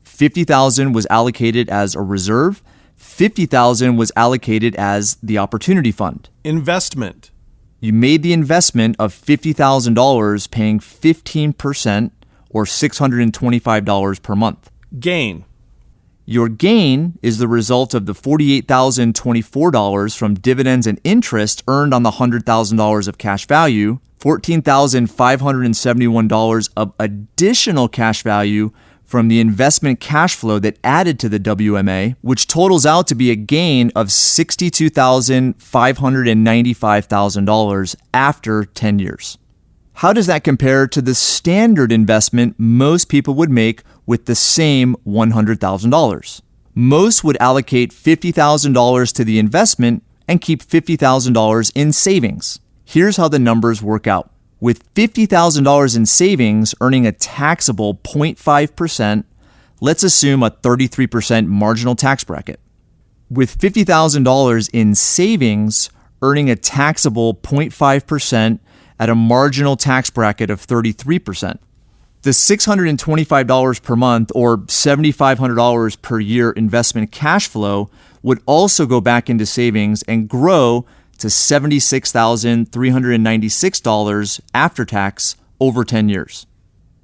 $50,000 was allocated as a reserve. $50,000 was allocated as the opportunity fund. Investment. You made the investment of $50,000 paying 15% or $625 per month. Gain. Your gain is the result of the $48,024 from dividends and interest earned on the $100,000 of cash value, $14,571 of additional cash value from the investment cash flow that added to the WMA, which totals out to be a gain of $62,595,000 after 10 years. How does that compare to the standard investment most people would make with the same $100,000? Most would allocate $50,000 to the investment and keep $50,000 in savings. Here's how the numbers work out. With $50,000 in savings earning a taxable 0.5%, let's assume a 33% marginal tax bracket. With $50,000 in savings earning a taxable 0.5% at a marginal tax bracket of 33%. The $625 per month or $7,500 per year investment cash flow would also go back into savings and grow to $76,396 after tax over 10 years.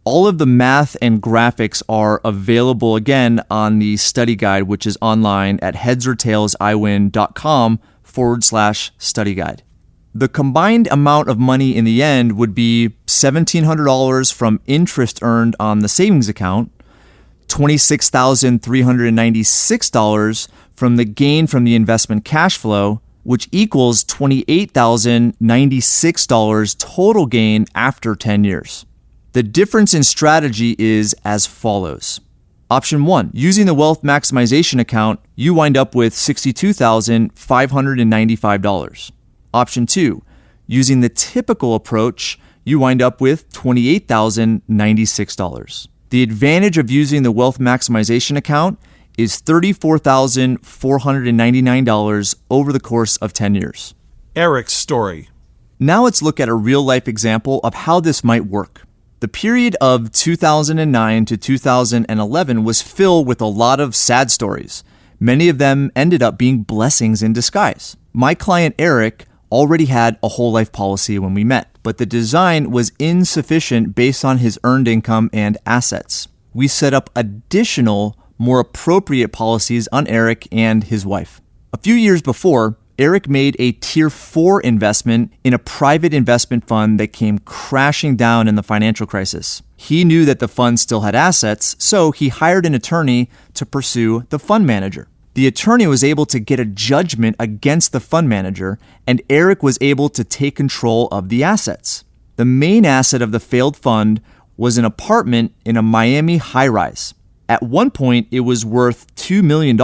All of the math and graphics are available again on the study guide, which is online at headsortailsiwin.com/study guide. The combined amount of money in the end would be $1,700 from interest earned on the savings account, $26,396 from the gain from the investment cash flow, which equals $28,096 total gain after 10 years. The difference in strategy is as follows. Option 1, using the wealth maximization account, you wind up with $62,595. Option 2, using the typical approach, you wind up with $28,096. The advantage of using the wealth maximization account is $34,499 over the course of 10 years. Eric's story. Now let's look at a real-life example of how this might work. The period of 2009 to 2011 was filled with a lot of sad stories. Many of them ended up being blessings in disguise. My client Eric already had a whole life policy when we met, but the design was insufficient based on his earned income and assets. We set up additional, more appropriate policies on Eric and his wife. A few years before, Eric made a Tier 4 investment in a private investment fund that came crashing down in the financial crisis. He knew that the fund still had assets, so he hired an attorney to pursue the fund manager. The attorney was able to get a judgment against the fund manager, and Eric was able to take control of the assets. The main asset of the failed fund was an apartment in a Miami high-rise. At one point, it was worth $2 million,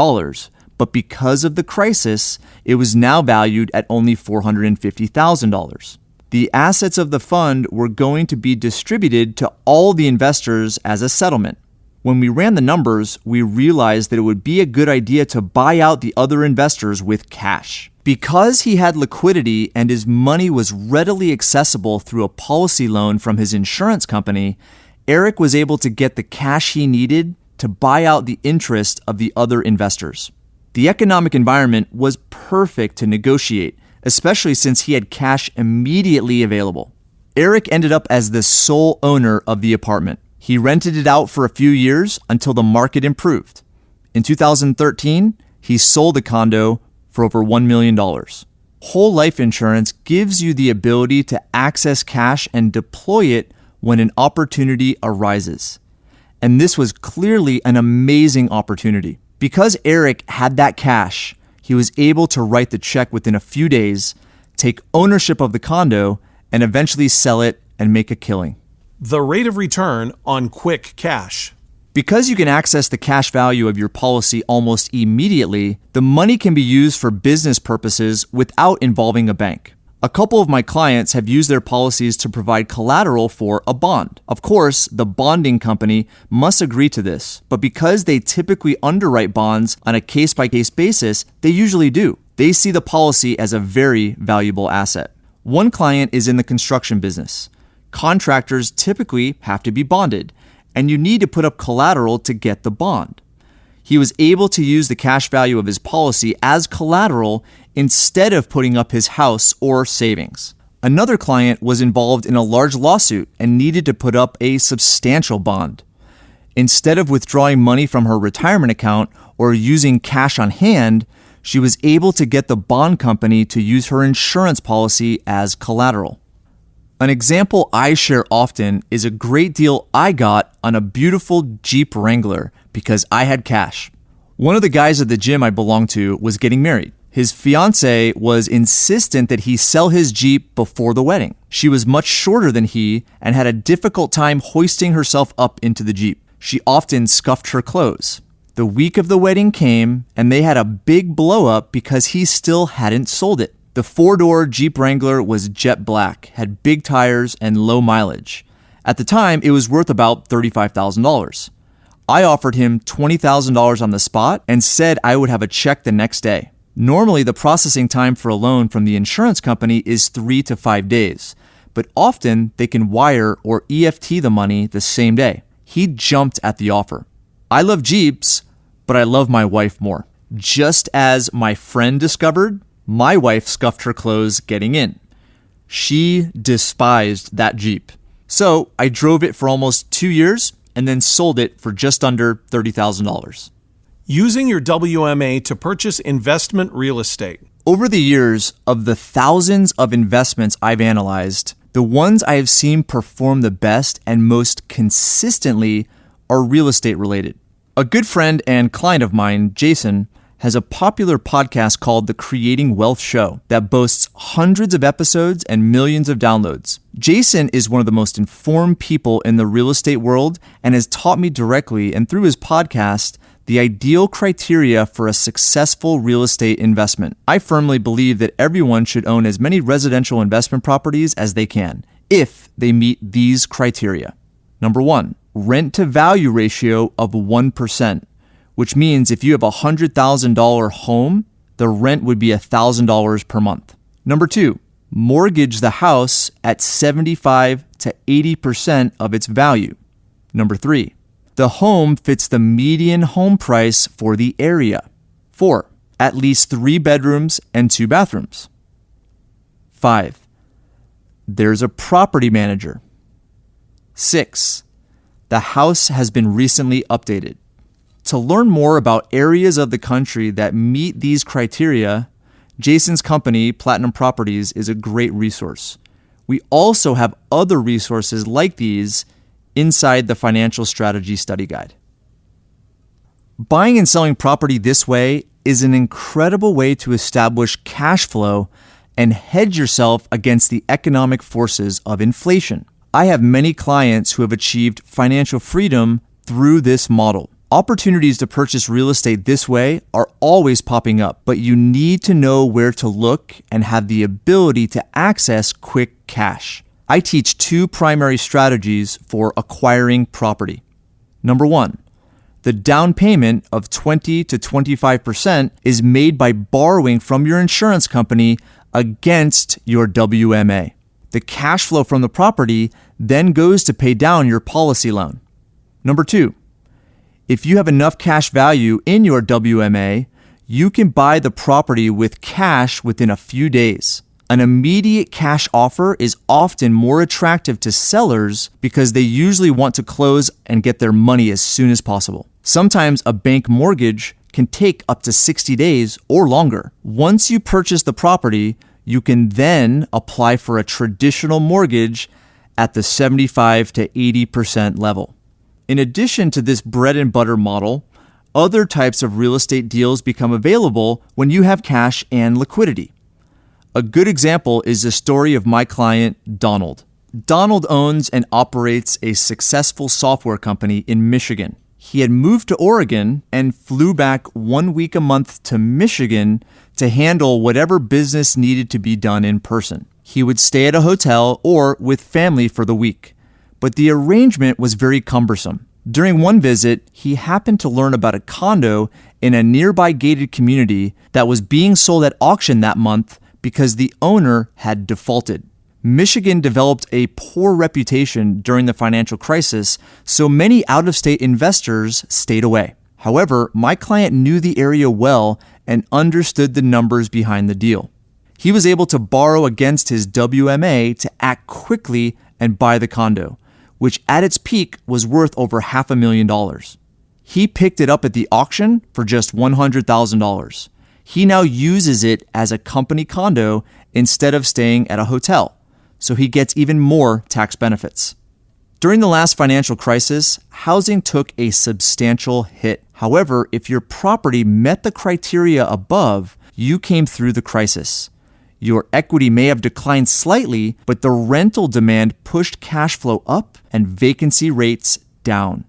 but because of the crisis, it was now valued at only $450,000. The assets of the fund were going to be distributed to all the investors as a settlement. When we ran the numbers, we realized that it would be a good idea to buy out the other investors with cash. Because he had liquidity and his money was readily accessible through a policy loan from his insurance company, Eric was able to get the cash he needed to buy out the interest of the other investors. The economic environment was perfect to negotiate, especially since he had cash immediately available. Eric ended up as the sole owner of the apartment. He rented it out for a few years until the market improved. In 2013, he sold the condo for over $1 million. Whole life insurance gives you the ability to access cash and deploy it when an opportunity arises. And this was clearly an amazing opportunity. Because Eric had that cash, he was able to write the check within a few days, take ownership of the condo, and eventually sell it and make a killing. The rate of return on quick cash. Because you can access the cash value of your policy almost immediately, the money can be used for business purposes without involving a bank. A couple of my clients have used their policies to provide collateral for a bond. Of course, the bonding company must agree to this, but because they typically underwrite bonds on a case-by-case basis, they usually do. They see the policy as a very valuable asset. One client is in the construction business. Contractors typically have to be bonded, and you need to put up collateral to get the bond. He was able to use the cash value of his policy as collateral instead of putting up his house or savings. Another client was involved in a large lawsuit and needed to put up a substantial bond. Instead of withdrawing money from her retirement account or using cash on hand, she was able to get the bond company to use her insurance policy as collateral. An example I share often is a great deal I got on a beautiful Jeep Wrangler because I had cash. One of the guys at the gym I belonged to was getting married. His fiancée was insistent that he sell his Jeep before the wedding. She was much shorter than he and had a difficult time hoisting herself up into the Jeep. She often scuffed her clothes. The week of the wedding came and they had a big blow up because he still hadn't sold it. The 4-door Jeep Wrangler was jet black, had big tires, and low mileage. At the time, it was worth about $35,000. I offered him $20,000 on the spot and said I would have a check the next day. Normally, the processing time for a loan from the insurance company is 3 to 5 days, but often they can wire or EFT the money the same day. He jumped at the offer. I love Jeeps, but I love my wife more. Just as my friend discovered, my wife scuffed her clothes getting in. She despised that Jeep. So I drove it for almost 2 years and then sold it for just under $30,000. Using your WMA to purchase investment real estate. Over the years, of the thousands of investments I've analyzed, the ones I have seen perform the best and most consistently are real estate related. A good friend and client of mine, Jason, has a popular podcast called The Creating Wealth Show that boasts hundreds of episodes and millions of downloads. Jason is one of the most informed people in the real estate world and has taught me directly and through his podcast the ideal criteria for a successful real estate investment. I firmly believe that everyone should own as many residential investment properties as they can, if they meet these criteria. Number 1, rent to value ratio of 1%. Which means if you have a $100,000 home, the rent would be $1,000 per month. Number 2, mortgage the house at 75 to 80% of its value. Number 3, the home fits the median home price for the area. 4, at least 3 bedrooms and 2 bathrooms. 5, there's a property manager. 6, the house has been recently updated. To learn more about areas of the country that meet these criteria, Jason's company, Platinum Properties, is a great resource. We also have other resources like these inside the Financial Strategy Study Guide. Buying and selling property this way is an incredible way to establish cash flow and hedge yourself against the economic forces of inflation. I have many clients who have achieved financial freedom through this model. Opportunities to purchase real estate this way are always popping up, but you need to know where to look and have the ability to access quick cash. I teach 2 primary strategies for acquiring property. Number 1, The down payment of 20 to 25% is made by borrowing from your insurance company against your WMA. The cash flow from the property then goes to pay down your policy loan. Number 2, if you have enough cash value in your WMA, you can buy the property with cash within a few days. An immediate cash offer is often more attractive to sellers because they usually want to close and get their money as soon as possible. Sometimes a bank mortgage can take up to 60 days or longer. Once you purchase the property, you can then apply for a traditional mortgage at the 75 to 80% level. In addition to this bread and butter model, other types of real estate deals become available when you have cash and liquidity. A good example is the story of my client, Donald. Donald owns and operates a successful software company in Michigan. He had moved to Oregon and flew back 1 week a month to Michigan to handle whatever business needed to be done in person. He would stay at a hotel or with family for the week, but the arrangement was very cumbersome. During one visit, he happened to learn about a condo in a nearby gated community that was being sold at auction that month because the owner had defaulted. Michigan developed a poor reputation during the financial crisis, so many out-of-state investors stayed away. However, my client knew the area well and understood the numbers behind the deal. He was able to borrow against his WMA to act quickly and buy the condo, which at its peak was worth over $500,000. He picked it up at the auction for just $100,000. He now uses it as a company condo instead of staying at a hotel, so he gets even more tax benefits. During the last financial crisis, housing took a substantial hit. However, if your property met the criteria above, you came through the crisis. Your equity may have declined slightly, but the rental demand pushed cash flow up and vacancy rates down.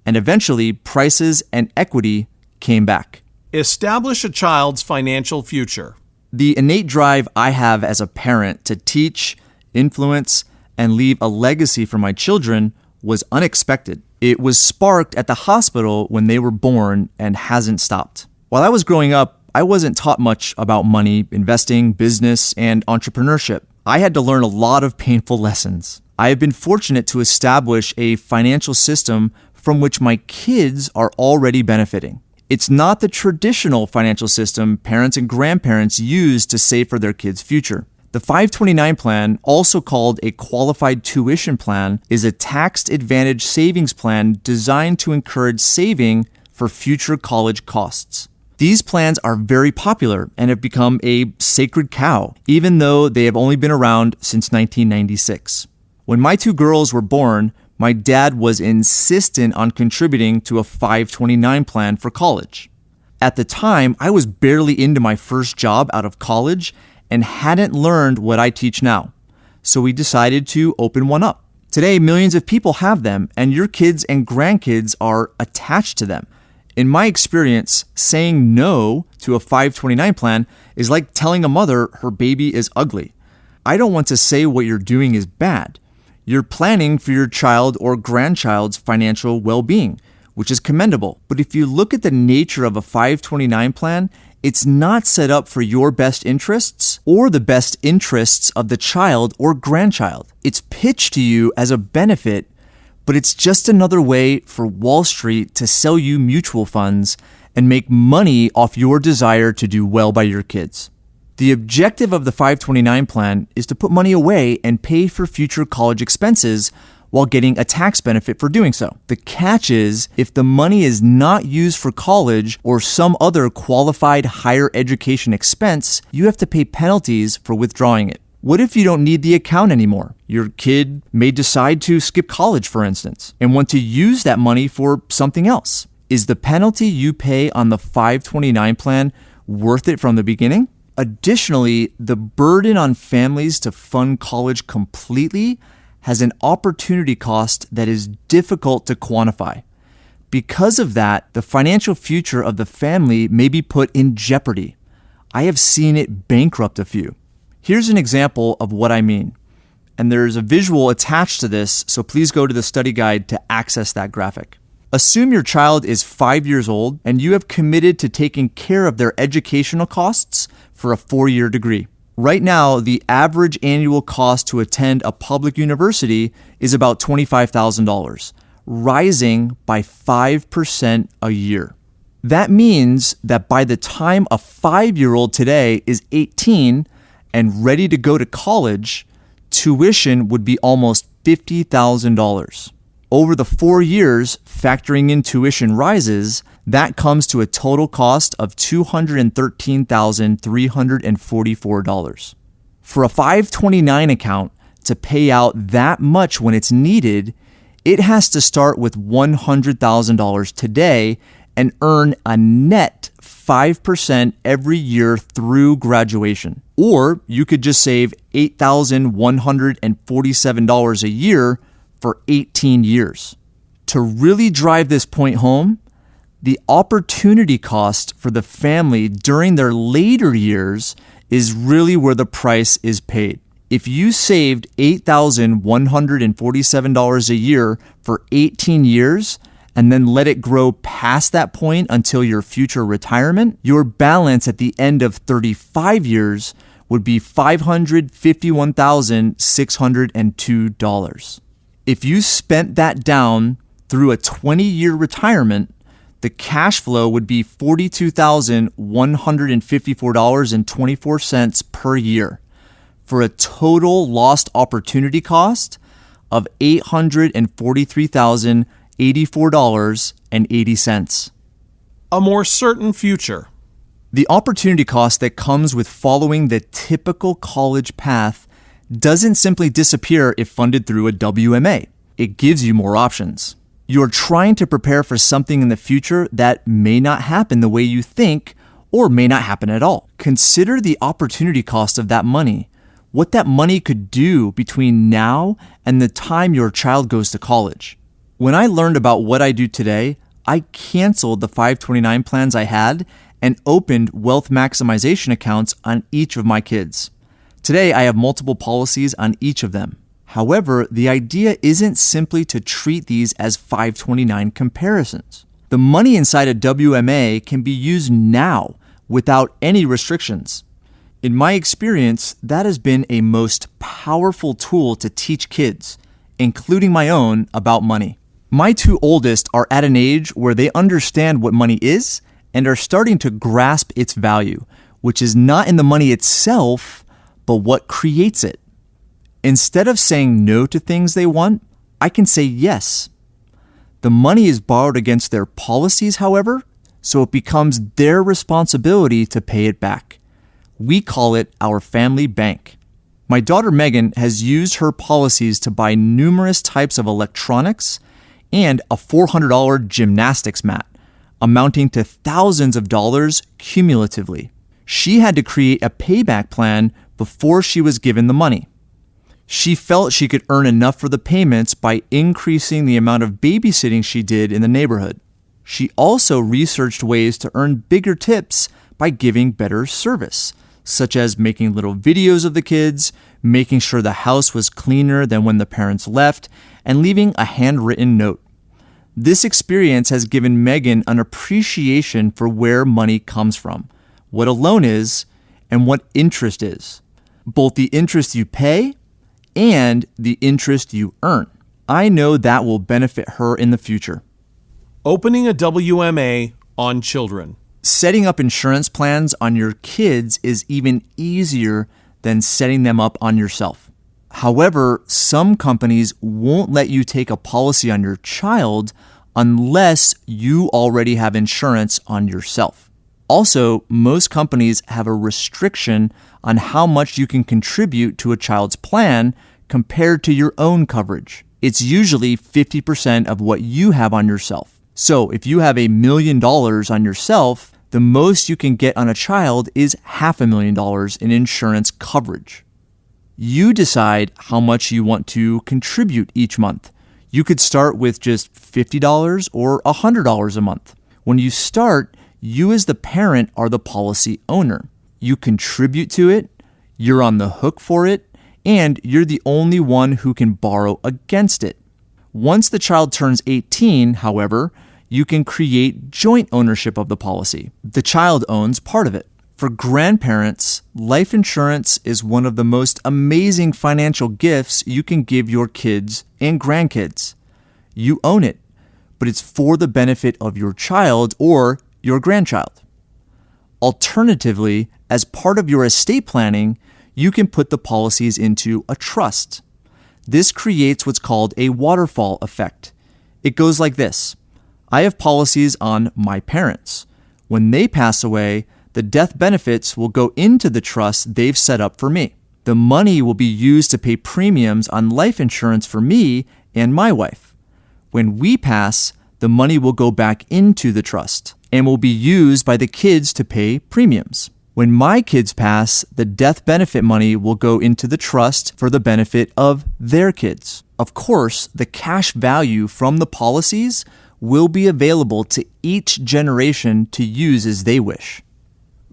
And eventually, prices and equity came back. Establish a child's financial future. The innate drive I have as a parent to teach, influence, and leave a legacy for my children was unexpected. It was sparked at the hospital when they were born and hasn't stopped. While I was growing up, I wasn't taught much about money, investing, business, and entrepreneurship. I had to learn a lot of painful lessons. I have been fortunate to establish a financial system from which my kids are already benefiting. It's not the traditional financial system parents and grandparents use to save for their kids' future. The 529 plan, also called a qualified tuition plan, is a tax-advantaged savings plan designed to encourage saving for future college costs. These plans are very popular and have become a sacred cow, even though they have only been around since 1996. When my 2 girls were born, my dad was insistent on contributing to a 529 plan for college. At the time, I was barely into my first job out of college and hadn't learned what I teach now, so we decided to open one up. Today, millions of people have them, and your kids and grandkids are attached to them. In my experience, saying no to a 529 plan is like telling a mother her baby is ugly. I don't want to say what you're doing is bad. You're planning for your child or grandchild's financial well-being, which is commendable. But if you look at the nature of a 529 plan, it's not set up for your best interests or the best interests of the child or grandchild. It's pitched to you as a benefit, but it's just another way for Wall Street to sell you mutual funds and make money off your desire to do well by your kids. The objective of the 529 plan is to put money away and pay for future college expenses while getting a tax benefit for doing so. The catch is, if the money is not used for college or some other qualified higher education expense, you have to pay penalties for withdrawing it. What if you don't need the account anymore? Your kid may decide to skip college, for instance, and want to use that money for something else. Is the penalty you pay on the 529 plan worth it from the beginning? Additionally, the burden on families to fund college completely has an opportunity cost that is difficult to quantify. Because of that, the financial future of the family may be put in jeopardy. I have seen it bankrupt a few. Here's an example of what I mean. And there's a visual attached to this, so please go to the study guide to access that graphic. Assume your child is 5 years old and you have committed to taking care of their educational costs for a 4-year degree. Right now, the average annual cost to attend a public university is about $25,000, rising by 5% a year. That means that by the time a 5-year-old today is 18 and ready to go to college, tuition would be almost $50,000. Over the 4 years, factoring in tuition rises, that comes to a total cost of $213,344. For a 529 account to pay out that much when it's needed, it has to start with $100,000 today and earn a net 5% every year through graduation. Or you could just save $8,147 a year for 18 years. To really drive this point home, the opportunity cost for the family during their later years is really where the price is paid. If you saved $8,147 a year for 18 years and then let it grow past that point until your future retirement, your balance at the end of 35 years would be $551,602. If you spent that down through a 20-year retirement, the cash flow would be $42,154.24 per year for a total lost opportunity cost of $843,084.80. A more certain future. The opportunity cost that comes with following the typical college path doesn't simply disappear if funded through a WMA. It gives you more options. You're trying to prepare for something in the future that may not happen the way you think or may not happen at all. Consider the opportunity cost of that money, what that money could do between now and the time your child goes to college. When I learned about what I do today, I canceled the 529 plans I had and opened wealth maximization accounts on each of my kids. Today, I have multiple policies on each of them. However, the idea isn't simply to treat these as 529 comparisons. The money inside a WMA can be used now without any restrictions. In my experience, that has been a most powerful tool to teach kids, including my own, about money. My 2 oldest are at an age where they understand what money is and are starting to grasp its value, which is not in the money itself, but what creates it. Instead of saying no to things they want, I can say yes. The money is borrowed against their policies, however, so it becomes their responsibility to pay it back. We call it our family bank. My daughter Megan has used her policies to buy numerous types of electronics and a $400 gymnastics mat, amounting to thousands of dollars cumulatively. She had to create a payback plan before she was given the money. She felt she could earn enough for the payments by increasing the amount of babysitting she did in the neighborhood. She also researched ways to earn bigger tips by giving better service, such as making little videos of the kids, making sure the house was cleaner than when the parents left, and leaving a handwritten note. This experience has given Megan an appreciation for where money comes from, what a loan is, and what interest is. Both the interest you pay and the interest you earn. I know that will benefit her in the future. Opening a WMA on children. Setting up insurance plans on your kids is even easier than setting them up on yourself. However, some companies won't let you take a policy on your child unless you already have insurance on yourself. Also, most companies have a restriction on how much you can contribute to a child's plan compared to your own coverage. It's usually 50% of what you have on yourself. So if you have $1 million on yourself, the most you can get on a child is $500,000 in insurance coverage. You decide how much you want to contribute each month. You could start with just $50 or $100 a month. When you start, you as the parent are the policy owner. You contribute to it, you're on the hook for it, and you're the only one who can borrow against it. Once the child turns 18, however, you can create joint ownership of the policy. The child owns part of it. For grandparents, life insurance is one of the most amazing financial gifts you can give your kids and grandkids. You own it, but it's for the benefit of your child or your grandchild. Alternatively, as part of your estate planning, you can put the policies into a trust. This creates what's called a waterfall effect. It goes like this. I have policies on my parents. When they pass away, the death benefits will go into the trust they've set up for me. The money will be used to pay premiums on life insurance for me and my wife. When we pass, the money will go back into the trust and will be used by the kids to pay premiums. When my kids pass, the death benefit money will go into the trust for the benefit of their kids. Of course, the cash value from the policies will be available to each generation to use as they wish.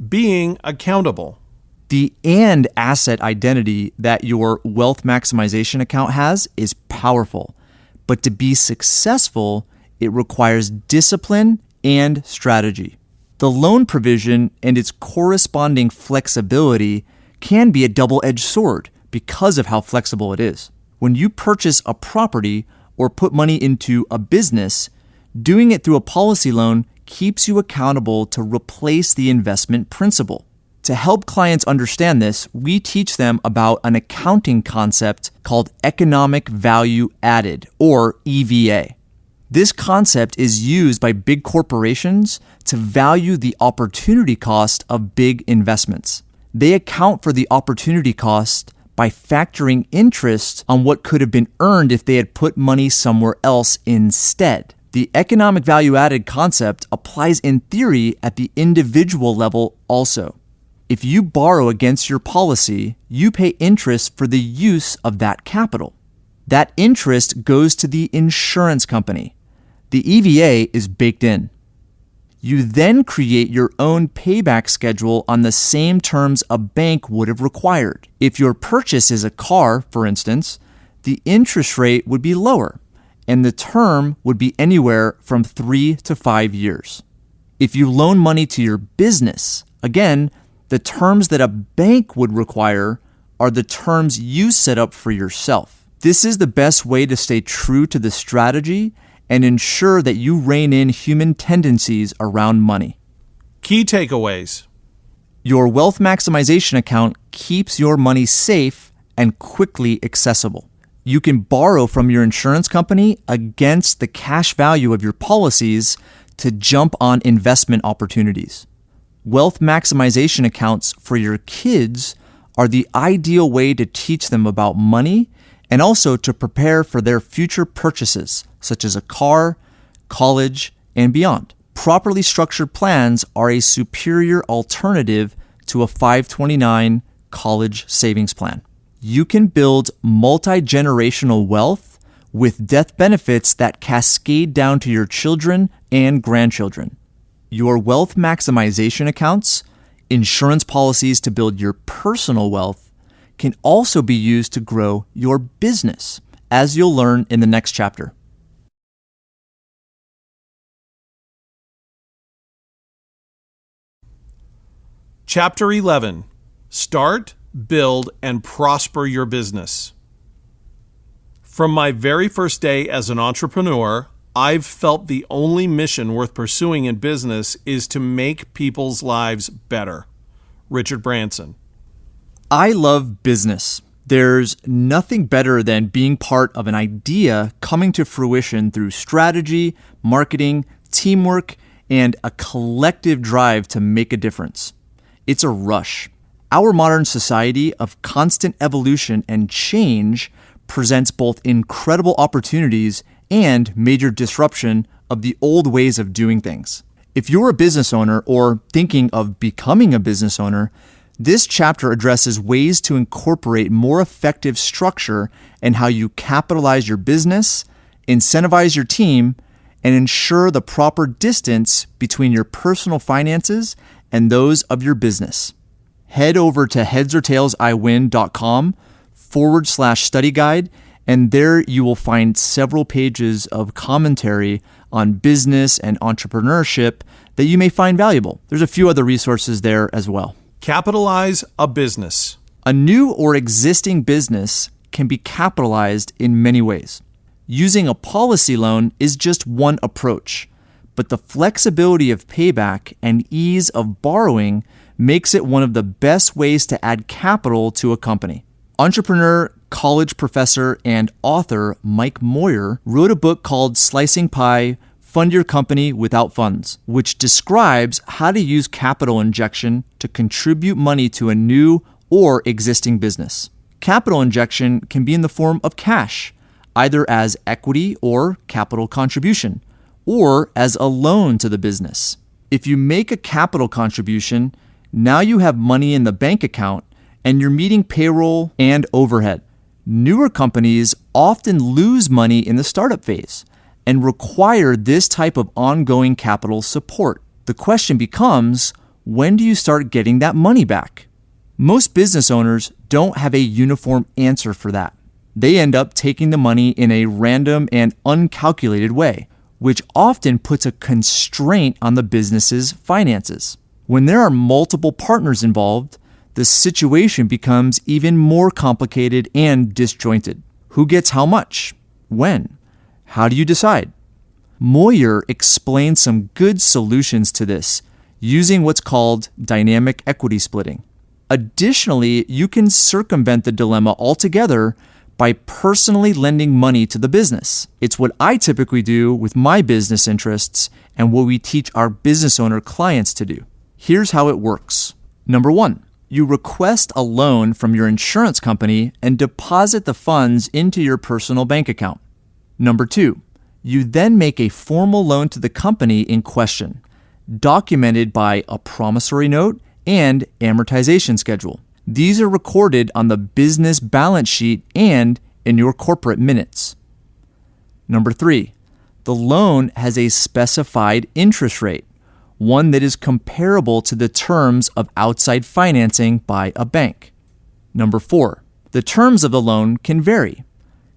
Being accountable. The and asset identity that your wealth maximization account has is powerful, but to be successful, it requires discipline and strategy. The loan provision and its corresponding flexibility can be a double-edged sword because of how flexible it is. When you purchase a property or put money into a business, doing it through a policy loan keeps you accountable to replace the investment principal. To help clients understand this, we teach them about an accounting concept called economic value added, or EVA. This concept is used by big corporations to value the opportunity cost of big investments. They account for the opportunity cost by factoring interest on what could have been earned if they had put money somewhere else instead. The economic value added concept applies in theory at the individual level also. If you borrow against your policy, you pay interest for the use of that capital. That interest goes to the insurance company. The EVA is baked in. You then create your own payback schedule on the same terms a bank would have required. If your purchase is a car, for instance, the interest rate would be lower, and the term would be anywhere from 3 to 5 years. If you loan money to your business, again, the terms that a bank would require are the terms you set up for yourself. This is the best way to stay true to the strategy and ensure that you rein in human tendencies around money. Key takeaways. Your wealth maximization account keeps your money safe and quickly accessible. You can borrow from your insurance company against the cash value of your policies to jump on investment opportunities. Wealth maximization accounts for your kids are the ideal way to teach them about money and also to prepare for their future purchases, such as a car, college, and beyond. Properly structured plans are a superior alternative to a 529 college savings plan. You can build multi-generational wealth with death benefits that cascade down to your children and grandchildren. Your wealth maximization accounts, insurance policies to build your personal wealth, can also be used to grow your business, as you'll learn in the next chapter. Chapter 11. Start, build, and prosper your business. From my very first day as an entrepreneur, I've felt the only mission worth pursuing in business is to make people's lives better. Richard Branson. I love business. There's nothing better than being part of an idea coming to fruition through strategy, marketing, teamwork, and a collective drive to make a difference. It's a rush. Our modern society of constant evolution and change presents both incredible opportunities and major disruption of the old ways of doing things. If you're a business owner or thinking of becoming a business owner, this chapter addresses ways to incorporate more effective structure and how you capitalize your business, incentivize your team, and ensure the proper distance between your personal finances and those of your business. Head over to headsortailsiwin.com/study guide And there you will find several pages of commentary on business and entrepreneurship that you may find valuable. There's a few other resources there as well. Capitalize a business. A new or existing business can be capitalized in many ways. Using a policy loan is just one approach, but the flexibility of payback and ease of borrowing makes it one of the best ways to add capital to a company. Entrepreneur, college professor, and author Mike Moyer wrote a book called Slicing Pie: Fund Your Company Without Funds, which describes how to use capital injection to contribute money to a new or existing business. Capital injection can be in the form of cash, either as equity or capital contribution, or as a loan to the business. If you make a capital contribution, now you have money in the bank account and you're meeting payroll and overhead. Newer companies often lose money in the startup phase and require this type of ongoing capital support. The question becomes, when do you start getting that money back? Most business owners don't have a uniform answer for that. They end up taking the money in a random and uncalculated way, which often puts a constraint on the business's finances. When there are multiple partners involved, the situation becomes even more complicated and disjointed. Who gets how much? When? How do you decide? Moyer explains some good solutions to this using what's called dynamic equity splitting. Additionally, you can circumvent the dilemma altogether by personally lending money to the business. It's what I typically do with my business interests and what we teach our business owner clients to do. Here's how it works. Number 1, you request a loan from your insurance company and deposit the funds into your personal bank account. Number 2, you then make a formal loan to the company in question, documented by a promissory note and amortization schedule. These are recorded on the business balance sheet and in your corporate minutes. Number 3, the loan has a specified interest rate, one that is comparable to the terms of outside financing by a bank. Number 4, the terms of the loan can vary.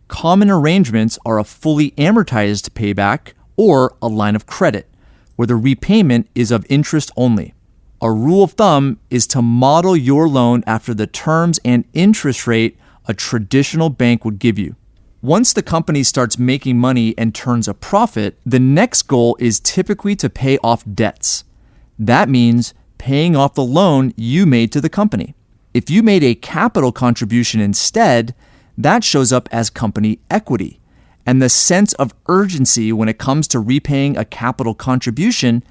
Common arrangements are a fully amortized payback or a line of credit, where the repayment is of interest only. A rule of thumb is to model your loan after the terms and interest rate a traditional bank would give you. Once the company starts making money and turns a profit, the next goal is typically to pay off debts. That means paying off the loan you made to the company. If you made a capital contribution instead, that shows up as company equity, and the sense of urgency when it comes to repaying a capital contribution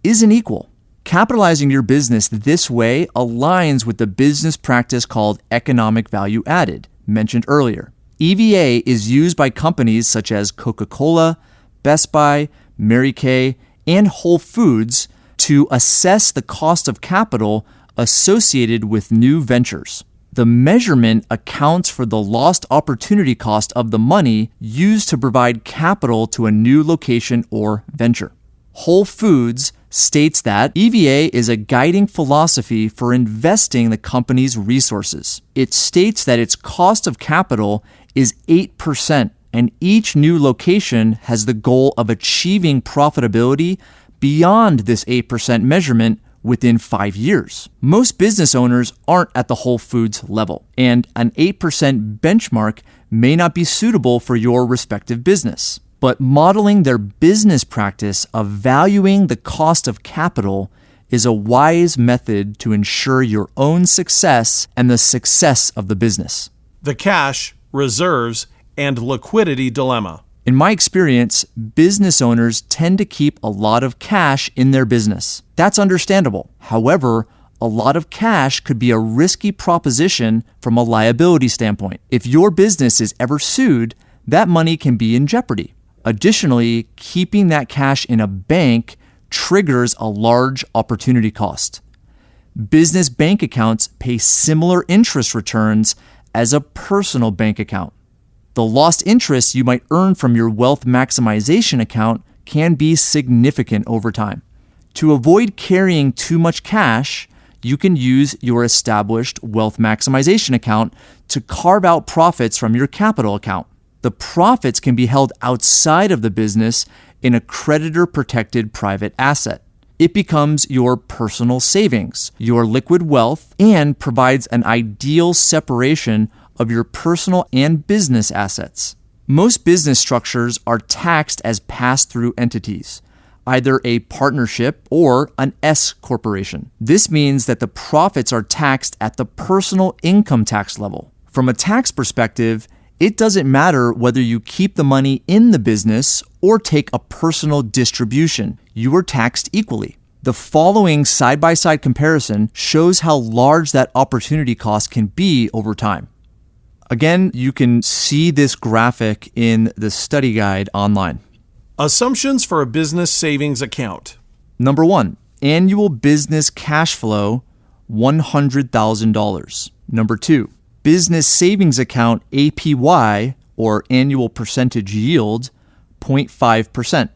isn't equal. Capitalizing your business this way aligns with the business practice called economic value added, mentioned earlier. EVA is used by companies such as Coca-Cola, Best Buy, Mary Kay, and Whole Foods to assess the cost of capital associated with new ventures. The measurement accounts for the lost opportunity cost of the money used to provide capital to a new location or venture. Whole Foods states that EVA is a guiding philosophy for investing the company's resources. It states that its cost of capital is 8%, and each new location has the goal of achieving profitability beyond this 8% measurement within 5 years. Most business owners aren't at the Whole Foods level, and an 8% benchmark may not be suitable for your respective business. But modeling their business practice of valuing the cost of capital is a wise method to ensure your own success and the success of the business. The cash, reserves, and liquidity dilemma. In my experience, business owners tend to keep a lot of cash in their business. That's understandable. However, a lot of cash could be a risky proposition from a liability standpoint. If your business is ever sued, that money can be in jeopardy. Additionally, keeping that cash in a bank triggers a large opportunity cost. Business bank accounts pay similar interest returns as a personal bank account. The lost interest you might earn from your wealth maximization account can be significant over time. To avoid carrying too much cash, you can use your established wealth maximization account to carve out profits from your capital account. The profits can be held outside of the business in a creditor-protected private asset. It becomes your personal savings, your liquid wealth, and provides an ideal separation of your personal and business assets. Most business structures are taxed as pass-through entities, either a partnership or an S corporation. This means that the profits are taxed at the personal income tax level. From a tax perspective, it doesn't matter whether you keep the money in the business or take a personal distribution. You are taxed equally. The following side-by-side comparison shows how large that opportunity cost can be over time. Again, you can see this graphic in the study guide online. Assumptions for a business savings account. Number 1, annual business cash flow, $100,000. Number 2, business savings account APY, or annual percentage yield, 0.5%.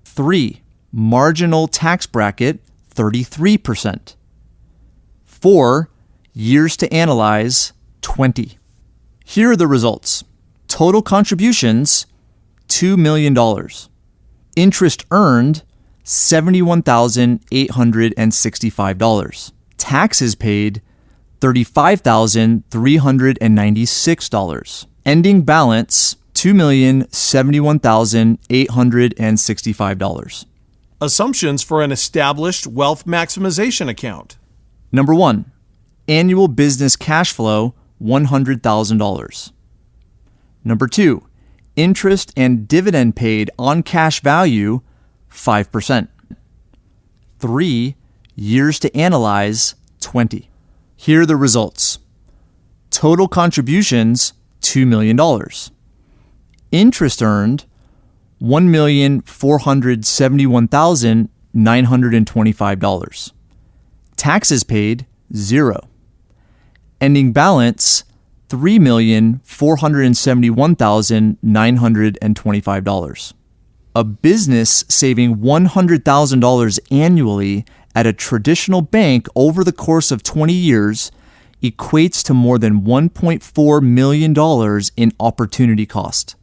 3, marginal tax bracket, 33%. 4, years to analyze, 20. Here are the results. Total contributions, $2 million. Interest earned, $71,865. Taxes paid, $35,396. Ending balance, $2,071,865. Assumptions for an established wealth maximization account. Number 1, annual business cash flow, $100,000. Number 2, interest and dividend paid on cash value, 5%. 3, years to analyze, 20. Here are the results. Total contributions, $2 million. Interest earned, $1,471,925. Taxes paid, 0. Ending balance, $3,471,925. A business saving $100,000 annually at a traditional bank over the course of 20 years equates to more than $1.4 million in opportunity cost.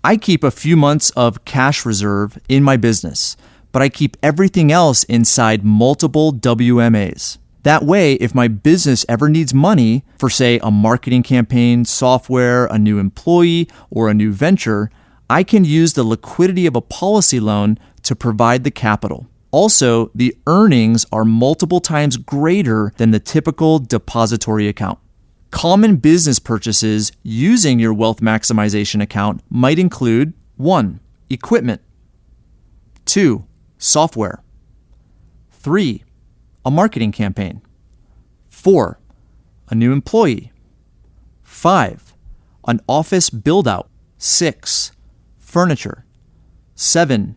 I keep a few months of cash reserve in my business, but I keep everything else inside multiple WMAs. That way, if my business ever needs money for, say, a marketing campaign, software, a new employee, or a new venture, I can use the liquidity of a policy loan to provide the capital. Also, the earnings are multiple times greater than the typical depository account. Common business purchases using your wealth maximization account might include 1, equipment, 2, software, 3, a marketing campaign, 4, a new employee, 5, an office build-out, 6, furniture, 7,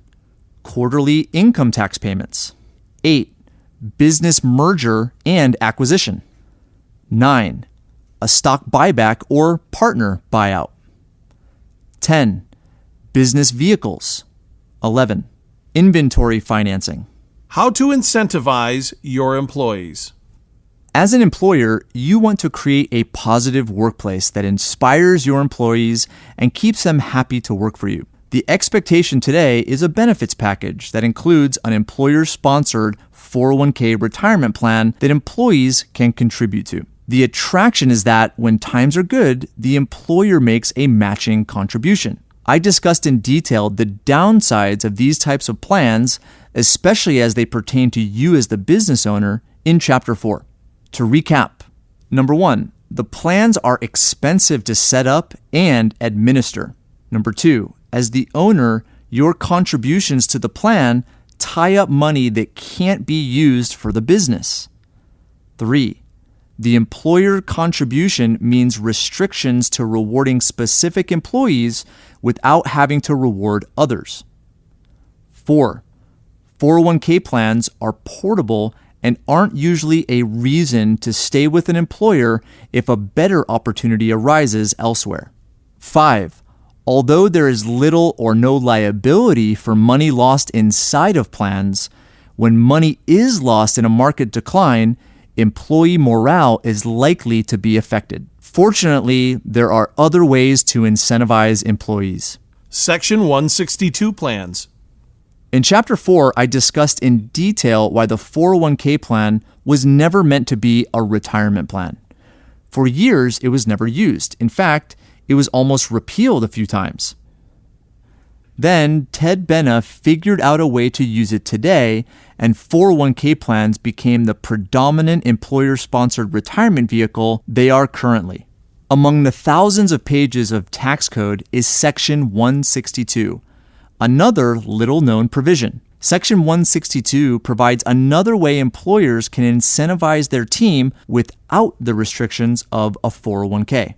quarterly income tax payments, 8, business merger and acquisition, 9, a stock buyback or partner buyout, 10, business vehicles, 11, inventory financing. How to incentivize your employees. As an employer, you want to create a positive workplace that inspires your employees and keeps them happy to work for you. The expectation today is a benefits package that includes an employer-sponsored 401k retirement plan that employees can contribute to. The attraction is that when times are good, the employer makes a matching contribution. I discussed in detail the downsides of these types of plans, especially as they pertain to you as the business owner, in Chapter 4. To recap, number 1, the plans are expensive to set up and administer. Number 2, as the owner, your contributions to the plan tie up money that can't be used for the business. 3, the employer contribution means restrictions to rewarding specific employees without having to reward others. 4, 401k plans are portable and aren't usually a reason to stay with an employer if a better opportunity arises elsewhere. 5, although there is little or no liability for money lost inside of plans, when money is lost in a market decline, employee morale is likely to be affected. Fortunately, there are other ways to incentivize employees. Section 162 plans. In Chapter 4, I discussed in detail why the 401k plan was never meant to be a retirement plan. For years, it was never used. In fact, it was almost repealed a few times. Then, Ted Benna figured out a way to use it today, and 401k plans became the predominant employer-sponsored retirement vehicle they are currently. Among the thousands of pages of tax code is Section 162, another little-known provision. Section 162 provides another way employers can incentivize their team without the restrictions of a 401k.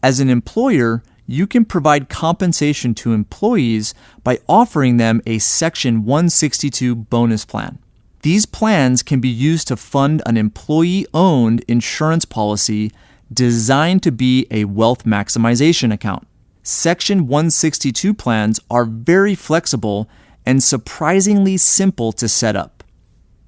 As an employer, you can provide compensation to employees by offering them a Section 162 bonus plan. These plans can be used to fund an employee-owned insurance policy designed to be a wealth maximization account. Section 162 plans are very flexible and surprisingly simple to set up.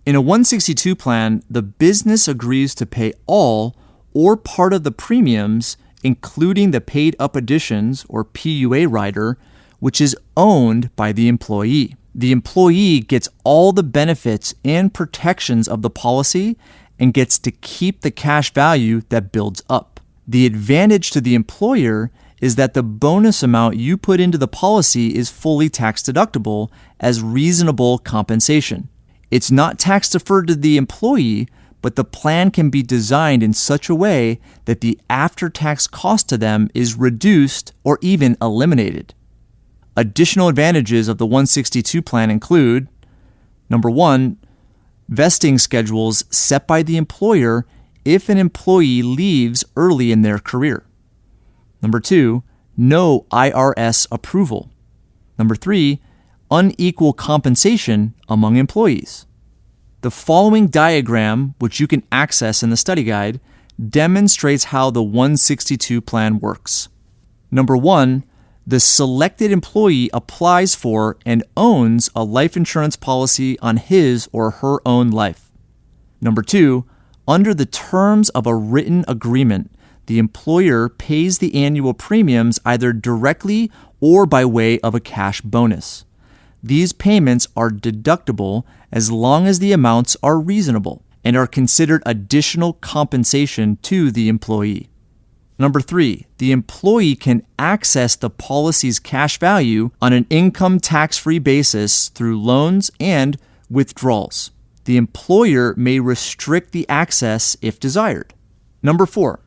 In a 162 plan, the business agrees to pay all or part of the premiums, including the paid-up additions or PUA rider, which is owned by the employee. The employee gets all the benefits and protections of the policy and gets to keep the cash value that builds up. The advantage to the employer is that the bonus amount you put into the policy is fully tax deductible as reasonable compensation. It's not tax deferred to the employee, but the plan can be designed in such a way that the after-tax cost to them is reduced or even eliminated. Additional advantages of the 162 plan include, number 1, vesting schedules set by the employer if an employee leaves early in their career. Number 2, no IRS approval. Number 3, unequal compensation among employees. The following diagram, which you can access in the study guide, demonstrates how the 162 plan works. Number 1, the selected employee applies for and owns a life insurance policy on his or her own life. Number 2, under the terms of a written agreement, the employer pays the annual premiums either directly or by way of a cash bonus. These payments are deductible as long as the amounts are reasonable and are considered additional compensation to the employee. Number 3, the employee can access the policy's cash value on an income tax-free basis through loans and withdrawals. The employer may restrict the access if desired. Number 4,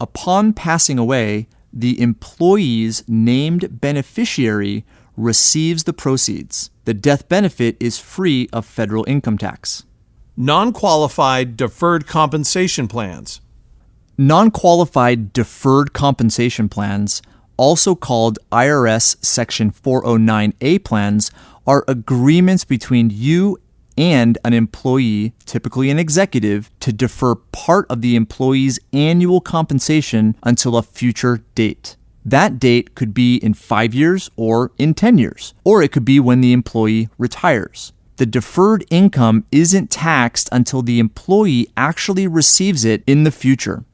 upon passing away, the employee's named beneficiary receives the proceeds. The death benefit is free of federal income tax. Non-qualified deferred compensation plans. Non-qualified deferred compensation plans, also called IRS Section 409A plans, are agreements between you and an employee, typically an executive, to defer part of the employee's annual compensation until a future date. That date could be in 5 years or in 10 years, or it could be when the employee retires. The deferred income isn't taxed until the employee actually receives it in the future.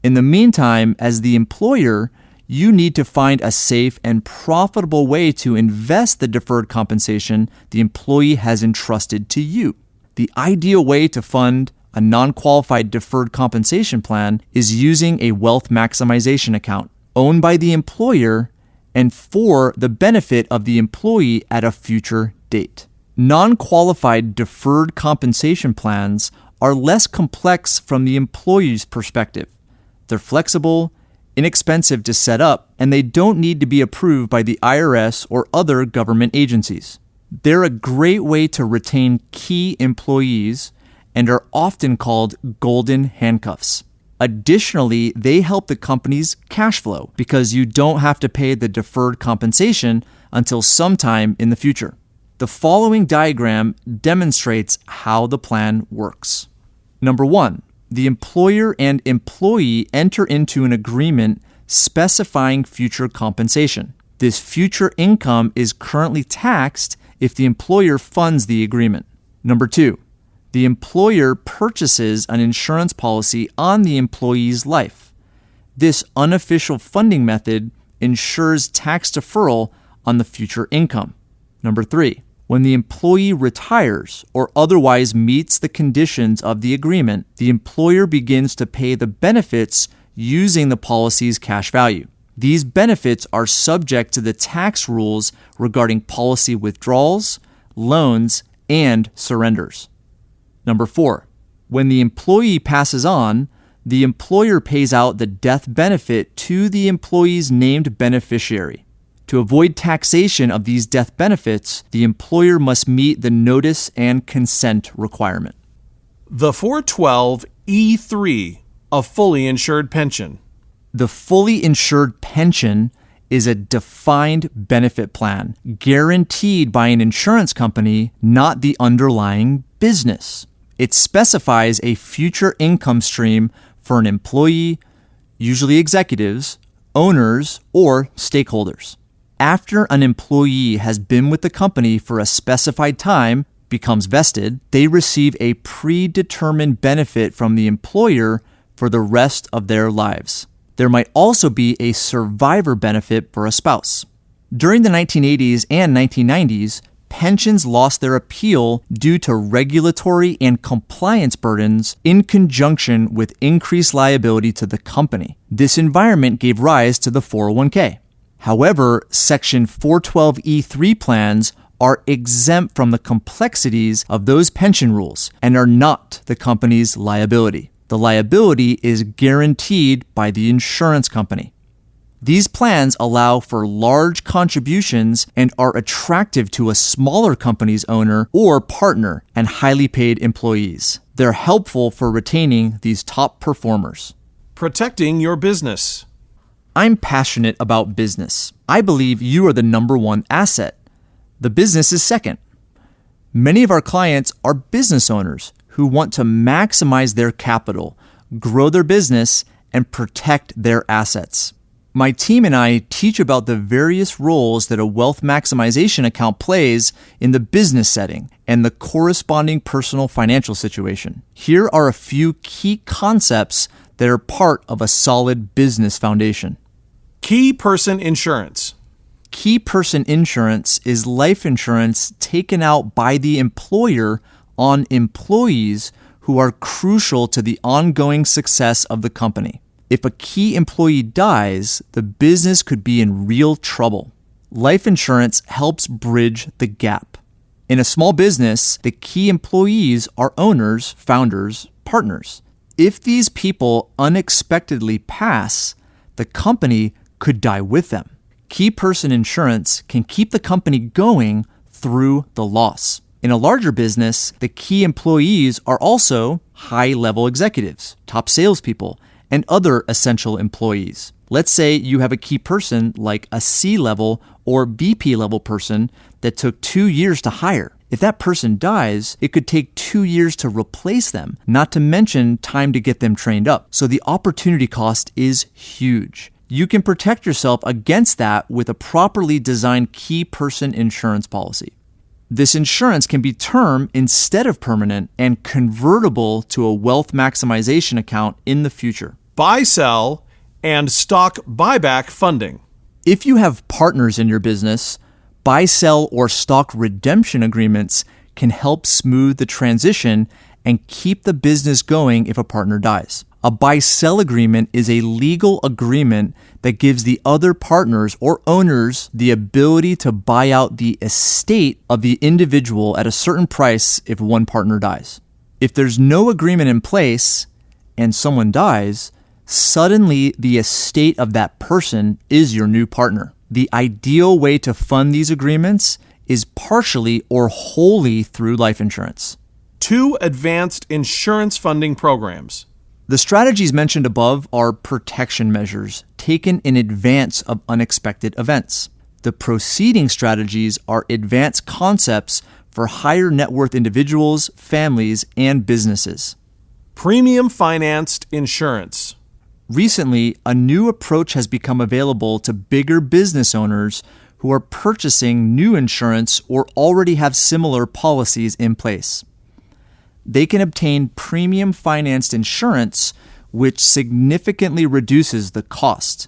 In the meantime, as the employer, you need to find a safe and profitable way to invest the deferred compensation the employee has entrusted to you. The ideal way to fund a non-qualified deferred compensation plan is using a wealth maximization account owned by the employer and for the benefit of the employee at a future date. Non-qualified deferred compensation plans are less complex from the employee's perspective. They're flexible, inexpensive to set up, and they don't need to be approved by the IRS or other government agencies. They're a great way to retain key employees and are often called golden handcuffs. Additionally, they help the company's cash flow because you don't have to pay the deferred compensation until sometime in the future. The following diagram demonstrates how the plan works. Number 1, the employer and employee enter into an agreement specifying future compensation. This future income is currently taxed if the employer funds the agreement. Number 2, the employer purchases an insurance policy on the employee's life. This unofficial funding method ensures tax deferral on the future income. Number 3, when the employee retires or otherwise meets the conditions of the agreement, the employer begins to pay the benefits using the policy's cash value. These benefits are subject to the tax rules regarding policy withdrawals, loans, and surrenders. Number 4, when the employee passes on, the employer pays out the death benefit to the employee's named beneficiary. To avoid taxation of these death benefits, the employer must meet the notice and consent requirement. The 412E3, a fully insured pension. The fully insured pension is a defined benefit plan guaranteed by an insurance company, not the underlying business. It specifies a future income stream for an employee, usually executives, owners, or stakeholders. After an employee has been with the company for a specified time, becomes vested, they receive a predetermined benefit from the employer for the rest of their lives. There might also be a survivor benefit for a spouse. During the 1980s and 1990s, pensions lost their appeal due to regulatory and compliance burdens in conjunction with increased liability to the company. This environment gave rise to the 401k. However, Section 412E3 plans are exempt from the complexities of those pension rules and are not the company's liability. The liability is guaranteed by the insurance company. These plans allow for large contributions and are attractive to a smaller company's owner or partner and highly paid employees. They're helpful for retaining these top performers. Protecting your business. I'm passionate about business. I believe you are the number one asset. The business is second. Many of our clients are business owners who want to maximize their capital, grow their business, and protect their assets. My team and I teach about the various roles that a wealth maximization account plays in the business setting and the corresponding personal financial situation. Here are a few key concepts that are part of a solid business foundation. Key person insurance. Key person insurance is life insurance taken out by the employer on employees who are crucial to the ongoing success of the company. If a key employee dies, the business could be in real trouble. Life insurance helps bridge the gap. In a small business, the key employees are owners, founders, partners. If these people unexpectedly pass, the company could die with them. Key person insurance can keep the company going through the loss. In a larger business, the key employees are also high-level executives, top salespeople, and other essential employees. Let's say you have a key person like a C-level or VP-level person that took 2 years to hire. If that person dies, it could take 2 years to replace them, not to mention time to get them trained up. So the opportunity cost is huge. You can protect yourself against that with a properly designed key person insurance policy. This insurance can be term instead of permanent and convertible to a wealth maximization account in the future. Buy, sell, and stock buyback funding. If you have partners in your business, buy, sell, or stock redemption agreements can help smooth the transition and keep the business going if a partner dies. A buy-sell agreement is a legal agreement that gives the other partners or owners the ability to buy out the estate of the individual at a certain price if one partner dies. If there's no agreement in place and someone dies, suddenly the estate of that person is your new partner. The ideal way to fund these agreements is partially or wholly through life insurance. 2 advanced insurance funding programs. The strategies mentioned above are protection measures taken in advance of unexpected events. The preceding strategies are advanced concepts for higher net worth individuals, families, and businesses. Premium financed insurance. Recently, a new approach has become available to bigger business owners who are purchasing new insurance or already have similar policies in place. They can obtain premium financed insurance which significantly reduces the cost.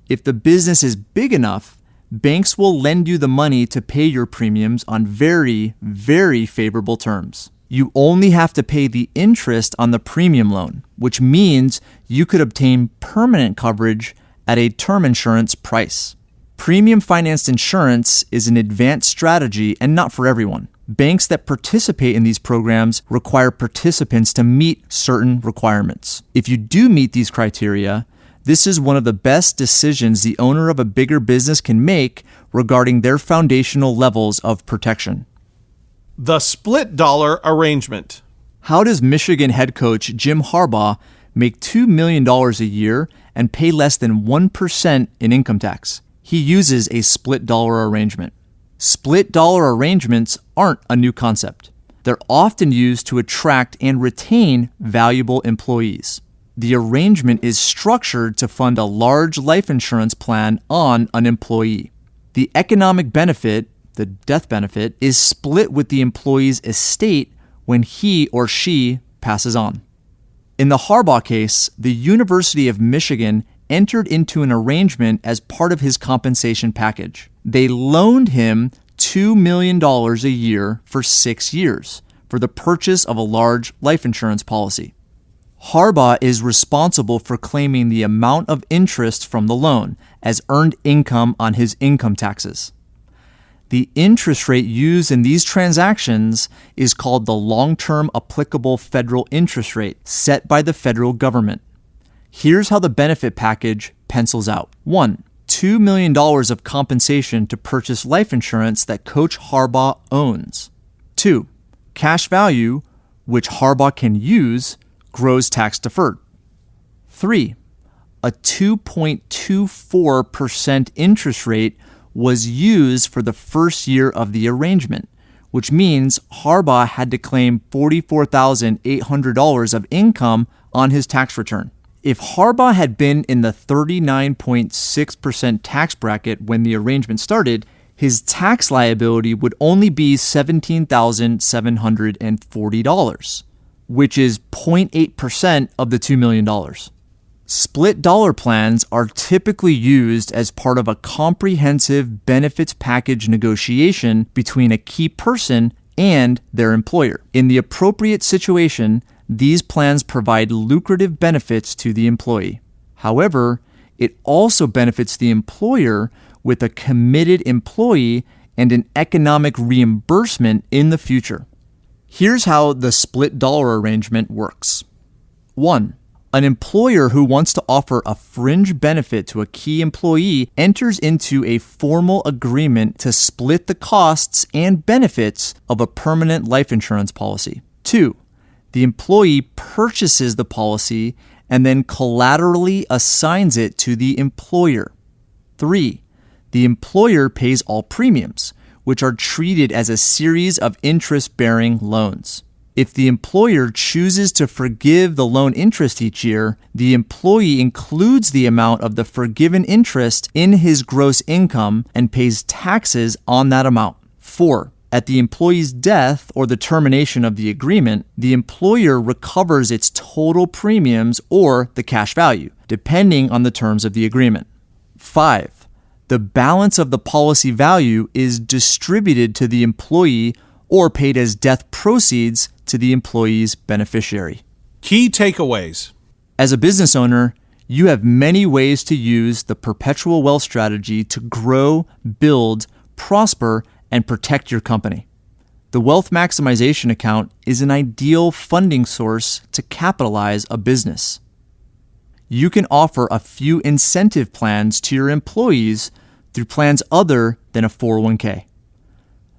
If the business is big enough, banks will lend you the money to pay your premiums on very, very favorable terms. You only have to pay the interest on the premium loan, which means you could obtain permanent coverage at a term insurance price. Premium financed insurance is an advanced strategy and not for everyone. Banks that participate in these programs require participants to meet certain requirements. If you do meet these criteria, this is one of the best decisions the owner of a bigger business can make regarding their foundational levels of protection. The split dollar arrangement. How does Michigan head coach Jim Harbaugh make $2 million a year and pay less than 1% in income tax? He uses a split dollar arrangement. Split dollar arrangements aren't a new concept. They're often used to attract and retain valuable employees. The arrangement is structured to fund a large life insurance plan on an employee. The economic benefit, the death benefit, is split with the employee's estate when he or she passes on. In the Harbaugh case, the University of Michigan entered into an arrangement as part of his compensation package. They loaned him $2 million a year for 6 years for the purchase of a large life insurance policy. Harbaugh is responsible for claiming the amount of interest from the loan as earned income on his income taxes. The interest rate used in these transactions is called the long-term applicable federal interest rate set by the federal government. Here's how the benefit package pencils out. 1. $2 million of compensation to purchase life insurance that Coach Harbaugh owns. 2. Cash value, which Harbaugh can use, grows tax deferred. 3. A 2.24% interest rate was used for the first year of the arrangement, which means Harbaugh had to claim $44,800 of income on his tax return. If Harbaugh had been in the 39.6% tax bracket when the arrangement started, his tax liability would only be $17,740, which is 0.8% of the $2 million. Split dollar plans are typically used as part of a comprehensive benefits package negotiation between a key person and their employer. In the appropriate situation, these plans provide lucrative benefits to the employee. However, it also benefits the employer with a committed employee and an economic reimbursement in the future. Here's how the split dollar arrangement works. 1. An employer who wants to offer a fringe benefit to a key employee enters into a formal agreement to split the costs and benefits of a permanent life insurance policy. 2. The employee purchases the policy and then collaterally assigns it to the employer. 3. The employer pays all premiums, which are treated as a series of interest-bearing loans. If the employer chooses to forgive the loan interest each year, the employee includes the amount of the forgiven interest in his gross income and pays taxes on that amount. 4. At the employee's death or the termination of the agreement, the employer recovers its total premiums or the cash value, depending on the terms of the agreement. 5. The balance of the policy value is distributed to the employee or paid as death proceeds to the employee's beneficiary. Key takeaways. As a business owner, you have many ways to use the perpetual wealth strategy to grow, build, prosper, and protect your company. The wealth maximization account is an ideal funding source to capitalize a business. You can offer a few incentive plans to your employees through plans other than a 401k.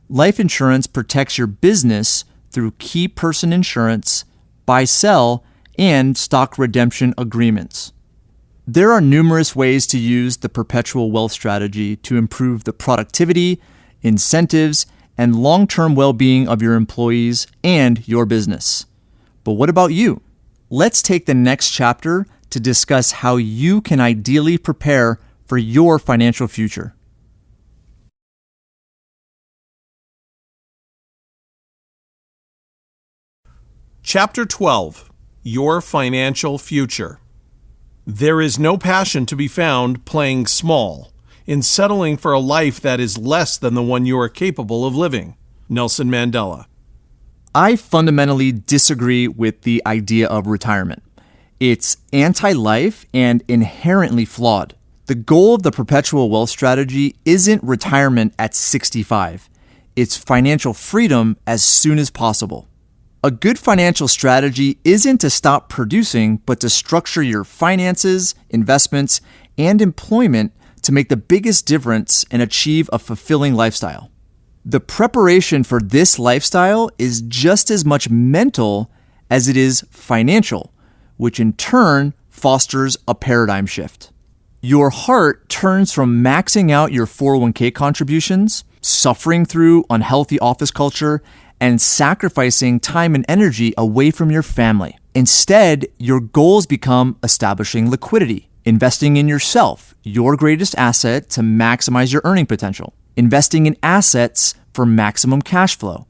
Life insurance protects your business through key person insurance, buy-sell, and stock redemption agreements. There are numerous ways to use the perpetual wealth strategy to improve the productivity, incentives, and long-term well-being of your employees and your business. But what about you? Let's take the next chapter to discuss how you can ideally prepare for your financial future. Chapter 12. your financial future. There is no passion to be found playing small, in settling for a life that is less than the one you are capable of living. Nelson Mandela. I fundamentally disagree with the idea of retirement. It's anti-life and inherently flawed. The goal of the Perpetual Wealth Strategy isn't retirement at 65. It's financial freedom as soon as possible. A good financial strategy isn't to stop producing, but to structure your finances, investments, and employment to make the biggest difference and achieve a fulfilling lifestyle. The preparation for this lifestyle is just as much mental as it is financial, which in turn fosters a paradigm shift. Your heart turns from maxing out your 401k contributions, suffering through unhealthy office culture, and sacrificing time and energy away from your family. Instead, your goals become establishing liquidity, investing in yourself, your greatest asset to maximize your earning potential, investing in assets for maximum cash flow,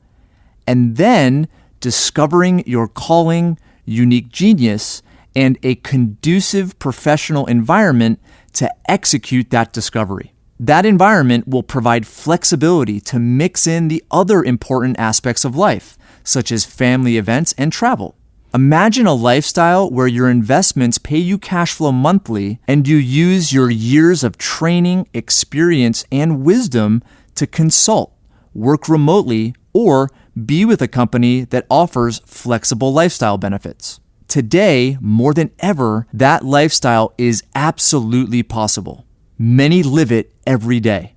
and then discovering your calling, unique genius, and a conducive professional environment to execute that discovery. That environment will provide flexibility to mix in the other important aspects of life, such as family events and travel. Imagine a lifestyle where your investments pay you cash flow monthly and you use your years of training, experience, and wisdom to consult, work remotely, or be with a company that offers flexible lifestyle benefits. Today, more than ever, that lifestyle is absolutely possible. Many live it every day.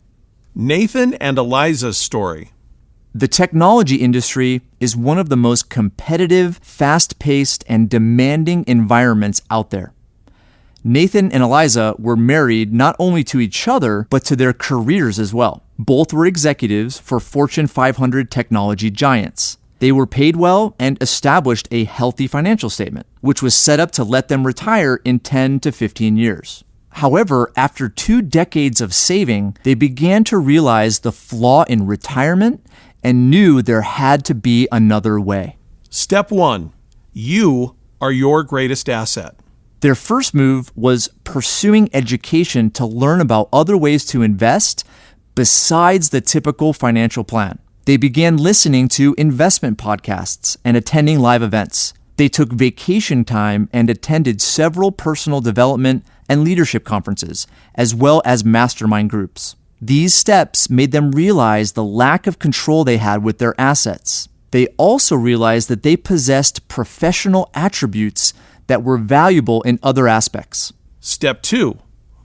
Nathan and Eliza's story. The technology industry is one of the most competitive, fast-paced, and demanding environments out there. Nathan and Eliza were married not only to each other, but to their careers as well. Both were executives for Fortune 500 technology giants. They were paid well and established a healthy financial statement, which was set up to let them retire in 10 to 15 years. However, after 2 decades of saving, they began to realize the flaw in retirement and knew there had to be another way. Step 1. You are your greatest asset. Their first move was pursuing education to learn about other ways to invest besides the typical financial plan. They began listening to investment podcasts and attending live events. They took vacation time and attended several personal development and leadership conferences, as well as mastermind groups. These steps made them realize the lack of control they had with their assets. They also realized that they possessed professional attributes that were valuable in other aspects. Step 2.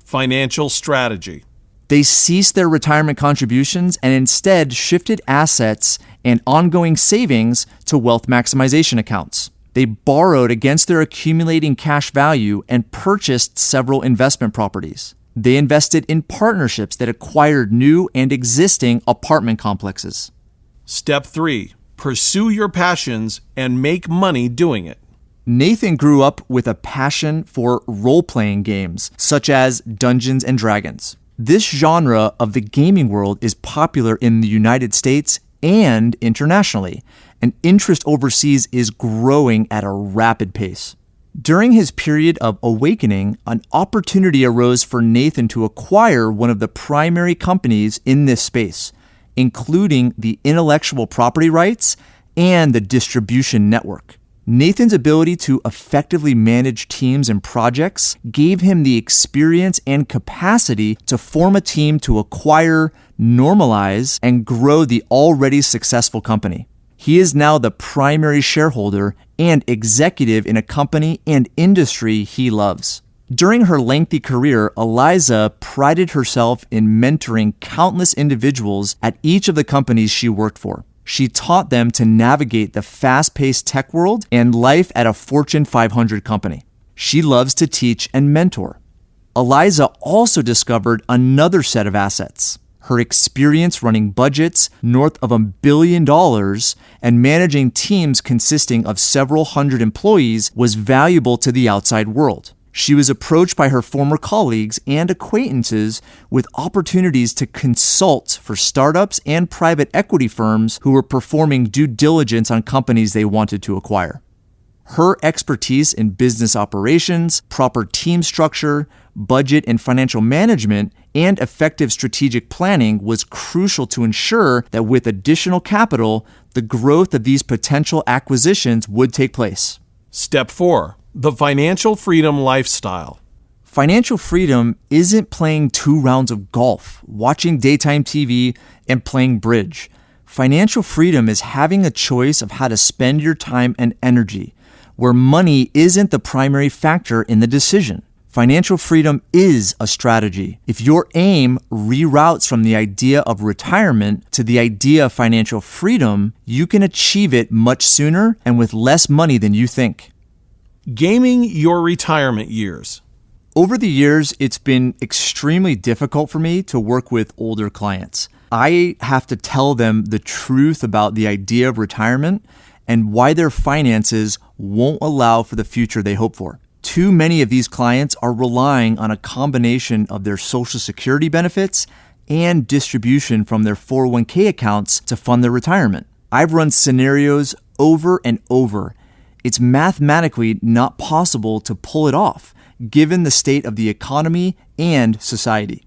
Financial strategy. They ceased their retirement contributions and instead shifted assets and ongoing savings to wealth maximization accounts. They borrowed against their accumulating cash value and purchased several investment properties. They invested in partnerships that acquired new and existing apartment complexes. Step 3. Pursue your passions and make money doing it. Nathan grew up with a passion for role-playing games, such as Dungeons and Dragons. This genre of the gaming world is popular in the United States and internationally, and interest overseas is growing at a rapid pace. During his period of awakening, an opportunity arose for Nathan to acquire one of the primary companies in this space, including the intellectual property rights and the distribution network. Nathan's ability to effectively manage teams and projects gave him the experience and capacity to form a team to acquire, normalize, and grow the already successful company. He is now the primary shareholder and executive in a company and industry he loves. During her lengthy career, Eliza prided herself in mentoring countless individuals at each of the companies she worked for. She taught them to navigate the fast-paced tech world and life at a Fortune 500 company. She loves to teach and mentor. Eliza also discovered another set of assets. Her experience running budgets north of $1 billion and managing teams consisting of several hundred employees was valuable to the outside world. She was approached by her former colleagues and acquaintances with opportunities to consult for startups and private equity firms who were performing due diligence on companies they wanted to acquire. Her expertise in business operations, proper team structure, budget and financial management, and effective strategic planning was crucial to ensure that with additional capital, the growth of these potential acquisitions would take place. Step 4. The financial freedom lifestyle. Financial freedom isn't playing 2 rounds of golf, watching daytime TV, and playing bridge. Financial freedom is having a choice of how to spend your time and energy, where money isn't the primary factor in the decision. Financial freedom is a strategy. If your aim reroutes from the idea of retirement to the idea of financial freedom, you can achieve it much sooner and with less money than you think. Gaming your retirement years. Over the years, it's been extremely difficult for me to work with older clients. I have to tell them the truth about the idea of retirement and why their finances won't allow for the future they hope for. Too many of these clients are relying on a combination of their Social Security benefits and distribution from their 401k accounts to fund their retirement. I've run scenarios over and over. It's mathematically not possible to pull it off, given the state of the economy and society.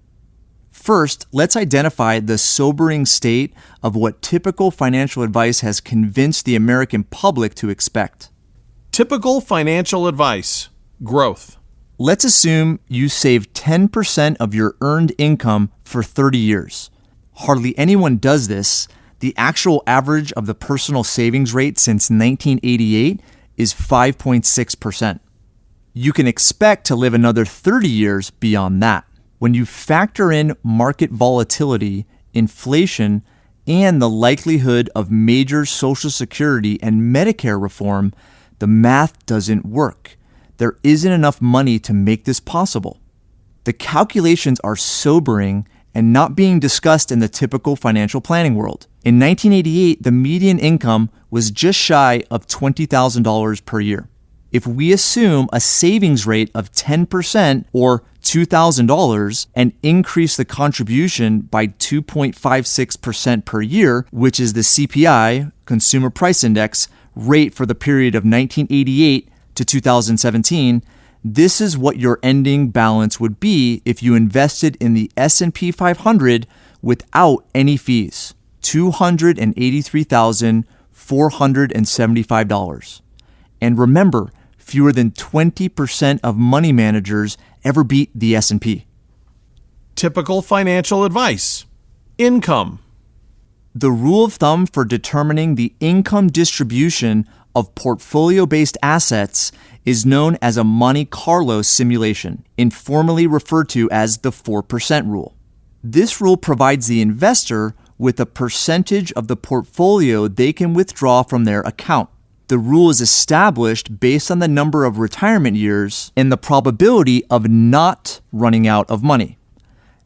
First, let's identify the sobering state of what typical financial advice has convinced the American public to expect. Typical financial advice. Growth. Let's assume you save 10% of your earned income for 30 years. Hardly anyone does this. The actual average of the personal savings rate since 1988 is 5.6%. You can expect to live another 30 years beyond that. When you factor in market volatility, inflation, and the likelihood of major Social Security and Medicare reform, the math doesn't work. There isn't enough money to make this possible. The calculations are sobering and not being discussed in the typical financial planning world. In 1988, the median income was just shy of $20,000 per year. If we assume a savings rate of 10% or $2,000 and increase the contribution by 2.56% per year, which is the CPI, Consumer Price Index, rate for the period of 1988 to 2017, this is what your ending balance would be if you invested in the S&P 500 without any fees, $283,475. And remember, fewer than 20% of money managers ever beat the S&P. Typical financial advice. Income. The rule of thumb for determining the income distribution of portfolio-based assets is known as a Monte Carlo simulation, informally referred to as the 4% rule. This rule provides the investor with a percentage of the portfolio they can withdraw from their account. The rule is established based on the number of retirement years and the probability of not running out of money.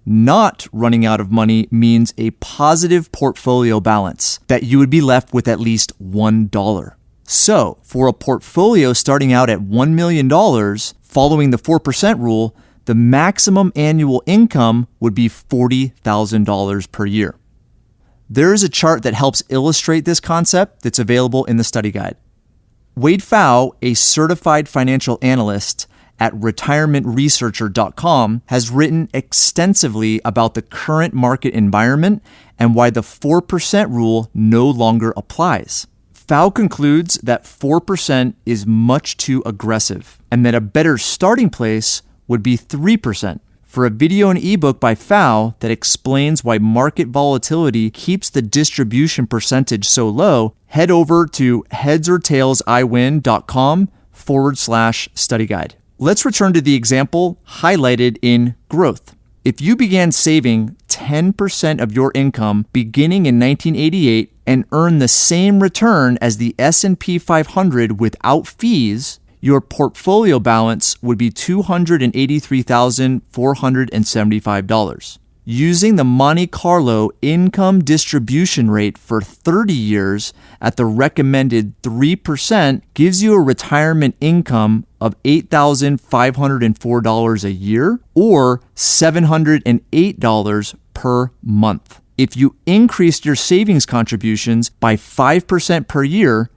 Not running out of money means a positive portfolio balance, that you would be left with at least $1. So, for a portfolio starting out at $1 million, following the 4% rule, the maximum annual income would be $40,000 per year. There is a chart that helps illustrate this concept that's available in the study guide. Wade Pfau, a certified financial analyst at retirementresearcher.com, has written extensively about the current market environment and why the 4% rule no longer applies. Pfau concludes that 4% is much too aggressive and that a better starting place would be 3%. For a video and ebook by Pfau that explains why market volatility keeps the distribution percentage so low, head over to headsortailsiwin.com/study guide. Let's return to the example highlighted in growth. If you began saving 10% of your income beginning in 1988 and earn the same return as the S&P 500 without fees, your portfolio balance would be $283,475. Using the Monte Carlo income distribution rate for 30 years at the recommended 3% gives you a retirement income of $8,504 a year or $708 per month. If you increased your savings contributions by 5% per year,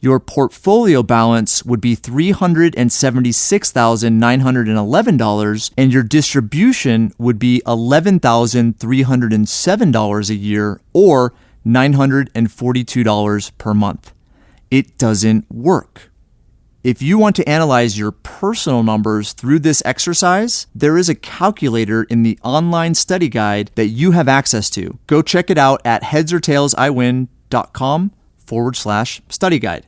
your portfolio balance would be $376,911, and your distribution would be $11,307 a year, or $942 per month. It doesn't work. If you want to analyze your personal numbers through this exercise, there is a calculator in the online study guide that you have access to. Go check it out at headsortailsiwin.com/study guide.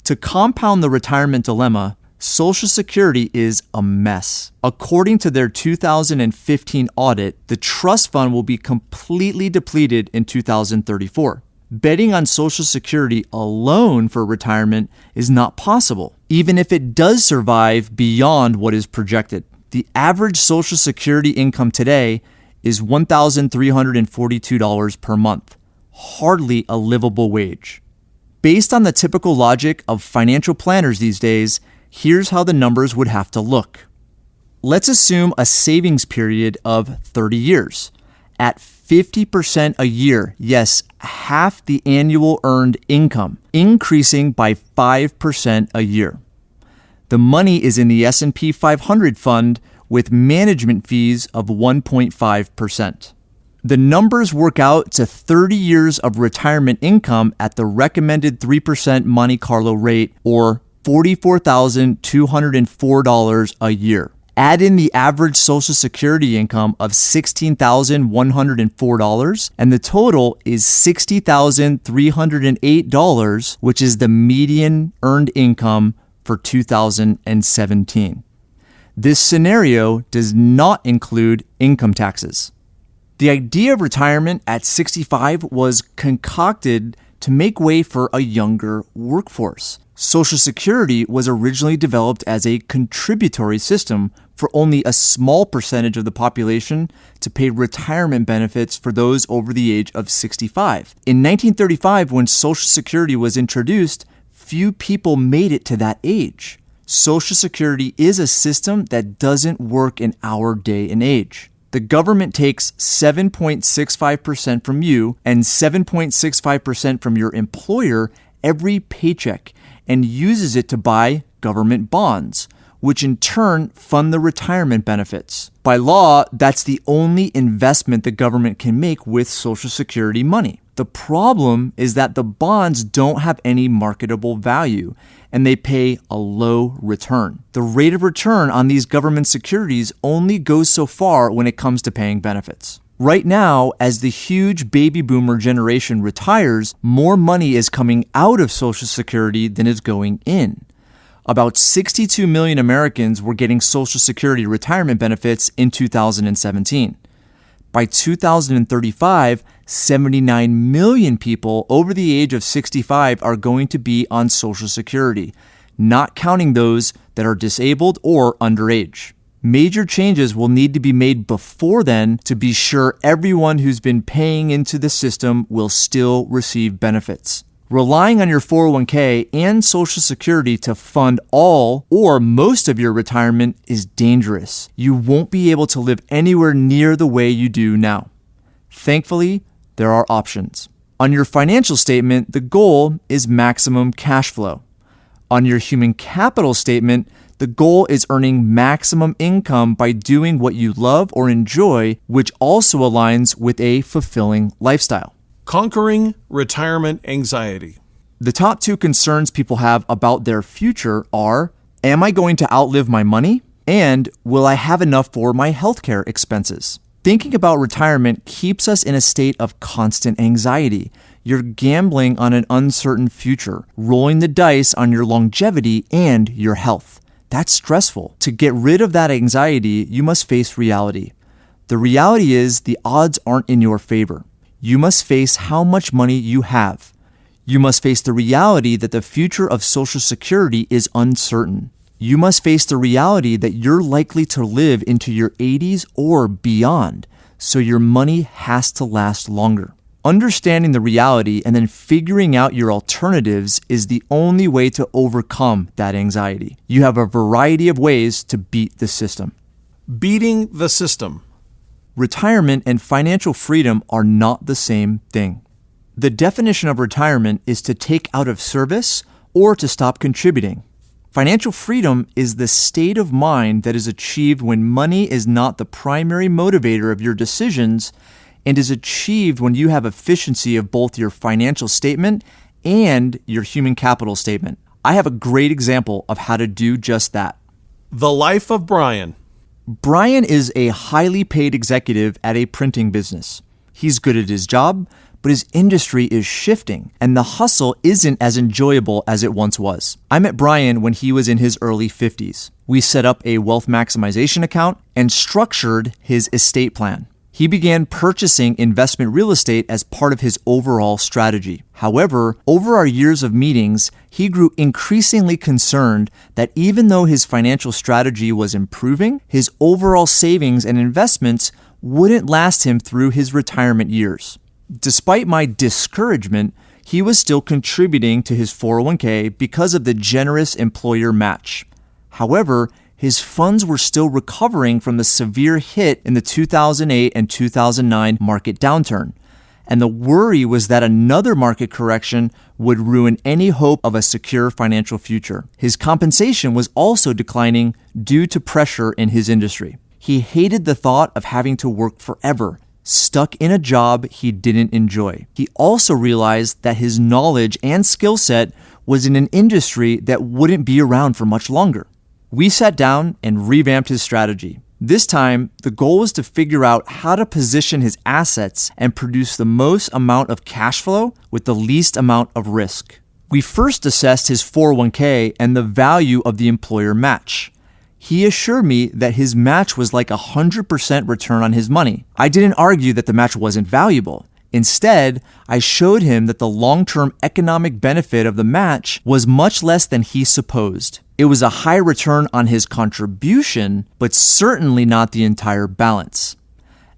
To compound the retirement dilemma, Social Security is a mess. According to their 2015 audit, the trust fund will be completely depleted in 2034. Betting on Social Security alone for retirement is not possible, even if it does survive beyond what is projected. The average Social Security income today is $1,342 per month, hardly a livable wage. Based on the typical logic of financial planners these days, here's how the numbers would have to look. Let's assume a savings period of 30 years. At 50% a year, yes, half the annual earned income, increasing by 5% a year. The money is in the S&P 500 fund with management fees of 1.5%. The numbers work out to 30 years of retirement income at the recommended 3% Monte Carlo rate, or $44,204 a year. Add in the average Social Security income of $16,104, and the total is $60,308, which is the median earned income for 2017. This scenario does not include income taxes. The idea of retirement at 65 was concocted to make way for a younger workforce. Social Security was originally developed as a contributory system for only a small percentage of the population to pay retirement benefits for those over the age of 65. In 1935, when Social Security was introduced, few people made it to that age. Social Security is a system that doesn't work in our day and age. The government takes 7.65% from you and 7.65% from your employer every paycheck and uses it to buy government bonds, which in turn fund the retirement benefits. By law, that's the only investment the government can make with Social Security money. The problem is that the bonds don't have any marketable value, and they pay a low return. The rate of return on these government securities only goes so far when it comes to paying benefits. Right now, as the huge baby boomer generation retires, more money is coming out of Social Security than is going in. About 62 million Americans were getting Social Security retirement benefits in 2017. By 2035, 79 million people over the age of 65 are going to be on Social Security, not counting those that are disabled or underage. Major changes will need to be made before then to be sure everyone who's been paying into the system will still receive benefits. Relying on your 401k and Social Security to fund all or most of your retirement is dangerous. You won't be able to live anywhere near the way you do now. Thankfully, there are options. On your financial statement, the goal is maximum cash flow. On your human capital statement, the goal is earning maximum income by doing what you love or enjoy, which also aligns with a fulfilling lifestyle. Conquering retirement anxiety. The top two concerns people have about their future are, am I going to outlive my money? And will I have enough for my healthcare expenses? Thinking about retirement keeps us in a state of constant anxiety. You're gambling on an uncertain future, rolling the dice on your longevity and your health. That's stressful. To get rid of that anxiety, you must face reality. The reality is the odds aren't in your favor. You must face how much money you have. You must face the reality that the future of Social Security is uncertain. You must face the reality that you're likely to live into your 80s or beyond, so your money has to last longer. Understanding the reality and then figuring out your alternatives is the only way to overcome that anxiety. You have a variety of ways to beat the system. Beating the system. Retirement and financial freedom are not the same thing. The definition of retirement is to take out of service or to stop contributing. Financial freedom is the state of mind that is achieved when money is not the primary motivator of your decisions and is achieved when you have efficiency of both your financial statement and your human capital statement. I have a great example of how to do just that. The life of Brian. Brian is a highly paid executive at a printing business. He's good at his job, but his industry is shifting, and the hustle isn't as enjoyable as it once was. I met Brian when he was in his early 50s. We set up a wealth maximization account and structured his estate plan. He began purchasing investment real estate as part of his overall strategy. However, over our years of meetings, he grew increasingly concerned that even though his financial strategy was improving, his overall savings and investments wouldn't last him through his retirement years. Despite my discouragement, he was still contributing to his 401k because of the generous employer match. However, his funds were still recovering from the severe hit in the 2008 and 2009 market downturn, and the worry was that another market correction would ruin any hope of a secure financial future. His compensation was also declining due to pressure in his industry. He hated the thought of having to work forever, stuck in a job he didn't enjoy. He also realized that his knowledge and skill set was in an industry that wouldn't be around for much longer. We sat down and revamped his strategy. This time, the goal was to figure out how to position his assets and produce the most amount of cash flow with the least amount of risk. We first assessed his 401k and the value of the employer match. He assured me that his match was like 100% return on his money. I didn't argue that the match wasn't valuable. Instead, I showed him that the long-term economic benefit of the match was much less than he supposed. It was a high return on his contribution, but certainly not the entire balance.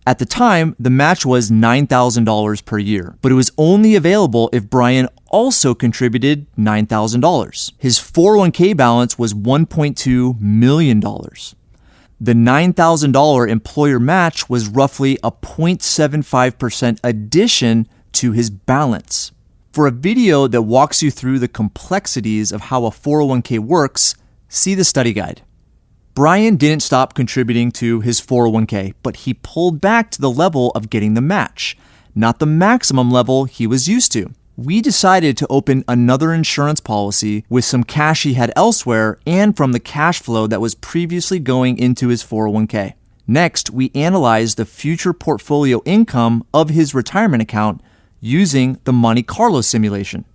At the time, the match was $9,000 per year, but it was only available if Brian also contributed $9,000. His 401k balance was $1.2 million. The $9,000 employer match was roughly a 0.75% addition to his balance. For a video that walks you through the complexities of how a 401k works, see the study guide. Brian didn't stop contributing to his 401k, but he pulled back to the level of getting the match, not the maximum level he was used to. We decided to open another insurance policy with some cash he had elsewhere and from the cash flow that was previously going into his 401k. Next, we analyzed the future portfolio income of his retirement account using the Monte Carlo simulation.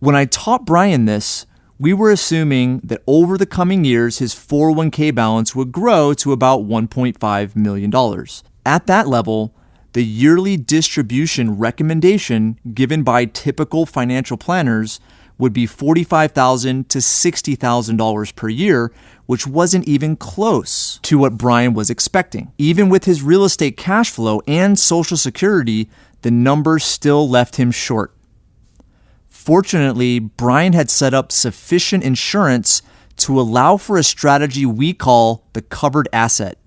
When I taught Brian this, we were assuming that over the coming years, his 401k balance would grow to about $1.5 million. At that level, the yearly distribution recommendation given by typical financial planners would be $45,000 to $60,000 per year, which wasn't even close to what Brian was expecting. Even with his real estate cash flow and Social Security, the numbers still left him short. Fortunately, Brian had set up sufficient insurance to allow for a strategy we call the covered asset,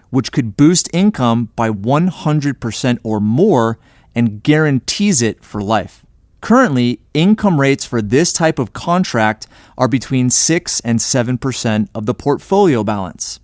which could boost income by 100% or more and guarantees it for life. Currently, income rates for this type of contract are between 6 and 7% of the portfolio balance.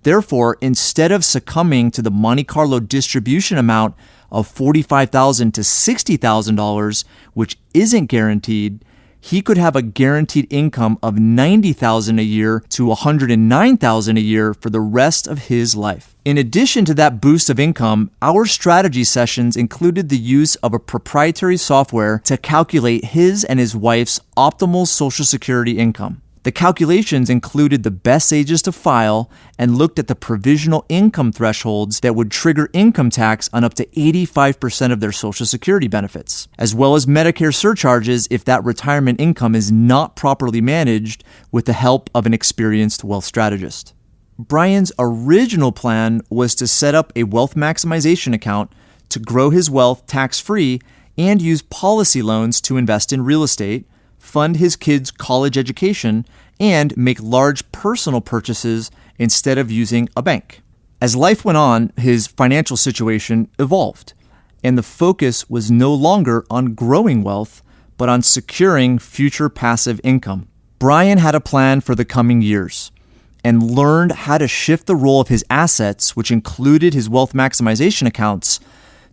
Therefore, instead of succumbing to the Monte Carlo distribution amount of $45,000 to $60,000, which isn't guaranteed, he could have a guaranteed income of $90,000 a year to $109,000 a year for the rest of his life. In addition to that boost of income, our strategy sessions included the use of a proprietary software to calculate his and his wife's optimal Social Security income. The calculations included the best ages to file and looked at the provisional income thresholds that would trigger income tax on up to 85% of their Social Security benefits, as well as Medicare surcharges if that retirement income is not properly managed with the help of an experienced wealth strategist. Brian's original plan was to set up a wealth maximization account to grow his wealth tax-free and use policy loans to invest in real estate, fund his kids' college education, and make large personal purchases instead of using a bank. As life went on, his financial situation evolved, and the focus was no longer on growing wealth, but on securing future passive income. Brian had a plan for the coming years and learned how to shift the role of his assets, which included his wealth maximization accounts,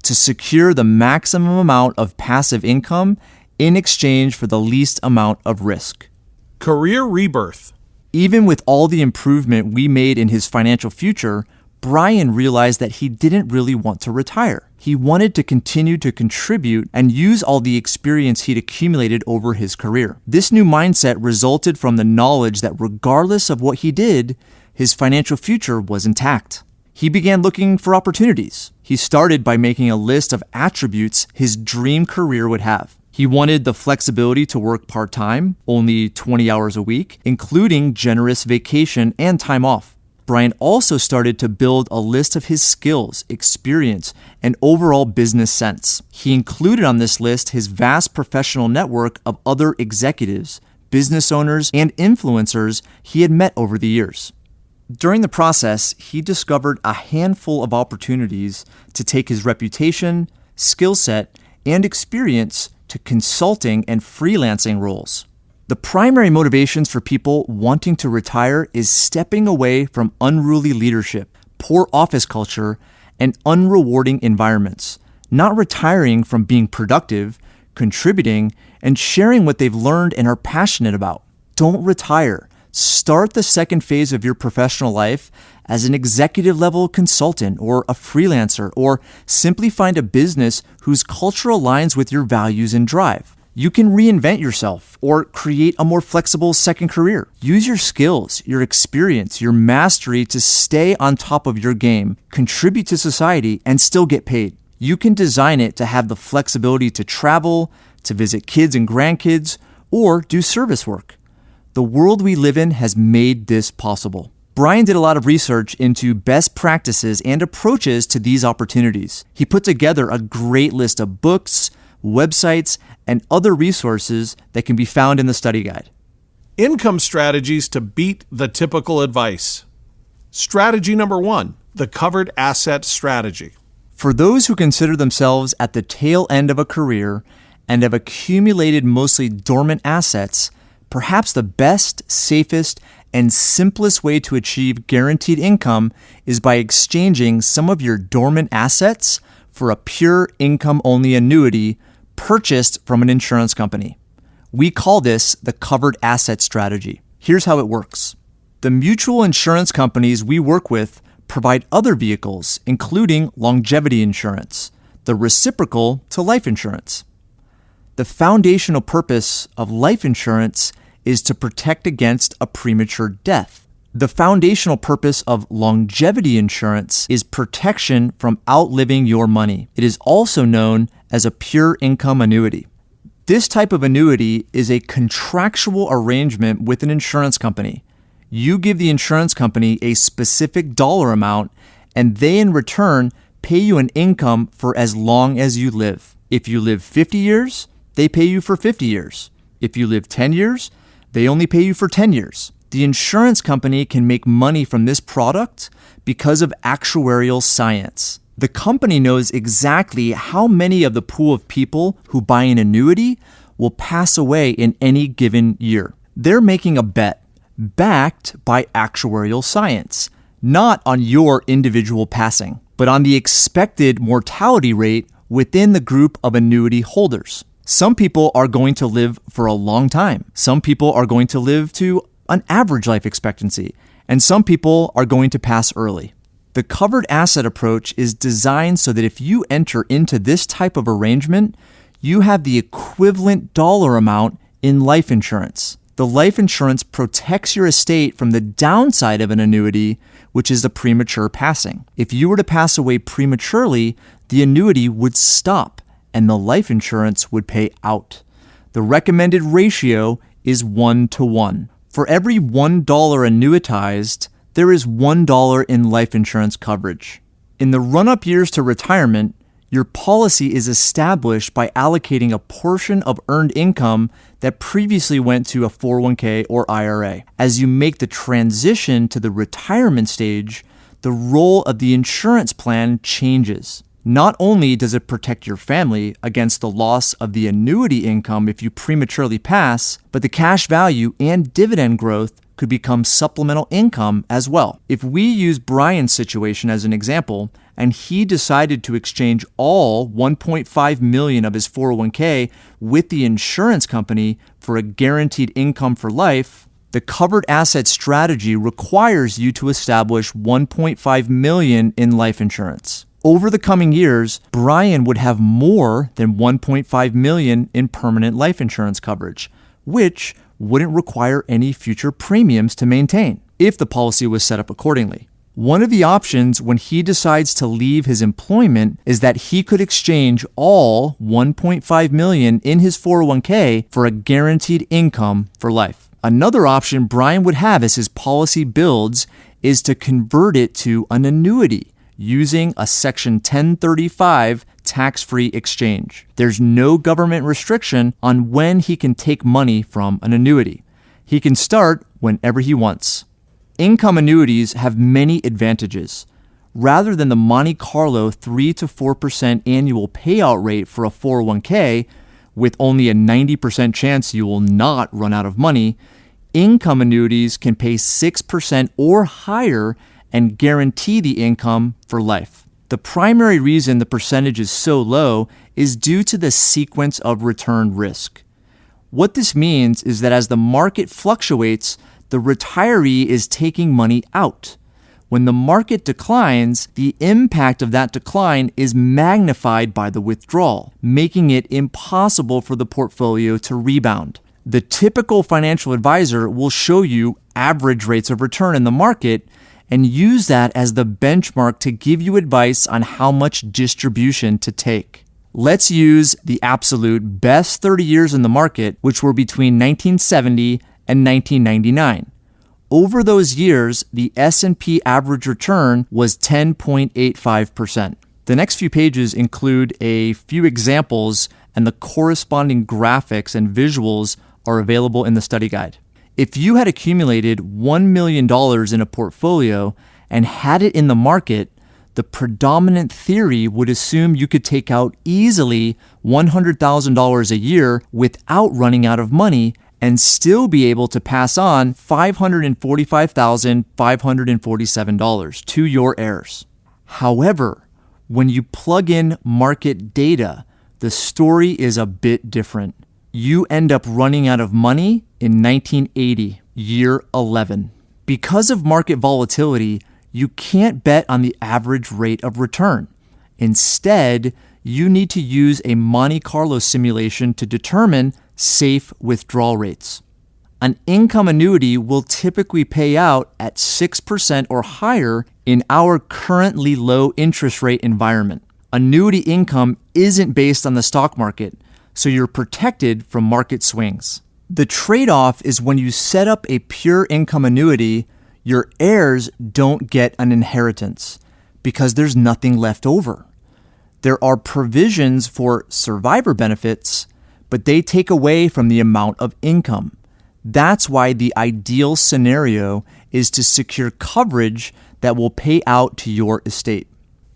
to secure the maximum amount of passive income in exchange for the least amount of risk. Career rebirth. Even with all the improvement we made in his financial future, Brian realized that he didn't really want to retire. He wanted to continue to contribute and use all the experience he'd accumulated over his career. This new mindset resulted from the knowledge that regardless of what he did, his financial future was intact. He began looking for opportunities. He started by making a list of attributes his dream career would have. He wanted the flexibility to work part-time, only 20 hours a week, including generous vacation and time off. Brian also started to build a list of his skills, experience, and overall business sense. He included on this list his vast professional network of other executives, business owners, and influencers he had met over the years. During the process, he discovered a handful of opportunities to take his reputation, skill set, and experience to consulting and freelancing roles. The primary motivations for people wanting to retire is stepping away from unruly leadership, poor office culture, and unrewarding environments, not retiring from being productive, contributing, and sharing what they've learned and are passionate about. Don't retire. Start the second phase of your professional life as an executive level consultant or a freelancer, or simply find a business whose culture aligns with your values and drive. You can reinvent yourself or create a more flexible second career. Use your skills, your experience, your mastery to stay on top of your game, contribute to society, and still get paid. You can design it to have the flexibility to travel, to visit kids and grandkids, or do service work. The world we live in has made this possible. Brian did a lot of research into best practices and approaches to these opportunities. He put together a great list of books, websites, and other resources that can be found in the study guide. Income strategies to beat the typical advice. Strategy number 1, the covered asset strategy. For those who consider themselves at the tail end of a career and have accumulated mostly dormant assets, perhaps the best, safest, and simplest way to achieve guaranteed income is by exchanging some of your dormant assets for a pure income-only annuity purchased from an insurance company. We call this the covered asset strategy. Here's how it works. The mutual insurance companies we work with provide other vehicles, including longevity insurance, the reciprocal to life insurance. The foundational purpose of life insurance is to protect against a premature death. The foundational purpose of longevity insurance is protection from outliving your money. It is also known as a pure income annuity. This type of annuity is a contractual arrangement with an insurance company. You give the insurance company a specific dollar amount, and they in return pay you an income for as long as you live. If you live 50 years, they pay you for 50 years. If you live 10 years, they only pay you for 10 years. The insurance company can make money from this product because of actuarial science. The company knows exactly how many of the pool of people who buy an annuity will pass away in any given year. They're making a bet backed by actuarial science, not on your individual passing, but on the expected mortality rate within the group of annuity holders. Some people are going to live for a long time. Some people are going to live to an average life expectancy, and some people are going to pass early. The covered asset approach is designed so that if you enter into this type of arrangement, you have the equivalent dollar amount in life insurance. The life insurance protects your estate from the downside of an annuity, which is the premature passing. If you were to pass away prematurely, the annuity would stop and the life insurance would pay out. The recommended ratio is 1-to-1. For every $1 annuitized, there is $1 in life insurance coverage. In the run-up years to retirement, your policy is established by allocating a portion of earned income that previously went to a 401k or IRA. As you make the transition to the retirement stage, the role of the insurance plan changes. Not only does it protect your family against the loss of the annuity income if you prematurely pass, but the cash value and dividend growth could become supplemental income as well. If we use Brian's situation as an example, and he decided to exchange all $1.5 million of his 401k with the insurance company for a guaranteed income for life, the covered asset strategy requires you to establish $1.5 million in life insurance. Over the coming years, Brian would have more than $1.5 million in permanent life insurance coverage, which wouldn't require any future premiums to maintain if the policy was set up accordingly. One of the options when he decides to leave his employment is that he could exchange all $1.5 million in his 401k for a guaranteed income for life. Another option Brian would have as his policy builds is to convert it to an annuity using a Section 1035 tax-free exchange. There's no government restriction on when he can take money from an annuity. He can start whenever he wants. Income annuities have many advantages. Rather than the Monte Carlo 3 to 4% annual payout rate for a 401k, with only a 90% chance you will not run out of money, income annuities can pay 6% or higher and guarantee the income for life. The primary reason the percentage is so low is due to the sequence of return risk. What this means is that as the market fluctuates, the retiree is taking money out. When the market declines, the impact of that decline is magnified by the withdrawal, making it impossible for the portfolio to rebound. The typical financial advisor will show you average rates of return in the market and use that as the benchmark to give you advice on how much distribution to take. Let's use the absolute best 30 years in the market, which were between 1970 and 1999. Over those years, the S&P average return was 10.85%. The next few pages include a few examples, and the corresponding graphics and visuals are available in the study guide. If you had accumulated $1 million in a portfolio and had it in the market, the predominant theory would assume you could take out easily $100,000 a year without running out of money and still be able to pass on $545,547 to your heirs. However, when you plug in market data, the story is a bit different. You end up running out of money in 1980, year 11. Because of market volatility, you can't bet on the average rate of return. Instead, you need to use a Monte Carlo simulation to determine safe withdrawal rates. An income annuity will typically pay out at 6% or higher in our currently low interest rate environment. Annuity income isn't based on the stock market, so you're protected from market swings. The trade-off is when you set up a pure income annuity, your heirs don't get an inheritance because there's nothing left over. There are provisions for survivor benefits, but they take away from the amount of income. That's why the ideal scenario is to secure coverage that will pay out to your estate.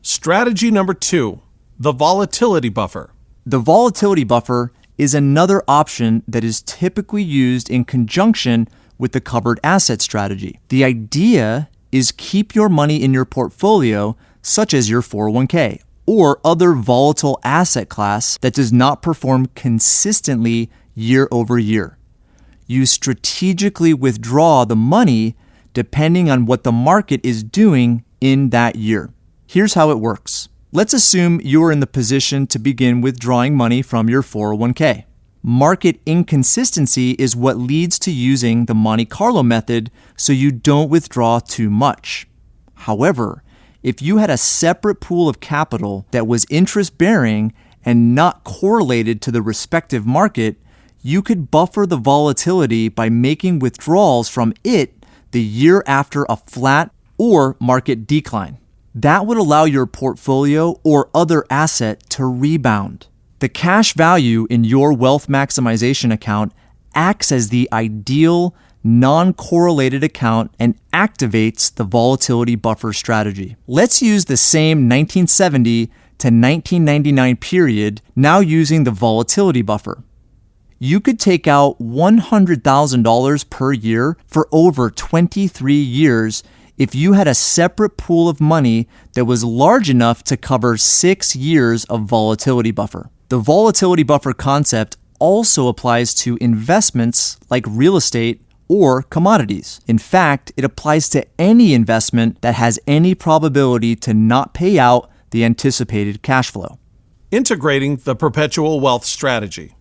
Strategy number 2, the volatility buffer. The volatility buffer is another option that is typically used in conjunction with the covered asset strategy. The idea is keep your money in your portfolio, such as your 401k, or other volatile asset class that does not perform consistently year over year. You strategically withdraw the money depending on what the market is doing in that year. Here's how it works. Let's assume you are in the position to begin withdrawing money from your 401k. Market inconsistency is what leads to using the Monte Carlo method so you don't withdraw too much. However, if you had a separate pool of capital that was interest-bearing and not correlated to the respective market, you could buffer the volatility by making withdrawals from it the year after a flat or market decline. That would allow your portfolio or other asset to rebound. The cash value in your wealth maximization account acts as the ideal non-correlated account and activates the volatility buffer strategy. Let's use the same 1970 to 1999 period, now using the volatility buffer. You could take out $100,000 per year for over 23 years if you had a separate pool of money that was large enough to cover 6 years of volatility buffer. The volatility buffer concept also applies to investments like real estate or commodities. In fact, it applies to any investment that has any probability to not pay out the anticipated cash flow. Integrating the perpetual wealth strategy.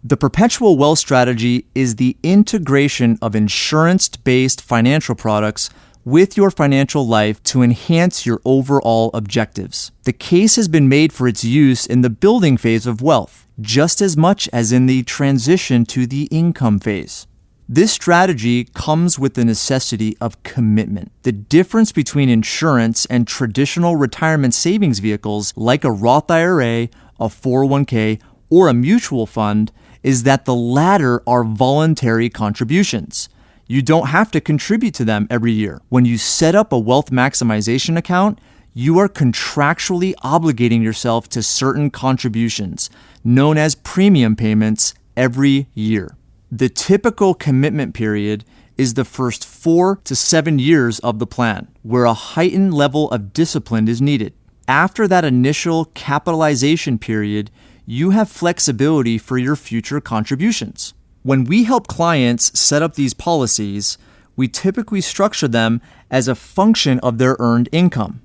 The perpetual wealth strategy is the integration of insurance-based financial products with your financial life to enhance your overall objectives. The case has been made for its use in the building phase of wealth, just as much as in the transition to the income phase. This strategy comes with the necessity of commitment. The difference between insurance and traditional retirement savings vehicles like a Roth IRA, a 401k, or a mutual fund is that the latter are voluntary contributions. You don't have to contribute to them every year. When you set up a wealth maximization account, you are contractually obligating yourself to certain contributions, known as premium payments, every year. The typical commitment period is the first 4 to 7 years of the plan, where a heightened level of discipline is needed. After that initial capitalization period, you have flexibility for your future contributions. When we help clients set up these policies, we typically structure them as a function of their earned income,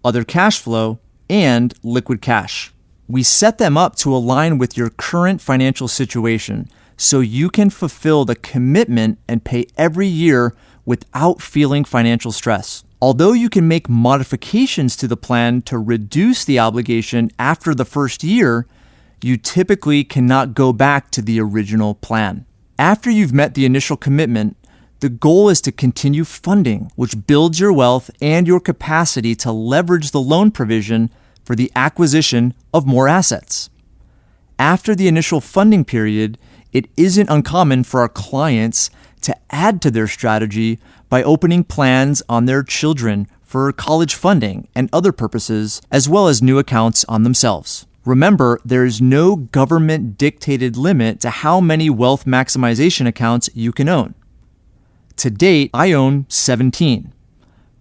other cash flow, and liquid cash. We set them up to align with your current financial situation so you can fulfill the commitment and pay every year without feeling financial stress. Although you can make modifications to the plan to reduce the obligation after the first year, you typically cannot go back to the original plan. After you've met the initial commitment, the goal is to continue funding, which builds your wealth and your capacity to leverage the loan provision for the acquisition of more assets. After the initial funding period, it isn't uncommon for our clients to add to their strategy by opening plans on their children for college funding and other purposes, as well as new accounts on themselves. Remember, there is no government-dictated limit to how many wealth maximization accounts you can own. To date, I own 17.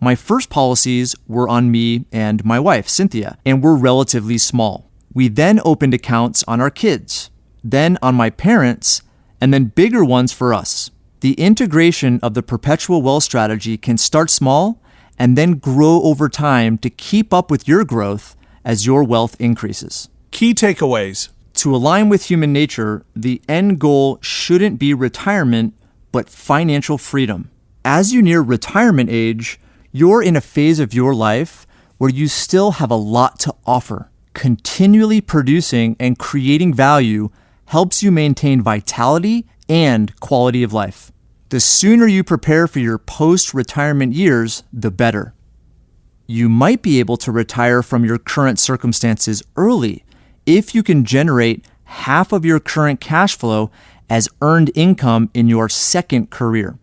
My first policies were on me and my wife, Cynthia, and were relatively small. We then opened accounts on our kids, then on my parents, and then bigger ones for us. The integration of the perpetual wealth strategy can start small and then grow over time to keep up with your growth as your wealth increases. Key takeaways. To align with human nature, the end goal shouldn't be retirement, but financial freedom. As you near retirement age, you're in a phase of your life where you still have a lot to offer. Continually producing and creating value helps you maintain vitality and quality of life. The sooner you prepare for your post-retirement years, the better. You might be able to retire from your current circumstances early if you can generate half of your current cash flow as earned income in your second career.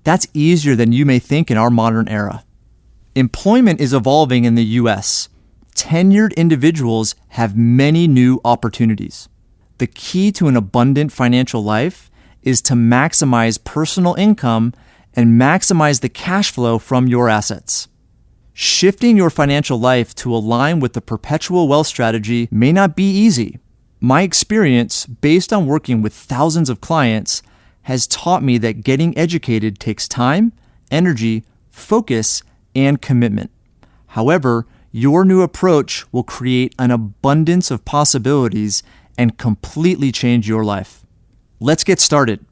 That's easier than you may think in our modern era. Employment is evolving in the U.S. Tenured individuals have many new opportunities. The key to an abundant financial life is to maximize personal income and maximize the cash flow from your assets. Shifting your financial life to align with the perpetual wealth strategy may not be easy. My experience, based on working with thousands of clients, has taught me that getting educated takes time, energy, focus, and commitment. However, your new approach will create an abundance of possibilities and completely change your life. Let's get started.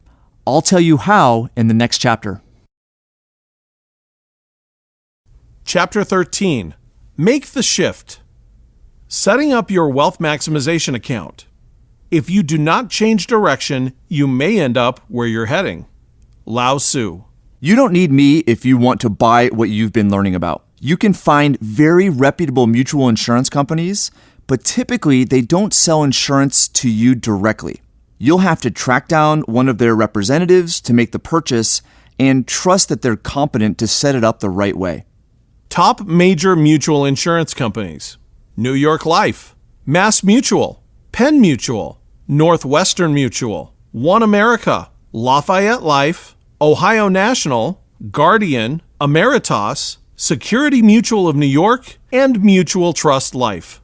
I'll tell you how in the next chapter. Chapter 13. Make the shift. Setting up your wealth maximization account. If you do not change direction, you may end up where you're heading. Lao Tzu. You don't need me if you want to buy what you've been learning about. You can find very reputable mutual insurance companies, but typically they don't sell insurance to you directly. You'll have to track down one of their representatives to make the purchase and trust that they're competent to set it up the right way. Top major mutual insurance companies. New York Life, Mass Mutual, Penn Mutual, Northwestern Mutual, One America, Lafayette Life, Ohio National, Guardian, Ameritas, Security Mutual of New York, and Mutual Trust Life.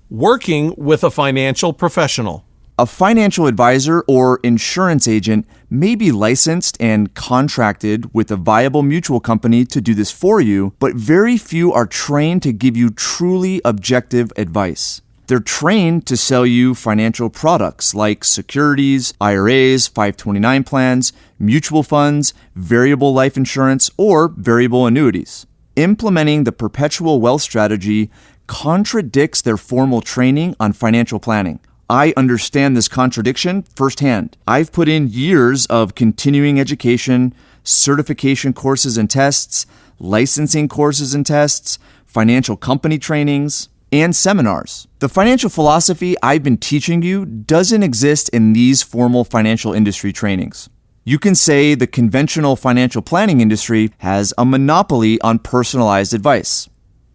Working with a financial professional. A financial advisor or insurance agent may be licensed and contracted with a viable mutual company to do this for you, but very few are trained to give you truly objective advice. They're trained to sell you financial products like securities, IRAs, 529 plans, mutual funds, variable life insurance, or variable annuities. Implementing the Perpetual wealth strategy contradicts their formal training on financial planning. I understand this contradiction firsthand. I've put in years of continuing education, certification courses and tests, licensing courses and tests, financial company trainings, and seminars. The financial philosophy I've been teaching you doesn't exist in these formal financial industry trainings. You can say the conventional financial planning industry has a monopoly on personalized advice.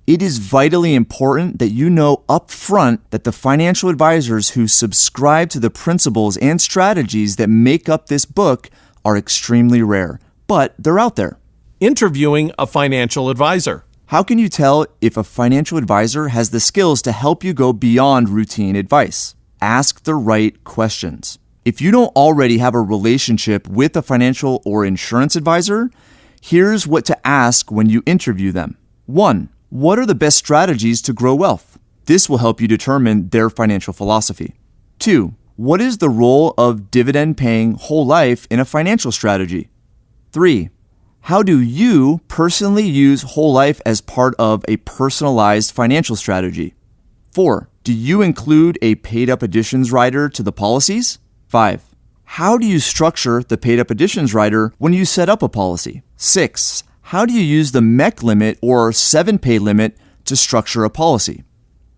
It is vitally important that you know up front that the financial advisors who subscribe to the principles and strategies that make up this book are extremely rare, but they're out there. Interviewing a financial advisor. How can you tell if a financial advisor has the skills to help you go beyond routine advice? Ask the right questions. If you don't already have a relationship with a financial or insurance advisor, here's what to ask when you interview them. 1. What are the best strategies to grow wealth? This will help you determine their financial philosophy. 2. What is the role of dividend-paying whole life in a financial strategy? 3. How do you personally use whole life as part of a personalized financial strategy? 4. Do you include a paid-up additions rider to the policies? 5. How do you structure the paid-up additions rider when you set up a policy? 6. How do you use the MEC limit or 7-pay limit to structure a policy?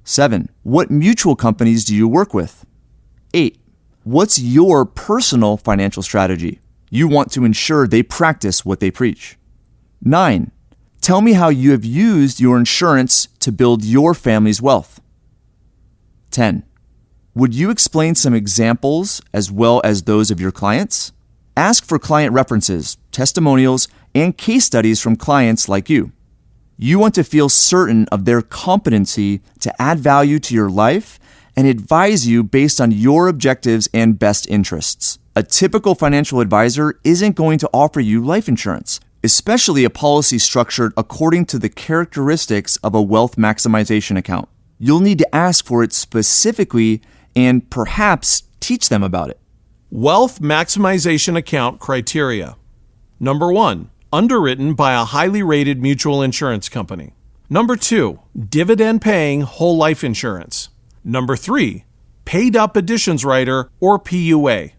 7. What mutual companies do you work with? 8. What's your personal financial strategy? You want to ensure they practice what they preach. 9. Tell me how you have used your insurance to build your family's wealth. 10. Would you explain some examples as well as those of your clients? Ask for client references, testimonials, and case studies from clients like you. You want to feel certain of their competency to add value to your life and advise you based on your objectives and best interests. A typical financial advisor isn't going to offer you life insurance, especially a policy structured according to the characteristics of a wealth maximization account. You'll need to ask for it specifically and perhaps teach them about it. Wealth maximization account criteria. Number 1, underwritten by a highly rated mutual insurance company. Number 2, dividend-paying whole life insurance. Number 3, paid-up additions rider or PUA.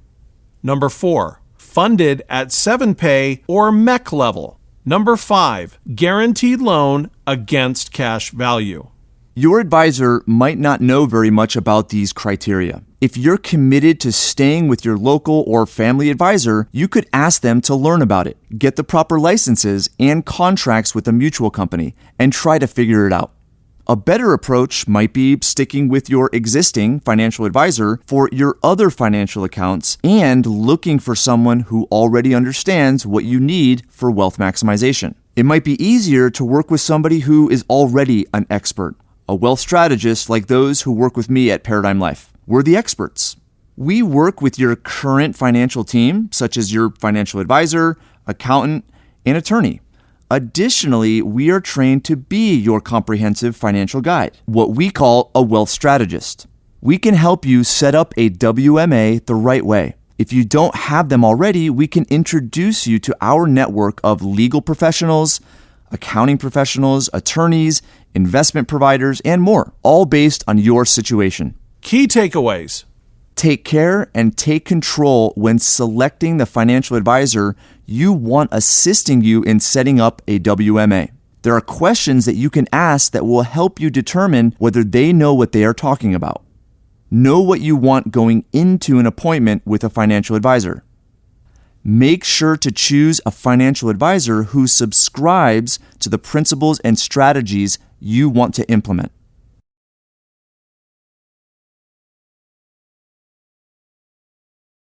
Number 4, funded at 7-pay or MEC level. Number 5, guaranteed loan against cash value. Your advisor might not know very much about these criteria. If you're committed to staying with your local or family advisor, you could ask them to learn about it, get the proper licenses and contracts with a mutual company, and try to figure it out. A better approach might be sticking with your existing financial advisor for your other financial accounts and looking for someone who already understands what you need for wealth maximization. It might be easier to work with somebody who is already an expert, a wealth strategist like those who work with me at Paradigm Life. We're the experts. We work with your current financial team, such as your financial advisor, accountant, and attorney. Additionally, we are trained to be your comprehensive financial guide, what we call a wealth strategist. We can help you set up a WMA the right way. If you don't have them already, we can introduce you to our network of legal professionals, accounting professionals, attorneys, investment providers, and more, all based on your situation. Key takeaways. Take care and take control when selecting the financial advisor you want assisting you in setting up a WMA. There are questions that you can ask that will help you determine whether they know what they are talking about. Know what you want going into an appointment with a financial advisor. Make sure to choose a financial advisor who subscribes to the principles and strategies you want to implement.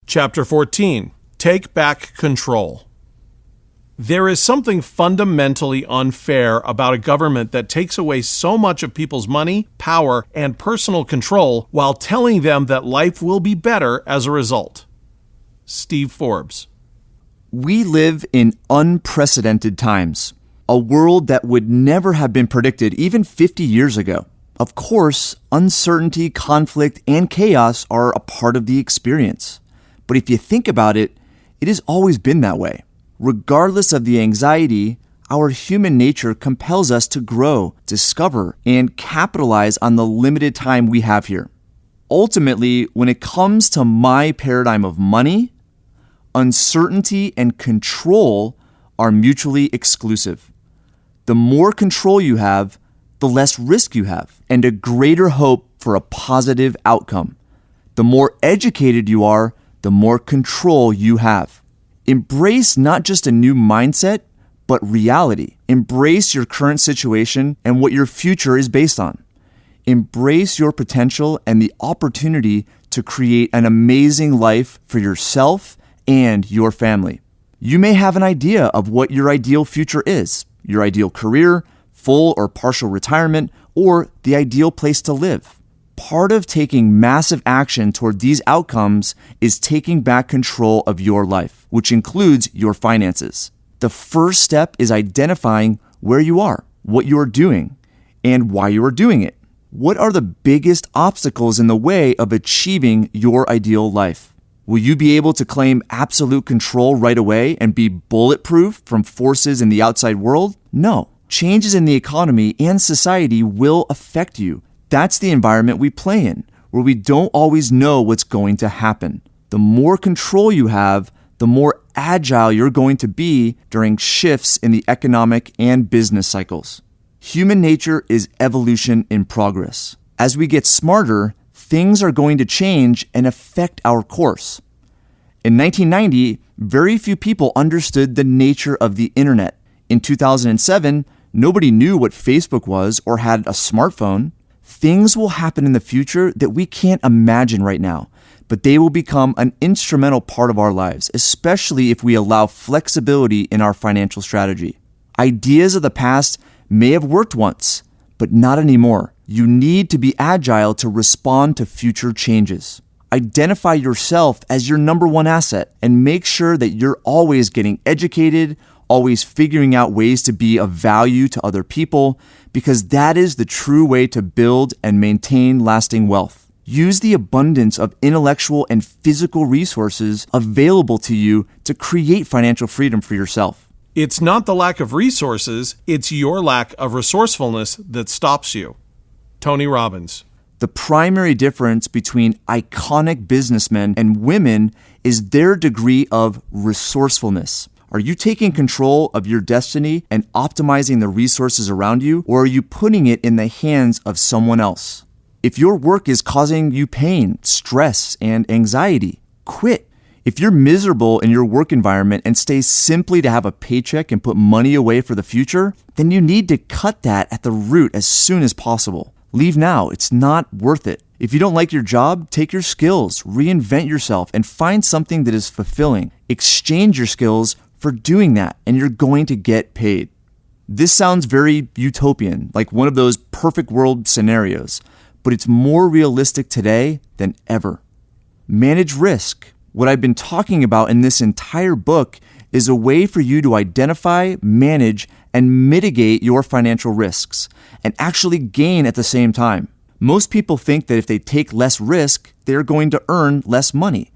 Chapter 14. Take Back Control. There is something fundamentally unfair about a government that takes away so much of people's money, power, and personal control while telling them that life will be better as a result. Steve Forbes. We live in unprecedented times, a world that would never have been predicted even 50 years ago. Of course, uncertainty, conflict, and chaos are a part of the experience. But if you think about it, it has always been that way. Regardless of the anxiety, our human nature compels us to grow, discover, and capitalize on the limited time we have here. Ultimately, when it comes to my paradigm of money, uncertainty and control are mutually exclusive. The more control you have, the less risk you have, and a greater hope for a positive outcome. The more educated you are, the more control you have. Embrace not just a new mindset, but reality. Embrace your current situation and what your future is based on. Embrace your potential and the opportunity to create an amazing life for yourself and your family. You may have an idea of what your ideal future is, your ideal career, full or partial retirement, or the ideal place to live. Part of taking massive action toward these outcomes is taking back control of your life, which includes your finances. The first step is identifying where you are, what you are doing, and why you are doing it. What are the biggest obstacles in the way of achieving your ideal life? Will you be able to claim absolute control right away and be bulletproof from forces in the outside world? No. Changes in the economy and society will affect you. That's the environment we play in, where we don't always know what's going to happen. The more control you have, the more agile you're going to be during shifts in the economic and business cycles. Human nature is evolution in progress. As we get smarter, things are going to change and affect our course. In 1990, very few people understood the nature of the internet. In 2007, nobody knew what Facebook was or had a smartphone. Things will happen in the future that we can't imagine right now, but they will become an instrumental part of our lives, especially if we allow flexibility in our financial strategy. Ideas of the past may have worked once, but not anymore. You need to be agile to respond to future changes. Identify yourself as your number one asset and make sure that you're always getting educated, always figuring out ways to be of value to other people, because that is the true way to build and maintain lasting wealth. Use the abundance of intellectual and physical resources available to you to create financial freedom for yourself. It's not the lack of resources, it's your lack of resourcefulness that stops you. Tony Robbins. The primary difference between iconic businessmen and women is their degree of resourcefulness. Are you taking control of your destiny and optimizing the resources around you, or are you putting it in the hands of someone else? If your work is causing you pain, stress, and anxiety, quit. If you're miserable in your work environment and stay simply to have a paycheck and put money away for the future, then you need to cut that at the root as soon as possible. Leave now. It's not worth it. If you don't like your job, take your skills, reinvent yourself, and find something that is fulfilling. Exchange your skills for doing that, and you're going to get paid. This sounds very utopian, like one of those perfect world scenarios, but it's more realistic today than ever. Manage risk. What I've been talking about in this entire book is a way for you to identify, manage, and mitigate your financial risks, and actually gain at the same time. Most people think that if they take less risk, they're going to earn less money.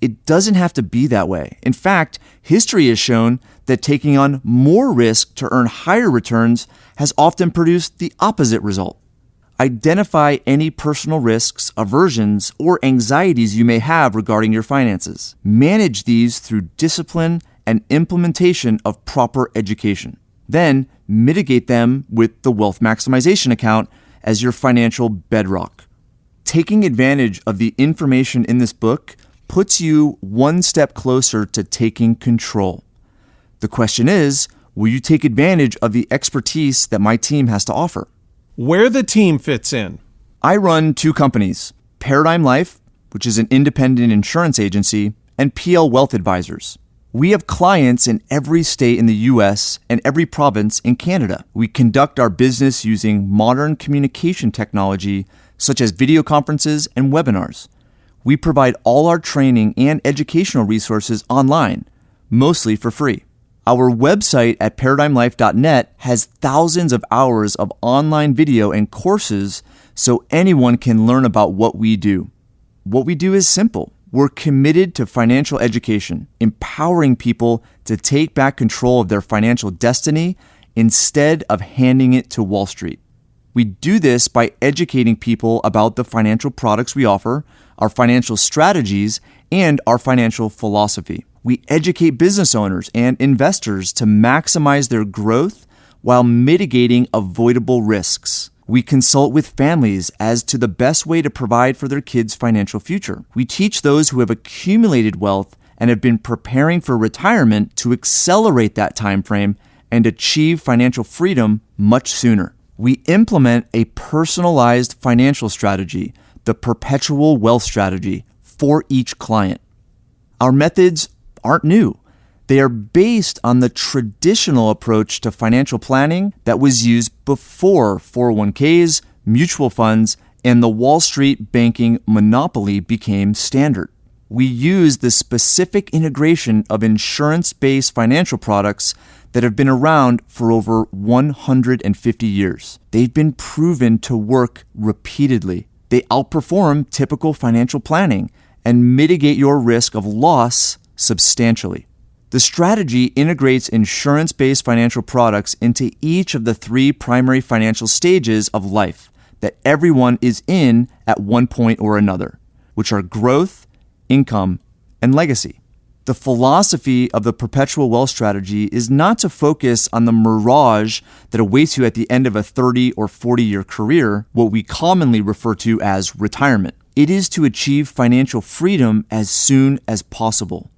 It doesn't have to be that way. In fact, history has shown that taking on more risk to earn higher returns has often produced the opposite result. Identify any personal risks, aversions, or anxieties you may have regarding your finances. Manage these through discipline and implementation of proper education. Then mitigate them with the wealth maximization account as your financial bedrock. Taking advantage of the information in this book puts you one step closer to taking control. The question is, will you take advantage of the expertise that my team has to offer? Where the team fits in. I run two companies, Paradigm Life, which is an independent insurance agency, and PL Wealth Advisors. We have clients in every state in the U.S. and every province in Canada. We conduct our business using modern communication technology such as video conferences and webinars. We provide all our training and educational resources online, mostly for free. Our website at paradigmlife.net has thousands of hours of online video and courses so anyone can learn about what we do. What we do is simple. We're committed to financial education, empowering people to take back control of their financial destiny instead of handing it to Wall Street. We do this by educating people about the financial products we offer, our financial strategies, and our financial philosophy. We educate business owners and investors to maximize their growth while mitigating avoidable risks. We consult with families as to the best way to provide for their kids' financial future. We teach those who have accumulated wealth and have been preparing for retirement to accelerate that time frame and achieve financial freedom much sooner. We implement a personalized financial strategy, the Perpetual Wealth Strategy, for each client. Our methods aren't new. They are based on the traditional approach to financial planning that was used before 401ks, mutual funds, and the Wall Street banking monopoly became standard. We use the specific integration of insurance-based financial products that have been around for over 150 years. They've been proven to work repeatedly. They outperform typical financial planning and mitigate your risk of loss substantially. The strategy integrates insurance-based financial products into each of the three primary financial stages of life that everyone is in at one point or another, which are growth, income, and legacy. The philosophy of the Perpetual Wealth Strategy is not to focus on the mirage that awaits you at the end of a 30 or 40-year career, what we commonly refer to as retirement. It is to achieve financial freedom as soon as possible.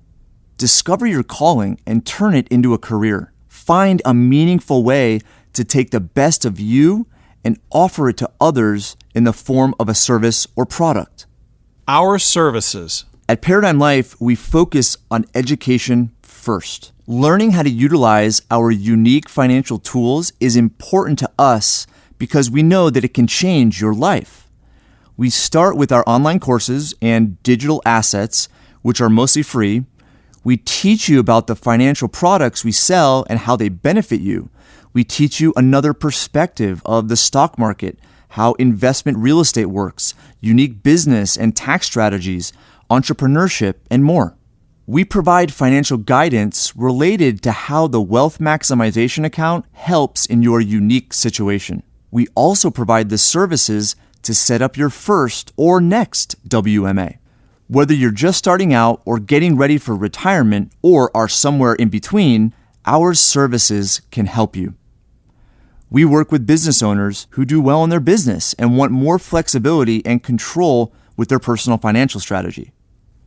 Discover your calling and turn it into a career. Find a meaningful way to take the best of you and offer it to others in the form of a service or product. Our services. At Paradigm Life, we focus on education first. Learning how to utilize our unique financial tools is important to us because we know that it can change your life. We start with our online courses and digital assets, which are mostly free. We teach you about the financial products we sell and how they benefit you. We teach you another perspective of the stock market, how investment real estate works, unique business and tax strategies, entrepreneurship, and more. We provide financial guidance related to how the wealth maximization account helps in your unique situation. We also provide the services to set up your first or next WMA. Whether you're just starting out or getting ready for retirement or are somewhere in between, our services can help you. We work with business owners who do well in their business and want more flexibility and control with their personal financial strategy.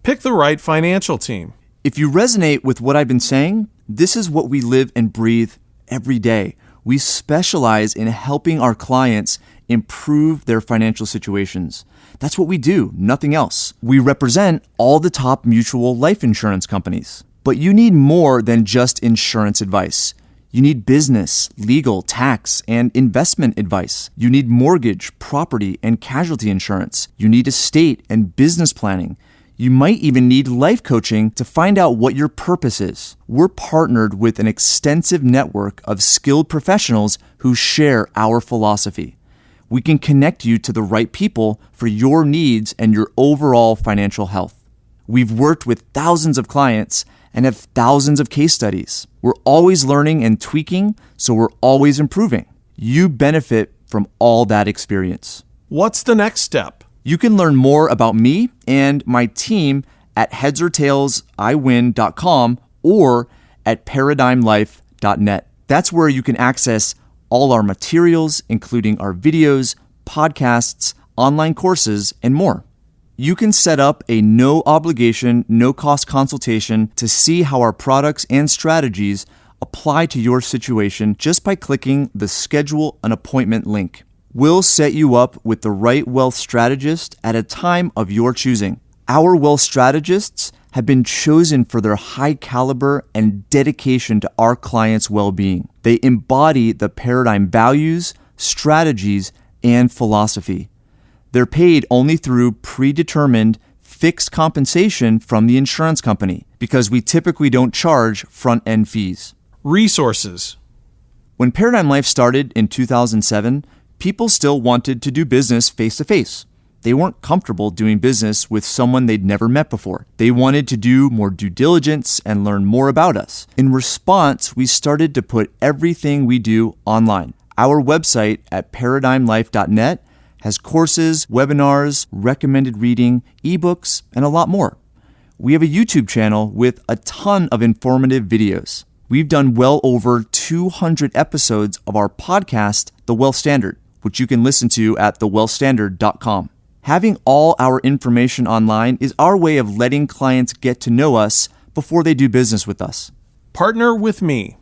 Pick the right financial team. If you resonate with what I've been saying, this is what we live and breathe every day. We specialize in helping our clients improve their financial situations. That's what we do, nothing else. We represent all the top mutual life insurance companies. But you need more than just insurance advice. You need business, legal, tax, and investment advice. You need mortgage, property, and casualty insurance. You need estate and business planning. You might even need life coaching to find out what your purpose is. We're partnered with an extensive network of skilled professionals who share our philosophy. We can connect you to the right people for your needs and your overall financial health. We've worked with thousands of clients and have thousands of case studies. We're always learning and tweaking, so we're always improving. You benefit from all that experience. What's the next step? You can learn more about me and my team at headsortailsiwin.com or at paradigmlife.net. That's where you can access all our materials, including our videos, podcasts, online courses, and more. You can set up a no-obligation, no-cost consultation to see how our products and strategies apply to your situation just by clicking the Schedule an Appointment link. We'll set you up with the right wealth strategist at a time of your choosing. Our wealth strategists have been chosen for their high caliber and dedication to our clients' well-being. They embody the Paradigm values, strategies, and philosophy. They're paid only through predetermined fixed compensation from the insurance company because we typically don't charge front-end fees. Resources. When Paradigm Life started in 2007, people still wanted to do business face-to-face. They weren't comfortable doing business with someone they'd never met before. They wanted to do more due diligence and learn more about us. In response, we started to put everything we do online. Our website at paradigmlife.net has courses, webinars, recommended reading, ebooks, and a lot more. We have a YouTube channel with a ton of informative videos. We've done well over 200 episodes of our podcast, The Wealth Standard, which you can listen to at thewealthstandard.com. Having all our information online is our way of letting clients get to know us before they do business with us. Partner with me.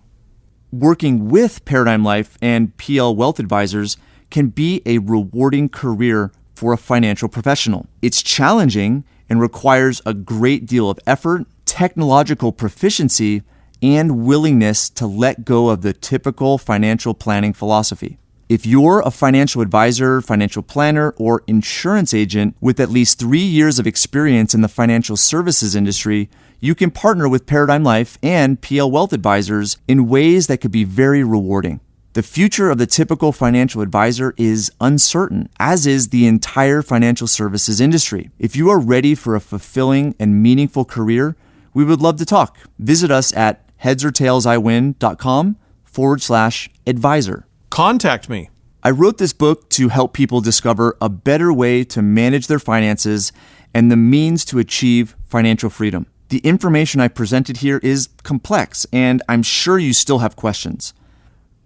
Working with Paradigm Life and PL Wealth Advisors can be a rewarding career for a financial professional. It's challenging and requires a great deal of effort, technological proficiency, and willingness to let go of the typical financial planning philosophy. If you're a financial advisor, financial planner, or insurance agent with at least 3 years of experience in the financial services industry, you can partner with Paradigm Life and PL Wealth Advisors in ways that could be very rewarding. The future of the typical financial advisor is uncertain, as is the entire financial services industry. If you are ready for a fulfilling and meaningful career, we would love to talk. Visit us at headsortailsiwin.com/advisor. Contact me. I wrote this book to help people discover a better way to manage their finances and the means to achieve financial freedom. The information I presented here is complex, and I'm sure you still have questions.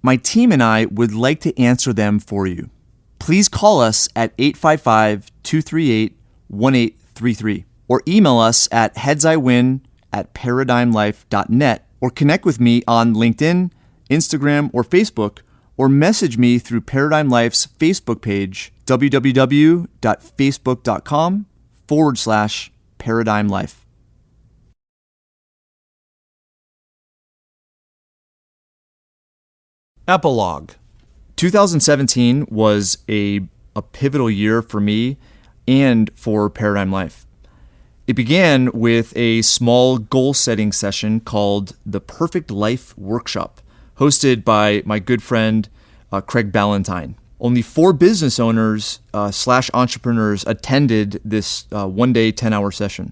My team and I would like to answer them for you. Please call us at 855-238-1833 or email us at headsiwin@paradigmlife.net or connect with me on LinkedIn, Instagram, or Facebook, or message me through Paradigm Life's Facebook page, www.facebook.com/Paradigm Life. Epilogue. 2017 was a pivotal year for me and for Paradigm Life. It began with a small goal-setting session called the Perfect Life Workshop, hosted by my good friend Craig Ballantyne. Only 4 business owners / entrepreneurs attended this one-day 10-hour session.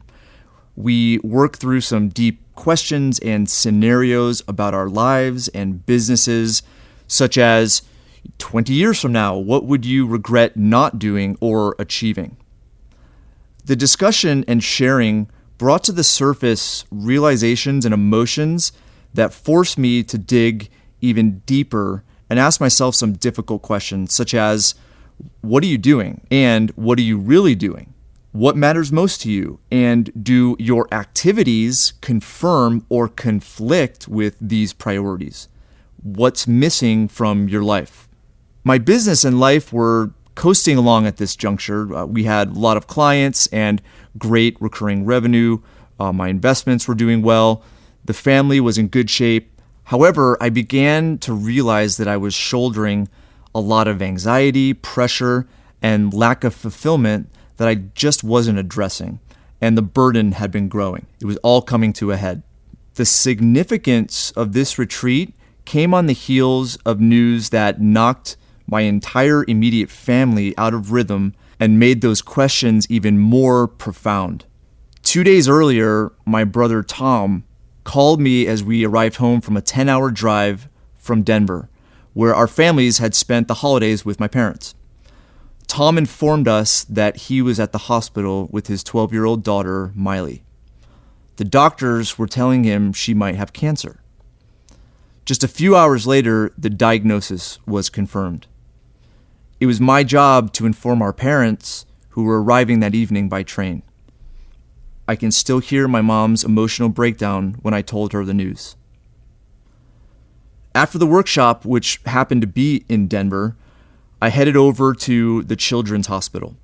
We worked through some deep questions and scenarios about our lives and businesses, such as 20 years from now, what would you regret not doing or achieving? The discussion and sharing brought to the surface realizations and emotions that forced me to dig even deeper and ask myself some difficult questions, such as, what are you doing? And what are you really doing? What matters most to you? And do your activities confirm or conflict with these priorities? What's missing from your life? My business and life were coasting along at this juncture. We had a lot of clients and great recurring revenue. My investments were doing well. The family was in good shape. However, I began to realize that I was shouldering a lot of anxiety, pressure, and lack of fulfillment that I just wasn't addressing, and the burden had been growing. It was all coming to a head. The significance of this retreat came on the heels of news that knocked my entire immediate family out of rhythm and made those questions even more profound. 2 days earlier, my brother Tom called me as we arrived home from a 10-hour drive from Denver, where our families had spent the holidays with my parents. Tom informed us that he was at the hospital with his 12-year-old daughter, Miley. The doctors were telling him she might have cancer. Just a few hours later, the diagnosis was confirmed. It was my job to inform our parents, who were arriving that evening by train. I can still hear my mom's emotional breakdown when I told her the news. After the workshop, which happened to be in Denver, I headed over to the Children's Hospital.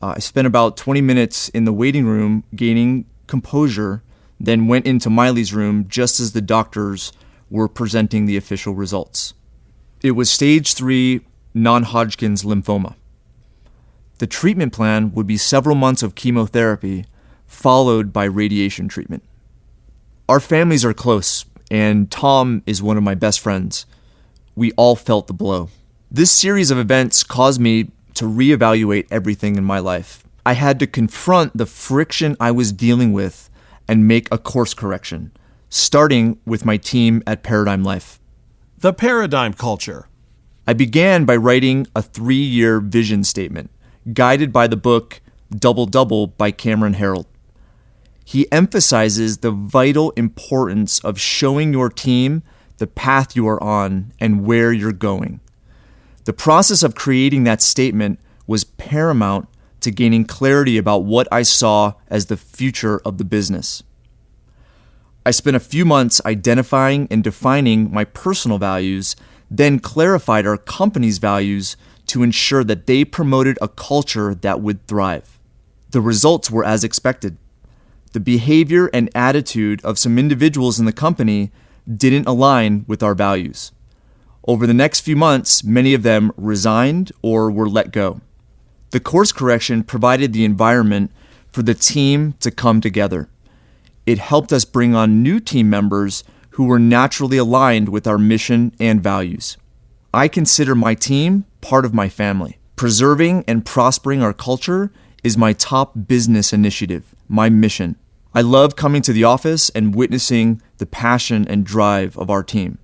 I spent about 20 minutes in the waiting room gaining composure, then went into Miley's room just as the doctors were presenting the official results. It was stage 3 non-Hodgkin's lymphoma. The treatment plan would be several months of chemotherapy, followed by radiation treatment. Our families are close, and Tom is one of my best friends. We all felt the blow. This series of events caused me to reevaluate everything in my life. I had to confront the friction I was dealing with and make a course correction, starting with my team at Paradigm Life. The paradigm culture. I began by writing a 3-year vision statement, guided by the book Double Double by Cameron Herold. He emphasizes the vital importance of showing your team the path you are on and where you're going. The process of creating that statement was paramount to gaining clarity about what I saw as the future of the business. I spent a few months identifying and defining my personal values, then clarified our company's values to ensure that they promoted a culture that would thrive. The results were as expected. The behavior and attitude of some individuals in the company didn't align with our values. Over the next few months, many of them resigned or were let go. The course correction provided the environment for the team to come together. It helped us bring on new team members who were naturally aligned with our mission and values. I consider my team part of my family. Preserving and prospering our culture is my top business initiative, my mission. I love coming to the office and witnessing the passion and drive of our team.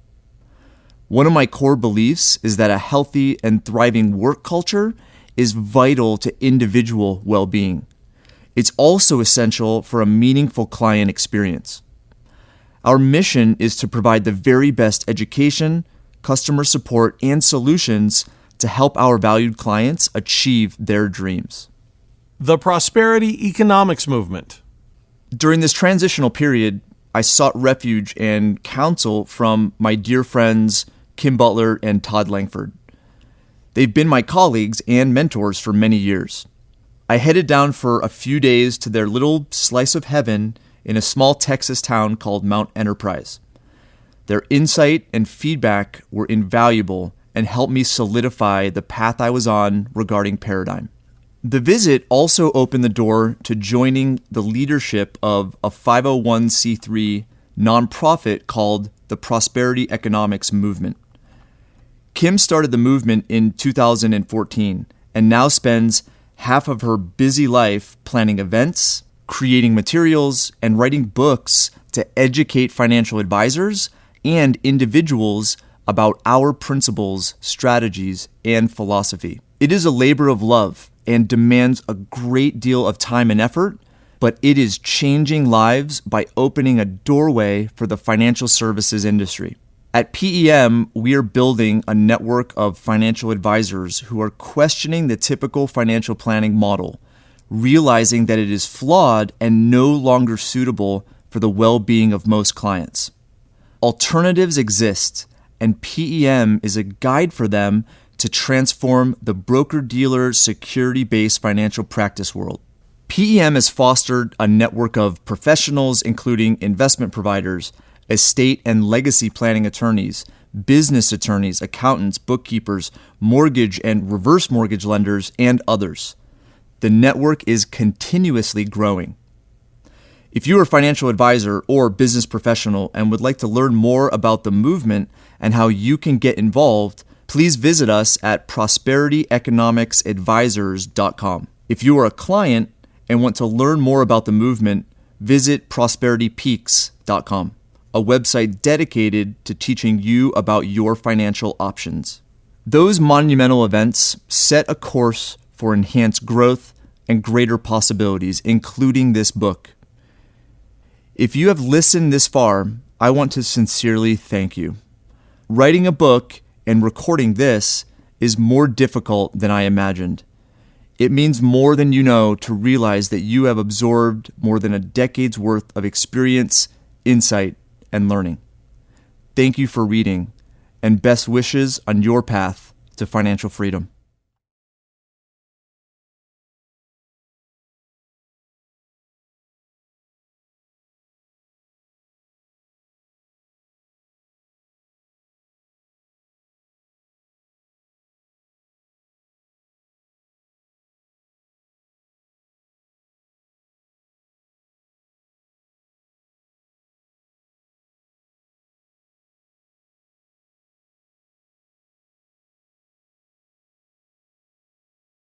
One of my core beliefs is that a healthy and thriving work culture is vital to individual well-being. It's also essential for a meaningful client experience. Our mission is to provide the very best education, customer support, and solutions to help our valued clients achieve their dreams. The prosperity economics movement. During this transitional period, I sought refuge and counsel from my dear friends Kim Butler and Todd Langford. They've been my colleagues and mentors for many years. I headed down for a few days to their little slice of heaven in a small Texas town called Mount Enterprise. Their insight and feedback were invaluable and helped me solidify the path I was on regarding Paradigm. The visit also opened the door to joining the leadership of a 501c3 nonprofit called the Prosperity Economics Movement. Kim started the movement in 2014 and now spends half of her busy life planning events, creating materials, and writing books to educate financial advisors and individuals about our principles, strategies, and philosophy. It is a labor of love and demands a great deal of time and effort, but it is changing lives by opening a doorway for the financial services industry. At PEM, we are building a network of financial advisors who are questioning the typical financial planning model, realizing that it is flawed and no longer suitable for the well-being of most clients. Alternatives exist, and PEM is a guide for them to transform the broker-dealer security-based financial practice world. PEM has fostered a network of professionals including investment providers, estate and legacy planning attorneys, business attorneys, accountants, bookkeepers, mortgage and reverse mortgage lenders, and others. The network is continuously growing. If you are a financial advisor or business professional and would like to learn more about the movement and how you can get involved, please visit us at prosperityeconomicsadvisors.com. If you are a client and want to learn more about the movement, visit prosperitypeaks.com, a website dedicated to teaching you about your financial options. Those monumental events set a course for enhanced growth and greater possibilities, including this book. If you have listened this far, I want to sincerely thank you. Writing a book and recording this is more difficult than I imagined. It means more than you know to realize that you have absorbed more than a decade's worth of experience, insight, and learning. Thank you for reading, and best wishes on your path to financial freedom.